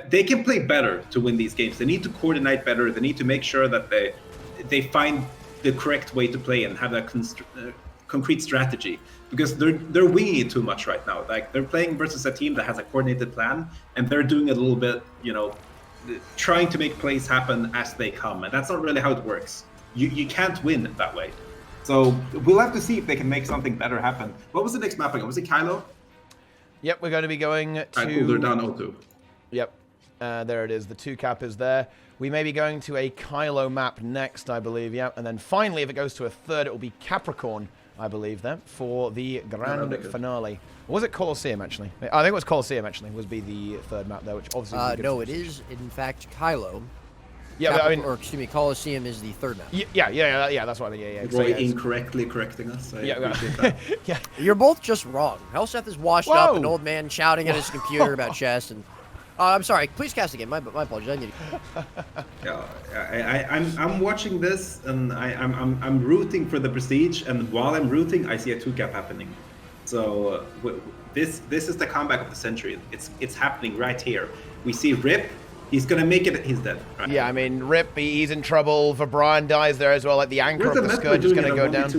Speaker 4: They can play better to win these games. They need to coordinate better. They need to make sure that they find the correct way to play and have that concrete strategy, because they're winging it too much right now. Like, they're playing versus a team that has a coordinated plan, and they're doing a little bit, trying to make plays happen as they come, and that's not really how it works. You can't win that way. So we'll have to see if they can make something better happen. What was the next map again? Was it Kylo?
Speaker 1: Yep, we're going to be going to...
Speaker 4: They're down 0-2.
Speaker 1: Yep, there it is. The 2-cap is there. We may be going to a Kylo map next, I believe. Yep, and then finally, if it goes to a third, it will be Capricorn, I believe, then, for the grand finale. Or was it Colosseum, actually? I think it was Colosseum, actually, would be the third map there, which obviously...
Speaker 2: no, it is, in fact, Kylo.
Speaker 1: Yeah, I mean...
Speaker 2: Or, excuse me, Colosseum is the third map.
Speaker 1: Yeah, that's what I mean, yeah.
Speaker 4: Roy incorrectly correcting us. I appreciate that.
Speaker 1: Yeah.
Speaker 2: You're both just wrong. Helseth is washed up, an old man shouting at his computer about chess, and... I'm sorry, please cast again. My apologies. I need
Speaker 4: to... I'm watching this, and I'm rooting for the prestige, and while I'm rooting, I see a 2-cap happening. So this is the comeback of the century. It's happening right here. We see Rip. He's gonna make it. He's dead. Right?
Speaker 1: Yeah, I mean, Rip. He's in trouble. Brian dies there as well. Like, the anchor of the scourge is gonna go down.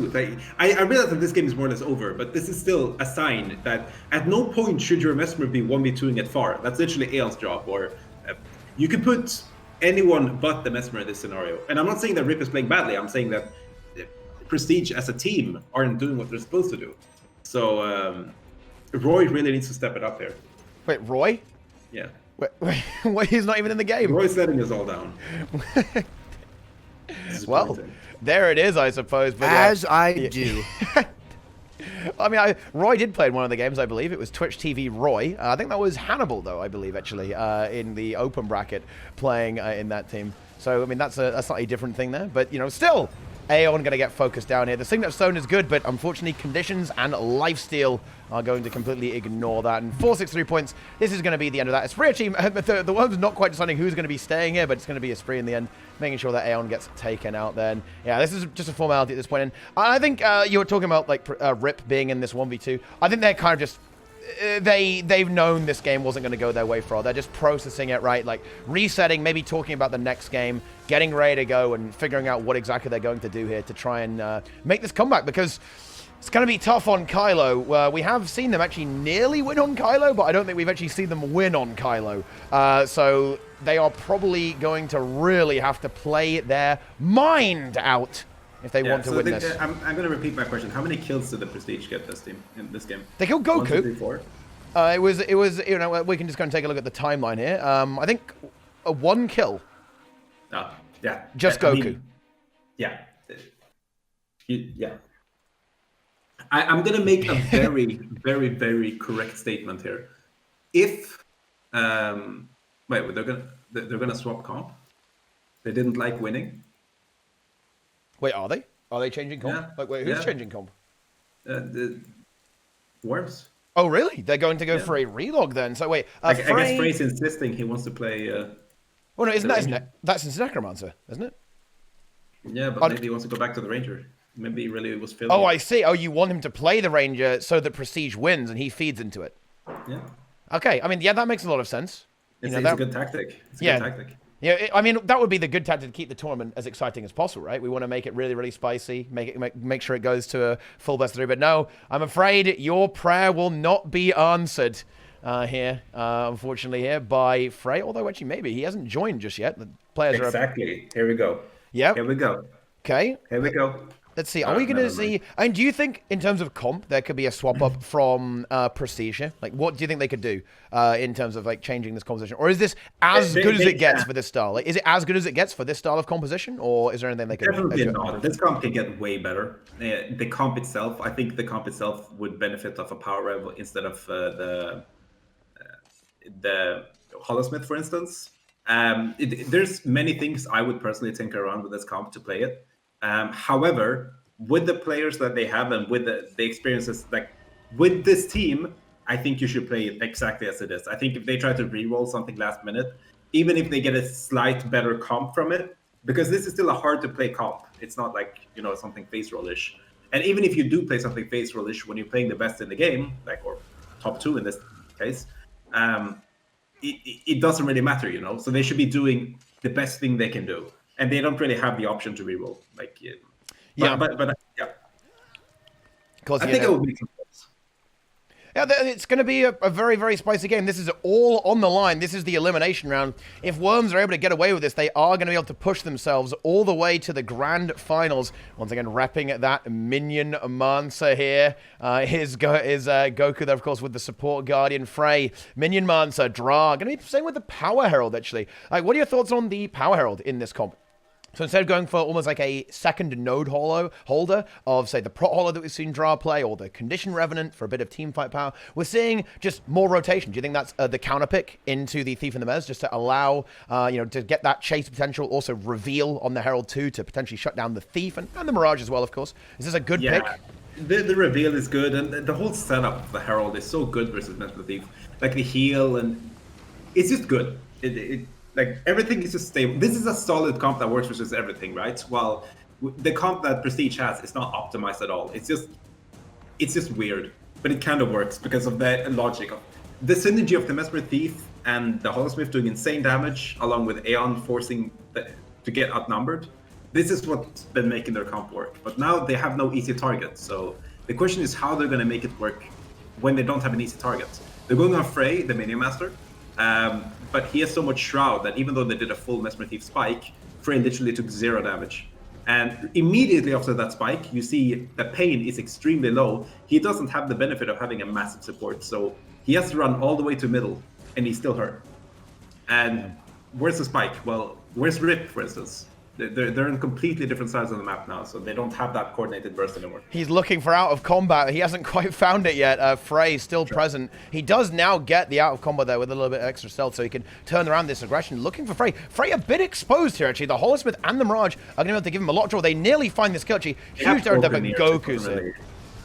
Speaker 4: I realize that this game is more or less over, but this is still a sign that at no point should your Mesmer be 1v2ing it far. That's literally Aeon's job. Or you can put anyone but the Mesmer in this scenario. And I'm not saying that Rip is playing badly. I'm saying that Prestige as a team aren't doing what they're supposed to do. So Roy really needs to step it up here.
Speaker 1: Wait, Roy?
Speaker 4: Yeah.
Speaker 1: Wait, he's not even in the game.
Speaker 4: Roy's letting us all down.
Speaker 1: Well, there it is, I suppose. But
Speaker 2: as I do.
Speaker 1: I mean, Roy did play in one of the games, I believe. It was Twitch TV Roy. I think that was Hannibal, though, I believe, actually, in the open bracket, playing in that team. So, I mean, that's a slightly different thing there. But, still, Aeon going to get focused down here. The Signet Stone is good, but unfortunately, conditions and lifesteal are going to completely ignore that. And 463 points, this is going to be the end of that. Esprit actually, the world's not quite deciding who's going to be staying here, but it's going to be Esprit in the end, making sure that Aeon gets taken out then. Yeah, this is just a formality at this point. And I think you were talking about, like, Rip being in this 1v2. I think they're kind of just... They've known this game wasn't going to go their way for all. They're just processing it, right? Like, resetting, maybe talking about the next game, getting ready to go, and figuring out what exactly they're going to do here to try and make this comeback, because it's going to be tough on Kylo. We have seen them actually nearly win on Kylo, but I don't think we've actually seen them win on Kylo. So they are probably going to really have to play their mind out if they want to win this.
Speaker 4: I'm going to repeat my question. How many kills did the Prestige get in this game?
Speaker 1: They killed Goku.
Speaker 4: 1, 2, 3, 4.
Speaker 1: It was we can just go and take a look at the timeline here. I think 1 kill.
Speaker 4: Oh, yeah.
Speaker 1: Just Goku.
Speaker 4: Yeah. Yeah. I'm going to make a very, very, very correct statement here. If wait, they're going to swap comp. They didn't like winning.
Speaker 1: Wait, are they? Are they changing comp?
Speaker 4: Yeah.
Speaker 1: Like, wait, who's changing comp?
Speaker 4: The Worms.
Speaker 1: Oh, really? They're going to go for a relog then. So wait,
Speaker 4: I guess Frey's insisting he wants to play.
Speaker 1: Oh no, that's Necromancer, isn't it?
Speaker 4: Yeah, but maybe he wants to go back to the Ranger. Maybe he really was feeling.
Speaker 1: Oh, I see. Oh, you want him to play the Ranger so that Prestige wins and he feeds into it.
Speaker 4: Yeah.
Speaker 1: Okay. I mean, yeah, that makes a lot of sense.
Speaker 4: It's a good tactic. It's a good tactic.
Speaker 1: Yeah, I mean, that would be the good tactic to keep the tournament as exciting as possible, right? We want to make it really, really spicy, make sure it goes to a full best of 3. But no, I'm afraid your prayer will not be answered here, unfortunately, here by Frey. Although, actually, maybe he hasn't joined just yet. The players are
Speaker 4: exactly. Here we go.
Speaker 1: Yep.
Speaker 4: Here we go.
Speaker 1: Okay.
Speaker 4: Here we go.
Speaker 1: Let's see. Are we going to see? And do you think, in terms of comp, there could be a swap up from Prestige here? Like, what do you think they could do in terms of like changing this composition, or is this as good as it gets for this style? Like, is it as good as it gets for this style of composition, or is there anything they could?
Speaker 4: Definitely not. This comp can get way better. The comp itself, I think, the comp itself would benefit of a power rev instead of the Holosmith, for instance. There's many things I would personally tinker around with this comp to play it. However, with the players that they have and with the experiences, like with this team, I think you should play it exactly as it is. I think if they try to re-roll something last minute, even if they get a slight better comp from it, because this is still a hard to play comp. It's not like, something face roll-ish. And even if you do play something face roll-ish when you're playing the best in the game, like, or top 2 in this case, it doesn't really matter, you know. So they should be doing the best thing they can do, and they don't really have the option to reroll. Like,
Speaker 1: Yeah.
Speaker 4: but yeah,
Speaker 1: Because
Speaker 4: I think it will be close.
Speaker 1: Yeah, it's going to be a very, very spicy game. This is all on the line. This is the elimination round. If Worms are able to get away with this, they are going to be able to push themselves all the way to the grand finals. Once again, repping that Minion Mansa here. Is Goku there, of course, with the support Guardian Frey. Minion Mansa, Dra. Going to be playing with the Power Herald, actually. Like, what are your thoughts on the Power Herald in this comp? So instead of going for almost like a second node holder of, say, the Prot Hollow that we've seen Dra play, or the Condition Revenant for a bit of teamfight power, we're seeing just more rotation. Do you think that's the counter pick into the Thief and the Mez, just to allow, to get that chase potential, also reveal on the Herald 2 to potentially shut down the Thief and the Mirage as well, of course? Is this a good pick?
Speaker 4: The reveal is good, and the whole setup of the Herald is so good versus Mesmer Thief. Like the heal, and it's just good. Like, everything is just stable. This is a solid comp that works versus everything, right? While the comp that Prestige has is not optimized at all. It's just weird, but it kind of works because of the logic of the synergy of the Mesmer Thief and the Holosmith doing insane damage, along with Aeon forcing to get outnumbered. This is what's been making their comp work. But now they have no easy target. So the question is how they're going to make it work when they don't have an easy target. They're going on Frey, the Minion Master. But he has so much Shroud that even though they did a full Mesmer Thief spike, Frey literally took 0 damage. And immediately after that spike, you see the pain is extremely low. He doesn't have the benefit of having a massive support, so he has to run all the way to middle, and he's still hurt. And where's the spike? Well, where's Rip, for instance? They're in completely different sides of the map now, so they don't have that coordinated burst anymore.
Speaker 1: He's looking for out of combat. He hasn't quite found it yet. Frey still present. He does now get the out of combat there with a little bit extra stealth, so he can turn around this aggression. Looking for Frey. Frey a bit exposed here, actually. The Holosmith and the Mirage are going to be able to give him a lot of draw. They nearly find this kill, actually. Huge down there, but Goku's here.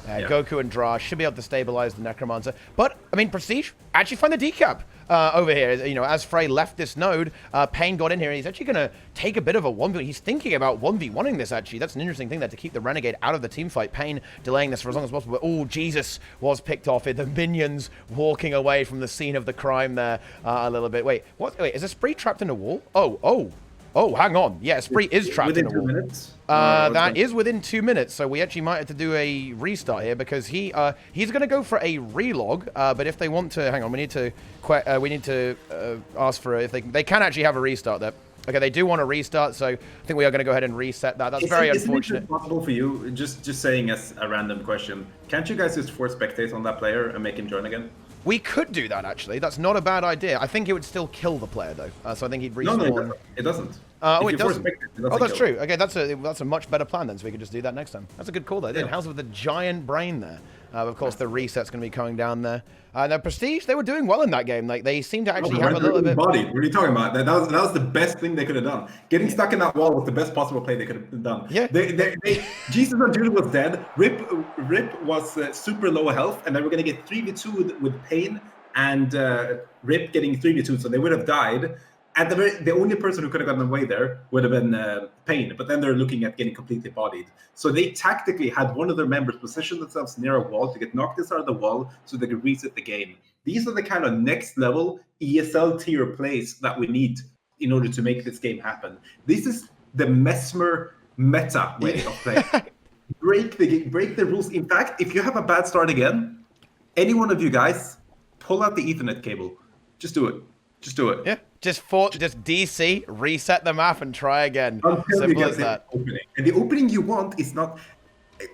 Speaker 1: Goku and Dra should be able to stabilize the Necromancer. But, I mean, Prestige actually find the decap over here. As Frey left this node, Pain got in here, and he's actually going to take a bit of a 1v1. He's thinking about 1v1ing this, actually. That's an interesting thing there, to keep the Renegade out of the teamfight. Pain delaying this for as long as possible. But, oh, Jesus was picked off here. The minions walking away from the scene of the crime there a little bit. Wait, what? Wait, is a Spree trapped in a wall? Oh, hang on. Yeah, Spree is trapped in a wall.
Speaker 4: Within 2 minutes?
Speaker 1: That is within 2 minutes, so we actually might have to do a restart here, because he's going to go for a relog. But if they want to, hang on, we need to ask for if they can actually have a restart there. Okay, they do want to restart, so I think we are going to go ahead and reset that. That's very unfortunate.
Speaker 4: Is it possible for you, just saying as a random question, can't you guys just force spectate on that player and make him join again?
Speaker 1: We could do that, actually. That's not a bad idea. I think it would still kill the player, though. So I think he'd respawn.
Speaker 4: No, it doesn't.
Speaker 1: It doesn't. Oh, that's true. Okay, that's a much better plan then, so we could just do that next time. That's a good call, though. Yeah. How's with the giant brain there? Of course, the reset's going to be coming down there. Now, Prestige, they were doing well in that game. Like, they seem to actually have a little bit...
Speaker 4: Body. What are you talking about? That was the best thing they could have done. Getting stuck in that wall was the best possible play they could have done.
Speaker 1: Yeah.
Speaker 4: Jesus and Judah was dead. Rip was super low health, and they were going to get 3v2 with Pain, and Rip getting 3v2, so they would have died. And the only person who could have gotten away there would have been Pain, but then they're looking at getting completely bodied. So they tactically had one of their members position themselves near a wall to get knocked inside of the wall so they could reset the game. These are the kind of next level ESL tier plays that we need in order to make this game happen. This is the Mesmer meta way of playing. Break the rules. In fact, if you have a bad start again, any one of you guys, pull out the Ethernet cable. Just do it. Just do it.
Speaker 1: Yeah. Just DC, reset the map, and try again. Simple as that.
Speaker 4: And the opening you want is not...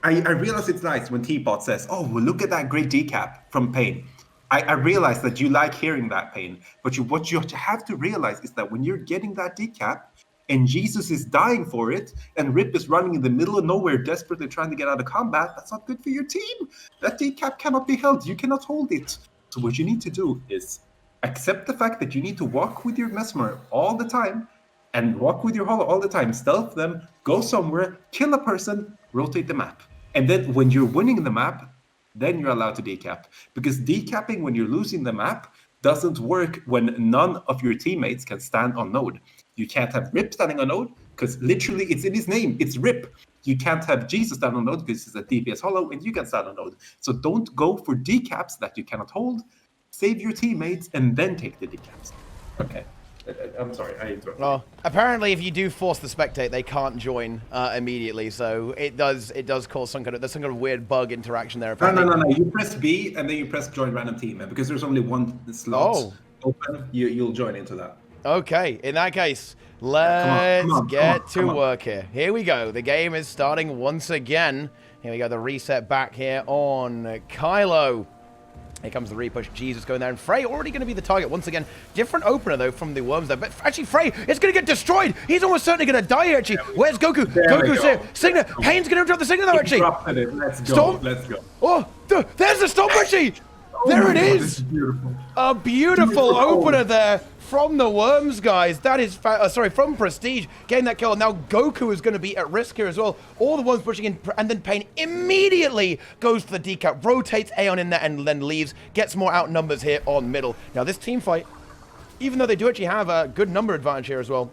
Speaker 4: I realize it's nice when Teapot says, oh, well, look at that great decap from Pain. I realize that you like hearing that, Pain. But what you have to realize is that when you're getting that decap, and Jesus is dying for it, and Rip is running in the middle of nowhere, desperately trying to get out of combat, that's not good for your team. That decap cannot be held. You cannot hold it. So what you need to do is accept the fact that you need to walk with your Mesmer all the time, and walk with your Hollow all the time, stealth them, go somewhere, kill a person, rotate the map. And then when you're winning the map, then you're allowed to decap. Because decapping when you're losing the map doesn't work when none of your teammates can stand on node. You can't have Rip standing on node, because literally it's in his name, it's Rip. You can't have Jesus stand on node because he's a DPS Hollow, and you can stand on node. So don't go for decaps that you cannot hold. save your teammates, and then take the decaps. Okay. I'm sorry, I interrupted.
Speaker 1: Well, apparently, if you do force the spectate, they can't join immediately. So it does cause some kind of weird bug interaction there. Apparently.
Speaker 4: No. You press B and then you press join random team, and because there's only one slot open, you'll join into that.
Speaker 1: Okay, in that case, let's get to work here. Here we go. The game is starting once again. Here we go. The reset back here on Kylo. Here comes the repush. Jesus going there. And Frey already going to be the target once again. Different opener, though, from the Worms there. But actually, Frey is going to get destroyed. He's almost certainly going to die here, actually. Where's Goku? Goku's here. Signet. Pain's going to drop the Signet, though, actually.
Speaker 4: Let's go.
Speaker 1: Storm.
Speaker 4: Let's go.
Speaker 1: Oh, there's the Storm, actually. There it is.
Speaker 4: Beautiful.
Speaker 1: A beautiful opener there from the Worms, guys. That is, from Prestige, getting that kill. Now Goku is going to be at risk here as well. All the Worms pushing in, and then Pain immediately goes for the decap, rotates Aeon in there, and then leaves, gets more outnumbers here on middle. Now this team fight, even though they do actually have a good number advantage here as well,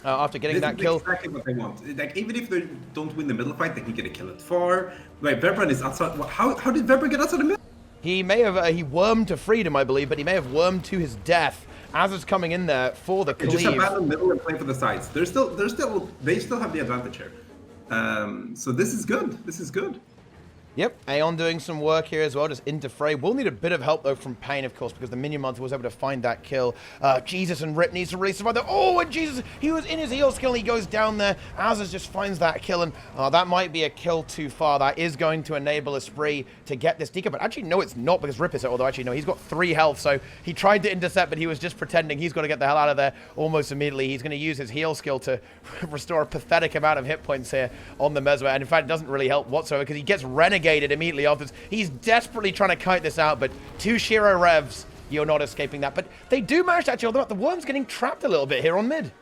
Speaker 1: after getting that kill.
Speaker 4: Exactly what they want. Like, even if they don't win the middle fight, they can get a kill at far. Like, Vebran is outside. How did Vebran get outside the middle?
Speaker 1: He may have, he wormed to freedom, I believe, but he may have wormed to his death. As it's coming in there for the cleave.
Speaker 4: Just abandon the middle and play for the sides. They still have the advantage here. So this is good. This is good.
Speaker 1: Yep, Aeon doing some work here as well, just into Frey. We'll need a bit of help, though, from Pain, of course, because the Minion Monster was able to find that kill. Jesus and Rip needs to really survive there. Oh, and Jesus, he was in his heal skill, and he goes down there. Azaz just finds that kill, and that might be a kill too far. That is going to enable a spree to get this deca, but actually, no, it's not, because Rip is it, although actually, no, he's got 3 health, so he tried to intercept, but he was just pretending he's going to get the hell out of there almost immediately. He's going to use his heal skill to restore a pathetic amount of hit points here on the Mesmer, and in fact, it doesn't really help whatsoever, because he gets renegated immediately after. He's desperately trying to kite this out, but 2 Shiro revs, you're not escaping that. But they do manage to actually, although the Worm's getting trapped a little bit here on mid.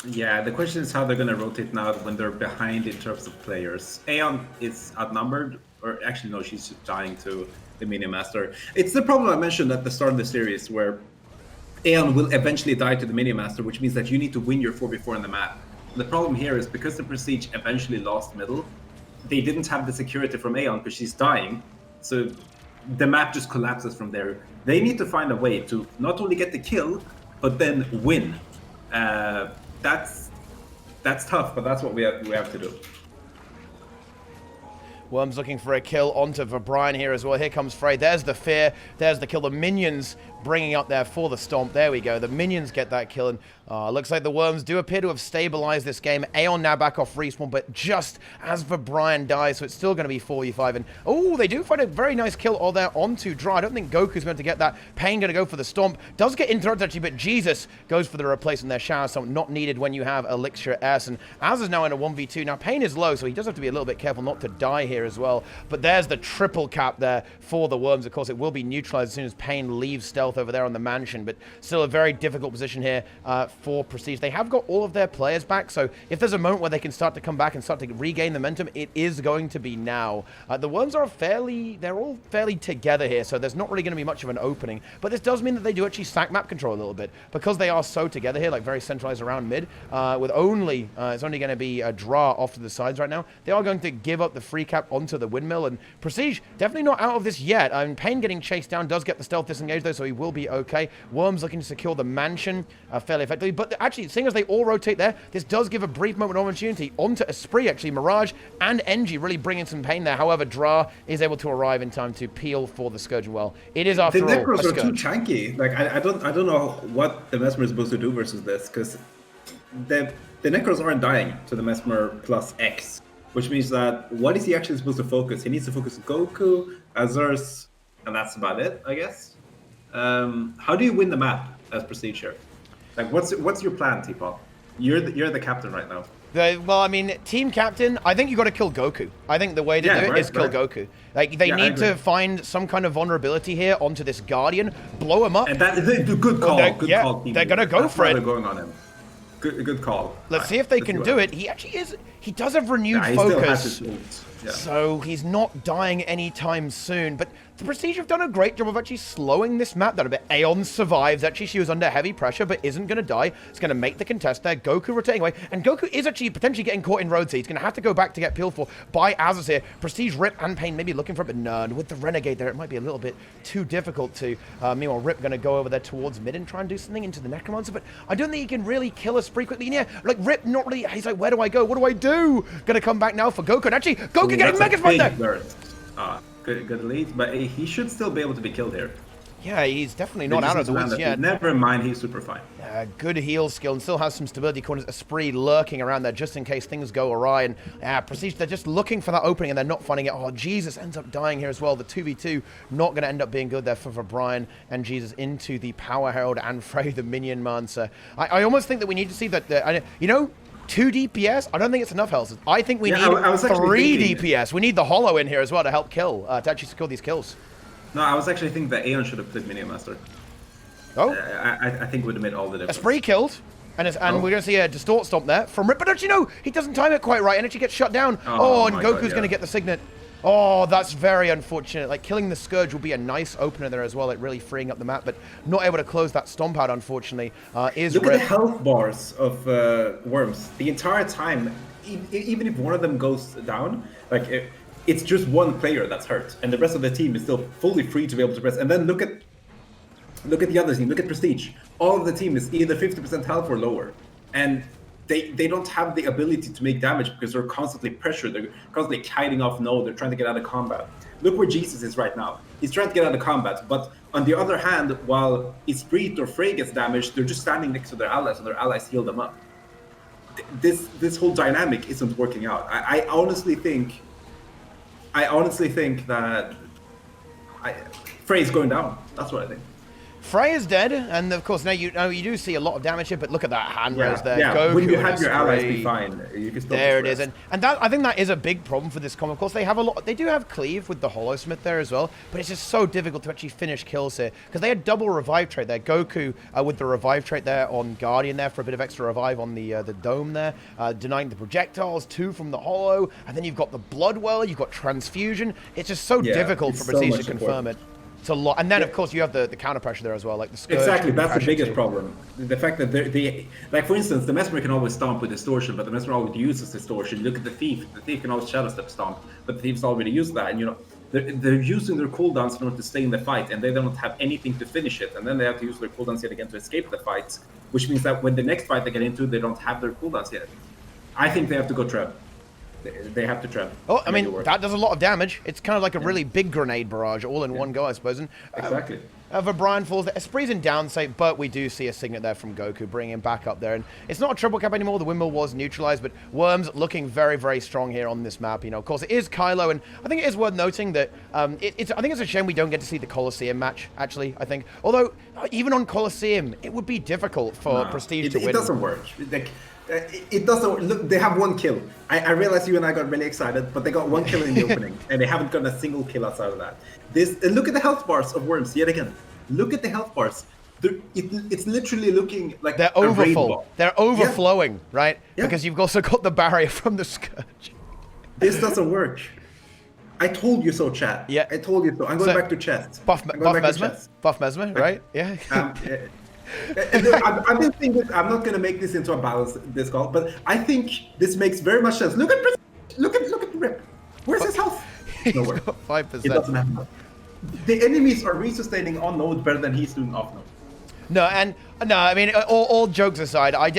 Speaker 4: Yeah, the question is how they're going to rotate now when they're behind in terms of players. Aeon is outnumbered, or actually no, she's just dying to the Minion Master. It's the problem I mentioned at the start of the series, where Aeon will eventually die to the Minion Master, which means that you need to win your 4v4 in the map. The problem here is because the Prestige eventually lost middle, they didn't have the security from Aeon because she's dying, so the map just collapses from there. They need to find a way to not only get the kill, but then win. That's tough, but that's what we have to do.
Speaker 1: Worm's looking for a kill onto Brian here as well. Here comes Frey. There's the fear. There's the kill. The minions bringing up there for the stomp. There we go. The minions get that kill. And looks like the Worms do appear to have stabilized this game. Aeon now back off respawn, but just as Brian dies, so it's still going to be 4v5. And oh, they do find a very nice kill all there onto Dry. I don't think Goku's meant to get that. Pain going to go for the stomp. Does get interrupted actually, but Jesus goes for the replacement there. Shower stomp not needed when you have Elixir S. And Az is now in a 1v2. Now Pain is low, so he does have to be a little bit careful not to die here as well. But there's the triple cap there for the Worms. Of course, it will be neutralized as soon as Pain leaves stealth over there on the mansion, but still a very difficult position here for Prestige. They have got all of their players back, so if there's a moment where they can start to come back and start to regain momentum, it is going to be now. The Worms are they're all fairly together here, so there's not really going to be much of an opening, but this does mean that they do actually stack map control a little bit, because they are so together here, like very centralized around mid, with it's only going to be a draw off to the sides right now. They are going to give up the free cap onto the windmill, and Prestige definitely not out of this yet. I mean, Pain getting chased down does get the stealth disengage though, so he will be okay. Worms looking to secure the mansion fairly effectively, but actually, seeing as they all rotate there, this does give a brief moment of opportunity onto Esprit, actually. Mirage and Engie really bringing some pain there. However, Dra is able to arrive in time to peel for the Scourge. Well, it is after all
Speaker 4: the Necros are too chunky. Like, I don't know what the Mesmer is supposed to do versus this, because the Necros aren't dying to the Mesmer plus X, which means that what is he actually supposed to focus? He needs to focus Goku, Azurs, and that's about it, I guess. How do you win the map as Prestige here? Like, what's your plan, Teapot? You're the captain right now.
Speaker 1: Well, I mean, team captain, I think you got to kill Goku. I think the way to do it is kill Goku. Like, they need to find some kind of vulnerability here onto this Guardian, blow him up.
Speaker 4: And that is a good call. Good call.
Speaker 1: They're going to go for it.
Speaker 4: They're going on him. Good call.
Speaker 1: Let's see if they can do it. He actually is. He does have renewed focus.
Speaker 4: Yeah.
Speaker 1: So he's not dying anytime soon. But the Prestige have done a great job of actually slowing this map down a bit. Aeon survives. Actually, she was under heavy pressure, but isn't going to die. It's going to make the contest there. Goku rotating away. And Goku is actually potentially getting caught in roads here. He's going to have to go back to get peeled for by Azus here. Prestige, Rip, and Pain maybe looking for it, but no. And with the Renegade there, it might be a little bit too difficult to. Meanwhile, Rip going to go over there towards mid and try and do something into the Necromancer. But I don't think he can really kill us pretty quickly. Yeah, like Rip, not really. He's like, where do I go? What do I do? Going to come back now for Goku. And actually, Goku getting Mega Sprite there.
Speaker 4: Good lead, but he should still be able to be killed here.
Speaker 1: Yeah, he's definitely not out of the woods yet.
Speaker 4: Never mind, he's super fine.
Speaker 1: Good heal skill and still has some stability corners. Esprit lurking around there just in case things go awry. And Prestige, they're just looking for that opening and they're not finding it. Oh, Jesus ends up dying here as well. The 2v2 not going to end up being good there for Brian and Jesus into the Power Herald and Frey, the Minion Mancer. I almost think that we need to see that, you know, 2 DPS? I don't think it's enough health. I think we need 3 DPS. We need the Hollow in here as well to help kill, to actually secure these kills.
Speaker 4: No, I was actually thinking that Aeon should have played Minion Master.
Speaker 1: Oh?
Speaker 4: I think it would have made all the difference.
Speaker 1: Esprit killed, and we're going to see a Distort Stomp there from Rip, but actually no, he doesn't time it quite right, and actually gets shut down. And Goku's going to get the Signet. Oh, that's very unfortunate. Like, killing the Scourge will be a nice opener there as well, like really freeing up the map, but not able to close that Stomp out, unfortunately, is
Speaker 4: Look
Speaker 1: Rip.
Speaker 4: at the health bars of Worms. The entire time, even if one of them goes down, like, it's just one player that's hurt, and the rest of the team is still fully free to be able to press. And then look at the other team. Look at Prestige. All of the team is either 50% health or lower, and they don't have the ability to make damage because they're constantly pressured. They're constantly kiting off node. They're trying to get out of combat. Look where Jesus is right now. He's trying to get out of combat, but on the other hand, while Esprit or Frey gets damaged, they're just standing next to their allies, and their allies heal them up. This whole dynamic isn't working out. I honestly think that Frey's going down. That's what I think.
Speaker 1: Frey is dead, and of course now you do see a lot of damage here, but look at that hand raise there.
Speaker 4: Yeah,
Speaker 1: Goku
Speaker 4: when you have your allies
Speaker 1: Esprit.
Speaker 4: be fine, you can still
Speaker 1: There it is, and that, I think that is a big problem for this comp. Of course, they have a lot. They do have Cleave with the Hollow Smith there as well, but it's just so difficult to actually finish kills here because they had double revive trait there. Goku with the revive trait there on Guardian there for a bit of extra revive on the dome there, denying the projectiles, 2 from the Hollow, and then you've got the Bloodwell, you've got Transfusion. It's just so difficult for Prestige to confirm it. It's a lot, and then of course you have the counter pressure there as well, like the Scourge.
Speaker 4: Exactly, that's the biggest problem. The fact that they like, for instance, the Mesmer can always stomp with distortion, but the Mesmer always uses distortion. Look at the Thief. The Thief can always shadow step stomp, but the Thief's already used that, and you know they're using their cooldowns in order to stay in the fight, and they don't have anything to finish it, and then they have to use their cooldowns yet again to escape the fight, which means that when the next fight they get into, they don't have their cooldowns yet. I think they have to go trap. They have to trap.
Speaker 1: Oh, I mean, that does a lot of damage. It's kind of like a really big grenade barrage all in one go, I suppose. And,
Speaker 4: exactly.
Speaker 1: Brian falls there. Esprit's in down state, but we do see a Signet there from Goku, bringing him back up there. And it's not a triple cap anymore. The windmill was neutralized, but Worms looking very, very strong here on this map. You know, of course, it is Kylo, and I think it is worth noting that I think it's a shame we don't get to see the Colosseum match, actually, I think. Although, even on Colosseum, it would be difficult for Prestige to win.
Speaker 4: It doesn't work. It doesn't look. They have 1 kill. I realized you and I got really excited, but they got 1 kill in the opening, and they haven't gotten a single kill outside of that. Look at the health bars of Worms yet again. Look at the health bars. It's literally looking like
Speaker 1: they're overfull. They're overflowing, right?
Speaker 4: Yeah.
Speaker 1: Because you've also got the barrier from the Scourge.
Speaker 4: This doesn't work. I told you so, chat.
Speaker 1: Yeah.
Speaker 4: I told you so. I'm going back to chat.
Speaker 1: Buff Mesmer, right? Yeah.
Speaker 4: I've been thinking I'm not going to make this into a balance this call, but I think this makes very much sense. Look at Rip. Where's his health? Nowhere.
Speaker 1: 5%.
Speaker 4: It doesn't have enough. The enemies are resustaining on node better than he's doing off node.
Speaker 1: No, I mean, all jokes aside, I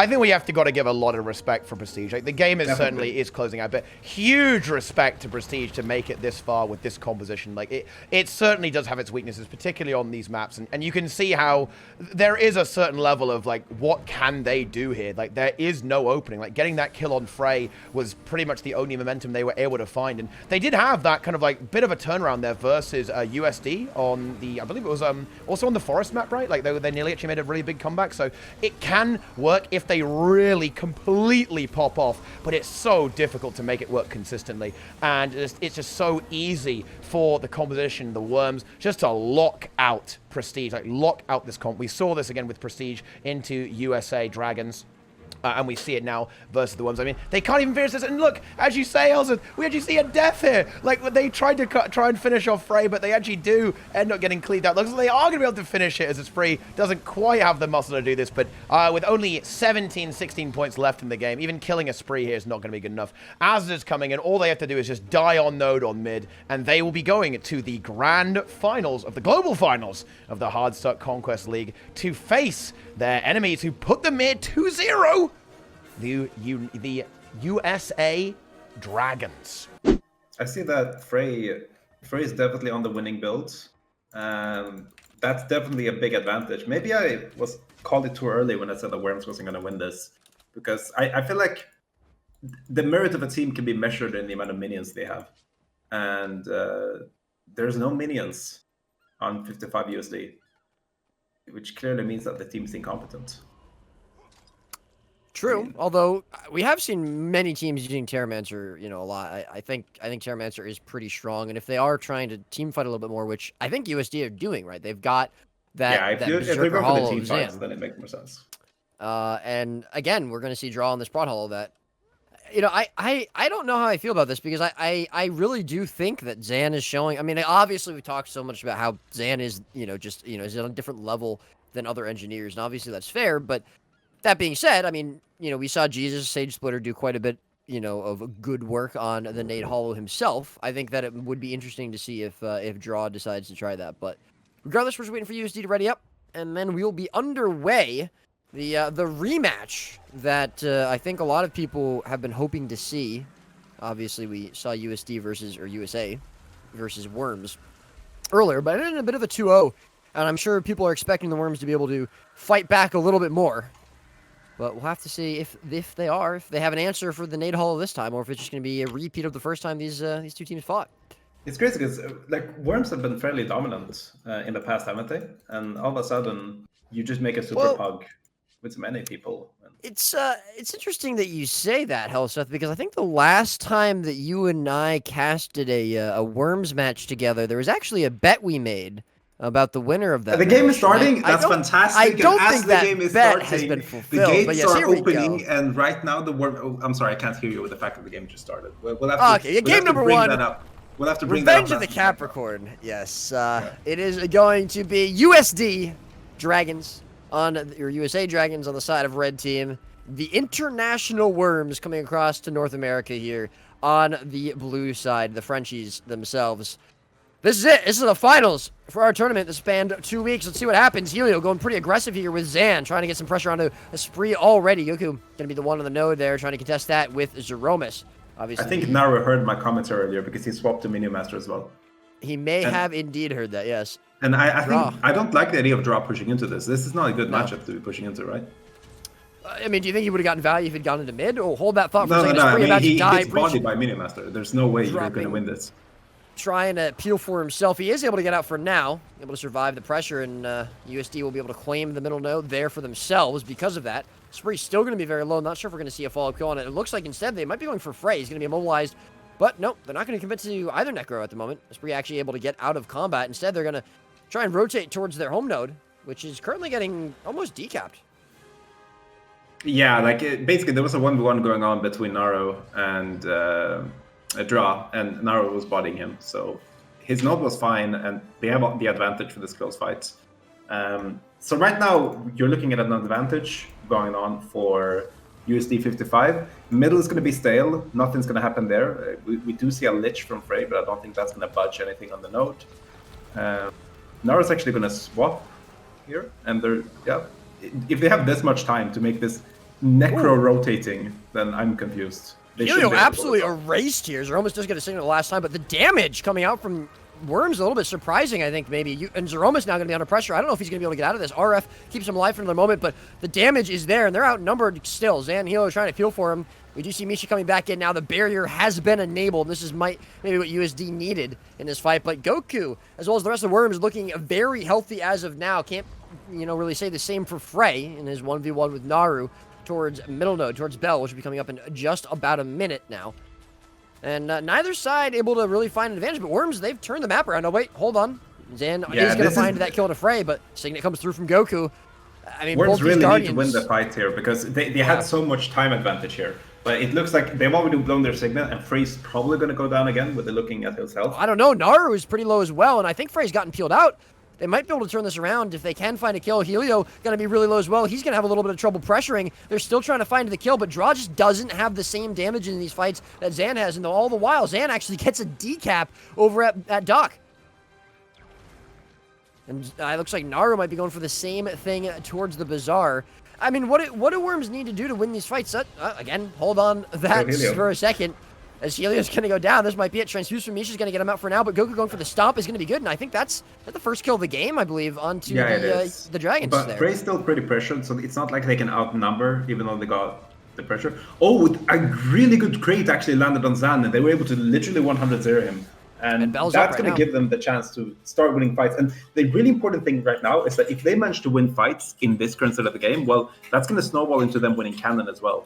Speaker 1: think we have to got to give a lot of respect for Prestige. Like, the game certainly is closing out, but huge respect to Prestige to make it this far with this composition. Like, it certainly does have its weaknesses, particularly on these maps, and you can see how there is a certain level of, like, what can they do here? Like, there is no opening. Like, getting that kill on Frey was pretty much the only momentum they were able to find, and they did have that kind of, like, bit of a turnaround there versus USD on the, I believe it was also on the Forest map, right? Like, they nearly actually made a really big comeback, so it can work if they really completely pop off, but it's so difficult to make it work consistently, and it's just so easy for the composition, the Worms, just to lock out Prestige, like lock out this comp. We saw this again with Prestige into USA Dragons. and we see it now versus the Worms. I mean, they can't even finish this. And look, as you say, Elson, we actually see a death here. Like, they tried to try and finish off Frey, but they actually do end up getting cleaved out. Looks like they are going to be able to finish it, as Spree doesn't quite have the muscle to do this, but with only 17, 16 points left in the game, even killing a Spree here is not going to be good enough. Az is coming in. All they have to do is just die on node on mid, and they will be going to the grand finals of the global finals of the Hardstuck Conquest League to face their enemies who put them here 2-0, the USA Dragons.
Speaker 4: I see that Frey is definitely on the winning build. That's definitely a big advantage. Maybe I called it too early when I said the Worms wasn't going to win this, because I feel like the merit of a team can be measured in the amount of minions they have, and there's no minions on 55 USD, which clearly means that the team is incompetent.
Speaker 2: True, although we have seen many teams using Terramancer, a lot. I think Terramancer is pretty strong, and if they are trying to team fight a little bit more, which I think USD are doing, right? They've got that.
Speaker 4: Yeah, if they go for the team fights, then it makes more sense.
Speaker 2: And again, we're going to see draw on this Broad Hollow that, I don't know how I feel about this, because I really do think that Zan is showing. I mean, obviously we talked so much about how Zan is, is on a different level than other engineers, and obviously that's fair, but that being said, I mean, we saw Jesus Sage Splitter do quite a bit, of good work on the Nade Hollow himself. I think that it would be interesting to see if Draw decides to try that. But regardless, we're just waiting for USD to ready up, and then we'll be underway. The rematch that I think a lot of people have been hoping to see. Obviously, we saw USA versus Worms earlier, but it ended a bit of a 2-0, and I'm sure people are expecting the Worms to be able to fight back a little bit more. But we'll have to see if they have an answer for the Nade Hollow this time, or if it's just going to be a repeat of the first time these two teams fought.
Speaker 4: It's crazy because Worms have been fairly dominant in the past, haven't they? And all of a sudden, you just make a super pug with so many people.
Speaker 2: It's interesting that you say that, Hellseth, because I think the last time that you and I casted a Worms match together, there was actually a bet we made about the winner of that.
Speaker 4: The game is starting. That's fantastic.
Speaker 2: I don't think that game has been fulfilled.
Speaker 4: The gates are opening, and right now the Worm. Oh, I'm sorry, I can't hear you with the fact that the game just started. We'll have to.
Speaker 2: Okay, game number one.
Speaker 4: We'll have to bring that up.
Speaker 2: Revenge of the Capricorn. Yes, it is going to be USD Dragons or USA Dragons on the side of red team. The international Worms coming across to North America here on the blue side. The Frenchies themselves. This is it. This is the finals for our tournament that spanned 2 weeks. Let's see what happens. Helio going pretty aggressive here with Zan, trying to get some pressure onto Spree already. Yoku going to be the one on the node there, trying to contest that with Zeromus. Obviously,
Speaker 4: I think Naru heard my comments earlier because he swapped to Minion Master as well.
Speaker 2: He may have indeed heard that, yes.
Speaker 4: And I think I don't like the idea of Draw pushing into this. This is not a good matchup to be pushing into, right?
Speaker 2: I mean, do you think he would have gotten value if he'd gone into mid? Oh, hold that thought for
Speaker 4: a
Speaker 2: second.
Speaker 4: No. I mean, he gets
Speaker 2: die,
Speaker 4: bodied by Minion Master. There's no way you're going to win this.
Speaker 2: Trying to peel for himself. He is able to get out for now, able to survive the pressure, and USD will be able to claim the middle node there for themselves because of that. Spree's still going to be very low. Not sure if we're going to see a follow-up kill on it. It looks like instead they might be going for Frey. He's going to be immobilized, but nope, they're not going to commit to either Necro at the moment. Spree actually able to get out of combat. Instead, they're going to try and rotate towards their home node, which is currently getting almost decapped.
Speaker 4: Yeah, basically there was a 1v1 going on between Naro and Draw, and Naro was bodying him, so his node was fine, and they have the advantage for this close fight. So right now, you're looking at an advantage going on for USD 55. Middle is going to be stale. Nothing's going to happen there. We do see a Lich from Frey, but I don't think that's going to budge anything on the node. Naro's actually going to swap here, and if they have this much time to make this Necro rotating, then I'm confused.
Speaker 2: Helio absolutely erased here. Zeromus does get a signal the last time, but the damage coming out from Worms a little bit surprising, I think, maybe. And Zeromus now going to be under pressure. I don't know if he's going to be able to get out of this. RF keeps him alive for another moment, but the damage is there, and they're outnumbered still. Zan and Helio trying to peel for him. We do see Misha coming back in now. The barrier has been enabled. This is maybe what USD needed in this fight, but Goku, as well as the rest of the Worms, looking very healthy as of now. Can't, really say the same for Frey in his 1v1 with Naru towards middle node, towards Bell, which will be coming up in just about a minute now. And neither side able to really find an advantage, but Worms, they've turned the map around. Oh, wait, hold on. Zan is going to find that kill to Frey, but Signet comes through from Goku. I mean,
Speaker 4: Worms
Speaker 2: both these
Speaker 4: really
Speaker 2: Guardians,
Speaker 4: need to win the fight here because they had so much time advantage here. But it looks like they've already blown their signal, and Frey's probably going to go down again with the looking at his health.
Speaker 2: I don't know. Naru is pretty low as well, and I think Frey's gotten peeled out. They might be able to turn this around if they can find a kill. Helio going to be really low as well. He's going to have a little bit of trouble pressuring. They're still trying to find the kill, but Draw just doesn't have the same damage in these fights that Zan has. And all the while, Zan actually gets a decap over at Doc. And it looks like Naru might be going for the same thing towards the Bazaar. I mean, what do Worms need to do to win these fights? Again, hold on that for a second. As Helio's going to go down, this might be it. Transfuse from Misha's going to get him out for now, but Goku going for the stomp is going to be good, and I think that's the first kill of the game, I believe, onto the Dragons
Speaker 4: but
Speaker 2: there.
Speaker 4: Frey's still pretty pressured, so it's not like they can outnumber, even though they got the pressure. Oh, a really good crate actually landed on Zan, and they were able to literally 100-0 him. And that's going to give them the chance to start winning fights. And the really important thing right now is that if they manage to win fights in this current state of the game, well, that's going to snowball into them winning Cannon as well.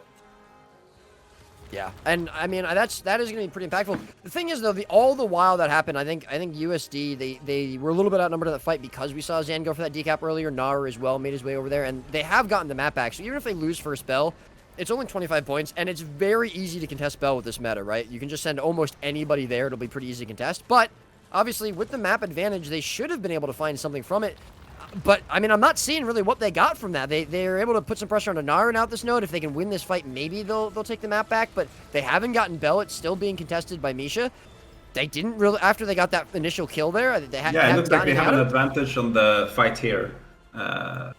Speaker 2: Yeah, and I mean that is going to be pretty impactful. The thing is, though, all the while that happened, I think USD they were a little bit outnumbered in that fight because we saw Zan go for that decap earlier. Naru as well made his way over there, and they have gotten the map back. So even if they lose first Bell, it's only 25 points, and it's very easy to contest Bell with this meta, right? You can just send almost anybody there; it'll be pretty easy to contest. But obviously, with the map advantage, they should have been able to find something from it. But, I mean, I'm not seeing really what they got from that. They're able to put some pressure on Naru out this node. If they can win this fight, maybe they'll take the map back. But they haven't gotten Bell. It's still being contested by Misha. They didn't really, after they got that initial kill there, they haven't
Speaker 4: it looks like they have an advantage on the fight here. No,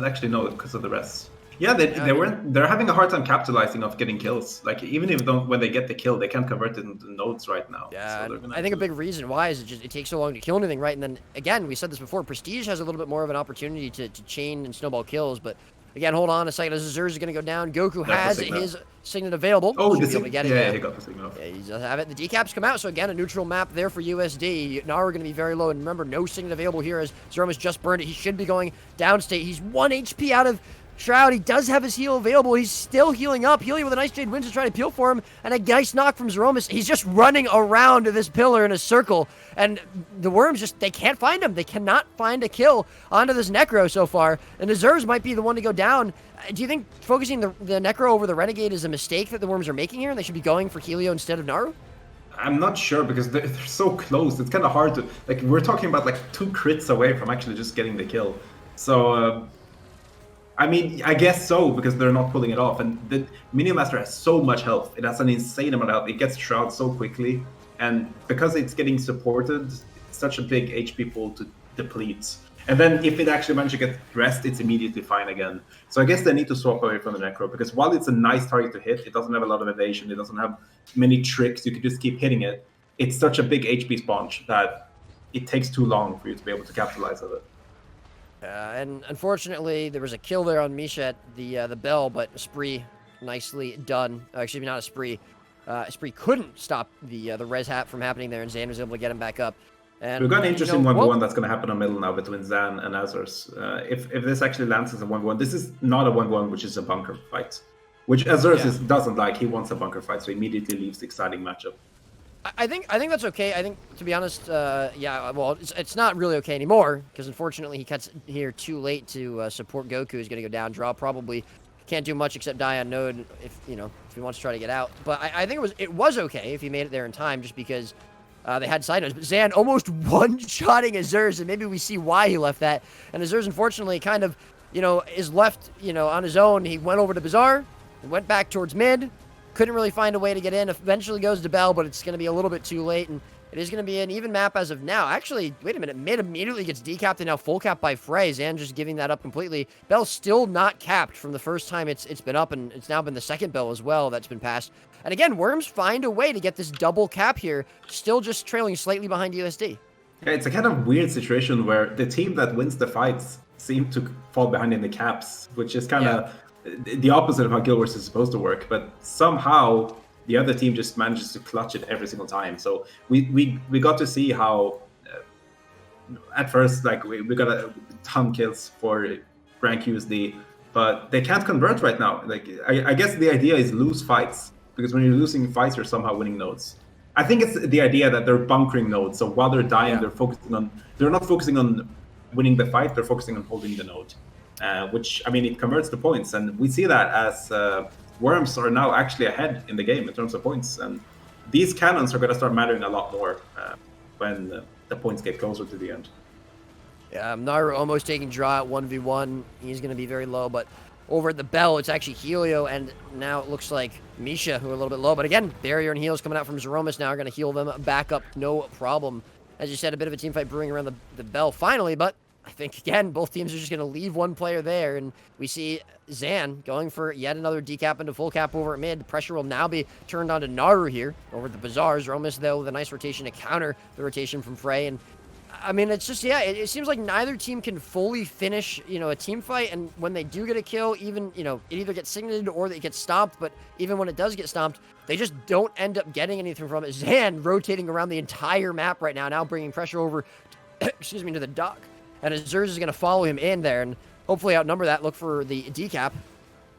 Speaker 4: actually, no, because of the rest. Yeah, they're having a hard time capitalizing off getting kills. Like, even if when they get the kill, they can't convert it into nodes right now.
Speaker 2: Yeah,
Speaker 4: so
Speaker 2: I think a big reason why is it takes so long to kill anything, right? And then, again, we said this before, Prestige has a little bit more of an opportunity to chain and snowball kills, but again, hold on a second, as Azur's is going to go down. Goku has his Signet available.
Speaker 4: Oh,
Speaker 2: he got it.
Speaker 4: Yeah, he got the Signet.
Speaker 2: Yeah, he does have it. The decaps come out, so again, a neutral map there for USD. Naru going to be very low, and remember, no Signet available here as Zeromus just burned it. He should be going downstate. He's 1 HP out of Shroud. He does have his heal available. He's still healing up. Healing with a nice Jade Winds to try to peel for him. And a nice knock from Zeromus. He's just running around this pillar in a circle. And the Worms they can't find him. They cannot find a kill onto this Necro so far. And Azur's might be the one to go down. Do you think focusing the Necro over the Renegade is a mistake that the Worms are making here? And they should be going for Helio instead of Naru?
Speaker 4: I'm not sure because they're so close. It's kind of hard to... Like, we're talking about, like, 2 crits away from actually just getting the kill. So... I mean, I guess so, because they're not pulling it off. And the Minion Master has so much health. It has an insane amount of health. It gets Shroud so quickly. And because it's getting supported, it's such a big HP pool to deplete. And then if it actually manages to get rest, it's immediately fine again. So I guess they need to swap away from the Necro, because while it's a nice target to hit, it doesn't have a lot of evasion. It doesn't have many tricks. You can just keep hitting it. It's such a big HP sponge that it takes too long for you to be able to capitalize on it.
Speaker 2: And unfortunately, there was a kill there on Misha at the bell, but Spree nicely done. Excuse me, not a Spree. Spree couldn't stop the res hat from happening there, and Zan was able to get him back up. And
Speaker 4: we've got an interesting 1v1 that's going to happen on middle now between Zan and Azur's. If this actually lands as a 1v1, this is not a 1v1, which is a bunker fight, which Azur's doesn't like. He wants a bunker fight, so he immediately leaves the exciting matchup.
Speaker 2: I think that's okay. I think, to be honest, well, it's not really okay anymore, because unfortunately he cuts here too late to support Goku, who's going to go down. Draw probably can't do much except die on node if he wants to try to get out. But I think it was okay if he made it there in time, just because they had side nodes. But Zan almost one-shotting Azur's, and maybe we see why he left that. And Azur's, unfortunately, kind of, is left, on his own. He went over to Bazaar, went back towards mid, couldn't really find a way to get in. Eventually goes to Bell, but it's going to be a little bit too late, and it is going to be an even map as of now. Actually, wait a minute. Mid immediately gets decapped and now full cap by Frey. Zan just giving that up completely. Bell's still not capped from the first time it's been up, and it's now been the second Bell as well that's been passed. And again, Worms find a way to get this double cap here, still just trailing slightly behind USD.
Speaker 4: Yeah, it's a kind of weird situation where the team that wins the fights seem to fall behind in the caps, which is kind of the opposite of how Guild Wars is supposed to work. But somehow the other team just manages to clutch it every single time. So we got to see how at first, like, we got a ton kills for rank USD, but they can't convert right now. Like, I guess the idea is lose fights, because when you're losing fights, you're somehow winning nodes. I think it's the idea that they're bunkering nodes. So while they're dying, they're not focusing on winning the fight, they're focusing on holding the node, which, I mean, it converts to points. And we see that as Worms are now actually ahead in the game in terms of points. And these cannons are going to start mattering a lot more when the points get closer to the end.
Speaker 2: Yeah, Naru almost taking draw at 1v1. He's going to be very low, but over at the Bell, it's actually Helio, and now it looks like Misha, who are a little bit low. But again, Barrier and heals coming out from Zeromus now are going to heal them back up, no problem. As you said, a bit of a team fight brewing around the Bell finally, but I think, again, both teams are just going to leave one player there, and we see Zan going for yet another decap into full cap over at mid. The pressure will now be turned on to Naru here over at the Bazaars. Zeromus, though, with a nice rotation to counter the rotation from Frey, and I mean, it's just, yeah, it seems like neither team can fully finish, a team fight, and when they do get a kill, even, it either gets signated or it gets stomped, but even when it does get stomped, they just don't end up getting anything from it. Zan rotating around the entire map right now bringing pressure over, excuse me, to the dock, and Azurz is going to follow him in there, and hopefully outnumber that, look for the decap,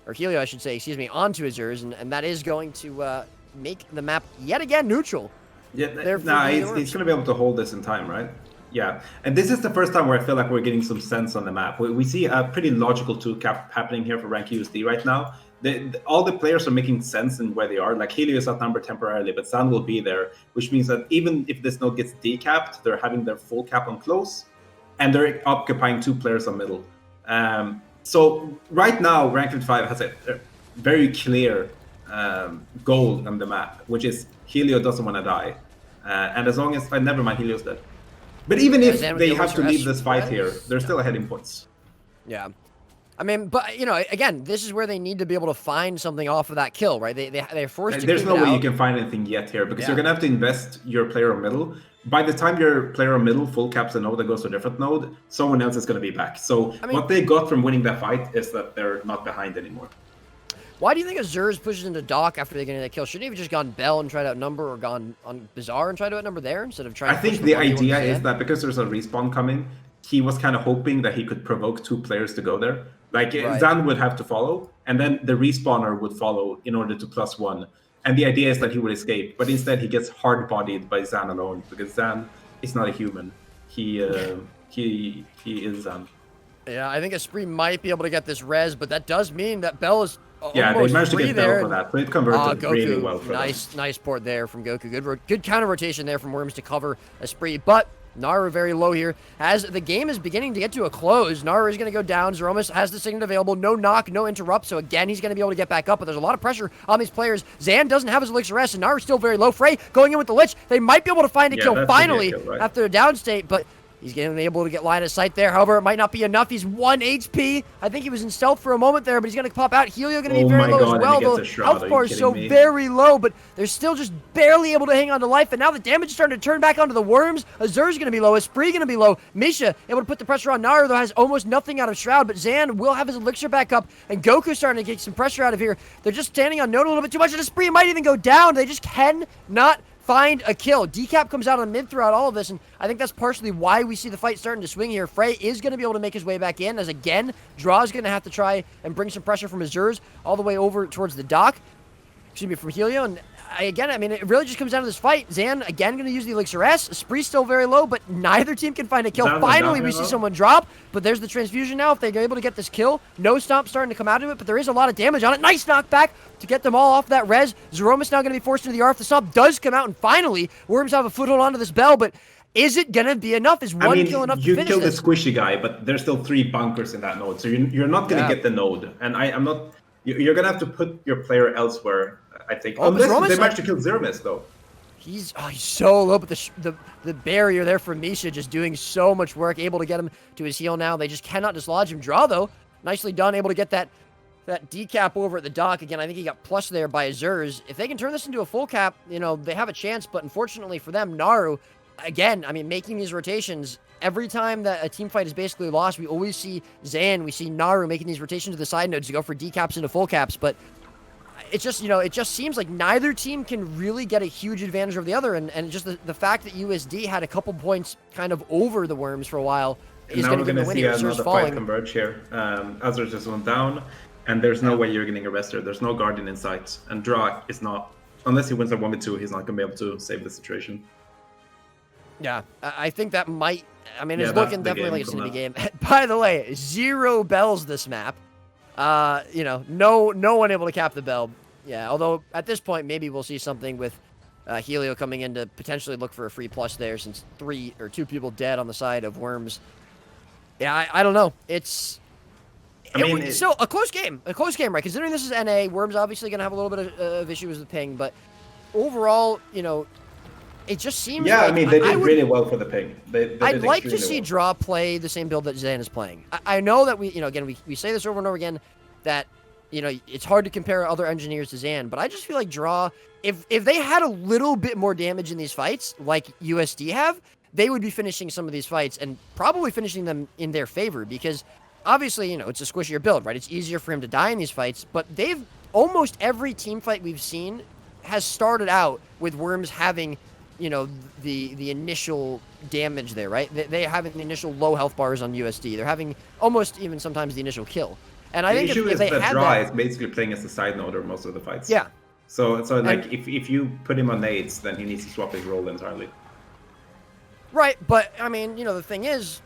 Speaker 2: or Helio, I should say, excuse me, onto Azurz, and that is going to make the map yet again neutral.
Speaker 4: Yeah, he's going to be able to hold this in time, right? Yeah, and this is the first time where I feel like we're getting some sense on the map. We see a pretty logical two-cap happening here for Rank USD right now. All the players are making sense in where they are. Like, Helio is outnumbered temporarily, but Zan will be there, which means that even if this node gets decapped, they're having their full cap on close, and they're occupying 2 players on middle. So right now, Ranked 5 has a very clear goal on the map, which is Helio doesn't want to die. And as long as... never mind, Helio's dead. But even if they have to leave this fight here, they're still ahead in points.
Speaker 2: Yeah. I mean, but, again, this is where they need to be able to find something off of that kill, right? They're forced to
Speaker 4: There's no way
Speaker 2: out.
Speaker 4: you can find anything yet here, because you're going to have to invest your player on middle. By the time your player on middle full caps a node that goes to a different node, someone else is going to be back. So what they got from winning that fight is that they're not behind anymore.
Speaker 2: Why do you think Azurz pushes into Dock after they get that kill? Shouldn't he have just gone Bell and tried to outnumber, or gone on Bazaar and tried to outnumber there instead of trying to
Speaker 4: I think the idea is that because there's a respawn coming, he was kind of hoping that he could provoke 2 players to go there. Like, Zan would have to follow, and then the respawner would follow in order to +1. And the idea is that he would escape, but instead he gets hard-bodied by Zan alone, because Zan is not a human. He is Zan.
Speaker 2: Yeah, I think Esprit might be able to get this res, but that does mean that Bell is
Speaker 4: they managed to get
Speaker 2: there.
Speaker 4: Bell for that, but it converted
Speaker 2: Goku,
Speaker 4: really well for them.
Speaker 2: Nice port there from Goku. Good counter rotation there from Worms to cover Esprit, but Naru very low here. As the game is beginning to get to a close, Naru is going to go down. Zeromus has the signet available. No knock, no interrupt, so again, he's going to be able to get back up, but there's a lot of pressure on these players. Zan doesn't have his elixir S, and Naru's still very low. Frey going in with the Lich. They might be able to find a kill finally after a down state, but he's getting able to get line of sight there. However, it might not be enough. He's 1 HP. I think he was in stealth for a moment there, but he's going to pop out. Helio going to be very low as well, though. Health bar is so very low, but they're still just barely able to hang on to life, and now the damage is starting to turn back onto the Worms. Azur's going to be low. Esprit going to be low. Misha able to put the pressure on Naru, though has almost nothing out of Shroud, but Zan will have his elixir back up, and Goku's starting to get some pressure out of here. They're just standing on node a little bit too much, and Esprit might even go down. They just cannot find a kill. Decap comes out on mid throughout all of this, and I think that's partially why we see the fight starting to swing here. Frey is going to be able to make his way back in, as again, Draw is going to have to try and bring some pressure from Azur's all the way over towards the dock. Excuse me, from Helio, and again, I mean, it really just comes down to this fight. Zan, again, going to use the Elixir S. Esprit's still very low, but neither team can find a kill. Finally, we see someone drop, but there's the transfusion now. If they're able to get this kill, no stomp starting to come out of it, but there is a lot of damage on it. Nice knockback to get them all off that res. Zeromus now going to be forced into the R if the stomp does come out, and finally, Worms have a foothold onto this Bell, but is it going to be enough? Is one kill enough to finish
Speaker 4: this? You
Speaker 2: this?
Speaker 4: killed the squishy guy, but there's still 3 bunkers in that node, so you're not going to get the node, and I'm not... You're going to have to put your player elsewhere, I think. Unless they manage to kill Zeromus, though.
Speaker 2: He's so low, but the barrier there for Misha just doing so much work, able to get him to his heal now. They just cannot dislodge him. Draw, though, nicely done, able to get that decap over at the dock. Again, I think he got plus there by Azur's. If they can turn this into a full cap, they have a chance, but unfortunately for them, Naru, again, I mean, making these rotations, every time that a team fight is basically lost, we always see Zan, we see Naru making these rotations to the side nodes to go for decaps into full caps, but it's just, it just seems like neither team can really get a huge advantage over the other, and just the fact that USD had a couple points kind of over the Worms for a while is going to give them a win here.
Speaker 4: Another fight converge here. Azur just went down, and there's no way you're getting arrested. There's no Guardian in sight, and Drak is not, unless he wins a 1v2, he's not going to be able to save the situation.
Speaker 2: Yeah, I think that might. I mean,
Speaker 4: Yeah,
Speaker 2: it's
Speaker 4: that's
Speaker 2: looking
Speaker 4: the
Speaker 2: definitely
Speaker 4: game
Speaker 2: like it's
Speaker 4: from
Speaker 2: gonna be
Speaker 4: now.
Speaker 2: game. By the way, 0 bells this map. No one able to cap the bell. Yeah, although at this point maybe we'll see something with Helio coming in to potentially look for a free plus there, since 2 people dead on the side of Worms. Yeah, I don't know. Still a close game, right? Considering this is NA, Worms obviously gonna have a little bit of issues with ping, but overall, it just seems
Speaker 5: Yeah,
Speaker 2: like
Speaker 5: I mean, they did really well for the ping. They
Speaker 2: I'd
Speaker 5: did
Speaker 2: like to
Speaker 5: extremely
Speaker 2: see
Speaker 5: well.
Speaker 2: Draw play the same build that Zan is playing. I know that we say this over and over again, that, it's hard to compare other engineers to Zan, but I just feel like Draw, if they had a little bit more damage in these fights, like USD have, they would be finishing some of these fights and probably finishing them in their favor, because obviously, it's a squishier build, right? It's easier for him to die in these fights, but almost every team fight we've seen has started out with Worms having the initial damage there, right? They having the initial low health bars on USD. They're having almost even sometimes the initial kill. And I
Speaker 5: The
Speaker 2: think
Speaker 5: issue
Speaker 2: if
Speaker 5: is
Speaker 2: they
Speaker 5: that
Speaker 2: had
Speaker 5: Dry
Speaker 2: that,
Speaker 5: is basically playing as a side noder most of the fights.
Speaker 2: yeah.
Speaker 5: So like if you put him on nades, then he needs to swap his role entirely.
Speaker 2: Right, but I mean, the thing is,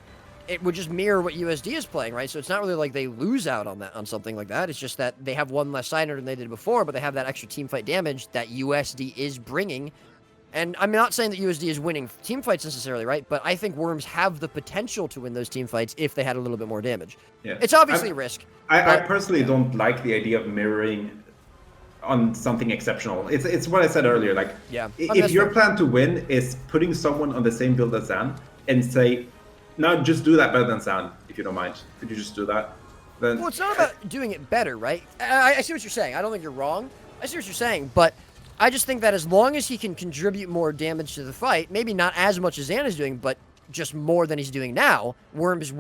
Speaker 2: it would just mirror what USD is playing, right? So it's not really like they lose out on something like that. It's just that they have one less side noder than they did before, but they have that extra team fight damage that USD is bringing. And I'm not saying that USD is winning team fights necessarily, right? But I think Worms have the potential to win those team fights if they had a little bit more damage.
Speaker 5: Yeah.
Speaker 2: It's obviously a risk.
Speaker 5: I personally don't like the idea of mirroring on something exceptional. It's what I said earlier. Like,
Speaker 2: Yeah,
Speaker 5: if your plan to win is putting someone on the same build as Zan and say, no, just do that better than Zan, if you don't mind. Could you just do that? Then
Speaker 2: Well, it's not about doing it better, right? I see what you're saying. I don't think you're wrong. I see what you're saying, but I just think that as long as he can contribute more damage to the fight, maybe not as much as Zan is doing, but just more than he's doing now, Worms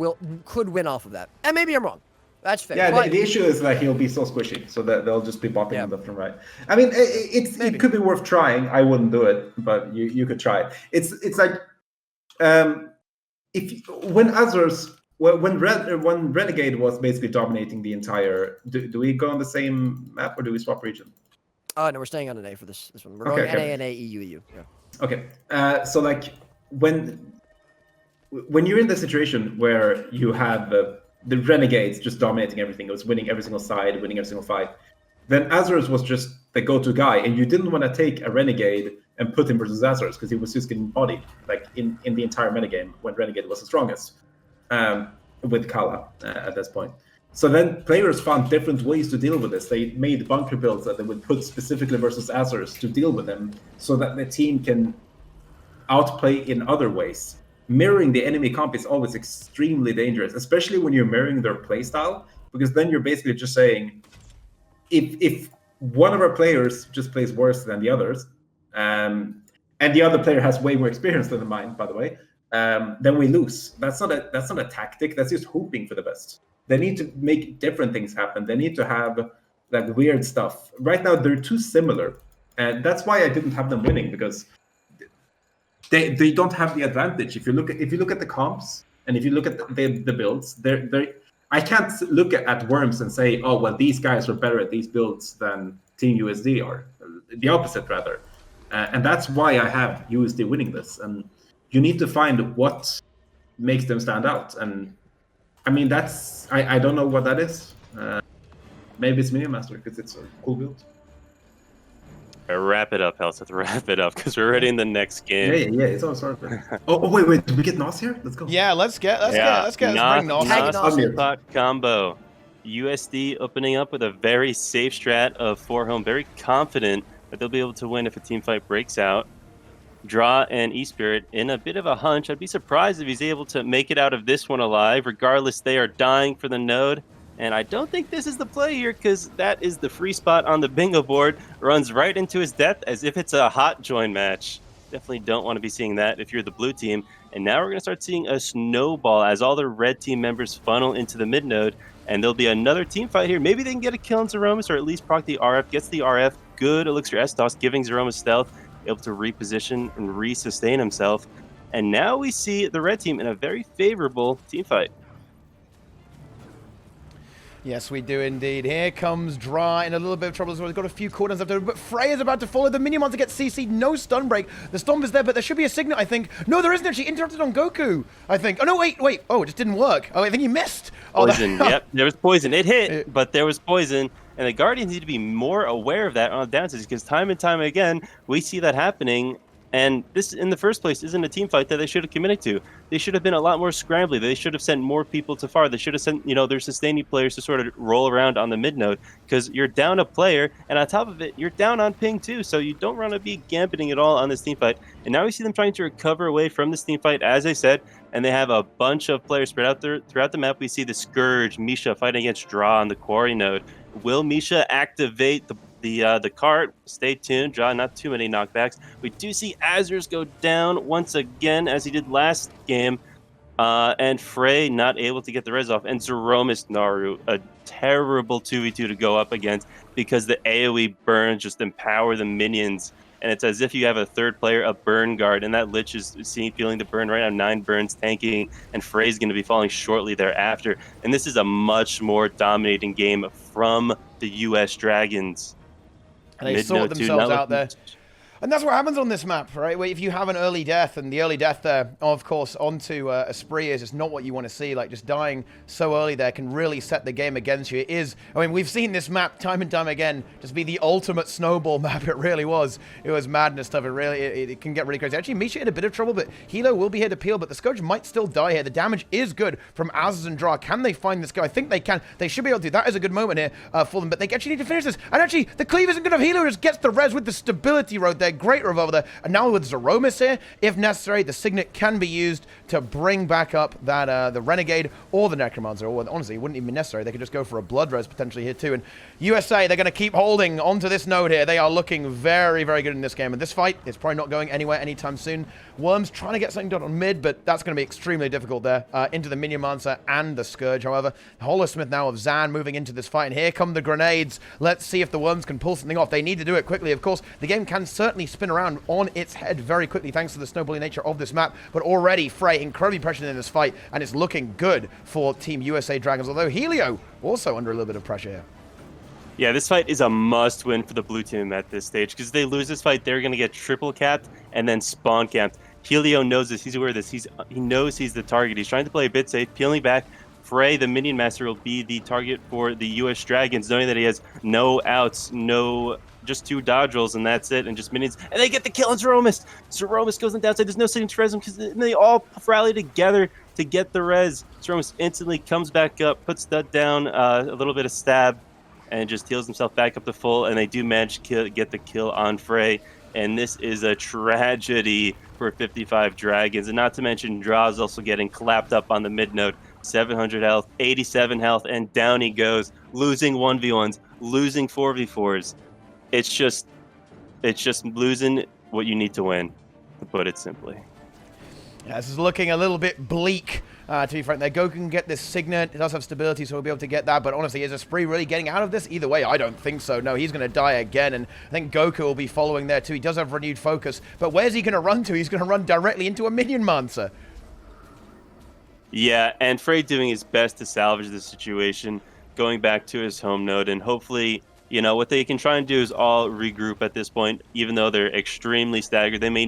Speaker 2: could win off of that. And maybe I'm wrong. That's fair.
Speaker 5: Yeah,
Speaker 2: but
Speaker 5: the issue is that he'll be so squishy, so that they'll just be bopping him left and right. I mean,
Speaker 2: Maybe.
Speaker 5: it could be worth trying. I wouldn't do it, but you could try it. It's like when Renegade was basically dominating the entire. Do we go on the same map or do we swap region?
Speaker 2: Oh, no, we're staying on NA for this one. We're going NA, NA, EU, EU. Yeah.
Speaker 5: Okay, so like when you're in the situation where you have the Renegades just dominating everything, it was winning every single side, winning every single fight, then Azurus was just the go-to guy, and you didn't want to take a Renegade and put him versus Azurus because he was just getting bodied like in the entire metagame when Renegade was the strongest with Kala at this point. So then players found different ways to deal with this. They made bunker builds that they would put specifically versus Azurus to deal with them so that the team can outplay in other ways. Mirroring the enemy comp is always extremely dangerous, especially when you're mirroring their playstyle, because then you're basically just saying, if one of our players just plays worse than the others, and the other player has way more experience than mine, by the way, then we lose. That's not a tactic. That's just hoping for the best. They need to make different things happen. They need to have like weird stuff. Right now, they're too similar, and that's why I didn't have them winning, because they don't have the advantage. If you look at the comps and if you look at the builds, I can't look at Worms and say, oh well, these guys are better at these builds than Team USD are. The opposite, rather, and that's why I have USD winning this. And you need to find what makes them stand out. And I mean, I don't know what that is. Maybe it's Minion Master because it's a cool build.
Speaker 3: Wrap it up, Helseth. Wrap it up because we're already in the next game.
Speaker 5: Yeah. It's all sorted. Oh, wait. Did we get Nos here? Let's go.
Speaker 1: Yeah, let's bring Nos.
Speaker 3: Hardstuck combo. USD opening up with a very safe strat of 4 home. Very confident that they'll be able to win if a team fight breaks out. Draw and E-Spirit in a bit of a hunch. I'd be surprised if he's able to make it out of this one alive. Regardless, they are dying for the node. And I don't think this is the play here, because that is the free spot on the bingo board. Runs right into his death as if it's a hot join match. Definitely don't want to be seeing that if you're the blue team. And now we're going to start seeing a snowball as all the red team members funnel into the mid node. And there'll be another team fight here. Maybe they can get a kill on Zeromus, or at least proc the RF. Gets the RF. Good Elixir S-Toss, giving Zeromus stealth. Able to reposition and re-sustain himself. And now we see the red team in a very favorable team fight.
Speaker 1: Yes, we do indeed. Here comes Dra in a little bit of trouble as well. He's got a few cooldowns left over, but Frey is about to follow. The mini monster gets CC'd. No stun break. The Stomp is there, but there should be a Signet, I think. No, there isn't actually. Interrupted on Goku, I think. Oh, no, wait. Oh, it just didn't work. Oh, I think he missed. Oh,
Speaker 3: Poison. Yep, there was poison. It hit, but there was poison. And the Guardians need to be more aware of that on the downsides, because time and time again, we see that happening. And this, in the first place, isn't a team fight that they should have committed to. They should have been a lot more scrambly. They should have sent more people to far. They should have sent, their sustaining players to sort of roll around on the mid node, because you're down a player, and on top of it, you're down on ping too. So you don't want to be gambiting at all on this team fight. And now we see them trying to recover away from this team fight, as I said, and they have a bunch of players spread out there throughout the map. We see the Scourge, Misha fighting against Dra on the quarry node. Will Misha activate the cart? Stay tuned. Draw not too many knockbacks. We do see Azers go down once again, as he did last game. And Frey not able to get the res off. And Zeromus Naru, a terrible 2v2 to go up against, because the AoE burns just empower the minions. And it's as if you have a third player, a burn guard, and that Lich is feeling the burn right now. 9 burns tanking, and Frey's going to be falling shortly thereafter. And this is a much more dominating game from the US Dragons.
Speaker 1: And they sort themselves out there. And that's what happens on this map, right? Where if you have an early death, and the early death there, of course, onto a spree is just not what you want to see. Like, just dying so early there can really set the game against you. It is, I mean, we've seen this map time and time again just be the ultimate snowball map. It really was. It was madness stuff. It can get really crazy. Actually, Misha in a bit of trouble, but Hilo will be here to peel, but the Scourge might still die here. The damage is good from Azers and Dra. Can they find this guy? I think they can. They should be able to. That is a good moment here for them, but they actually need to finish this. And actually, the cleave isn't good enough. Hilo just gets the res with the stability road there. Great revolver there. And now with Zeromus here, if necessary, the Signet can be used to bring back up that the Renegade or the Necromancer. Or honestly, it wouldn't even be necessary. They could just go for a Blood Res potentially here too. And USA, they're going to keep holding onto this node here. They are looking very, very good in this game. And this fight is probably not going anywhere anytime soon. Worms trying to get something done on mid, but that's going to be extremely difficult there. Into the Minion Mancer and the Scourge, however. Holosmith now of Zan moving into this fight. And here come the grenades. Let's see if the Worms can pull something off. They need to do it quickly. Of course, the game can certainly spin around on its head very quickly thanks to the snowballing nature of this map. But already, Frey incredibly pressured in this fight, and it's looking good for Team USA Dragons, although Helio also under a little bit of pressure here.
Speaker 3: Yeah, this fight is a must-win for the blue team at this stage, because if they lose this fight, they're going to get triple capped and then spawn capped. Helio knows this. He's aware of this. He knows he's the target. He's trying to play a bit safe, peeling back. Frey, the Minion Master, will be the target for the US Dragons, knowing that he has no outs, just 2 dodge rolls, and that's it, and just minions. And they get the kill on Zeromus. Zeromus goes on the downside. There's no sitting to res him, because they all rally together to get the res. Zeromus instantly comes back up, puts that down, a little bit of stab, and just heals himself back up to full, and they do manage to get the kill on Frey. And this is a tragedy for 55 Dragons. And not to mention, Dra is also getting clapped up on the mid node. 700 health, 87 health, and down he goes, losing 1v1s, losing 4v4s. It's just losing what you need to win, to put it simply.
Speaker 1: Yeah, this is looking a little bit bleak, to be frank. There, Goku can get this Signet. It does have stability, so we'll be able to get that. But honestly, is a spree really getting out of this? Either way, I don't think so. No, he's going to die again, and I think Goku will be following there too. He does have renewed focus, but where's he going to run to? He's going to run directly into a Minion Mancer.
Speaker 3: Yeah, and Frey doing his best to salvage the situation, going back to his home node, and hopefully, what they can try and do is all regroup at this point, even though they're extremely staggered. They may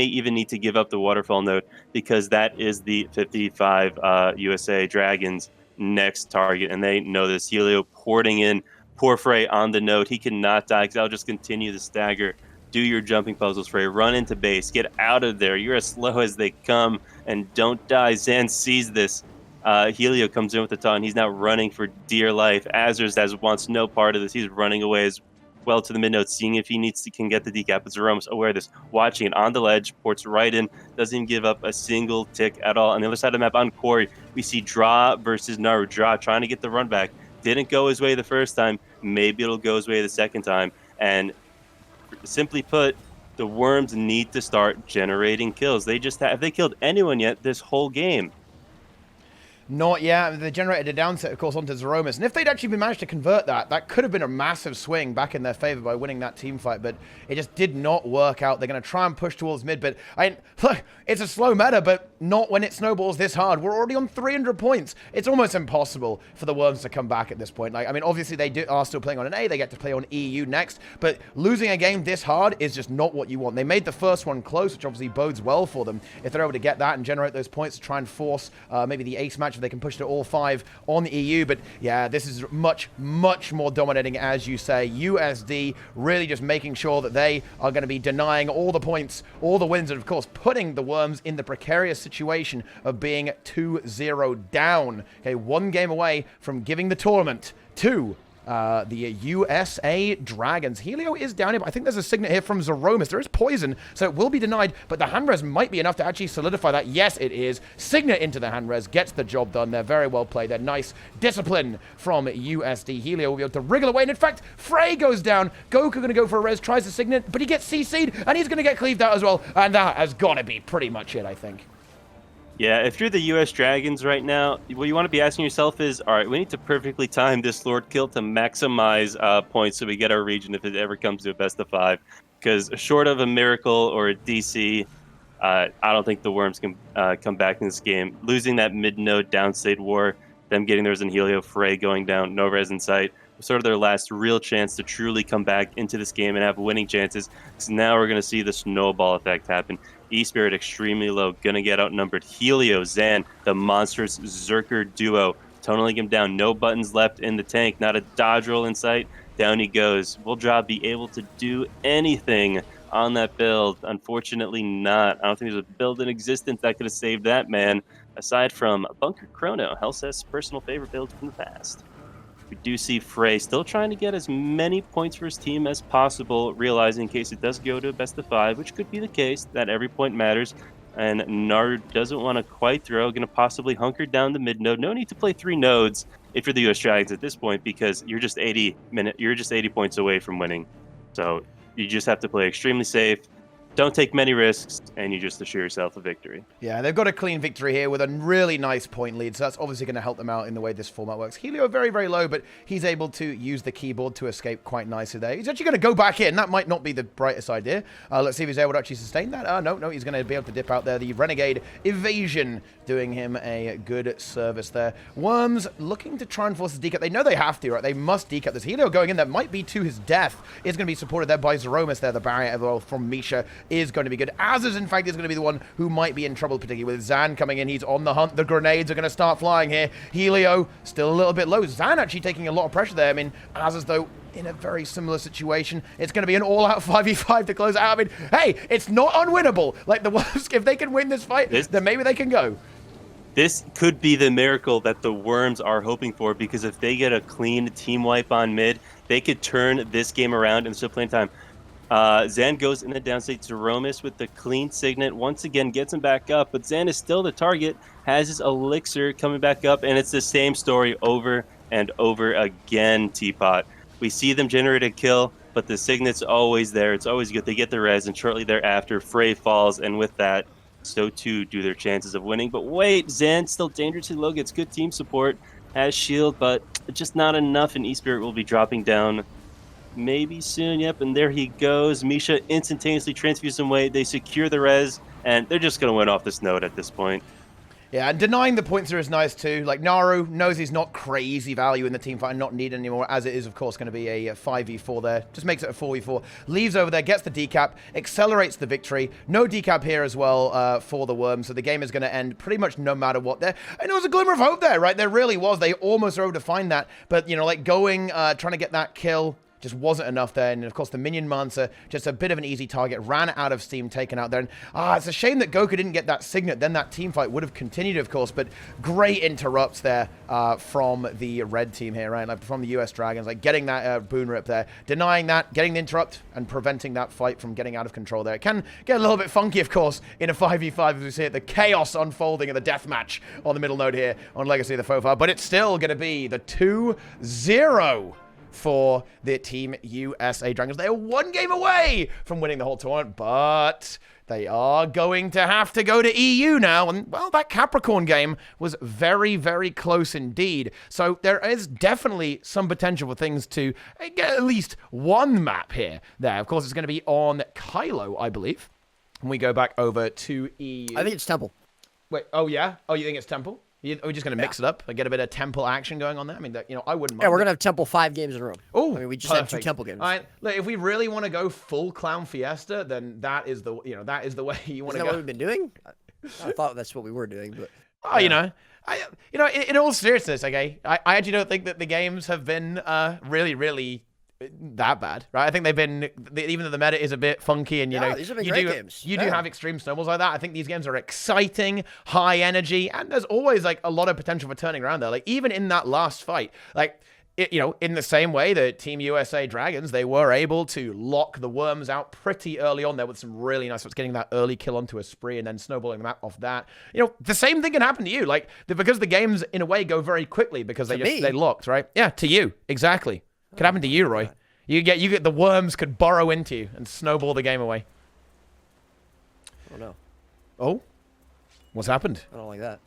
Speaker 3: even need to give up the waterfall node, because that is the 55 USA Dragons' next target, and they know this. Helio porting in, poor Frey on the node. He cannot die, because I'll just continue the stagger. Do your jumping puzzles, Frey. Run into base. Get out of there. You're as slow as they come, and don't die. Zan sees this. Helio comes in with the taunt. He's now running for dear life. Azers wants no part of this. He's running away as well to the mid node, seeing if he can get the decap. But Zeromus aware of this, watching it on the ledge, ports right in, doesn't even give up a single tick at all. On the other side of the map, on Quarry, we see Dra versus Naru. Dra trying to get the run back. Didn't go his way the first time. Maybe it'll go his way the second time. And simply put, the Worms need to start generating kills. Have they killed anyone yet this whole game?
Speaker 1: Not yet. They generated a downset, of course, onto Zeromus. And if they'd actually managed to convert that, that could have been a massive swing back in their favor by winning that team fight. But it just did not work out. They're going to try and push towards mid. But look, it's a slow meta, but not when it snowballs this hard. We're already on 300 points. It's almost impossible for the Worms to come back at this point. Like, I mean, obviously they are still playing on an A. They get to play on EU next. But losing a game this hard is just not what you want. They made the first one close, which obviously bodes well for them. If they're able to get that and generate those points to try and force maybe the ace match, if they can push to all 5 on the EU. But yeah, this is much, much more dominating, as you say. USD really just making sure that they are going to be denying all the points, all the wins, and of course putting the Worms in the precarious situation of being 2-0 down. Okay, 1 game away from giving the tournament to the USA Dragons. Helio is down here, but I think there's a signet here from Zeromus. There is poison, so it will be denied, but the hand res might be enough to actually solidify that. Yes, it is. Signet into the hand res, gets the job done. They're very well played. They're nice discipline from USD. Helio will be able to wriggle away, and in fact, Frey goes down. Goku going to go for a res, tries the signet, but he gets CC'd, and he's going to get cleaved out as well, and that has got to be pretty much it, I think.
Speaker 3: Yeah, if you're the US Dragons right now, what you want to be asking yourself is, all right, we need to perfectly time this Lord Kill to maximize points so we get our region if it ever comes to a best of 5. Because short of a Miracle or a DC, I don't think the Worms can come back in this game. Losing that mid-node downstate war, them getting theirs in Helio, Frey going down, no res in sight, sort of their last real chance to truly come back into this game and have winning chances. So now we're going to see the snowball effect happen. E-Spirit extremely low, going to get outnumbered. Helio, Zan, the monstrous Zerker duo, tunneling him down. No buttons left in the tank, not a dodge roll in sight. Down he goes. Will Job be able to do anything on that build? Unfortunately not. I don't think there's a build in existence that could have saved that man, aside from Bunker Chrono, Helseth's personal favorite build from the past. We do see Frey still trying to get as many points for his team as possible, realizing in case it does go to a best of 5, which could be the case, that every point matters. And Nard doesn't want to quite throw, going to possibly hunker down the mid node. No need to play 3 nodes if you're the US Dragons at this point, because you're just 80 points away from winning. So you just have to play extremely safe. Don't take many risks, and you just assure yourself a victory.
Speaker 1: Yeah, they've got a clean victory here with a really nice point lead, so that's obviously going to help them out in the way this format works. Helio very, very low, but he's able to use the keyboard to escape quite nicely there. He's actually going to go back in. That might not be the brightest idea. Let's see if he's able to actually sustain that. No, he's going to be able to dip out there. The Renegade Evasion doing him a good service there. Worms looking to try and force the decap. They know they have to, right? They must decap this. Helio going in there might be to his death. Is going to be supported there by Zeromus there. The barrier as well from Misha is going to be good. Azaz, in fact, is going to be the one who might be in trouble, particularly with Zan coming in. He's on the hunt. The grenades are going to start flying here. Helio still a little bit low. Zan actually taking a lot of pressure there. I mean, Azaz, though, in a very similar situation. It's going to be an all-out 5v5 to close out. I mean, hey, it's not unwinnable. Like, the Worms, if they can win this fight, then maybe they can go.
Speaker 3: This could be the miracle that the Worms are hoping for, because if they get a clean team wipe on mid, they could turn this game around and still play in time. Zan goes in the downstate. Zeromus with the clean signet once again gets him back up, but Zan is still the target, has his elixir coming back up, and it's the same story over and over again, Teapot. We see them generate a kill, but the signet's always there. It's always good. They get the res, and shortly thereafter, Frey falls, and with that, so too do their chances of winning. But wait, Zan still dangerously low, gets good team support, has shield, but just not enough, and E-Spirit will be dropping down maybe soon. Yep, and there he goes. Misha instantaneously transfuse him away. They secure the res, and they're just going to win off this node at this point.
Speaker 1: Yeah, and denying the points there is nice too. Like, Naru knows he's not crazy value in the team fight and not needed anymore, as it is, of course, going to be a 5v4 there. Just makes it a 4v4. Leaves over there, gets the decap, accelerates the victory. No decap here as well for the Worms, so the game is going to end pretty much no matter what there. And there was a glimmer of hope there, right? There really was. They almost were able to find that, but, you know, like, going, trying to get that kill just wasn't enough there. And of course, the Minion Mancer, just a bit of an easy target, ran out of steam, taken out there. And it's a shame that Goku didn't get that signet. Then that team fight would have continued, of course. But great interrupts there from the red team here, right? Like from the US Dragons, like getting that boon rip there, denying that, getting the interrupt, and preventing that fight from getting out of control there. It can get a little bit funky, of course, in a 5v5 as we see it, the chaos unfolding of the death match on the middle node here on Legacy of the Faux But it's still going to be the 2-0 for the Team USA Dragons. They are one game away from winning the whole tournament, but they are going to have to go to EU now. And, well, that Capricorn game was very, very close indeed. So there is definitely some potential for things to get at least one map here. There, of course, it's going to be on Kylo, I believe. And we go back over to EU.
Speaker 2: I think it's Temple.
Speaker 1: Wait, oh, yeah? Oh, you think it's Temple? Are we just going to mix it up and get a bit of Temple action going on there? I mean, I wouldn't mind.
Speaker 2: Yeah, we're going to have Temple 5 games in a row.
Speaker 1: Oh,
Speaker 2: I mean, we just had 2 Temple games.
Speaker 1: All right, look, if we really want to go full Clown Fiesta, then that is the way you want to go.
Speaker 2: Is that what we've been doing? I thought that's what we were doing, but...
Speaker 1: Oh, in all seriousness, okay, I actually don't think that the games have been really, really that bad, right? I think they've been, even though the meta is a bit funky and,
Speaker 2: these have been great games.
Speaker 1: You do have extreme snowballs like that. I think these games are exciting, high energy, and there's always, like, a lot of potential for turning around there. Like, even in that last fight, like, in the same way that Team USA Dragons, they were able to lock the Worms out pretty early on there with some really nice, getting that early kill onto a spree and then snowballing them out off that. The same thing can happen to you, like, because the games, in a way, go very quickly because they locked, right? Yeah, to you, exactly. Could happen to you, Roy. You get the Worms could burrow into you and snowball the game away.
Speaker 2: Oh no.
Speaker 1: Oh? What's happened?
Speaker 2: I don't like that.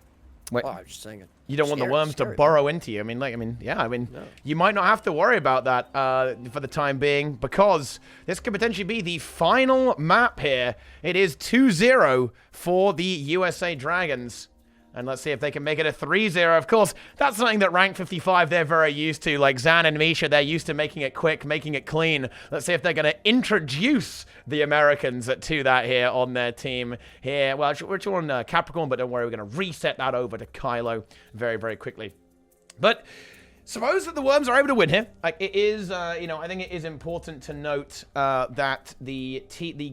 Speaker 1: Wait.
Speaker 2: Oh, I was just saying it.
Speaker 1: You don't want the Worms to burrow into you. You might not have to worry about that for the time being, because this could potentially be the final map here. It is 2-0 for the USA Dragons. And let's see if they can make it a 3-0. Of course, that's something that rank 55 they're very used to. Like Zan and Misha, they're used to making it quick, making it clean. Let's see if they're going to introduce the Americans to that here on their team here. Well, we're on Capricorn, but don't worry, we're going to reset that over to Kylo very, very quickly. But suppose that the Worms are able to win here. Like, it is, I think it is important to note that the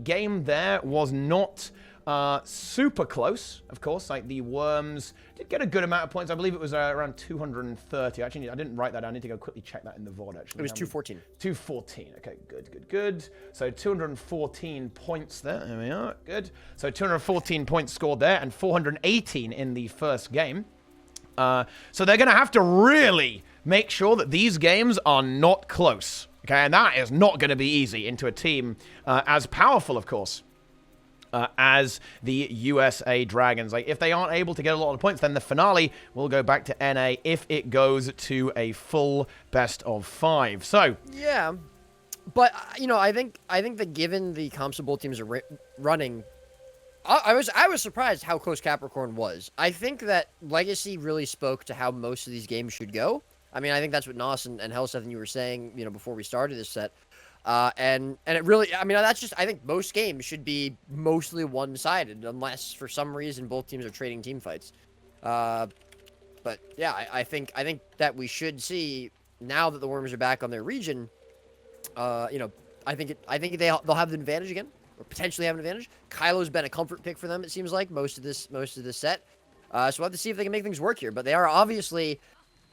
Speaker 1: game there was not super close, of course. Like, the Worms did get a good amount of points. I believe it was around 230. Actually, I didn't write that down. I need to go quickly check that in the VOD, actually.
Speaker 2: It was 214.
Speaker 1: 214. Okay, good. So 214 points there. There we are. Good. So 214 points scored there and 418 in the first game. So they're going to have to really make sure that these games are not close. Okay, and that is not going to be easy into a team as powerful, of course, as the USA Dragons. Like, if they aren't able to get a lot of points, then the finale will go back to NA if it goes to a full best of 5. So
Speaker 2: yeah, but I think that given the comps that both teams are running, I was surprised how close Capricorn was. I think that Legacy really spoke to how most of these games should go. I mean, I think that's what Nos and Hellseth and you were saying, before we started this set. And it really, that's just, I think most games should be mostly one-sided, unless for some reason both teams are trading team fights. But yeah, I think that we should see, now that the Worms are back on their region, I think they'll have the advantage again, or potentially have an advantage. Kylo's been a comfort pick for them, it seems like, most of this set. So we'll have to see if they can make things work here. But they are obviously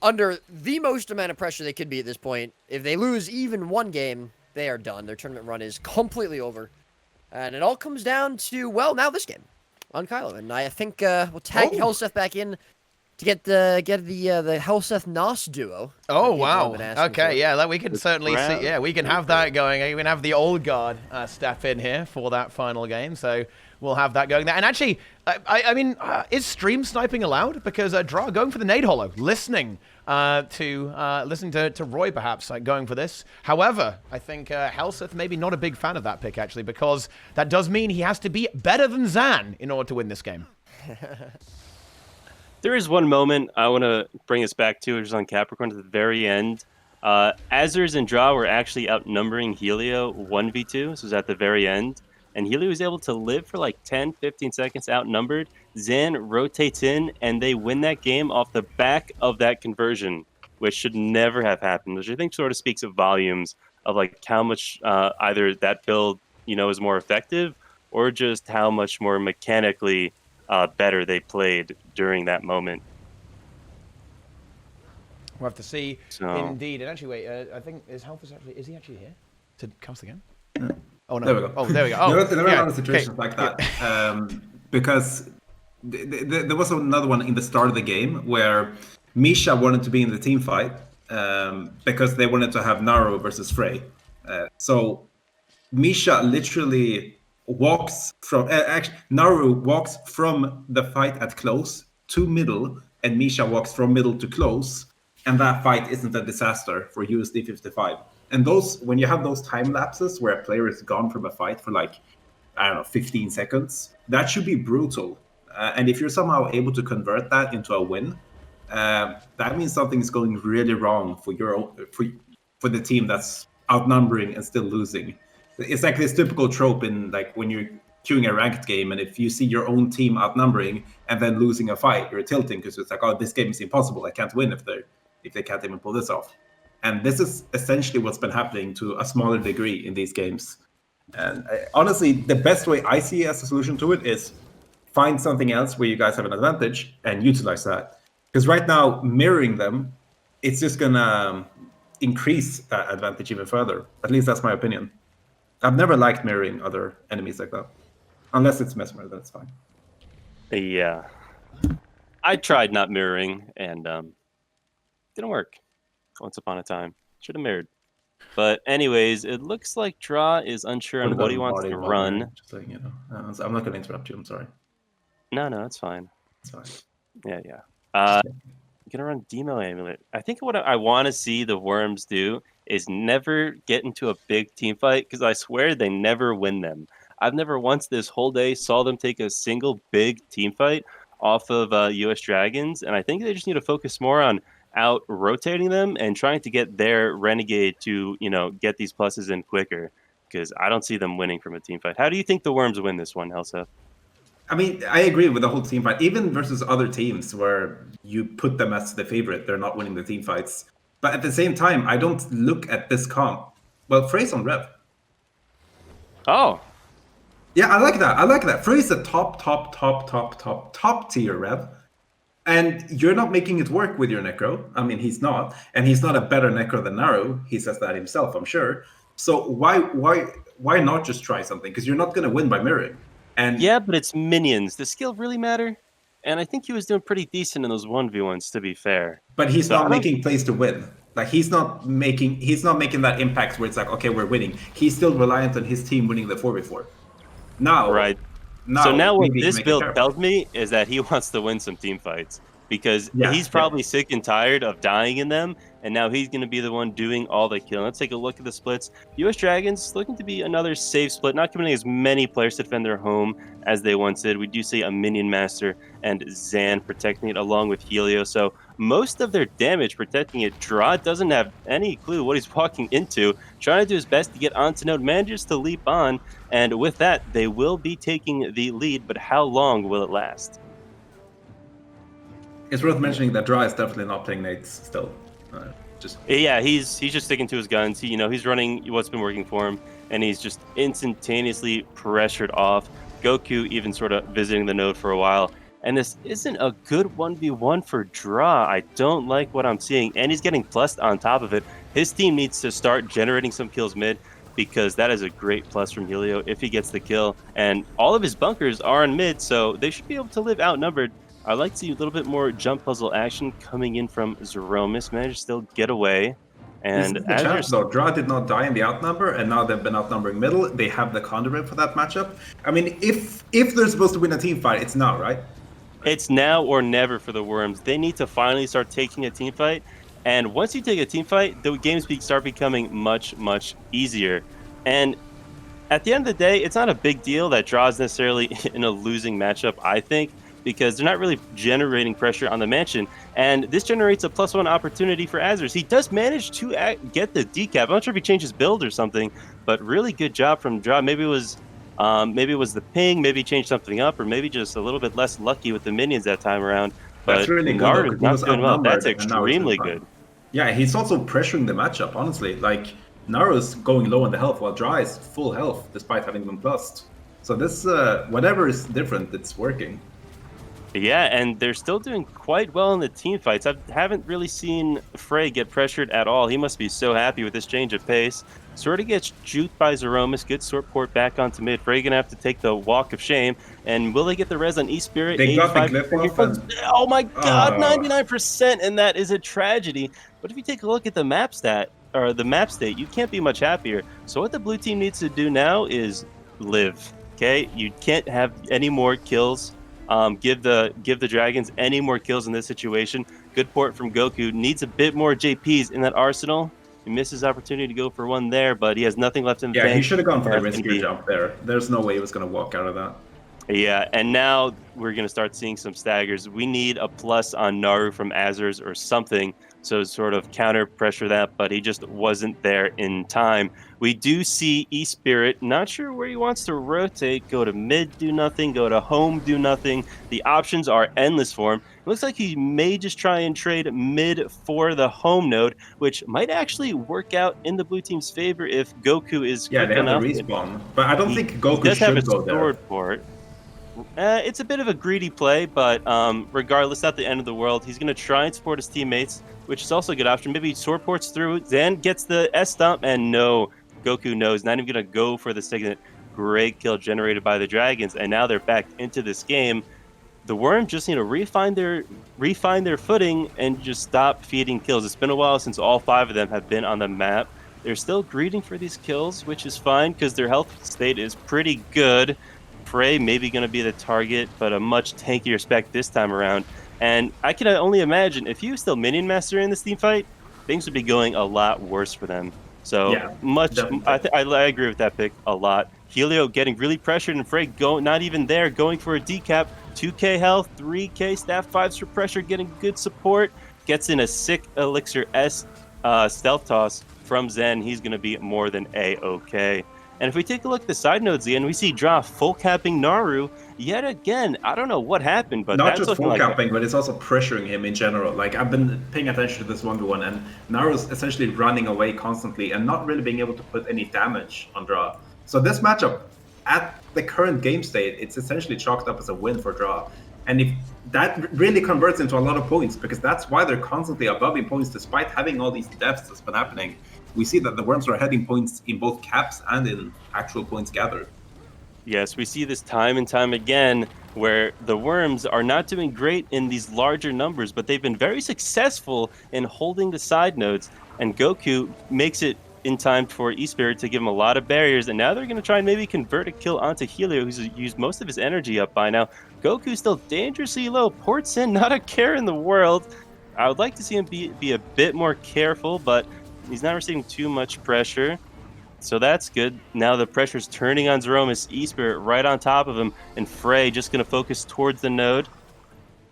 Speaker 2: under the most amount of pressure they could be at this point. If they lose even one game, they are done. Their tournament run is completely over. And it all comes down to, well, now this game on Kylo. And I think we'll tag Hellseth back in to get the Hellseth Nos duo.
Speaker 1: Oh, wow. Okay, yeah, we can certainly see. Yeah, we can have that going. We can have the old guard step in here for that final game. So we'll have that going there. And actually, is stream sniping allowed? Because Dra going for the nade holo, listening to Roy, perhaps, going for this. However, I think Hellseth maybe not a big fan of that pick, actually, because that does mean he has to be better than Zan in order to win this game.
Speaker 3: There is one moment I want to bring us back to, which is on Capricorn at the very end. Azers and Dra were actually outnumbering Helio 1v2. This was at the very end. And Helio was able to live for like 10, 15 seconds outnumbered. Zan rotates in, and they win that game off the back of that conversion, which should never have happened, which I think sort of speaks of volumes of like how much either that build, is more effective, or just how much more mechanically better they played during that moment.
Speaker 1: We'll have to see, indeed. And actually, wait, I think is he actually here to cast the game?
Speaker 5: Yeah.
Speaker 1: Oh, no.
Speaker 5: There we go.
Speaker 1: Oh, there we go. Oh,
Speaker 5: there are a lot of situations like that. Because there was another one in the start of the game where Misha wanted to be in the team fight,
Speaker 4: because they wanted to have Naru versus Frey. So Misha literally walks from actually Naru walks from the fight at close to middle, and Misha walks from middle to close, and that fight isn't a disaster for USD 55. And those, when you have those time lapses where a player is gone from a fight for like, I don't know, 15 seconds, that should be brutal. And if you're somehow able to convert that into a win, that means something is going really wrong for for the team that's outnumbering and still losing. It's like this typical trope in like when you're queuing a ranked game, and if you see your own team outnumbering and then losing a fight, you're tilting because it's like, oh, this game is impossible. I can't win if they can't even pull this off. And this is essentially what's been happening to a smaller degree in these games. And honestly, the best way I see as a solution to it is find something else where you guys have an advantage and utilize that. Because right now, mirroring them, it's just gonna increase that advantage even further. At least that's my opinion. I've never liked mirroring other enemies like that. Unless it's Mesmer, then it's fine.
Speaker 3: Yeah. I tried not mirroring, and didn't work. Once upon a time. Should have mirrored. But anyways, it looks like Draw is unsure on what he wants to run.
Speaker 4: Just like, you know, I'm not going to interrupt you. I'm sorry.
Speaker 3: No, it's fine.
Speaker 4: It's fine.
Speaker 3: Yeah. Gonna run Demo Amulet. I think what I want to see the Worms do is never get into a big team fight, because I swear they never win them. I've never once this whole day saw them take a single big team fight off of US Dragons, and I think they just need to focus more on out rotating them and trying to get their Renegade to, get these pluses in quicker, because I don't see them winning from a team fight. How do you think the Worms win this one, Helseth?
Speaker 4: I mean, I agree with the whole team fight, even versus other teams where you put them as the favorite, they're not winning the team fights. But at the same time, I don't look at this comp. Well, Frey's on Rev.
Speaker 3: Oh.
Speaker 4: Yeah, I like that. Frey's a top tier Rev. And you're not making it work with your Necro. I mean, he's not. And he's not a better Necro than Naru. He says that himself, I'm sure. So why not just try something? Because you're not going to win by mirroring. And
Speaker 3: yeah, but it's minions. Does skill really matter? And I think he was doing pretty decent in those 1v1s, to be fair.
Speaker 4: But he's not making plays to win. Like he's not making that impact where it's like, okay, we're winning. He's still reliant on his team winning the 4v4. Now,
Speaker 3: right. Now what this build tells me is that he wants to win some team fights, because he's probably sick and tired of dying in them, and now he's going to be the one doing all the killing. Let's take a look at the splits. US Dragons looking to be another safe split, not committing as many players to defend their home as they once did. We do see a Minion Master and Zan protecting it along with Helio, so most of their damage protecting it. Draw doesn't have any clue what he's walking into, trying to do his best to get onto node, manages to leap on, and with that, they will be taking the lead, but how long will it last?
Speaker 4: It's worth mentioning that Draw is definitely not playing nades still.
Speaker 3: He's just sticking to his guns. He's running what's been working for him, and he's just instantaneously pressured off. Goku even sort of visiting the node for a while. And this isn't a good 1v1 for Draw. I don't like what I'm seeing, and he's getting plussed on top of it. His team needs to start generating some kills mid, because that is a great plus from Helio if he gets the kill. And all of his bunkers are in mid, so they should be able to live outnumbered. I'd like to see a little bit more jump puzzle action coming in from Zeromus. Managed to still get away. And
Speaker 4: the chance, though, Draw did not die in the outnumber, and now they've been outnumbering middle. They have the conduit for that matchup. I mean, if they're supposed to win a team fight, it's now, right?
Speaker 3: It's now or never for the Worms. They need to finally start taking a team fight. And once you take a team fight, the games start becoming much, much easier. And at the end of the day, it's not a big deal that Draw is necessarily in a losing matchup, I think, because they're not really generating pressure on the Mansion. And this generates a +1 opportunity for Azers. He does manage to get the decap. I'm not sure if he changed his build or something, but really good job from Draw. Maybe it was the ping, maybe he changed something up, or maybe just a little bit less lucky with the minions that time around. But
Speaker 4: that's really good.
Speaker 3: Not doing well. That's extremely good.
Speaker 4: Yeah, he's also pressuring the matchup, honestly. Like, Naru's going low on the health, while Draw is full health, despite having been plussed. So this, whatever is different, it's working.
Speaker 3: Yeah, and they're still doing quite well in the team fights. I haven't really seen Frey get pressured at all. He must be so happy with this change of pace. Sort of gets juked by Zeromus. Good sort port back onto mid. Frey gonna have to take the walk of shame. And will they get the res on E-Spirit?
Speaker 5: They got the
Speaker 3: 85%.
Speaker 5: glyph off and...
Speaker 3: Oh my god,
Speaker 5: Oh.
Speaker 3: 99%, and that is a tragedy. But if you take a look at the map stat, or the map state, you can't be much happier. So what the blue team needs to do now is live. Okay? You can't have any more kills. Give the Dragons any more kills in this situation. Good port from Goku. Needs a bit more JPs in that arsenal. He missed his opportunity to go for one there, but he has nothing left in the
Speaker 5: Yeah,
Speaker 3: bank.
Speaker 5: he should have gone for the
Speaker 3: That's gonna
Speaker 5: riskier
Speaker 3: be-
Speaker 5: jump there. There's no way he was going to walk out of that.
Speaker 3: Yeah, and now we're going to start seeing some staggers. We need a plus on Naru from Azers or something, so sort of counter pressure that, but he just wasn't there in time. We do see E-Spirit, not sure where he wants to rotate, go to mid, do nothing, go to home, do nothing. The options are endless for him. It looks like he may just try and trade mid for the home node, which might actually work out in the blue team's favor if Goku is
Speaker 5: Yeah,
Speaker 3: quick
Speaker 5: they have the
Speaker 3: enough.
Speaker 5: respawn. But I don't
Speaker 3: He-
Speaker 5: think
Speaker 3: he
Speaker 5: Goku
Speaker 3: does have a
Speaker 5: should go there.
Speaker 3: sword port. It's a bit of a greedy play, but regardless, not the end of the world. He's going to try and support his teammates, which is also a good option. Maybe sword ports through, Zan gets the S-Stomp, and no, Goku knows. Not even going to go for the Signet. Great kill generated by the Dragons, and now they're back into this game. The Worms just need to refine their footing and just stop feeding kills. It's been a while since all 5 of them have been on the map. They're still greeding for these kills, which is fine because their health state is pretty good. Frey maybe going to be the target, but a much tankier spec this time around. And I can only imagine if he was still Minion Master in this team fight, things would be going a lot worse for them. So
Speaker 5: Yeah,
Speaker 3: much,
Speaker 5: definitely.
Speaker 3: I agree with that pick a lot. Helio getting really pressured, and Frey not even there, going for a decap. 2k health, 3k staff 5s for pressure, getting good support. Gets in a sick Elixir S stealth toss from Zen. He's going to be more than A-okay. And if we take a look at the side nodes again, we see Dra full capping Naru yet again. I don't know what happened, but
Speaker 5: Not
Speaker 3: that's
Speaker 5: just
Speaker 3: looking
Speaker 5: full
Speaker 3: like
Speaker 5: capping, but it's also pressuring him in general. Like, I've been paying attention to this 1v1, and Naru's essentially running away constantly and not really being able to put any damage on Dra. So this matchup, at the current game state, it's essentially chalked up as a win for Dra. And if that really converts into a lot of points, because that's why they're constantly above in points despite having all these deaths that's been happening. We see that the Worms are heading points in both caps and in actual points gathered.
Speaker 3: Yes, we see this time and time again where the Worms are not doing great in these larger numbers, but they've been very successful in holding the side nodes. And Goku makes it in time for E-Spirit to give him a lot of barriers, and now they're going to try and maybe convert a kill onto Helio, who's used most of his energy up by now. Goku's still dangerously low. Ports in, not a care in the world. I would like to see him be a bit more careful, but he's not receiving too much pressure. So that's good. Now the pressure's turning on Zeromus. E-Spirit right on top of him, and Frey just going to focus towards the node.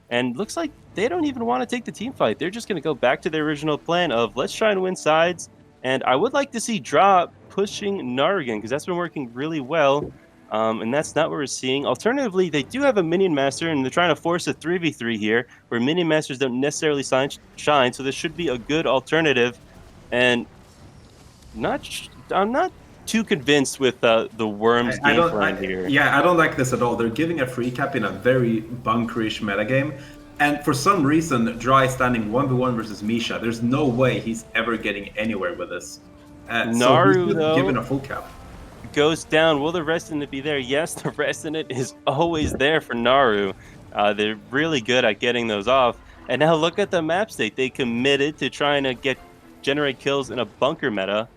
Speaker 3: And looks like they don't even want to take the team fight. They're just going to go back to their original plan of let's try and win sides. And I would like to see Dra pushing Naru again, because that's been working really well. And that's not what we're seeing. Alternatively, they do have a Minion Master, and they're trying to force a 3v3 here, where Minion Masters don't necessarily shine, so this should be a good alternative. And I'm not too convinced with the Worms game plan here.
Speaker 5: Yeah, I don't like this at all. They're giving a free cap in a very bunkerish metagame. And for some reason, Dra is standing 1v1 versus Misha. There's no way he's ever getting anywhere with this.
Speaker 3: Naru,
Speaker 5: so he's
Speaker 3: though,
Speaker 5: given a full cap.
Speaker 3: Goes down. Will the rest in it be there? Yes, the rest in it is always there for Naru. They're really good at getting those off. And now look at the map state. They committed to trying to generate kills in a bunker meta,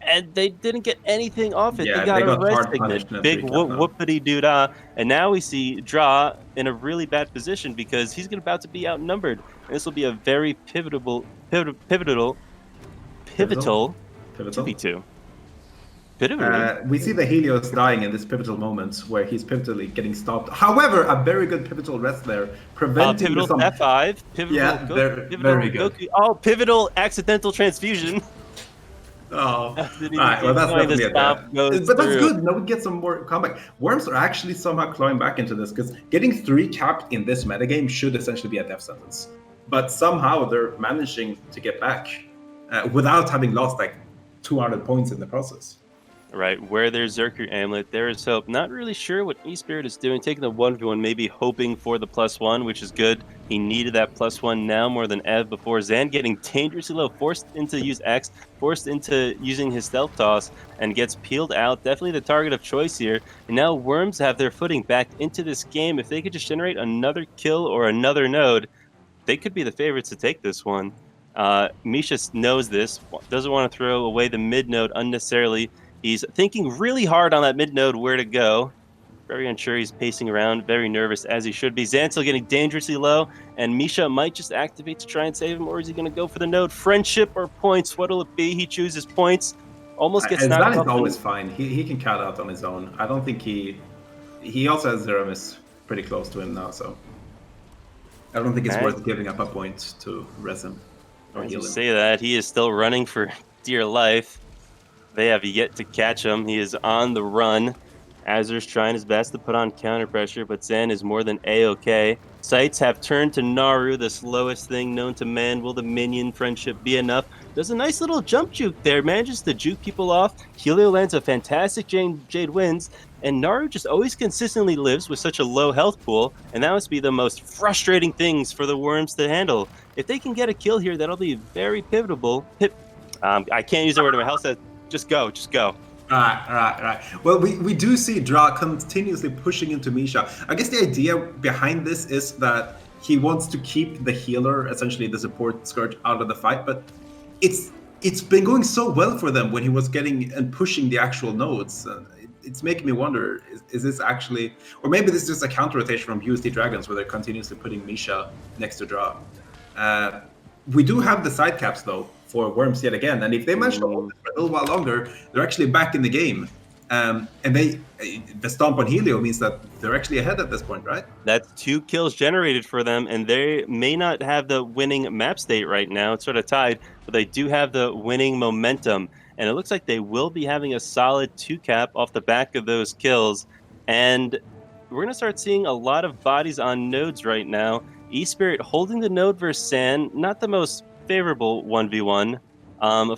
Speaker 3: and they didn't get anything off it.
Speaker 5: Yeah,
Speaker 3: they got a
Speaker 5: hard
Speaker 3: res
Speaker 5: punishment,
Speaker 3: signet, big whoopity doo dah, and now we see Dra in a really bad position because he's about to be outnumbered, and this will be a very pivotal 2v2.
Speaker 5: We see the Helios dying in this pivotal moment where he's pivotally getting stopped. However, a very good pivotal rest there, preventing
Speaker 3: pivotal
Speaker 5: some...
Speaker 3: F5, pivotal,
Speaker 5: yeah, very good.
Speaker 3: Goku. Oh, pivotal accidental transfusion.
Speaker 5: Oh, all right. Well, that's definitely a death. But that's good. Now we get some more comeback. Worms are actually somehow clawing back into this because getting 3 capped in this metagame should essentially be a death sentence. But somehow they're managing to get back without having lost like 200 points in the process.
Speaker 3: Right, where there's Zerker Amulet, there is hope. Not really sure what eSpirit is doing, taking the 1v1, maybe hoping for the +1, which is good. He needed that +1 now more than ever before. Zan getting dangerously low, forced into use X, forced into using his stealth toss, and gets peeled out. Definitely the target of choice here. And now Worms have their footing back into this game. If they could just generate another kill or another node, they could be the favorites to take this one. Misha knows this, doesn't want to throw away the mid node unnecessarily. He's thinking really hard on that mid node where to go. Very unsure, he's pacing around, very nervous as he should be. Zan still getting dangerously low, and Misha might just activate to try and save him, or is he going to go for the node? Friendship or points? What'll it be? He chooses points. Almost gets knocked off.
Speaker 5: That is always fine. He can cut out on his own. I don't think he also has Zeramis pretty close to him now, so I don't think it's worth giving up a point to res him or heal him.
Speaker 3: Say that, he is still running for dear life. They have yet to catch him. He is on the run. Azur's trying his best to put on counter pressure, but Zen is more than A-okay. Sights have turned to Naru, the slowest thing known to man. Will the minion friendship be enough? Does a nice little jump juke there, manages to juke people off. Helio lands a fantastic Jade wins, and Naru just always consistently lives with such a low health pool, and that must be the most frustrating things for the Worms to handle. If they can get a kill here, that'll be very pivotal. I can't use the word in my health says, just go.
Speaker 5: Right. Well, we do see Dra continuously pushing into Misha. I guess the idea behind this is that he wants to keep the healer, essentially the support Scourge, out of the fight, but it's been going so well for them when he was getting and pushing the actual nodes. It's making me wonder, is this actually, or maybe this is just a counter rotation from USD Dragons where they're continuously putting Misha next to Dra. We do have the side caps though for Worms yet again, and if they manage to hold it for a little while longer, they're actually back in the game. And the stomp on Helio means that they're actually ahead at this point, right?
Speaker 3: That's 2 kills generated for them, and they may not have the winning map state right now. It's sort of tied, but they do have the winning momentum. And it looks like they will be having a solid 2 cap off the back of those kills. And we're going to start seeing a lot of bodies on nodes right now. eSpirit holding the node versus San, not the most favorable 1v1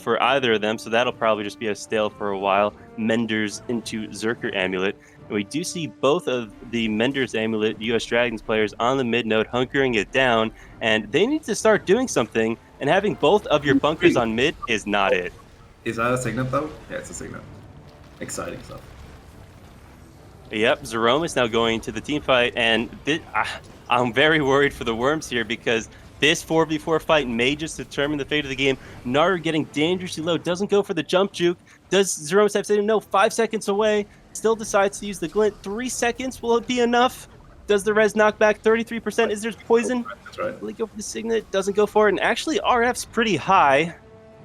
Speaker 3: for either of them, so that'll probably just be a stale for a while. Menders into Zerker Amulet. And we do see both of the Menders Amulet US Dragons players on the mid node hunkering it down, and they need to start doing something, and having both of your bunkers on mid is not it.
Speaker 5: Is that a Signet though? Yeah, it's a Signet. Exciting stuff.
Speaker 3: Yep, Jerome is now going to the team fight, and I'm very worried for the Worms here because this 4v4 fight may just determine the fate of the game. Naru getting dangerously low, doesn't go for the jump juke. Does Zero have to say no? 5 seconds away, still decides to use the glint. 3 seconds, will it be enough? Does the res knock back 33%? Is there poison?
Speaker 5: That's right.
Speaker 3: Will he go for the Signet? Doesn't go for it. And actually, RF's pretty high.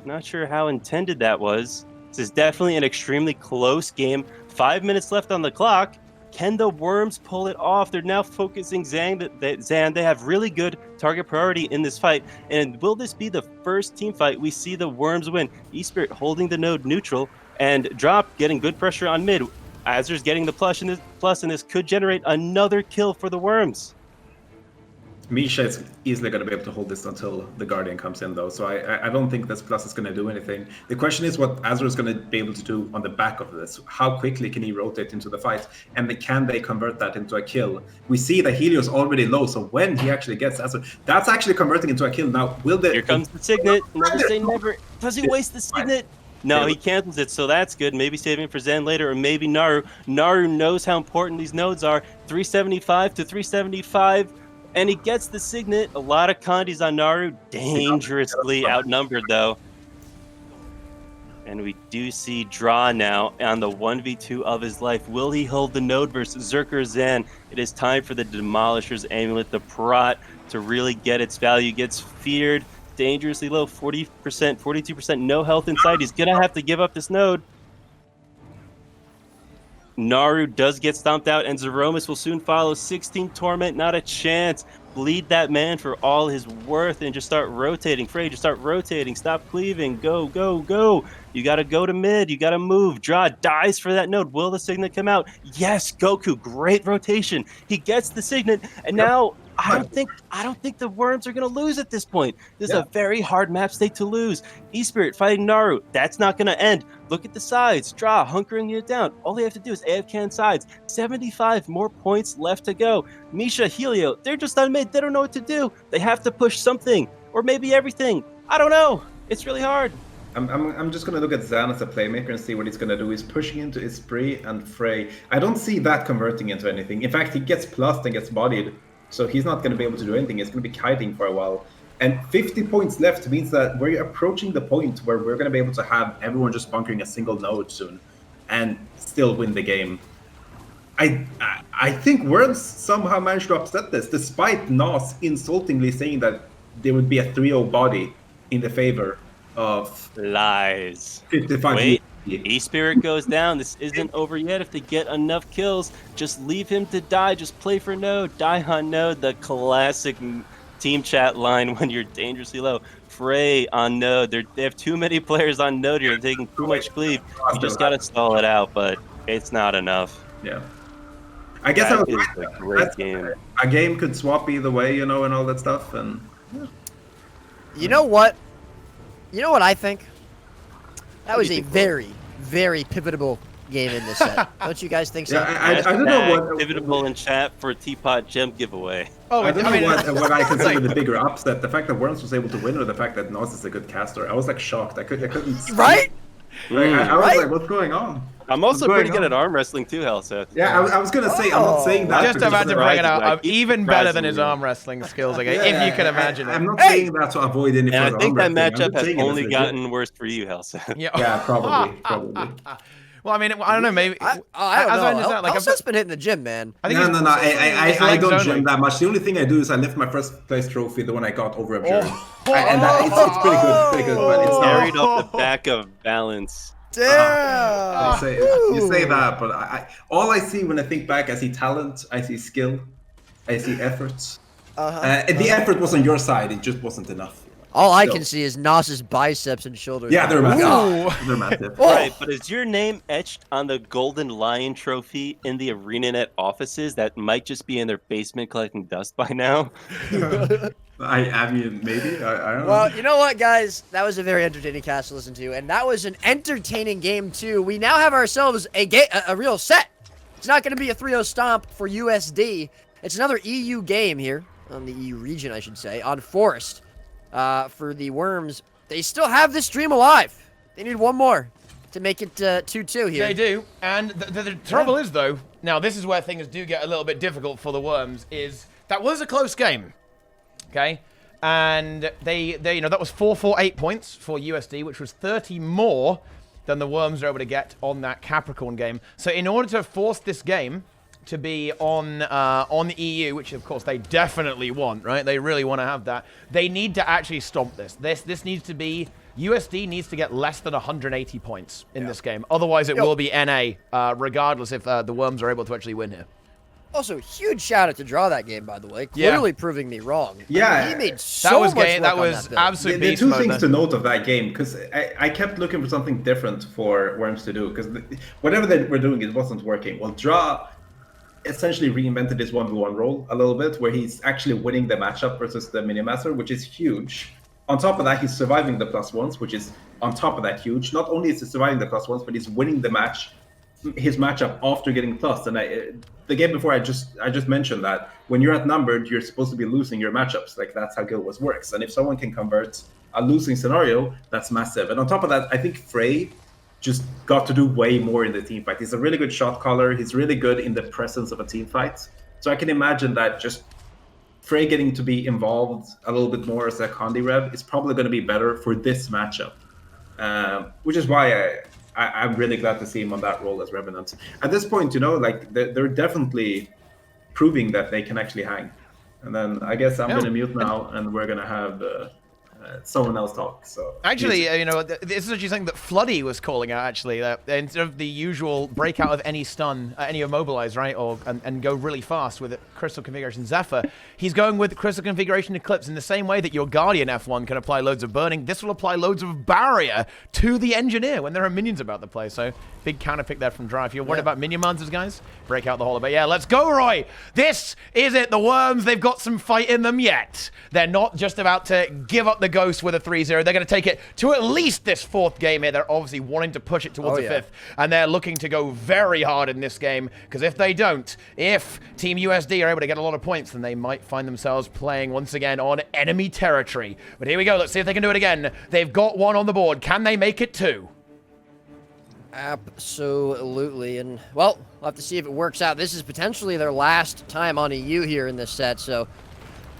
Speaker 3: Not sure how intended that was. This is definitely an extremely close game. 5 minutes left on the clock. Can the Worms pull it off? They're now focusing Zan. They have really good target priority in this fight. And will this be the first team fight we see the Worms win? eSpirit holding the node neutral, and Drop getting good pressure on mid. Azur's getting the plus, and this could generate another kill for the Worms.
Speaker 5: Misha is easily going to be able to hold this until the Guardian comes in, though. So I don't think this plus is going to do anything. The question is what Azur is going to be able to do on the back of this. How quickly can he rotate into the fight? And can they convert that into a kill? We see that Helio's already low, so when he actually gets Azur, that's actually converting into a kill. Now, will they...
Speaker 3: Here comes the Signet. Never say never. Does he waste the Signet? No, he cancels it, so that's good. Maybe saving it for Zen later, or maybe Naru. Naru knows how important these nodes are. 375 to 375. And he gets the Signet. A lot of Condis on Naru. Dangerously outnumbered, though. And we do see Draw now on the 1v2 of his life. Will he hold the node versus Zerker Zan? It is time for the Demolisher's Amulet, the Prot, to really get its value. Gets feared. Dangerously low. 40%, 42%. No health inside. He's going to have to give up this node. Naru does get stomped out, and Zeromus will soon follow. 16 Torment, not a chance. Bleed that man for all his worth and just start rotating. Frey, just start rotating. Stop cleaving. Go, go, go. You got to go to mid. You got to move. Draw dies for that node. Will the Signet come out? Yes, Goku. Great rotation. He gets the Signet, and now I don't think the Worms are going to lose at this point. This is a very hard map state to lose. eSpirit fighting Naru. That's not going to end. Look at the sides. Draw, hunkering you down. All they have to do is AFK sides. 75 more points left to go. Misha, Helio, they're just on mid. They don't know what to do. They have to push something, or maybe everything. I don't know. It's really hard.
Speaker 5: I'm just gonna look at Zan as a playmaker and see what he's gonna do. He's pushing into Esprit and Frey. I don't see that converting into anything. In fact, he gets plussed and gets bodied, so he's not gonna be able to do anything. He's gonna be kiting for a while. And 50 points left means that we're approaching the point where we're gonna be able to have everyone just bunkering a single node soon, and still win the game. I think Worms somehow managed to upset this, despite Nas insultingly saying that there would be a 3-0 body in the favor of
Speaker 3: lies.
Speaker 5: 55.
Speaker 3: Wait, eSpirit goes down. This isn't over yet. If they get enough kills, just leave him to die. Just play for node. Die on node. The classic team chat line when you're dangerously low. Frey on node. They have too many players on node here. They're taking too much cleave. You just gotta stall it out, but it's not enough.
Speaker 5: Yeah. I guess
Speaker 3: that
Speaker 5: I was
Speaker 3: is a great game.
Speaker 5: A game could swap either way, and all that stuff. And
Speaker 2: You know what? You know what I think? That was a very, very pivotal game in this set. Don't you guys think so?
Speaker 5: Yeah, I don't know what
Speaker 3: Pivotal in chat for Teapot gem giveaway.
Speaker 1: Oh,
Speaker 5: I don't know what I consider
Speaker 1: like,
Speaker 5: the bigger upset: the fact that Worms was able to win, or the fact that Nos is a good caster. I was like shocked. I couldn't.
Speaker 2: Right?
Speaker 5: I was
Speaker 2: Right?
Speaker 5: like, what's going on?
Speaker 3: I'm also
Speaker 5: What's
Speaker 3: pretty
Speaker 5: going
Speaker 3: good
Speaker 5: on?
Speaker 3: at arm wrestling too, Hellseth.
Speaker 5: Yeah, I was gonna say I'm not saying that.
Speaker 1: Just
Speaker 5: because
Speaker 1: about to
Speaker 5: of-
Speaker 1: bring it out. I'm
Speaker 3: Like,
Speaker 1: even better than his
Speaker 3: surprisingly.
Speaker 1: arm wrestling skills again,
Speaker 5: Yeah,
Speaker 1: if you can imagine
Speaker 5: I'm
Speaker 1: it.
Speaker 5: not saying that to avoid any
Speaker 3: And I
Speaker 5: further
Speaker 3: think that
Speaker 5: arm wrestling. I'm
Speaker 3: matchup
Speaker 5: just
Speaker 3: has
Speaker 5: saying it's
Speaker 3: only
Speaker 5: legit.
Speaker 3: gotten worse for you, Hellseth.
Speaker 5: Yeah, probably.
Speaker 1: Well, I mean, I don't know. Maybe
Speaker 2: I don't
Speaker 1: as
Speaker 2: know.
Speaker 1: I understand, like,
Speaker 2: Elseth's been hitting the gym, man.
Speaker 1: I think
Speaker 5: No.
Speaker 1: it's-
Speaker 5: I
Speaker 1: legs
Speaker 5: don't
Speaker 1: only.
Speaker 5: gym that much. The only thing I do is I lift my first place trophy, the one I got over observed.
Speaker 1: Oh.
Speaker 5: And it's pretty good. Pretty good, but it's not.
Speaker 3: Carried off the back of balance.
Speaker 2: Damn.
Speaker 5: You say that, but all I see when I think back, I see talent, I see skill, I see efforts. And the effort was on your side; it just wasn't enough.
Speaker 2: All I
Speaker 5: So-
Speaker 2: can see is Nas's biceps and shoulders.
Speaker 5: Yeah, they're
Speaker 2: Ooh.
Speaker 5: massive. They're massive.
Speaker 3: Right, but is your name etched on the Golden Lion trophy in the ArenaNet offices that might just be in their basement collecting dust by now?
Speaker 5: I mean, maybe. I don't know.
Speaker 2: Well, you know what, guys? That was a very entertaining cast to listen to, and that was an entertaining game too. We now have ourselves a real set. It's not going to be a 3-0 stomp for USD. It's another EU game here on the EU region, I should say, on Forest. For the Worms, they still have this dream alive. They need one more to make it 2-2 here.
Speaker 1: They do, and the trouble is though. Now this is where things do get a little bit difficult for the Worms. Is that was a close game, okay? And they that was 448 points for USD, which was 30 more than the Worms were able to get on that Capricorn game. So in order to force this game to be on the EU, which of course they definitely want, right? They really want to have that. They need to actually stomp this. This needs to be, USD needs to get less than 180 points in this game. Otherwise, it will be NA, regardless if the Worms are able to actually win here.
Speaker 2: Also, huge shout out to draw that game, by the way.
Speaker 1: Yeah.
Speaker 2: Clearly proving me wrong.
Speaker 5: Yeah.
Speaker 2: He made so
Speaker 1: That was
Speaker 2: much
Speaker 1: game.
Speaker 2: work
Speaker 1: That
Speaker 2: on
Speaker 1: was
Speaker 2: build.
Speaker 1: absolute
Speaker 5: There are
Speaker 1: beast
Speaker 5: two
Speaker 1: mode.
Speaker 5: things to note of that game, because I kept looking for something different for Worms to do, because whatever they were doing, it wasn't working. Well, Draw essentially reinvented his 1v1 role a little bit, where he's actually winning the matchup versus the Minimaster, which is huge. On top of that, he's surviving the +1s, which is on top of that huge. Not only is he surviving the +1s, but he's winning the match, his matchup after getting plus. And the game before, I just mentioned that when you're outnumbered, you're supposed to be losing your matchups. Like, that's how Guild Wars works. And if someone can convert a losing scenario, that's massive. And on top of that, I think Frey just got to do way more in the team fight. He's a really good shot caller. He's really good in the presence of a team fight. So I can imagine that just Frey getting to be involved a little bit more as a Condi Rev is probably going to be better for this matchup. Which is why I'm really glad to see him on that role as Revenant. At this point, like they're definitely proving that they can actually hang. And then I guess I'm going to mute now, and we're going to have someone else talk. So
Speaker 1: Actually, this is actually something that Floody was calling out, actually. Instead of the usual breakout of any stun, any immobilize, right? And go really fast with Crystal Configuration Zephyr, he's going with Crystal Configuration Eclipse in the same way that your Guardian F1 can apply loads of burning. This will apply loads of barrier to the Engineer when there are minions about the place. So, big counter pick there from Dry. If you're worried about minion monsters, guys, break out the holo. But yeah, let's go, Roy! This is it. The Worms, they've got some fight in them yet. They're not just about to give up the ghost with a 3-0. They're going to take it to at least this 4th game here. They're obviously wanting to push it towards the 5th. And they're looking to go very hard in this game. Because if they don't, if Team USD are able to get a lot of points, then they might find themselves playing once again on enemy territory. But here we go. Let's see if they can do it again. They've got 1 on the board. Can they make it 2?
Speaker 2: Absolutely. And, well, we'll have to see if it works out. This is potentially their last time on EU here in this set. So,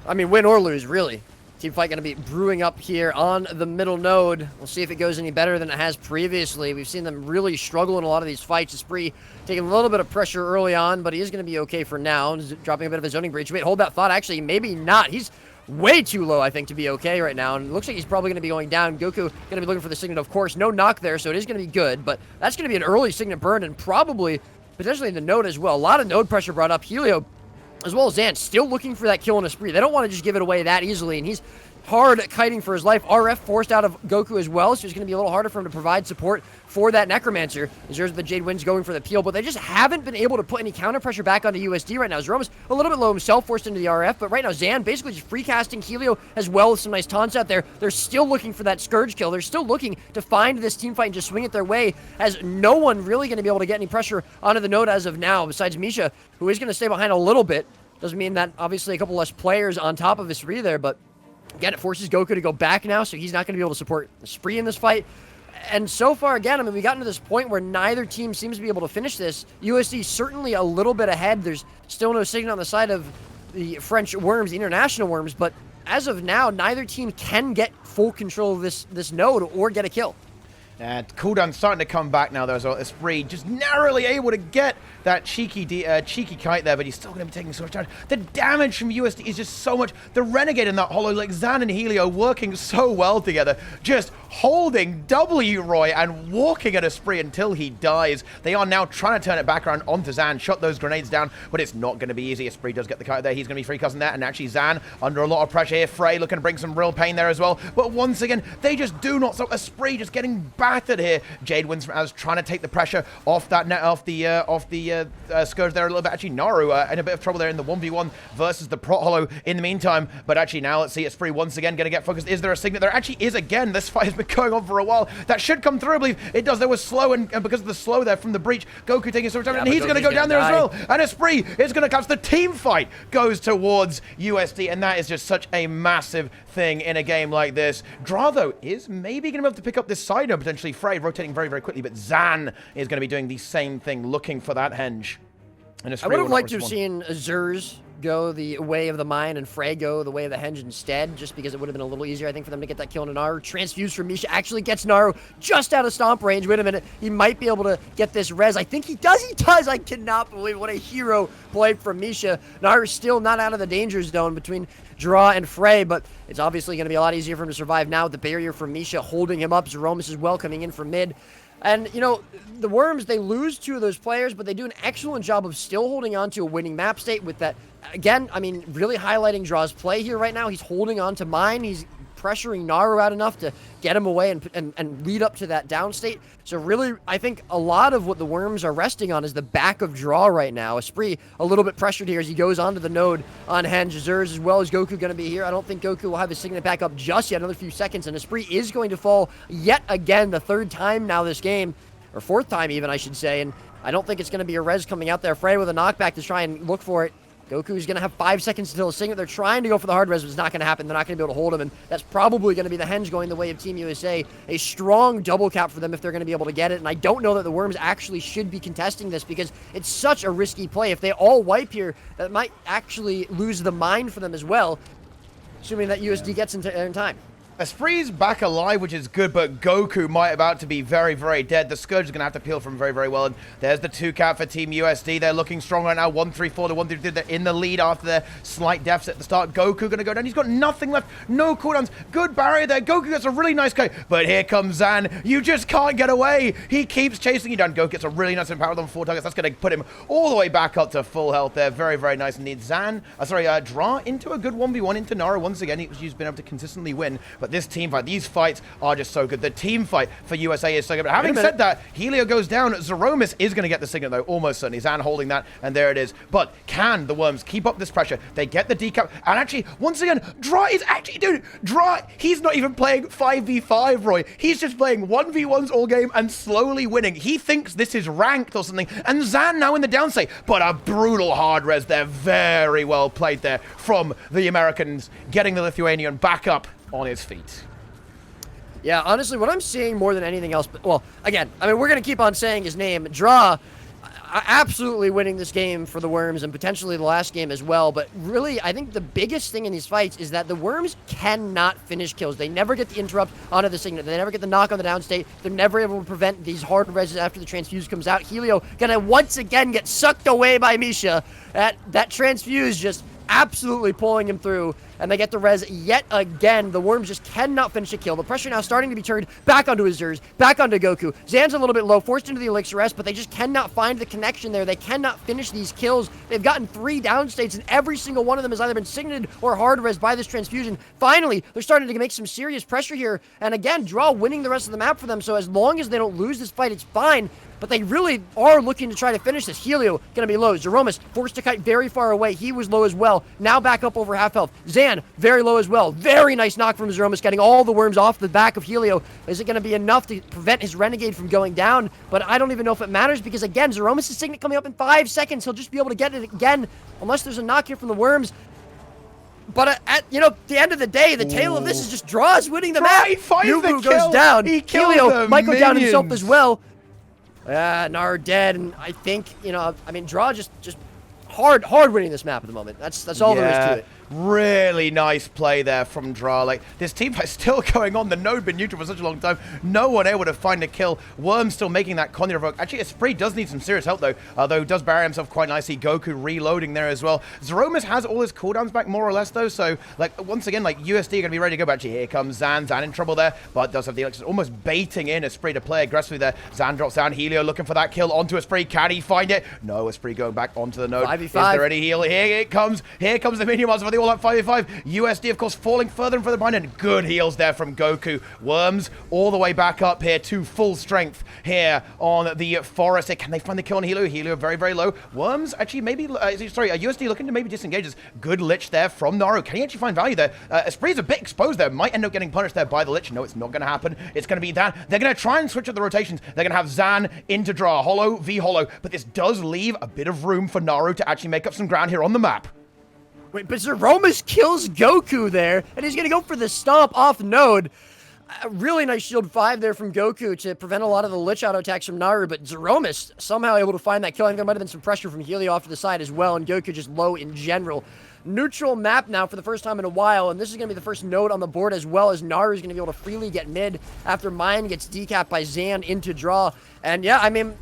Speaker 2: I mean, win or lose, really. Team fight going to be brewing up here on the middle node. We'll see if it goes any better than it has previously. We've seen them really struggle in a lot of these fights. Esprit taking a little bit of pressure early on, but he is going to be okay for now. Dropping a bit of a zoning breach. Wait, hold that thought. Actually, maybe not. He's way too low, I think, to be okay right now. And it looks like he's probably going to be going down. Goku going to be looking for the Signet, of course. No knock there, so it is going to be good. But that's going to be an early Signet burn and probably potentially the node as well. A lot of node pressure brought up. Helio, as well as Zan, still looking for that kill in Esprit. They don't want to just give it away that easily, and he's hard kiting for his life. RF forced out of Goku as well, so it's going to be a little harder for him to provide support for that Necromancer. There's the Jade Wind's going for the peel, but they just haven't been able to put any counter pressure back onto USD right now. Zeroma's a little bit low himself, forced into the RF, but right now Zan basically just free casting Helio as well with some nice taunts out there. They're still looking for that Scourge kill. They're still looking to find this team fight and just swing it their way, as no one really going to be able to get any pressure onto the node as of now, besides Misha, who is going to stay behind a little bit. Doesn't mean that, obviously, a couple less players on top of Esprit there, but again, it forces Goku to go back now, so he's not going to be able to support Esprit in this fight. And so far, again, I mean, we gotten to this point where neither team seems to be able to finish this. USD certainly a little bit ahead. There's still no signal on the side of the French Worms, the international Worms, but as of now, neither team can get full control of this node or get a kill.
Speaker 1: Cooldown's starting to come back now, though, as well. Esprit just narrowly able to get that cheeky kite there, but he's still going to be taking so much damage. The damage from USD is just so much. The Renegade in that holo, like Zan and Helio, working so well together, just holding W Roy and walking at Esprit until he dies. They are now trying to turn it back around onto Zan, shot those grenades down, but it's not going to be easy. Esprit does get the kite there. He's going to be free casting that, and actually Zan under a lot of pressure here. Frey looking to bring some real pain there as well, but once again, they just do not stop. Esprit just getting battered here. Jade wins from Az, trying to take the pressure off that net, off the Scourge there a little bit. Actually, Naru in a bit of trouble there in the 1v1 versus the Prot Holo in the meantime. But actually now let's see, Esprit once again going to get focused. Is there a Signet? There actually is again. This fight has been going on for a while. That should come through, I believe. It does. There was slow, and because of the slow there from the breach, Goku taking so much damage, and he's going to go down there as well. And Esprit is going to catch. The team fight goes towards USD, and that is just such a massive thing in a game like this. Dra, though, is maybe going to be able to pick up this side node, potentially. Frey rotating very, very quickly, but Zan is going to be doing the same thing, looking for that henge. And
Speaker 2: I would have liked to have seen Azur's go the way of the mine and Frey go the way of the henge instead, just because it would have been a little easier, I think, for them to get that kill on Naru. Transfuse from Misha actually gets Naru just out of stomp range. Wait a minute, he might be able to get this res. I think he does. I cannot believe what a hero play from Misha. Naru's still not out of the danger zone between Dra and Frey, but it's obviously going to be a lot easier for him to survive now with the barrier from Misha holding him up. Zeromus as well coming in from mid. And, you know, the Worms, they lose 2 of those players, but they do an excellent job of still holding on to a winning map state with that. Again, I mean, really highlighting Dra's play here right now. He's holding on to mine. He's pressuring Naru out enough to get him away and lead up to that down state. So really, I think a lot of what the Worms are resting on is the back of Dra right now. Esprit a little bit pressured here as he goes onto the node on Henge. Zers as well as Goku going to be here. I don't think Goku will have his Signet back up just yet. Another few seconds, and Esprit is going to fall yet again, the 3rd time now this game, or 4th time even, I should say, and I don't think it's going to be a res coming out there. Frey with a knockback to try and look for it. Goku's going to have 5 seconds until a Signet. They're trying to go for the hard res, but it's not going to happen. They're not going to be able to hold him, and that's probably going to be the henge going the way of Team USA. A strong double cap for them if they're going to be able to get it, and I don't know that the Worms actually should be contesting this because it's such a risky play. If they all wipe here, that might actually lose the mine for them as well, assuming that USD gets in time.
Speaker 1: Esprit's back alive, which is good, but Goku might about to be very, very dead. The Scourge is going to have to peel from very, very well. And there's the 2-cap for Team USD. They're looking strong right now. 1-3-4 to 1-3-2. They're in the lead after their slight deficit at the start. Goku going to go down. He's got nothing left. No cooldowns. Good barrier there. Goku gets a really nice K. But here comes Zan. You just can't get away. He keeps chasing you down. Goku gets a really nice empower on 4 targets. That's going to put him all the way back up to full health there. Very, very nice indeed. Draw into a good 1v1 into Nara once again. He's been able to consistently win. But this team fight, these fights are just so good. The team fight for USA is so good. But having said that, Helio goes down. Zeromus is going to get the signet though, almost certainly. Zan holding that, and there it is. But can the Worms keep up this pressure? They get the decap, and actually, once again, Draw is actually, dude, Draw, he's not even playing 5v5, Roy. He's just playing 1v1s all game and slowly winning. He thinks this is ranked or something, and Zan now in the downstate. But a brutal hard res there. Very well played there from the Americans, getting the Lithuanian back up on his feet.
Speaker 2: Yeah, honestly, what I'm seeing more than anything else, well, again, I mean, we're going to keep on saying his name. Draw, absolutely winning this game for the Worms and potentially the last game as well. But really, I think the biggest thing in these fights is that the Worms cannot finish kills. They never get the interrupt onto the signet. They never get the knock on the downstate. They're never able to prevent these hard reses after the transfuse comes out. Helio going to once again get sucked away by Misha. That transfuse just absolutely pulling him through, and they get the res yet again. The Worms just cannot finish a kill. The pressure now starting to be turned back onto Azurs, back onto Goku. Zan's a little bit low, forced into the Elixir S, but they just cannot find the connection there. They cannot finish these kills. They've gotten 3 downstates, and every single one of them has either been signated or hard res by this transfusion. Finally, they're starting to make some serious pressure here, and again, Draw winning the rest of the map for them, so as long as they don't lose this fight, it's fine. But they really are looking to try to finish this. Helio gonna be low. Zeromus forced to kite very far away. He was low as well. Now back up over half health. Zan, very low as well. Very nice knock from Zeromus, getting all the Worms off the back of Helio. Is it gonna be enough to prevent his Renegade from going down? But I don't even know if it matters because, again, Zeromus' signet coming up in 5 seconds. He'll just be able to get it again unless there's a knock here from the Worms. But at the end of the day, the tale of this is just Draws winning the map. Nubu goes down. Helio might go down himself as well. Nar dead, and I think, Draw just hard winning this map at the moment. That's all there is to it.
Speaker 1: Really nice play there from Draw. Like, this team fight still going on. The node been neutral for such a long time. No one able to find a kill. Worm still making that Conny revoke. Actually, Esprit does need some serious help, though. Although does bury himself quite nicely. Goku reloading there as well. Zeromus has all his cooldowns back, more or less, though. So, like, once again, like, USD are going to be ready to go. But actually, here comes Zan. Zan in trouble there, but does have the Elixir. Almost baiting in Esprit to play aggressively there. Zan drops down. Helio looking for that kill onto Esprit. Can he find it? No, Esprit going back onto the node.
Speaker 2: 5v5.
Speaker 1: Is there any heal? Here it comes. Here comes the minion monster for the all out 5v5. USD, of course, falling further and further behind, and good heals there from Goku. Worms all the way back up here to full strength here on the forest. Can they find the kill on Helio? Helio very, very low. Worms actually maybe, USD looking to maybe disengage this. Good Lich there from Naru. Can he actually find value there? Esprit's a bit exposed there. Might end up getting punished there by the Lich. No, it's not going to happen. It's going to be that. They're going to try and switch up the rotations. They're going to have Zan into Draw. Hollow v Hollow. But this does leave a bit of room for Naru to actually make up some ground here on the map.
Speaker 2: Wait, but Zeromus kills Goku there, and he's going to go for the stomp off node. A really nice shield 5 there from Goku to prevent a lot of the Lich auto attacks from Naru, but Zeromus somehow able to find that kill. I think there might have been some pressure from Helio off to the side as well, and Goku just low in general. Neutral map now for the first time in a while, and this is going to be the first node on the board, as well as Naru is going to be able to freely get mid after mine gets decapped by Zan into Draw. And yeah, I mean,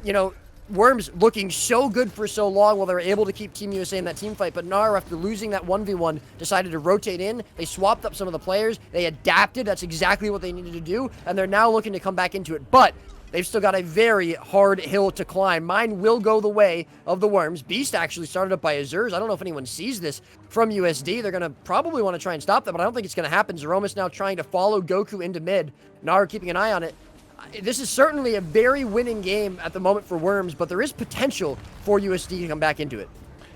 Speaker 2: Worms looking so good for so long while they were able to keep Team USA in that team fight, but Naru, after losing that 1v1, decided to rotate in. They swapped up some of the players. They adapted. That's exactly what they needed to do, and they're now looking to come back into it. But they've still got a very hard hill to climb. Mine will go the way of the Worms. Beast actually started up by Azurs. I don't know if anyone sees this from USD. They're going to probably want to try and stop that, but I don't think it's going to happen. Zeromus now trying to follow Goku into mid. Naru keeping an eye on it. This is certainly a very winning game at the moment for Worms, but there is potential for USD to come back into it.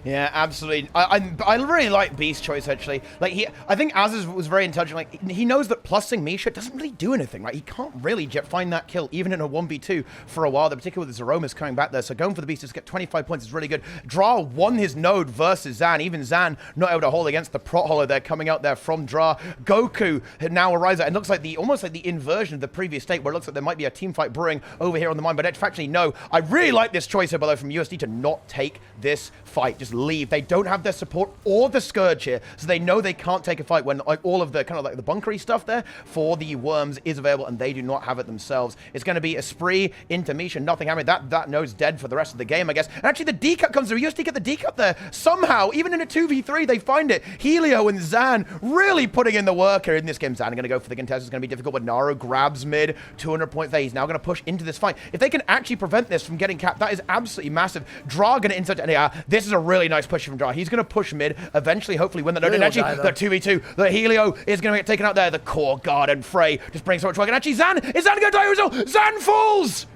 Speaker 1: Yeah, absolutely. I really like Beast's choice, actually. Like, I think Azaz was very intelligent. Like, he knows that plussing Misha doesn't really do anything, right? He can't really find that kill, even in a 1v2 for a while, particularly with the Zeromus coming back there. So going for the Beast to get 25 points is really good. Draw won his node versus Zan. Even Zan not able to hold against the Prot Hollow there coming out there from Draw. Goku now arrives at, it looks like almost like the inversion of the previous state, where it looks like there might be a team fight brewing over here on the mine. But actually, no. I really like this choice here, by the way, from USD to not take this fight. Just just leave. They don't have their support or the Scourge here, so they know they can't take a fight when like all of the kind of like the bunkery stuff there for the Worms is available, and they do not have it themselves. It's going to be a spree into Misha, nothing happening. That node's dead for the rest of the game, I guess. And actually, the decut comes through. You just get the decut there. Somehow, even in a 2v3, they find it. Helio and Zan really putting in the work here in this game. Zan going to go for the contest. It's going to be difficult, but Naru grabs mid, 200 points there. He's now going to push into this fight. If they can actually prevent this from getting capped, that is absolutely massive. Dra going to insert, and yeah, this is a really nice push from Dra. He's going to push mid, eventually, hopefully win the node. And actually, the 2v2, the Helio is going to get taken out there. The core guard and Frey just brings so much work. And actually, is Zan going to die as well? Zan falls!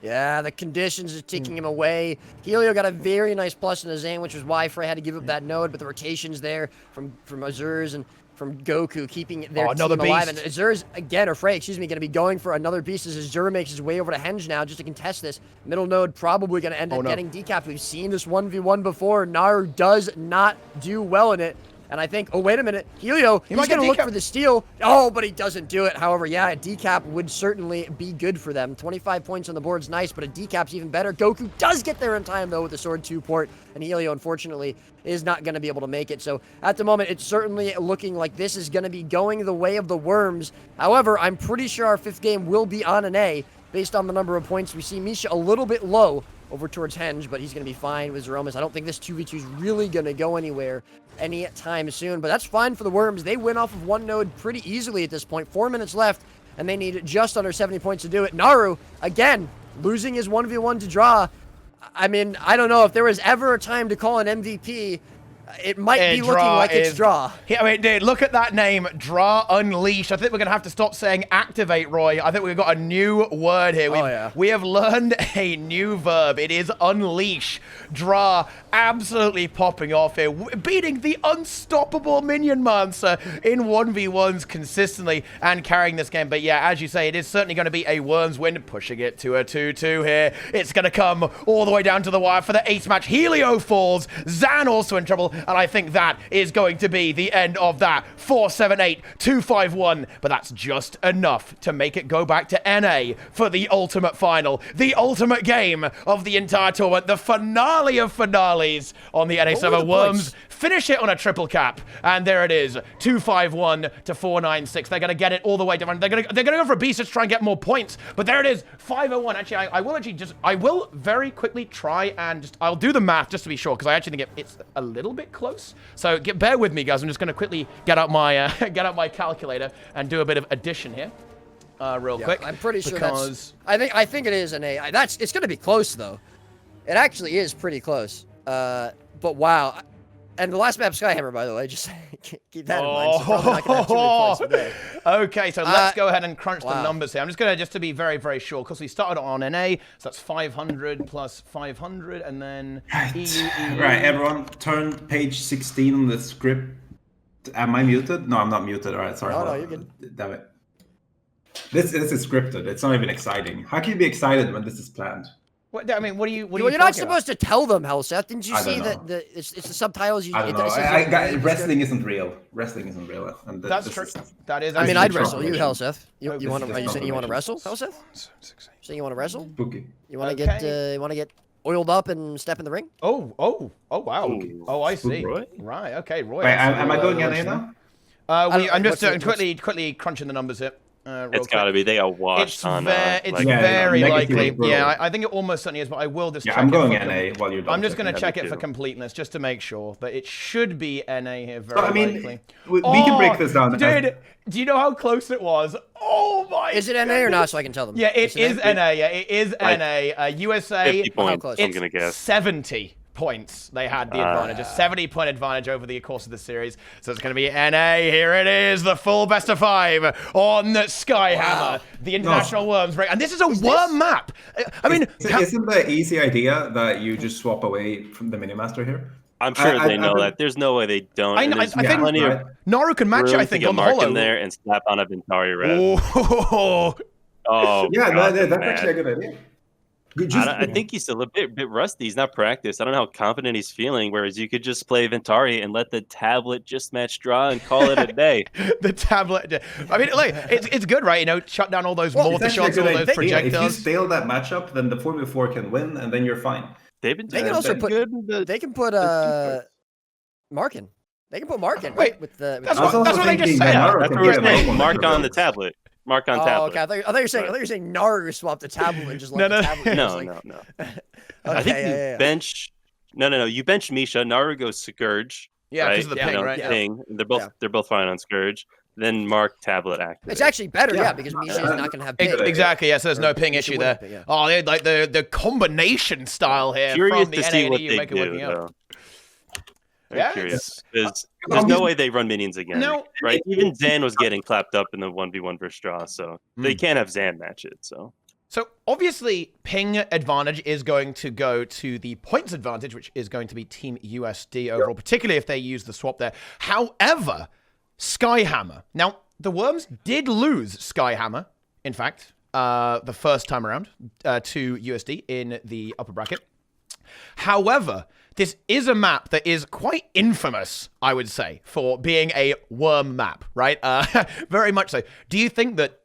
Speaker 2: Yeah, the conditions are taking him away. Helio got a very nice plus in the Zane, which was why Frey had to give up that node, but the rotations there from Azur's and from Goku keeping their team alive. And Azur's, again, or Frey, excuse me, going to be going for another beast as Azur makes his way over to Henge now just to contest this. Middle node probably going to end up getting decapped. We've seen this 1v1 before. Naru does not do well in it. And I think, oh, wait a minute. Helio, he's going to look for the steal. Oh, but he doesn't do it. However, yeah, a decap would certainly be good for them. 25 points on the board's nice, but a decap's even better. Goku does get there in time, though, with the Sword 2 port. And Helio, unfortunately, is not going to be able to make it. So at the moment, it's certainly looking like this is going to be going the way of the Worms. However, I'm pretty sure our 5th game will be on an A based on the number of points. We see Misha a little bit low over towards Henge, but he's going to be fine with Zeromus. I don't think this 2v2 is really going to go anywhere anytime soon, but that's fine for the Worms. They win off of one node pretty easily at this point. 4 minutes left, and they need just under 70 points to do it. Naru, again, losing his 1v1 to Dra. I mean, I don't know if there was ever a time to call an MVP. It might be looking like it's Dra.
Speaker 1: I mean, dude, look at that name, Dra Unleashed. I think we're going to have to stop saying activate, Roy. I think we've got a new word here. We have learned a new verb. It is unleash. Dra absolutely popping off here, beating the unstoppable minion monster in 1v1s consistently and carrying this game. But yeah, as you say, it is certainly going to be a Worms win, pushing it to a 2-2 here. It's going to come all the way down to the wire for the ace match. Helio falls. Zan also in trouble. And I think that is going to be the end of that. 4-7-8, 2-5-1. But that's just enough to make it go back to NA for the ultimate final. The ultimate game of the entire tournament. The finale of finales on the NA server. Worms finish it on a triple cap. And there it is. 2-5-1 to 4-9-6. They're going to get it all the way down. They're going to go for a beast to try and get more points. But there it is. 5-0-1. Actually, I will very quickly try and I'll do the math just to be sure, because I actually think it's a little bit close. So bear with me, guys. I'm just going to quickly get out my calculator and do a bit of addition here, real quick.
Speaker 2: I'm pretty sure that's. I think it is an A. It's going to be close though. It actually is pretty close. But wow. And the last map, Skyhammer, by the way, just keep that in mind. So probably not gonna have too many points today.
Speaker 1: Okay, so let's go ahead and crunch the numbers here. I'm just going to be very, very sure, because we started on NA, so that's 500 plus 500, and then
Speaker 5: Right, everyone, turn page 16 on the script. Am I muted? No, I'm not muted. All right, sorry.
Speaker 2: No, you're good.
Speaker 5: Damn it. This is scripted. It's not even exciting. How can you be excited when this is planned?
Speaker 1: What, I mean, what are you
Speaker 2: You're not supposed to tell them, Hellseth. Didn't you see that it's the subtitles?
Speaker 5: I don't know. Wrestling isn't real. Wrestling isn't real. And
Speaker 1: that's true. That is.
Speaker 2: I mean, I'd wrestle you, Hellseth. You want to? Are you saying you want to wrestle, Hellseth? Saying you want to wrestle?
Speaker 5: Spooky.
Speaker 2: You want to get oiled up and step in the ring?
Speaker 1: Oh, wow.
Speaker 3: Ooh.
Speaker 1: Oh, I see.
Speaker 3: Roy?
Speaker 1: Right. Okay, Roy.
Speaker 5: Wait, am I going NA now?
Speaker 1: I'm just quickly crunching the numbers here.
Speaker 3: It's got to be. They are washed on.
Speaker 1: It's very likely. Yeah, I think it almost certainly is, but I will just check
Speaker 5: I'm going NA while you're done.
Speaker 1: I'm just going to check it for completeness, just to make sure. But it should be NA here, very likely.
Speaker 5: We can break this down.
Speaker 1: Dude, do you know how close it was? Oh my!
Speaker 2: Is it NA or not? So I can tell them.
Speaker 1: Yeah, it is NA. Yeah, it is NA. USA.
Speaker 3: 50 points. I'm going to guess
Speaker 1: 70 points. They had the advantage, a 70-point advantage over the course of the series. So it's going to be NA. Here it is, the full best of 5 on Skyhammer, the International Worms break. And this is a worm map. I mean,
Speaker 5: isn't the easy idea that you just swap away from the Minimaster here?
Speaker 3: I'm sure they know that. There's no way they don't.
Speaker 1: I think Naru can match it, I think, on the holo.
Speaker 3: In there and slap on a Ventari red.
Speaker 5: Yeah, that's actually a good idea.
Speaker 3: I think he's still a bit rusty. He's not practiced. I don't know how confident he's feeling. Whereas you could just play Ventari and let the tablet just match draw and call it a day.
Speaker 1: The tablet. I mean, like, it's good, right? You know, shut down all those mortar shots, all those projectiles.
Speaker 5: If you stale that matchup, then the 4v4 can win, and then you're fine.
Speaker 3: They've been
Speaker 2: They
Speaker 3: doing
Speaker 2: can also
Speaker 3: pretty good. in the-
Speaker 2: They can put Mark in. They can put Mark in,
Speaker 1: Wait,
Speaker 2: right? With the
Speaker 1: that's
Speaker 5: I was
Speaker 1: what
Speaker 5: also
Speaker 1: they just
Speaker 5: thinking
Speaker 1: said.
Speaker 5: that
Speaker 3: Yeah,
Speaker 5: Naru
Speaker 3: that's
Speaker 5: can
Speaker 3: what we're
Speaker 5: get a
Speaker 3: saying.
Speaker 5: Mark
Speaker 3: Mark on the
Speaker 5: builds.
Speaker 3: tablet. Mark on
Speaker 2: Oh,
Speaker 3: tablet.
Speaker 2: okay. I thought you were saying Naru swapped the tablet and just
Speaker 1: No,
Speaker 2: let
Speaker 1: no.
Speaker 2: the tablet.
Speaker 3: No,
Speaker 2: like...
Speaker 3: no.
Speaker 2: Okay,
Speaker 3: I think you
Speaker 2: yeah.
Speaker 3: bench. No. You bench Misha. Naru goes Scourge.
Speaker 1: Yeah,
Speaker 3: right?
Speaker 1: because of the
Speaker 2: Yeah,
Speaker 1: ping,
Speaker 3: You know,
Speaker 1: right?
Speaker 2: yeah.
Speaker 3: Ping.
Speaker 2: Yeah.
Speaker 3: They're both fine on Scourge. Then Mark tablet activate.
Speaker 2: It's actually better,
Speaker 5: Yeah.
Speaker 2: because Misha is not going to have ping.
Speaker 1: Exactly, yeah, so there's
Speaker 2: Or
Speaker 1: no ping
Speaker 2: Misha
Speaker 1: issue
Speaker 2: wouldn't
Speaker 1: there.
Speaker 2: have ping, yeah.
Speaker 1: Oh, they like the combination style here
Speaker 3: Curious
Speaker 1: from the
Speaker 3: to see what
Speaker 1: NA&EU
Speaker 3: they
Speaker 1: make it
Speaker 3: do,
Speaker 1: working out.
Speaker 3: though. Very
Speaker 1: Yeah,
Speaker 3: curious. There's no way they run minions again.
Speaker 1: No.
Speaker 3: Right? Even Zan was getting clapped up in the 1v1 versus Straw, so they can't have Zan match it.
Speaker 1: So obviously, ping advantage is going to go to the points advantage, which is going to be Team USD overall, particularly if they use the swap there. However, Skyhammer. Now, the Worms did lose Skyhammer, in fact, the first time around to USD in the upper bracket. However, this is a map that is quite infamous, I would say, for being a worm map, right? Very much so. Do you think that,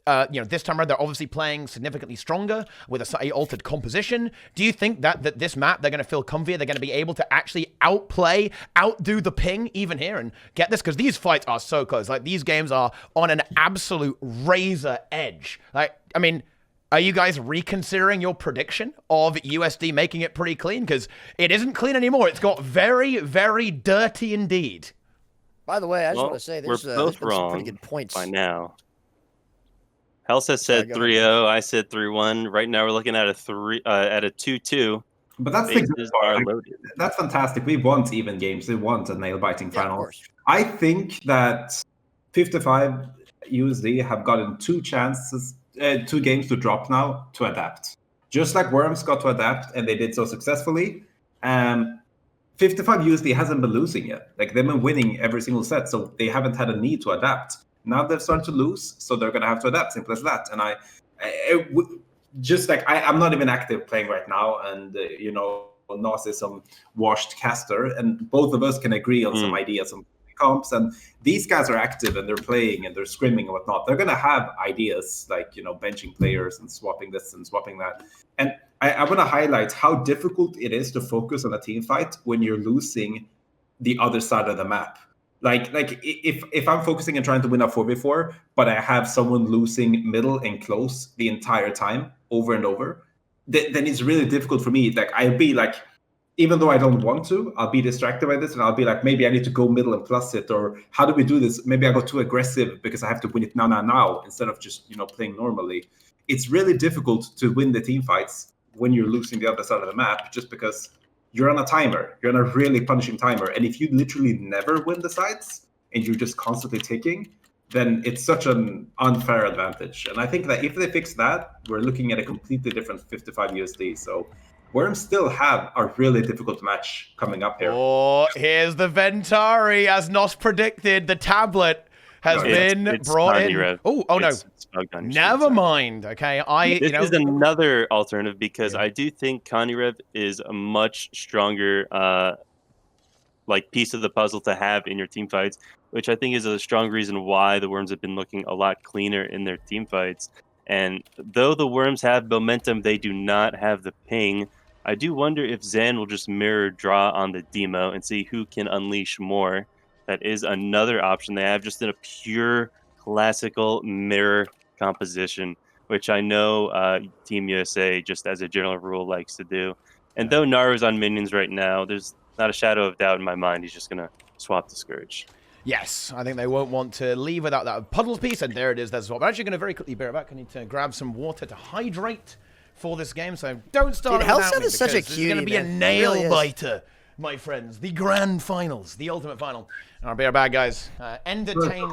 Speaker 1: this time around they're obviously playing significantly stronger with a altered composition? Do you think that this map, they're going to feel comfier? They're going to be able to actually outdo the ping even here and get this? Because these fights are so close. Like, these games are on an absolute razor edge. Like, I mean... Are you guys reconsidering your prediction of USD making it pretty clean? Because it isn't clean anymore. It's got very, very dirty indeed.
Speaker 2: By the way, I just want to say
Speaker 3: we're
Speaker 2: there's
Speaker 3: both
Speaker 2: been some
Speaker 3: wrong
Speaker 2: pretty good points.
Speaker 3: by now. Helsa said
Speaker 2: go ahead.
Speaker 3: 3-0. I said 3-1. Right now we're looking at a 2-2.
Speaker 5: But that's the
Speaker 3: Bases
Speaker 5: good part.
Speaker 3: are
Speaker 5: Like,
Speaker 3: loaded.
Speaker 5: that's fantastic. We want even games. We want a nail-biting
Speaker 2: Yeah, of
Speaker 5: final.
Speaker 2: course.
Speaker 5: I think that 55 USD have gotten two games to drop now to adapt. Just like Worms got to adapt, and they did so successfully. 55 USD hasn't been losing yet. Like, they've been winning every single set, so they haven't had a need to adapt. Now they've started to lose, so they're going to have to adapt. Simple as that. And I'm not even active playing right now, and Nas is some washed caster, and both of us can agree on some ideas, some comps, and these guys are active and they're playing and they're scrimming and whatnot. They're gonna have ideas like benching players and swapping this and swapping that. And I want to highlight how difficult it is to focus on a team fight when you're losing the other side of the map. Like if I'm focusing and trying to win a 4v4, but I have someone losing middle and close the entire time over and over, then it's really difficult for me. Like, I'll be like, even though I don't want to, I'll be distracted by this, and I'll be like, maybe I need to go middle and plus it, or how do we do this? Maybe I go too aggressive because I have to win it now, instead of just playing normally. It's really difficult to win the team fights when you're losing the other side of the map, just because you're on a timer. You're on a really punishing timer, and if you literally never win the sides and you're just constantly ticking, then it's such an unfair advantage. And I think that if they fix that, we're looking at a completely different 55 USD. So Worms still have a really difficult match coming up here.
Speaker 1: Oh, here's the Ventari, as Nos predicted. The tablet has been brought in. Oh no. Never mind. Okay,
Speaker 3: This is another alternative because I do think Kanirev is a much stronger piece of the puzzle to have in your team fights, which I think is a strong reason why the Worms have been looking a lot cleaner in their team fights. And though the Worms have momentum, they do not have the ping. I do wonder if Zan will just mirror draw on the demo and see who can unleash more. That is another option they have, just in a pure classical mirror composition, which I know Team USA, just as a general rule, likes to do. And though Naru's on minions right now, there's not a shadow of doubt in my mind he's just going to swap the Scourge.
Speaker 1: Yes, I think they won't want to leave without that puddles piece, and there it is. That's swap. I'm actually going to very quickly bear it back. I need to grab some water to hydrate for this game, so don't start.
Speaker 2: Dude, Hellset is such a cutie.
Speaker 1: It's going to be a nail biter, my friends. The grand finals, the ultimate final. I'll be right back, guys. Entertain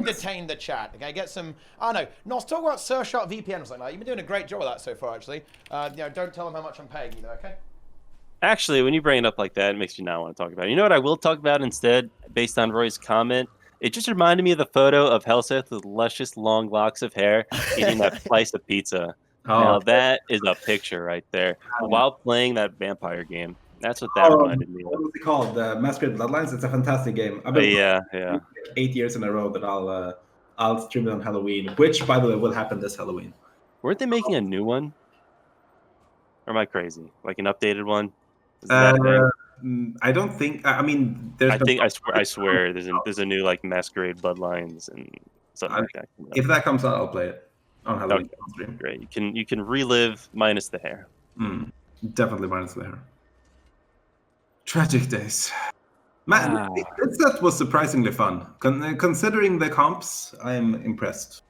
Speaker 1: the chat. Okay, get some. Oh no, Nos, talk about Surshot VPN or something like that. You've been doing a great job of that so far, actually. Don't tell them how much I'm paying you, though. Okay.
Speaker 3: Actually, when you bring it up like that, it makes me not want to talk about it. You know what I will talk about instead, based on Roy's comment? It just reminded me of the photo of Helseth with luscious long locks of hair eating that slice of pizza. Now that is a picture right there while playing that vampire game. That's what that reminded me of.
Speaker 5: What was it called? Masquerade Bloodlines? It's a fantastic game. I've been
Speaker 3: yeah.
Speaker 5: 8 years in a row that I'll stream it on Halloween, which, by the way, will happen this Halloween.
Speaker 3: Weren't they making a new one? Or am I crazy? Like an updated one? Is that a thing?
Speaker 5: I don't think. I mean, there's.
Speaker 3: I swear, there's a new like Masquerade Bloodlines and something like that.
Speaker 5: If that comes out, I'll play it on Halloween stream.
Speaker 3: Great. You can relive minus the hair.
Speaker 5: Definitely minus the hair. Tragic days. Man, this set was surprisingly fun. Considering the comps, I'm impressed.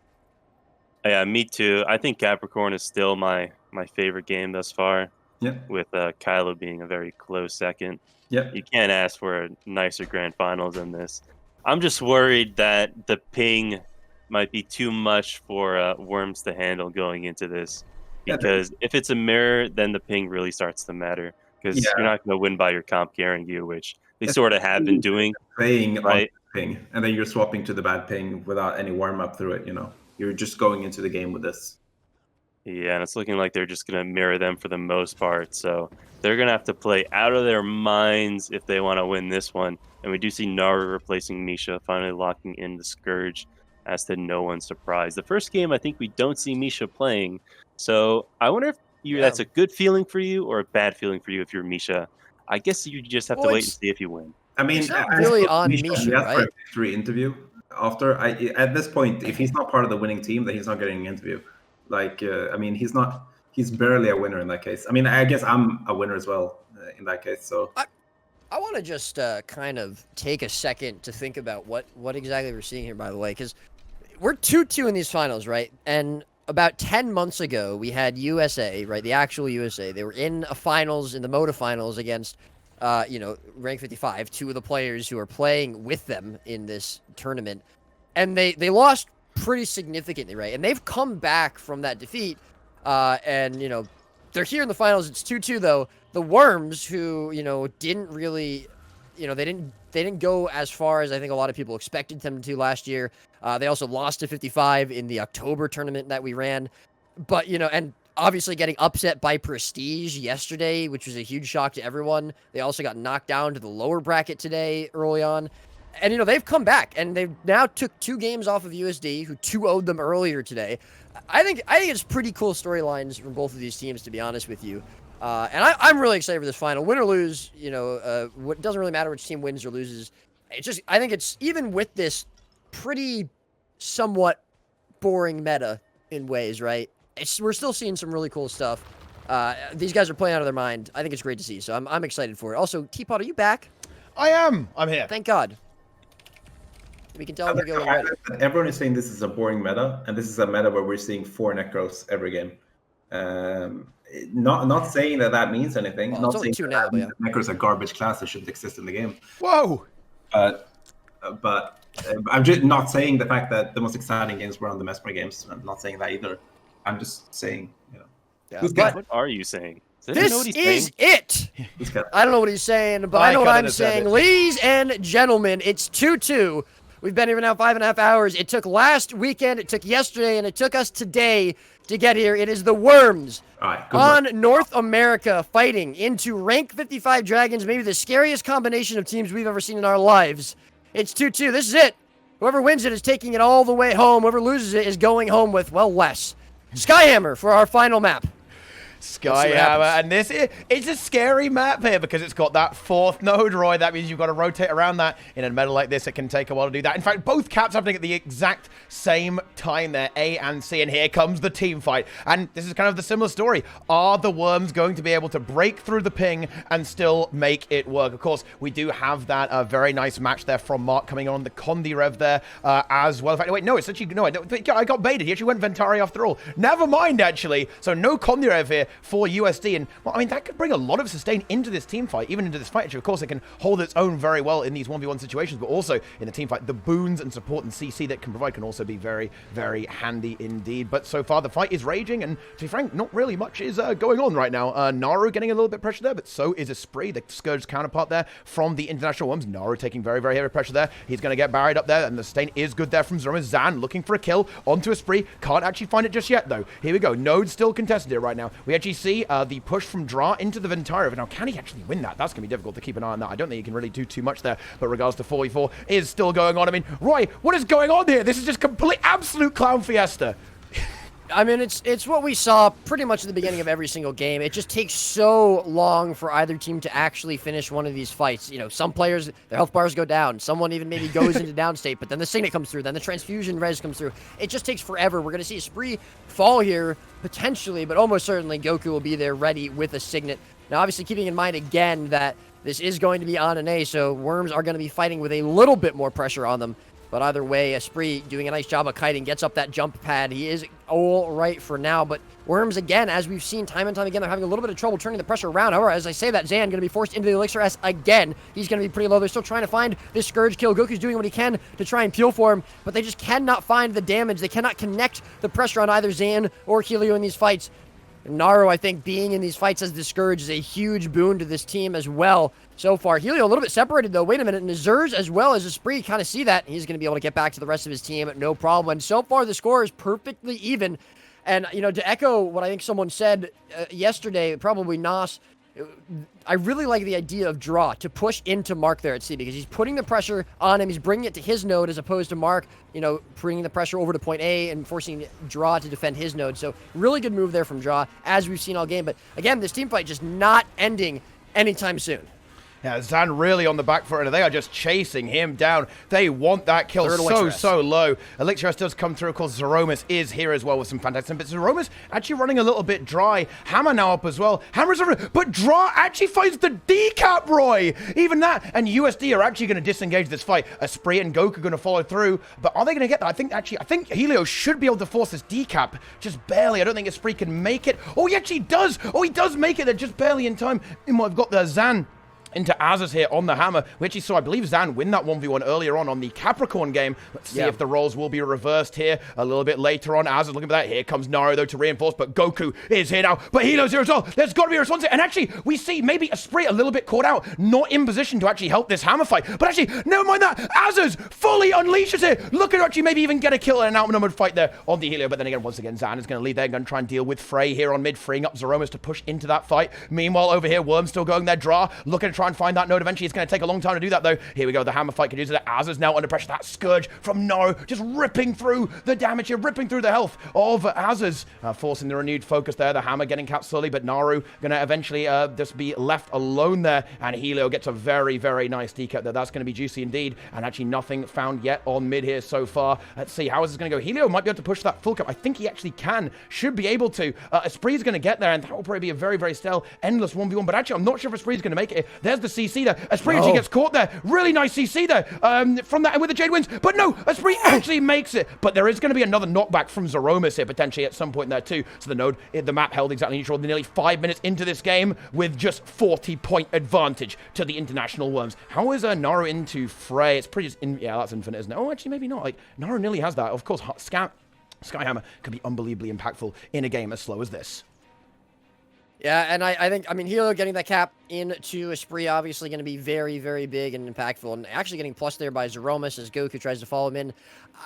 Speaker 3: Yeah, me too. I think Capricorn is still my favorite game thus far.
Speaker 5: Yeah.
Speaker 3: With Kylo being a very close second.
Speaker 5: Yeah.
Speaker 3: You can't ask for a nicer grand finals than this. I'm just worried that the ping might be too much for Worms to handle going into this. Because if it's a mirror, then the ping really starts to matter. Because you're not going to win by your comp carrying you, which they sort of have been doing.
Speaker 5: Playing
Speaker 3: right?
Speaker 5: on ping, and then you're swapping to the bad ping without any warm-up through it, You're just going into the game with this.
Speaker 3: Yeah, and it's looking like they're just going to mirror them for the most part. So they're going to have to play out of their minds if they want to win this one. And we do see Naru replacing Misha, finally locking in the Scourge, as to no one's surprise. The first game, I think we don't see Misha playing. So I wonder if that's a good feeling for you or a bad feeling for you if you're Misha. I guess you just have to wait and see if you win.
Speaker 5: I mean,
Speaker 2: it's not really on Misha, right?
Speaker 5: For a victory interview after. At this point, if he's not part of the winning team, then he's not getting an interview. I mean, he's barely a winner in that case. I mean, I guess I'm a winner as well in that case. So
Speaker 2: I want to just kind of take a second to think about what exactly we're seeing here, by the way, because we're 2-2 in these finals, right? And about 10 months ago, we had USA, right? The actual USA. They were in a finals, in the Moda finals against, rank 55, two of the players who are playing with them in this tournament. And they lost pretty significantly, right? And they've come back from that defeat, and they're here in the finals. It's 2-2 though. The Worms, who didn't really, they didn't go as far as I think a lot of people expected them to last year. They also lost to 55 in the October tournament that we ran, but and obviously getting upset by Prestige yesterday, which was a huge shock to everyone. They also got knocked down to the lower bracket today early on. And, they've come back, and they've now took 2 games off of USD, who 2-0'd them earlier today. I think it's pretty cool storylines from both of these teams, to be honest with you. And I'm really excited for this final. Win or lose, it doesn't really matter which team wins or loses. I think it's, even with this pretty somewhat boring meta in ways, right? We're still seeing some really cool stuff. These guys are playing out of their mind. I think it's great to see, so I'm excited for it. Also, Teapot, are you back?
Speaker 1: I am. I'm here.
Speaker 2: Thank God. We can tell we're going ready.
Speaker 5: Everyone is saying this is a boring meta, and this is a meta where we're seeing 4 Necros every game. Not saying that means anything.
Speaker 2: Well,
Speaker 5: not
Speaker 2: it's only
Speaker 5: saying
Speaker 2: 2 now, yeah.
Speaker 5: Necros are garbage class that shouldn't exist in the game.
Speaker 1: Whoa!
Speaker 5: But I'm just not saying the fact that the most exciting games were on the Mesmer games. I'm not saying that either. I'm just saying,
Speaker 2: Yeah,
Speaker 3: what are you saying?
Speaker 2: This is it! I don't know what he's saying, but I know what I'm saying. Ladies and gentlemen, it's 2-2. We've been here now 5.5 hours. It took last weekend, it took yesterday, and it took us today to get here. It is the Worms on North America fighting into rank 55 Dragons, maybe the scariest combination of teams we've ever seen in our lives. It's 2-2. This is it. Whoever wins it is taking it all the way home. Whoever loses it is going home with, well, less. Skyhammer for our final map.
Speaker 1: Skyhammer, and it's a scary map here because it's got that 4th node, Roy. That means you've got to rotate around that. In a meta like this, it can take a while to do that. In fact, both caps happening at the exact same time there, A and C, and here comes the team fight. And this is kind of the similar story. Are the Worms going to be able to break through the ping and still make it work? Of course, we do have that very nice match there from Mark coming on the Condi Rev there as well. In fact, wait, no, it's actually, no, I got baited. He actually went Ventari after all. Never mind, actually. So no Condi Rev here for USD, and well, I mean, that could bring a lot of sustain into this team fight, even into this fight. Actually, of course, it can hold its own very well in these 1v1 situations, but also in a team fight, the boons and support and CC that can provide can also be very, very handy indeed. But so far, the fight is raging, and to be frank, not really much is going on right now. Naru getting a little bit of pressure there, but so is Esprit, the Scourge's counterpart there from the International Worms. Naru taking very, very heavy pressure there. He's going to get buried up there, and the sustain is good there from Zroma. Zan looking for a kill onto Esprit. Can't actually find it just yet, though. Here we go. Node still contested here right now. We actually see the push from Dra into the Ventari. Now, can he actually win that? That's going to be difficult to keep an eye on that. I don't think he can really do too much there, but regards to 4v4 is still going on. I mean, Roy, what is going on here? This is just complete, absolute clown fiesta.
Speaker 2: I mean, it's what we saw pretty much at the beginning of every single game. It just takes so long for either team to actually finish one of these fights. You know, some players, their health bars go down. Someone even maybe goes into downstate, but then the Signet comes through. Then the Transfusion res comes through. It just takes forever. We're going to see a Spree fall here, potentially, but almost certainly Goku will be there ready with a Signet. Now, obviously, keeping in mind, again, that this is going to be on an A, so Worms are going to be fighting with a little bit more pressure on them. But either way, Spree doing a nice job of kiting, gets up that jump pad. He is all right for now. But Worms, again, as we've seen time and time again, they're having a little bit of trouble turning the pressure around. However, as I say that, Zan going to be forced into the Elixir S again. He's going to be pretty low. They're still trying to find this Scourge kill. Goku's doing what he can to try and peel for him, but they just cannot find the damage. They cannot connect the pressure on either Zan or Helio in these fights. Naru, I think, being in these fights as the Scourge is a huge boon to this team as well so far. Helio a little bit separated, though. Wait a minute. Nazers as well as Spree kind of see that. He's going to be able to get back to the rest of his team, no problem. And so far, the score is perfectly even. And, you know, to echo what I think someone said yesterday, probably Nas, I really like the idea of Draw to push into Mark there at C because he's putting the pressure on him. He's bringing it to his node as opposed to Mark, you know, bringing the pressure over to point A and forcing Draw to defend his node. So really good move there from Draw, as we've seen all game. But again, this team fight just not ending anytime soon.
Speaker 1: Yeah, Zan really on the back foot, and they are just chasing him down. They want that kill so low. Elixir does come through. Of course, Zeromus is here as well with some fantastic bits. Zeromus actually running a little bit dry. Hammer now up as well. Hammer's over, but Draw actually finds the decap, Roy. Even that, and USD are actually going to disengage this fight. A Spree and Goku are going to follow through, but are they going to get that? I think Helio should be able to force this decap, just barely. I don't think a Spree can make it. Oh, he actually does. Oh, he does make it. They're just barely in time. I've got the Zan into Azaz here on the hammer. We actually saw, I believe, Zan win that 1v1 earlier on the Capricorn game. Let's see if the roles will be reversed here a little bit later on. Azaz looking for that. Here comes Naru, though, to reinforce, but Goku is here now. But Helio's here as well. There's got to be a response here. And actually, we see maybe a Spree a little bit caught out, not in position to actually help this hammer fight. But actually, never mind that. Azaz fully unleashes it. Look at actually maybe even get a kill in an outnumbered fight there on the Helio. But then again, once again, Zan is going to lead there, going to try and deal with Frey here on mid, freeing up Zeromus to push into that fight. Meanwhile, over here, Worm still going there. Draw, looking to try and find that node eventually. It's going to take a long time to do that, though. Here we go. The hammer fight continues. Azaz now under pressure. That Scourge from Naru just ripping through the damage here, ripping through the health of Azaz, forcing the renewed focus there. The hammer getting capped slowly, but Naru going to eventually just be left alone there, and Helio gets a very, very nice decap there. That's going to be juicy indeed, and actually nothing found yet on mid here so far. Let's see. How is this going to go? Helio might be able to push that full cap. I think he actually can. Should be able to. Espree's going to get there, and that will probably be a very, very still, endless 1v1, but actually I'm not sure if Espree's going to make it. There's the CC there. Espree actually gets caught there. Really nice CC there from that, and with the Jade wins. But no, Espree actually makes it. But there is going to be another knockback from Zeromus here, potentially at some point there too. So the node, the map held exactly neutral. Nearly 5 minutes into this game with just 40-point advantage to the International Worms. How is Naru into Frey? It's pretty, yeah, that's infinite, isn't it? Oh, actually, maybe not. Like, Naru nearly has that. Of course, Skyhammer could be unbelievably impactful in a game as slow as this.
Speaker 2: Yeah, and I think, I mean, Helio getting that cap into a Spree obviously going to be very, very big and impactful, and actually getting plus there by Zeromus as Goku tries to follow him in.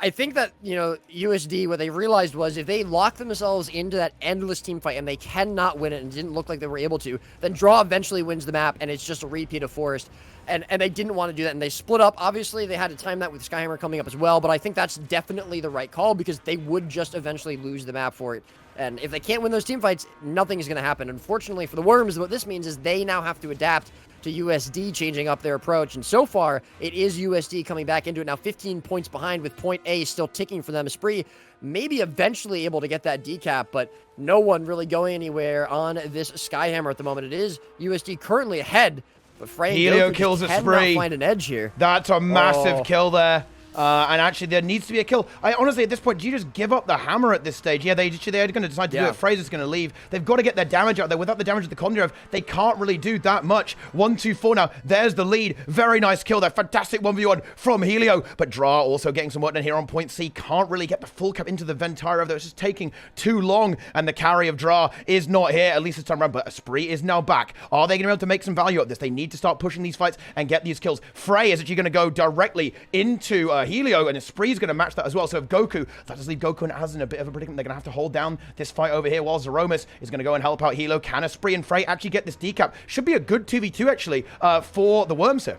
Speaker 2: I think that, you know, USD, what they realized was if they lock themselves into that endless team fight and they cannot win it and didn't look like they were able to, then Draw eventually wins the map, and it's just a repeat of Forest. And they didn't want to do that, and they split up. Obviously, they had to time that with Skyhammer coming up as well, but I think that's definitely the right call because they would just eventually lose the map for it. And if they can't win those team fights, nothing is going to happen. Unfortunately for the Worms, what this means is they now have to adapt to USD changing up their approach. And so far, it is USD coming back into it now 15 points behind with point A still ticking for them. Spree maybe eventually able to get that decap, but no one really going anywhere on this Skyhammer at the moment. It is USD currently ahead, but Frey
Speaker 1: Helio kills a Spree.
Speaker 2: Find an edge here.
Speaker 1: That's a massive kill there. And actually, there needs to be a kill. Honestly, at this point, do you just give up the hammer at this stage? Yeah, they're going to decide to do it. Fraser's going to leave. They've got to get their damage out there. Without the damage of the Kondirev, they can't really do that much. 1-2-4 now. There's the lead. Very nice kill there. Fantastic 1v1 from Helio. But Dra also getting some work done here on point C. Can't really get the full cap into the Ventira, though. It's just taking too long. And the carry of Dra is not here, at least this time around. But Spree is now back. Are they going to be able to make some value of this? They need to start pushing these fights and get these kills. Frey is actually going to go directly into Helio, and Spree's going to match that as well. So if Goku, that does leave Goku and Az in a bit of a predicament. They're going to have to hold down this fight over here while Zeromus is going to go and help out Helio. Can a Spree and Frey actually get this decap? Should be a good 2v2 actually for the Worms here.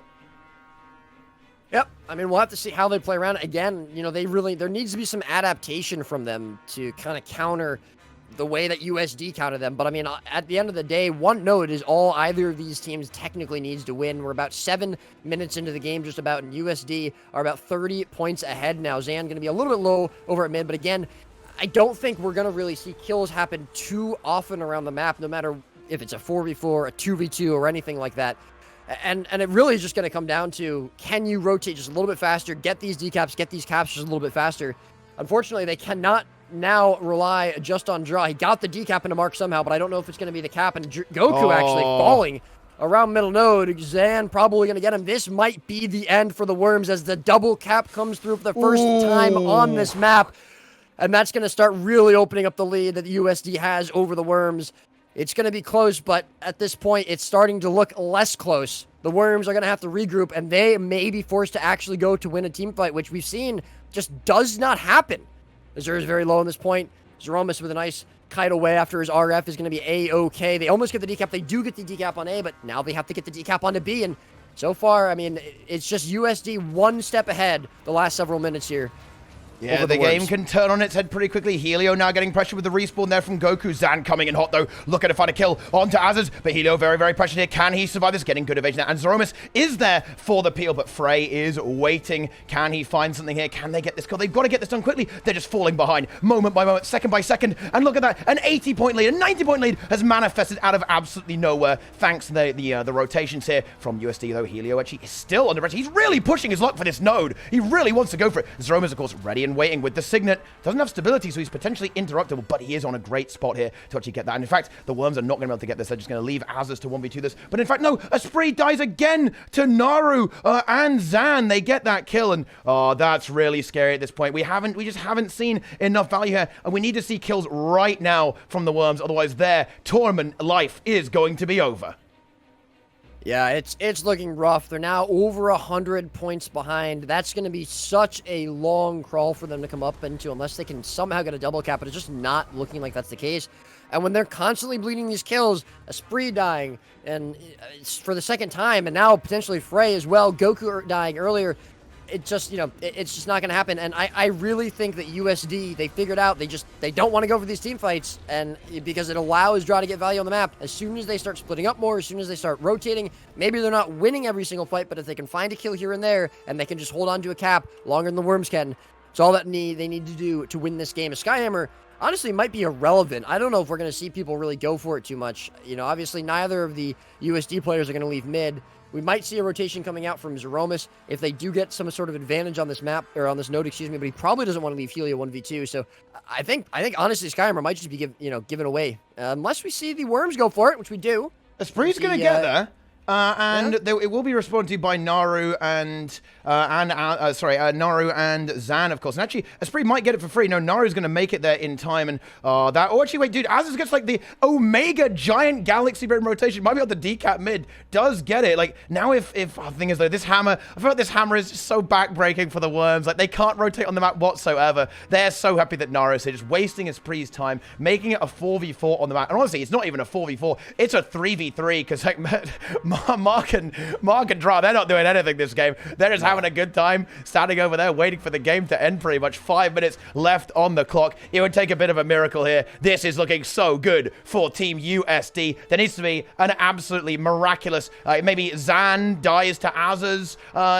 Speaker 2: Yep. I mean, we'll have to see how they play around. Again, you know, there needs to be some adaptation from them to kind of counter the way that USD countered them. But I mean, at the end of the day, one node is all either of these teams technically needs to win. We're about 7 minutes into the game, just about, and USD are about 30 points ahead now. Zan going to be a little bit low over at mid, but again, I don't think we're going to really see kills happen too often around the map, no matter if it's a 4v4, a 2v2, or anything like that. And it really is just going to come down to, can you rotate just a little bit faster, get these decaps, get these caps just a little bit faster. Unfortunately, they cannot now rely just on Draw. He got the decap into Mark somehow, but I don't know if it's going to be the cap, and Goku actually falling around middle node. Zan probably going to get him. This might be the end for the Worms as the double cap comes through for the first time on this map. And that's going to start really opening up the lead that the USD has over the Worms. It's going to be close, but at this point, it's starting to look less close. The Worms are going to have to regroup, and they may be forced to actually go to win a team fight, which we've seen just does not happen. Azure is very low on this point. Zeromus with a nice kite away after his RF is going to be A-okay. They almost get the decap. They do get the decap on A, but now they have to get the decap onto B, and so far, I mean, it's just USD one step ahead the last several minutes here.
Speaker 1: Yeah, the game can turn on its head pretty quickly. Helio now getting pressure with the respawn there from Goku. Zan coming in hot, though. Looking to find a kill onto Azaz, but Helio very, very pressured here. Can he survive this? Getting good evasion there. And Zeromus is there for the peel, but Frey is waiting. Can he find something here? Can they get this kill? They've got to get this done quickly. They're just falling behind, moment by moment, second by second. And look at that. An 80-point lead, a 90-point lead has manifested out of absolutely nowhere, thanks to the rotations here from USD, though. Helio actually is still under pressure. He's really pushing his luck for this node. He really wants to go for it. Zeromus, of course, ready and waiting with the Signet. Doesn't have stability, so he's potentially interruptible, but he is on a great spot here to actually get that. And in fact, the Worms are not going to be able to get this. They're just going to leave Azaz to 1v2 this. But in fact, no, Esprit dies again to Naru and Zan. They get that kill, and that's really scary at this point. We just haven't seen enough value here, and we need to see kills right now from the Worms. Otherwise, their tournament life is going to be over.
Speaker 2: Yeah, it's looking rough. They're now over 100 points behind. That's going to be such a long crawl for them to come up into unless they can somehow get a double cap, but it's just not looking like that's the case. And when they're constantly bleeding these kills, Esprit dying, and it's for the second time, and now potentially Frey as well, Goku dying earlier, it just, you know, it's just not going to happen. And I really think that USD, they figured out they don't want to go for these team fights, and because it allows Draw to get value on the map. As soon as they start splitting up more, as soon as they start rotating, maybe they're not winning every single fight, but if they can find a kill here and there, and they can just hold on to a cap longer than the Worms can, it's all that they need to do to win this game. A Skyhammer honestly might be irrelevant. I don't know if we're going to see people really go for it too much. You know, obviously neither of the USD players are going to leave mid. We might see a rotation coming out from Zeromus if they do get some sort of advantage on this map, or on this node, excuse me, but he probably doesn't want to leave Helio 1v2. So I think honestly Skyhammer might just be given away. Unless we see the Worms go for it, which we do.
Speaker 1: Esprit's going to get there. It will be responded to by Naru and Naru and Zan, of course. And actually, Esprit might get it for free. No, Naru's going to make it there in time. And actually, wait, dude, Azaz gets like the Omega Giant Galaxy Brain rotation. Might be able to decap mid. Does get it. Like now, if the thing is though, this hammer, I feel like this hammer is just so backbreaking for the Worms. Like they can't rotate on the map whatsoever. They're so happy that Naru's here, just wasting Esprit's time, making it a 4v4 on the map. And honestly, it's not even a 4v4. It's a 3v3 because like Mark and Draw, they're not doing anything this game. They're just having a good time, standing over there, waiting for the game to end pretty much. 5 minutes left on the clock. It would take a bit of a miracle here. This is looking so good for Team USD. There needs to be an absolutely miraculous, maybe Zan dies to Azaz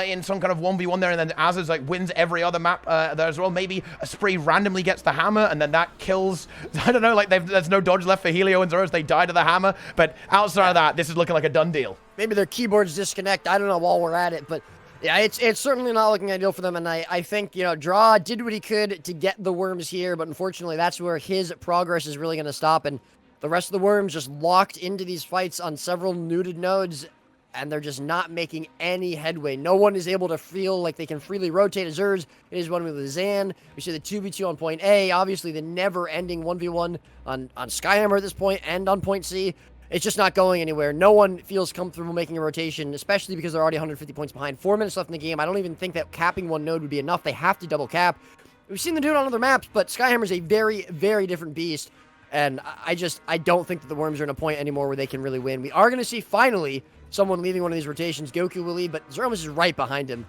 Speaker 1: in some kind of 1v1 there, and then Azaz like wins every other map there as well. Maybe Esprit randomly gets the hammer, and then that kills, I don't know, like there's no dodge left for Helio and Zeromus. They die to the hammer, but outside of that, this is looking like a done deal.
Speaker 2: Maybe their keyboards disconnect. I don't know while we're at it, but yeah, it's certainly not looking ideal for them. And I think, you know, Draw did what he could to get the Worms here, but unfortunately that's where his progress is really going to stop. And the rest of the Worms just locked into these fights on several neutered nodes, and they're just not making any headway. No one is able to feel like they can freely rotate. Azur's is one with Zan. We see the 2v2 on point A. Obviously the never-ending 1v1 on Skyhammer at this point and on point C. It's just not going anywhere. No one feels comfortable making a rotation, especially because they're already 150 points behind. 4 minutes left in the game. I don't even think that capping one node would be enough. They have to double cap. We've seen them do it on other maps, but Skyhammer's a very, very different beast. And I don't think that the Worms are in a point anymore where they can really win. We are going to see, finally, someone leaving one of these rotations. Goku will lead, but Zeromus is right behind him.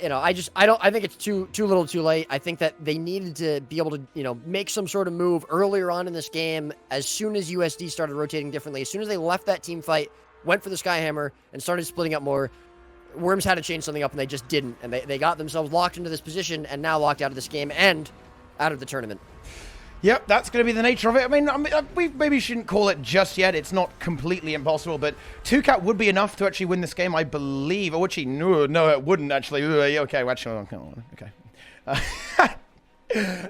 Speaker 2: I think it's too little too late. I think that they needed to be able to, make some sort of move earlier on in this game. As soon as USD started rotating differently, as soon as they left that team fight, went for the Skyhammer, and started splitting up more, Worms had to change something up, and they just didn't. And they got themselves locked into this position, and now locked out of this game and out of the tournament.
Speaker 1: Yep, that's going to be the nature of it. I mean, we maybe shouldn't call it just yet. It's not completely impossible, but 2-Cat would be enough to actually win this game, I believe. Or actually, no, it wouldn't actually. Okay, actually, okay.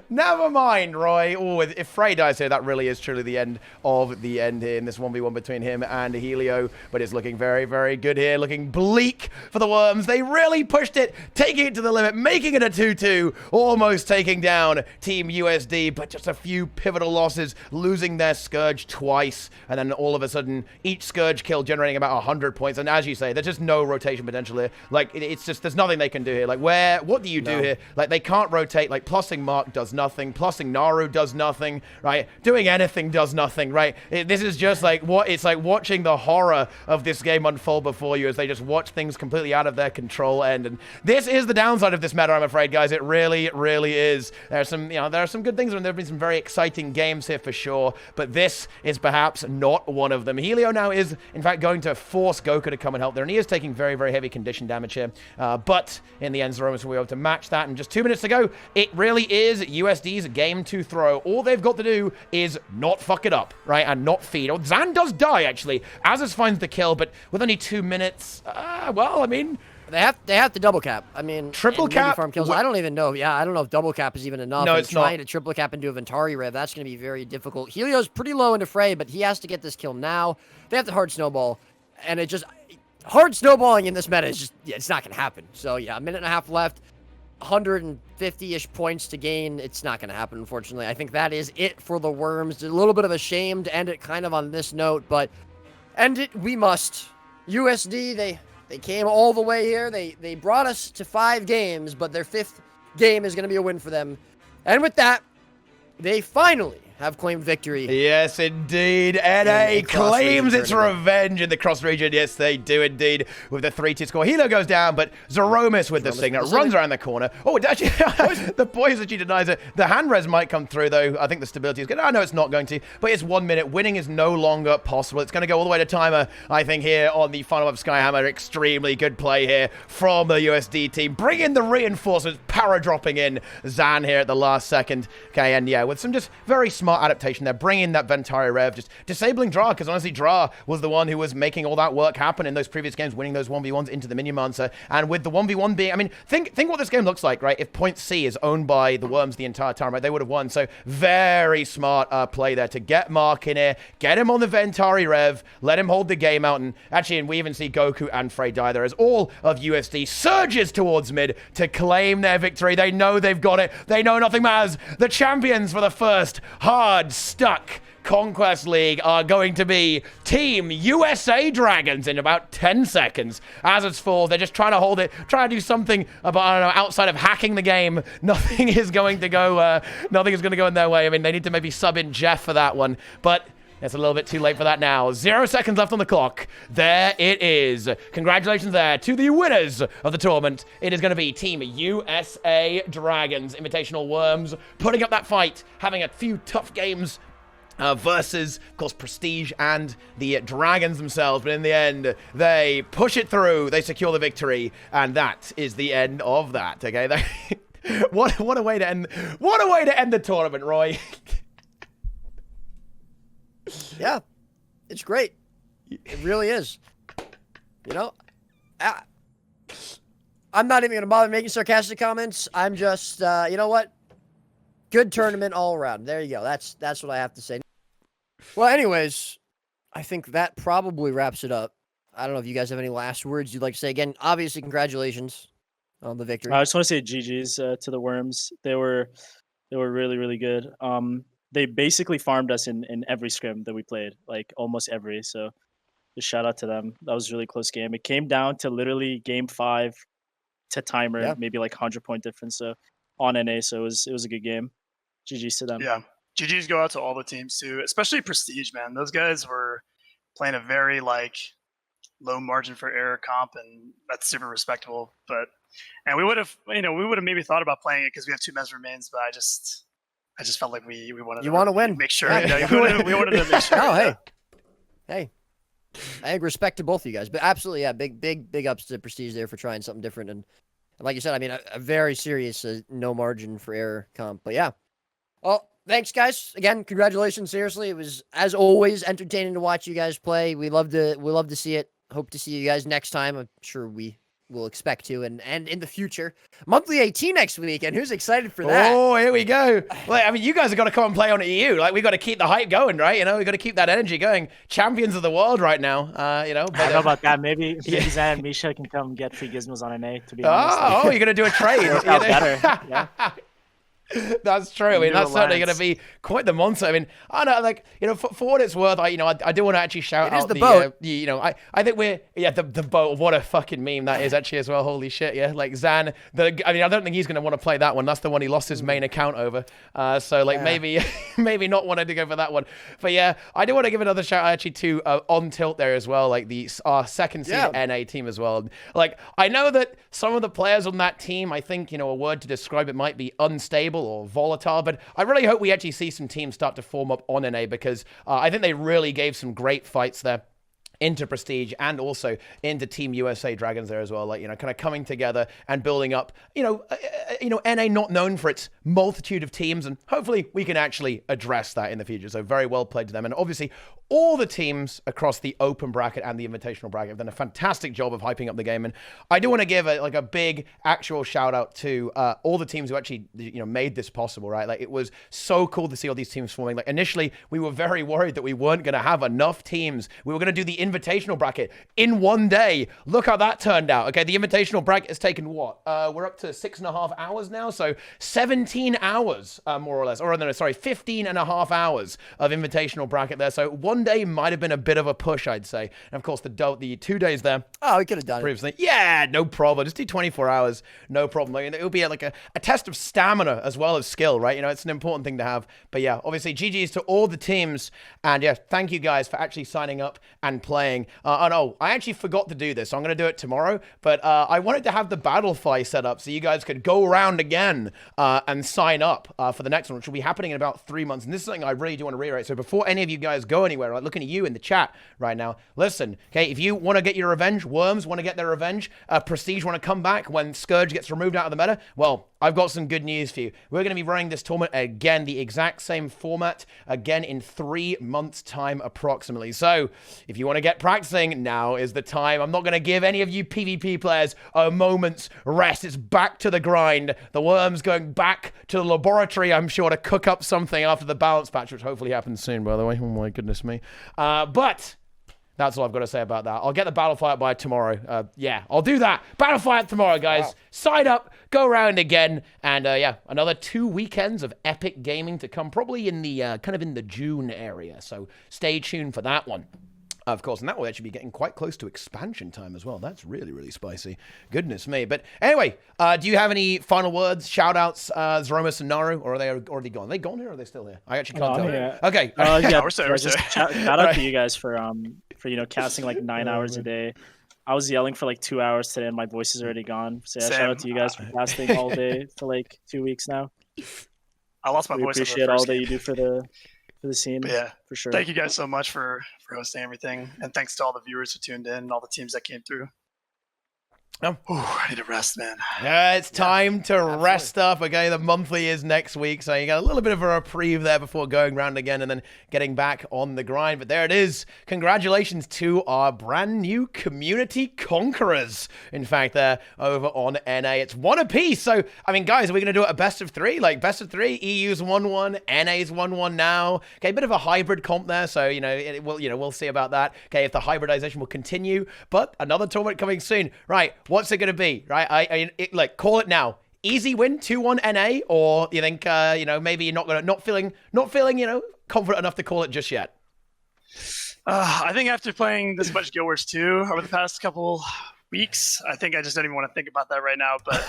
Speaker 1: Never mind, Roy. Oh, if Frey dies here, that really is truly the end of the end here in this 1v1 between him and Helio. But it's looking very, very good here. Looking bleak for the Worms. They really pushed it, taking it to the limit, making it a 2-2, almost taking down Team USD, but just a few pivotal losses, losing their Scourge twice, and then all of a sudden, each Scourge kill generating about 100 points. And as you say, there's just no rotation potential here. Like, it's just, there's nothing they can do here. Like, what do you do here? Like, they can't rotate. Like, plussing Mark does nothing. Plussing Naru does nothing, right? Doing anything does nothing, right? This is just like it's like watching the horror of this game unfold before you as they just watch things completely out of their control end. And this is the downside of this meta, I'm afraid, guys. It really, really is. There are some good things, and there have been some very exciting games here for sure, but this is perhaps not one of them. Helio now is, in fact, going to force Goku to come and help there, and he is taking very, very heavy condition damage here. But in the end, Zeromus will be able to match that, and just 2 minutes to go, it really is USD's game to throw. All they've got to do is not fuck it up, right? And not feed. Oh, Zan does die, actually. Azus finds the kill, but with only 2 minutes, well, I mean...
Speaker 2: They have to double cap. I mean,
Speaker 1: triple cap
Speaker 2: farm kills. I don't even know. Yeah, I don't know if double cap is even enough.
Speaker 1: No, it's
Speaker 2: trying
Speaker 1: not.
Speaker 2: to triple cap into a Ventari Rev, that's going to be very difficult. Helio's pretty low into Frey, but he has to get this kill now. They have to hard snowball, and it just... Hard snowballing in this meta is just... Yeah, it's not going to happen. So, yeah, a minute and a half left. 150-ish points to gain. It's not going to happen, unfortunately. I think that is it for the Worms. A little bit of a shame to end it kind of on this note, but end it we must. USD, they came all the way here. They brought us to 5 games, but their 5th game is going to be a win for them. And with that, they finally have claimed victory.
Speaker 1: Yes, indeed. NA claims its revenge in the cross region. Yes, they do indeed. With the 3-2 score. Hilo goes down, but Zeromus with the signet runs around the corner. Oh, it actually, the poise that she denies it. The hand res might come through, though. I think the stability is good. I know it's not going to, but it's 1 minute. Winning is no longer possible. It's going to go all the way to timer, I think, here on the final of Skyhammer. Extremely good play here from the USD team. Bring in the reinforcements, power dropping in Zan here at the last second. Okay, and yeah, with some just very smart adaptation there, bringing that Ventari Rev, just disabling Dra, because honestly, Dra was the one who was making all that work happen in those previous games, winning those 1v1s into the Minion Mancer, and with the 1v1 being, I mean, think what this game looks like, right? If Point C is owned by the Worms the entire time, right, they would have won, so very smart play there to get Mark in here, get him on the Ventari Rev, let him hold the game out, and actually, and we even see Goku and Frey die there as all of USD surges towards mid to claim their victory. They know they've got it. They know nothing matters. The champions for the first Hardstuck Conquest League are going to be Team USA Dragons in about 10 seconds. As it's full, they're just trying to hold it, trying to do something about, I don't know, outside of hacking the game. Nothing is going to go, nothing is going to go in their way. I mean, they need to maybe sub in Jeff for that one, but it's a little bit too late for that now. 0 seconds left on the clock. There it is. Congratulations there to the winners of the tournament. It is going to be Team USA Dragons. Invitational Worms putting up that fight, having a few tough games versus, of course, Prestige and the Dragons themselves. But in the end, they push it through. They secure the victory. And that is the end of that. Okay. What a way to end. What a way to end the tournament, Roy.
Speaker 2: Yeah, it's great. It really is. You know, I'm not even going to bother making sarcastic comments. I'm just, you know what? Good tournament all around. There you go. That's what I have to say. Well, anyways, I think that probably wraps it up. I don't know if you guys have any last words you'd like to say. Again, obviously, congratulations on the victory.
Speaker 6: I just want to say GG's to the Worms. They were really, really good. They basically farmed us in every scrim that we played, like almost every. So just shout out to them. That was a really close game. It came down to literally game 5 to timer, maybe like 100-point difference. So on NA, so it was a good game. GG's to them.
Speaker 7: Yeah, GG's go out to all the teams too, especially Prestige, man. Those guys were playing a very low margin for error comp, and that's super respectable. And we would have maybe thought about playing it because we have 2 Mesmer mains, but I just felt like we wanted
Speaker 2: to win.
Speaker 7: make sure.
Speaker 2: Yeah.
Speaker 7: We wanted to make sure.
Speaker 2: Oh, hey. I have respect to both of you guys, but absolutely, yeah, big ups to Prestige there for trying something different. And like you said, I mean, a very serious no margin for error comp. But yeah. Well, thanks, guys. Again, congratulations. Seriously, it was, as always, entertaining to watch you guys play. We love to see it. Hope to see you guys next time. I'm sure we will expect to, and in the future. Monthly AT next week, and who's excited for that?
Speaker 1: Oh, here we go. Well, I mean, you guys have got to come and play on EU. Like, we got to keep the hype going, right? You know, we got to keep that energy going. Champions of the world right now, you know. But,
Speaker 6: I don't know about that. Maybe Zan and Misha can come get free gizmos on NA, to be honest.
Speaker 1: Oh, you're going to do a trade.
Speaker 6: Better. Yeah.
Speaker 1: That's true. I mean,
Speaker 6: New
Speaker 1: that's certainly going
Speaker 6: alliance.
Speaker 1: to be quite the monster. I mean, I know, like, you know, for what it's worth, I do want to actually shout
Speaker 2: It is
Speaker 1: out
Speaker 2: the boat.
Speaker 1: you know, I think the boat. What a fucking meme that is actually as well. Holy shit, yeah. Like Zan, I mean, I don't think he's going to want to play that one. That's the one he lost his main account over. So like maybe not wanting to go for that one. But yeah, I do want to give another shout out actually to On Tilt there as well, like our second seed NA team as well. Like, I know that some of the players on that team, I think, you know, a word to describe it might be unstable or volatile, but I really hope we actually see some teams start to form up on NA, because I think they really gave some great fights there into Prestige and also into Team USA Dragons there as well, like, you know, kind of coming together and building up, you know, NA not known for its multitude of teams, and hopefully we can actually address that in the future. So very well played to them. And obviously all the teams across the open bracket and the invitational bracket have done a fantastic job of hyping up the game. And I do want to give a big actual shout out to all the teams who actually, you know, made this possible, right? Like, it was so cool to see all these teams forming. Like, initially we were very worried that we weren't going to have enough teams. We were going to do the invitational bracket in one day. Look how that turned out. Okay, the invitational bracket has taken what? We're up to 6.5 hours now, so 17 hours more or less, or no, sorry, 15.5 hours of invitational bracket there. So one day might have been a bit of a push, I'd say. And of course, the 2 days there.
Speaker 2: Oh, we could have done
Speaker 1: previously.
Speaker 2: it.
Speaker 1: Yeah, no problem. Just do 24 hours, no problem. Like, it would be like a test of stamina as well as skill, right? You know, it's an important thing to have. But yeah, obviously, GG's to all the teams. And yeah, thank you guys for actually signing up and playing. Oh no, I actually forgot to do this, so I'm going to do it tomorrow. But I wanted to have the battle fight set up so you guys could go around again and sign up for the next one, which will be happening in about 3 months. And this is something I really do want to reiterate. So before any of you guys go anywhere, like, looking at you in the chat right now, listen, okay, if you want to get your revenge, Worms want to get their revenge, Prestige want to come back when Scourge gets removed out of the meta, well, I've got some good news for you. We're going to be running this tournament again, the exact same format, again in 3 months' time approximately. So if you want to get practicing, now is the time. I'm not going to give any of you PvP players a moment's rest. It's back to the grind. The Worms going back to the laboratory, I'm sure, to cook up something after the balance patch, which hopefully happens soon, by the way. Oh my goodness me. But that's all I've got to say about that. I'll get the battle fight by tomorrow. Yeah, I'll do that. Battle fight tomorrow, guys. Wow. Sign up, go around again, and yeah, another 2 weekends of epic gaming to come, probably in the kind of in the June area. So stay tuned for that one. Of course, and that will actually be getting quite close to expansion time as well. That's really, really spicy. Goodness me. But anyway, do you have any final words, shout-outs, Zromus and Naru, or are they already gone? Are they gone here, or are they still here? I actually can't tell.
Speaker 6: Yeah.
Speaker 1: Okay.
Speaker 6: Yeah,
Speaker 7: we're still.
Speaker 6: just shout out to you guys for you know, casting like 9 hours a day. I was yelling for like 2 hours today, and my voice is already gone. So yeah, shout out to you guys for casting all day for like 2 weeks now.
Speaker 7: I lost my
Speaker 6: we
Speaker 7: voice.
Speaker 6: Appreciate all that you do for the scene.
Speaker 7: But yeah,
Speaker 6: for sure.
Speaker 7: Thank you guys so much for hosting everything, and thanks to all the viewers who tuned in and all the teams that came through.
Speaker 1: Oh.
Speaker 7: Ooh, I need to rest, man.
Speaker 1: Yeah, it's time to rest up. Okay, the monthly is next week, so you got a little bit of a reprieve there before going round again and then getting back on the grind. But there it is. Congratulations to our brand new community conquerors. In fact, they're over on NA. It's one apiece. So, I mean, guys, are we going to do it a best of three? Like, best of three, EU's 1-1, NA's 1-1 now. Okay, a bit of a hybrid comp there, so, we'll see about that. Okay, if the hybridization will continue. But another tournament coming soon. Right, what's it going to be, right? I like, call it now. Easy win, 2-1 NA, or you think, maybe you're not feeling, confident enough to call it just yet?
Speaker 7: I think after playing this much Guild Wars 2 over the past couple weeks, I think I just don't even want to think about that right now. But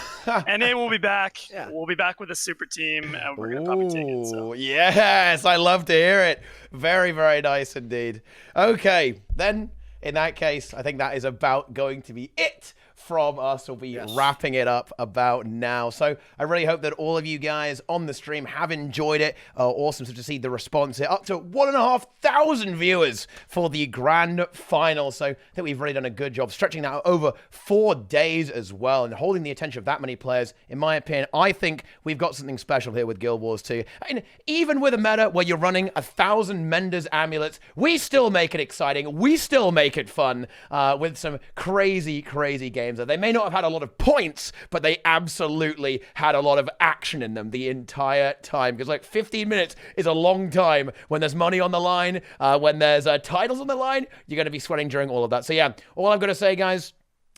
Speaker 7: NA will be back. Yeah. We'll be back with a super team, and we're going to probably take it. So.
Speaker 1: Yes, I love to hear it. Very, very nice indeed. Okay, then in that case, I think that is about going to be it from us. We'll be wrapping it up about now. So I really hope that all of you guys on the stream have enjoyed it. Awesome to see the response here. Up to 1,500 viewers for the grand final. So I think we've really done a good job stretching that over 4 days as well and holding the attention of that many players. In my opinion, I think we've got something special here with Guild Wars 2. I mean, even with a meta where you're running 1,000 Mender's amulets, we still make it exciting. We still make it fun with some crazy games. They may not have had a lot of points, but they absolutely had a lot of action in them the entire time. Because like 15 minutes is a long time when there's money on the line, when there's titles on the line. You're going to be sweating during all of that. So yeah, all I'm going to say, guys,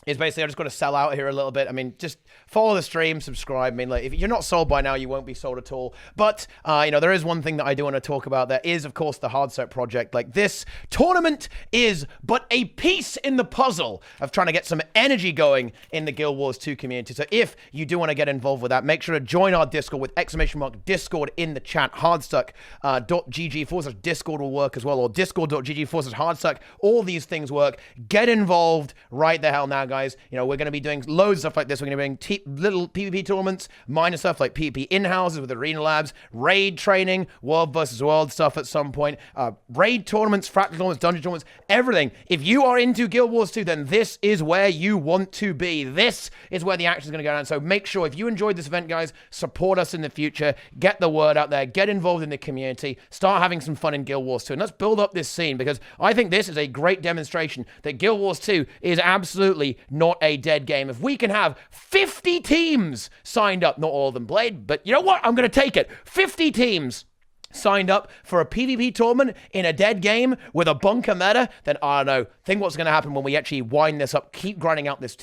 Speaker 1: is basically I'm just going to sell out here a little bit. I mean, just follow the stream, subscribe. I mean, like, if you're not sold by now, you won't be sold at all. But, you know, there is one thing that I do want to talk about. There is, of course, the Hardstuck project. Like, this tournament is but a piece in the puzzle of trying to get some energy going in the Guild Wars 2 community. So if you do want to get involved with that, make sure to join our Discord with !Discord in the chat. Hardstuck.gg/Discord will work as well, or discord.gg/Hardstuck. All these things work. Get involved right the hell now, guys. You know, we're going to be doing loads of stuff like this. We're going to be doing little PvP tournaments, minor stuff like PvP in-houses with Arena Labs, raid training, world versus world stuff at some point, raid tournaments, fractal tournaments, dungeon tournaments, everything. If you are into Guild Wars 2, then this is where you want to be. This is where the action is going to go down. So make sure, if you enjoyed this event, guys, support us in the future. Get the word out there. Get involved in the community. Start having some fun in Guild Wars 2. And let's build up this scene, because I think this is a great demonstration that Guild Wars 2 is absolutely not a dead game. If we can have 50 teams signed up, not all of them Blade, but you know what? I'm going to take it. 50 teams signed up for a PvP tournament in a dead game with a bunker meta, then I don't know. Think what's going to happen when we actually wind this up, keep grinding out this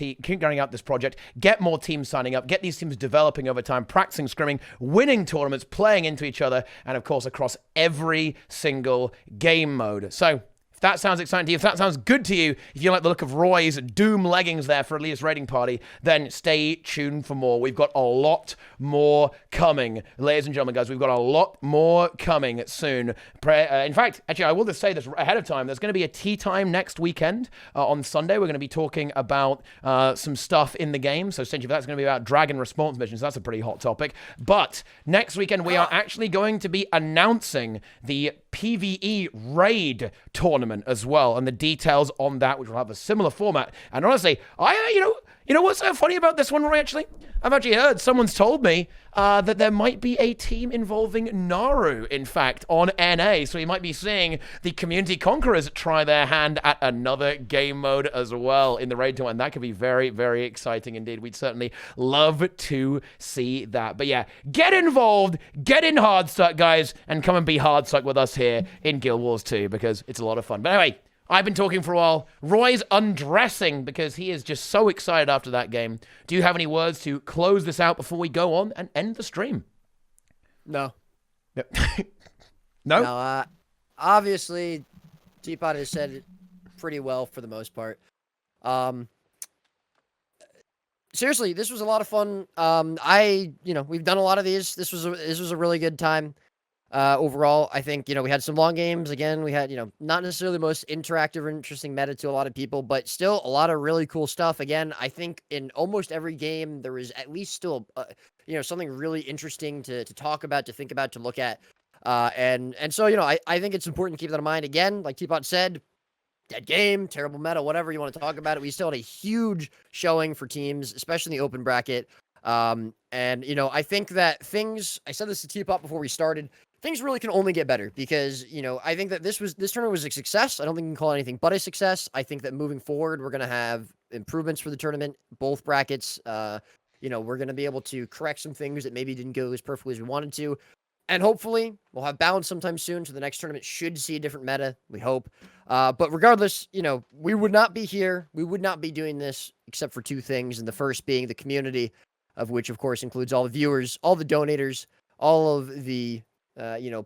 Speaker 1: project, get more teams signing up, get these teams developing over time, practicing scrimming, winning tournaments, playing into each other, and of course across every single game mode. So if that sounds exciting to you, if that sounds good to you, if you like the look of Roy's Doom leggings there for Elite's raiding party, then stay tuned for more. We've got a lot more coming. Ladies and gentlemen, guys, we've got a lot more coming soon. In fact, actually, I will just say this ahead of time. There's going to be a tea time next weekend on Sunday. We're going to be talking about some stuff in the game. So essentially, that's going to be about dragon response missions. That's a pretty hot topic. But next weekend, we are actually going to be announcing the PvE raid tournament as well, and the details on that, which will have a similar format. And honestly, you know what's so funny about this one, Roy, actually? I've actually heard, someone's told me that there might be a team involving Naru, in fact, on NA. So we might be seeing the Community Conquerors try their hand at another game mode as well in the raid tournament. And that could be very, very exciting indeed. We'd certainly love to see that. But yeah, get involved, get in Hardstuck, guys, and come and be Hardstuck with us here in Guild Wars 2, because it's a lot of fun. But anyway, I've been talking for a while. Roy's undressing because he is just so excited after that game. Do you have any words to close this out before we go on and end the stream?
Speaker 2: No.
Speaker 1: Yep.
Speaker 2: No, obviously, Teapot has said it pretty well for the most part. Seriously, this was a lot of fun. We've done a lot of these. This was a really good time. Overall, I think, we had some long games. Again, we had, not necessarily the most interactive or interesting meta to a lot of people, but still a lot of really cool stuff. Again, I think in almost every game, there was at least still, something really interesting to talk about, to think about, to look at. And so, I think it's important to keep that in mind. Again, like Teapot said, dead game, terrible meta, whatever you want to talk about it. We still had a huge showing for teams, especially in the open bracket. I think that I said this to Teapot before we started, things really can only get better, because, I think that this tournament was a success. I don't think you can call it anything but a success. I think that moving forward, we're going to have improvements for the tournament, both brackets. We're going to be able to correct some things that maybe didn't go as perfectly as we wanted to. And hopefully we'll have balance sometime soon. So the next tournament should see a different meta, we hope. But regardless, we would not be here. We would not be doing this except for two things. And the first being the community, of which, of course, includes all the viewers, all the donators, all of the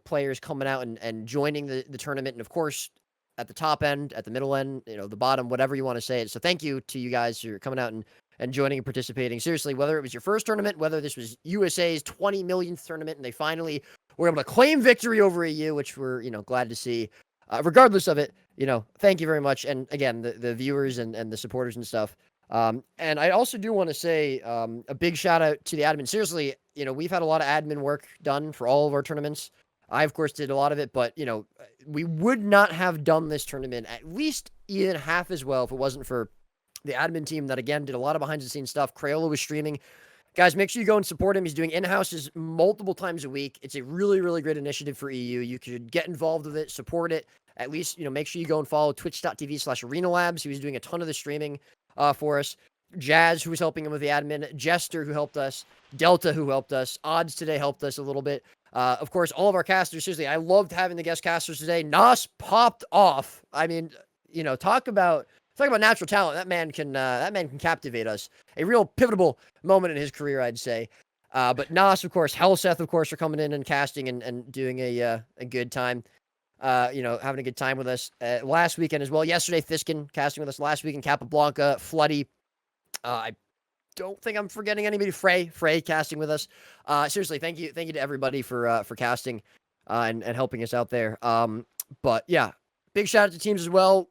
Speaker 2: players coming out and joining the tournament. And of course, at the top end, at the middle end, the bottom, whatever you want to say it. So thank you to you guys for coming out and joining and participating. Seriously, whether it was your first tournament, whether this was USA's 20 millionth tournament, and they finally were able to claim victory over EU, which we're, glad to see. Regardless of it, thank you very much. And again, the viewers and the supporters and stuff. And I also do want to say a big shout out to the admin. Seriously, we've had a lot of admin work done for all of our tournaments. I, of course, did a lot of it, but, we would not have done this tournament at least even half as well if it wasn't for the admin team that, again, did a lot of behind-the-scenes stuff. Crayola was streaming. Guys, make sure you go and support him. He's doing in-houses multiple times a week. It's a really, really great initiative for EU. You could get involved with it, support it. At least, make sure you go and follow twitch.tv/ArenaLabs. He was doing a ton of the streaming for us. Jazz, who was helping him with the admin. Jester, who helped us. Delta, who helped us. Odds today helped us a little bit. Of course, all of our casters. Seriously, I loved having the guest casters today. Nas popped off. I mean, talk about natural talent. That man can captivate us. A real pivotal moment in his career, I'd say. But Nas, of course, Helseth, of course, are coming in and casting and doing a good time. Having a good time with us last weekend as well. Yesterday, Thiskin casting with us. Last weekend, Capablanca, Floody. I don't think I'm forgetting anybody. Frey casting with us. Seriously, thank you to everybody for casting and helping us out there. But yeah, big shout out to teams as well.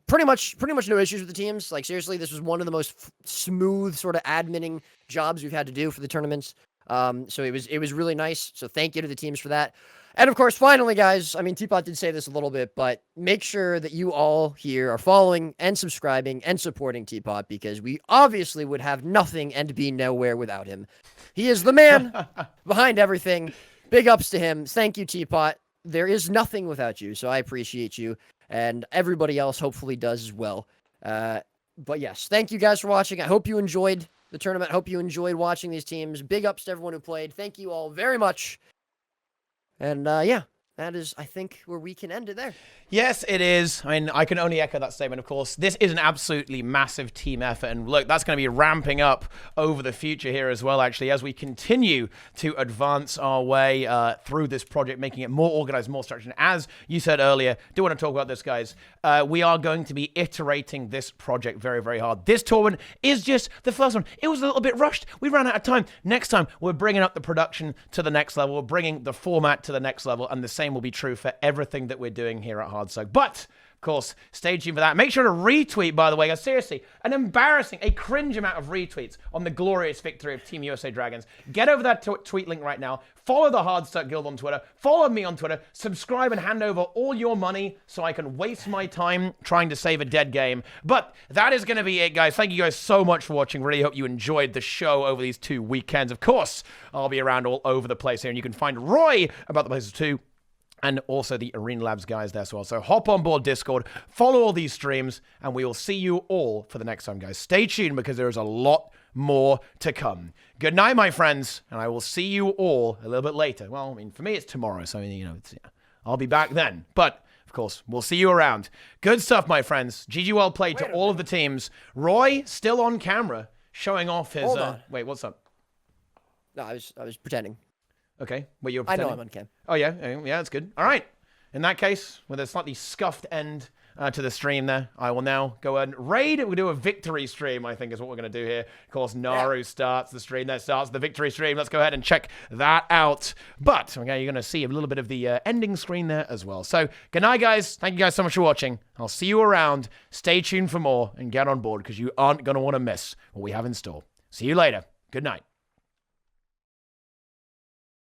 Speaker 2: Pretty much no issues with the teams. Like seriously, this was one of the most smooth sort of adminning jobs we've had to do for the tournaments. So it was really nice. So thank you to the teams for that. And of course, finally, guys, I mean, Teapot did say this a little bit, but make sure that you all here are following and subscribing and supporting Teapot because we obviously would have nothing and be nowhere without him. He is the man behind everything. Big ups to him. Thank you, Teapot. There is nothing without you, so I appreciate you. And everybody else hopefully does as well. But yes, thank you guys for watching. I hope you enjoyed the tournament. Hope you enjoyed watching these teams. Big ups to everyone who played. Thank you all very much. And yeah, that is, I think, where we can end it there.
Speaker 1: Yes, it is. I mean, I can only echo that statement, of course. This is an absolutely massive team effort. And look, that's going to be ramping up over the future here as well, actually, as we continue to advance our way through this project, making it more organized, more structured. And as you said earlier, do want to talk about this, guys. We are going to be iterating this project very, very hard. This tournament is just the first one. It was a little bit rushed. We ran out of time. Next time, we're bringing up the production to the next level. We're bringing the format to the next level. And the same will be true for everything that we're doing here at Hardstuck. But, of course, stay tuned for that. Make sure to retweet, by the way. Seriously, a cringe amount of retweets on the glorious victory of Team USA Dragons. Get over that tweet link right now. Follow the Hardstuck Guild on Twitter. Follow me on Twitter. Subscribe and hand over all your money so I can waste my time trying to save a dead game. But that is going to be it, guys. Thank you guys so much for watching. Really hope you enjoyed the show over these 2 weekends. Of course, I'll be around all over the place here, and you can find Roy about the places too. And also the Arena Labs guys there as well. So hop on board Discord, follow all these streams, and we will see you all for the next time, guys. Stay tuned because there is a lot more to come. Good night, my friends, and I will see you all a little bit later. Well, I mean, for me, it's tomorrow, so, I'll be back then. But, of course, we'll see you around. Good stuff, my friends. GG well played to all of the teams. Roy, still on camera, showing off his...
Speaker 2: Hold on.
Speaker 1: Wait, what's up?
Speaker 2: No, I was pretending.
Speaker 1: Okay, well, you're
Speaker 2: I
Speaker 1: pretending.
Speaker 2: know I'm on cam.
Speaker 1: Oh, yeah, that's good. All right. In that case, with a slightly scuffed end to the stream there, I will now go ahead and raid. We'll do a victory stream, I think is what we're going to do here. Of course, Naru starts the stream. That starts the victory stream. Let's go ahead and check that out. But, okay, you're going to see a little bit of the ending screen there as well. So, good night, guys. Thank you guys so much for watching. I'll see you around. Stay tuned for more and get on board because you aren't going to want to miss what we have in store. See you later. Good night.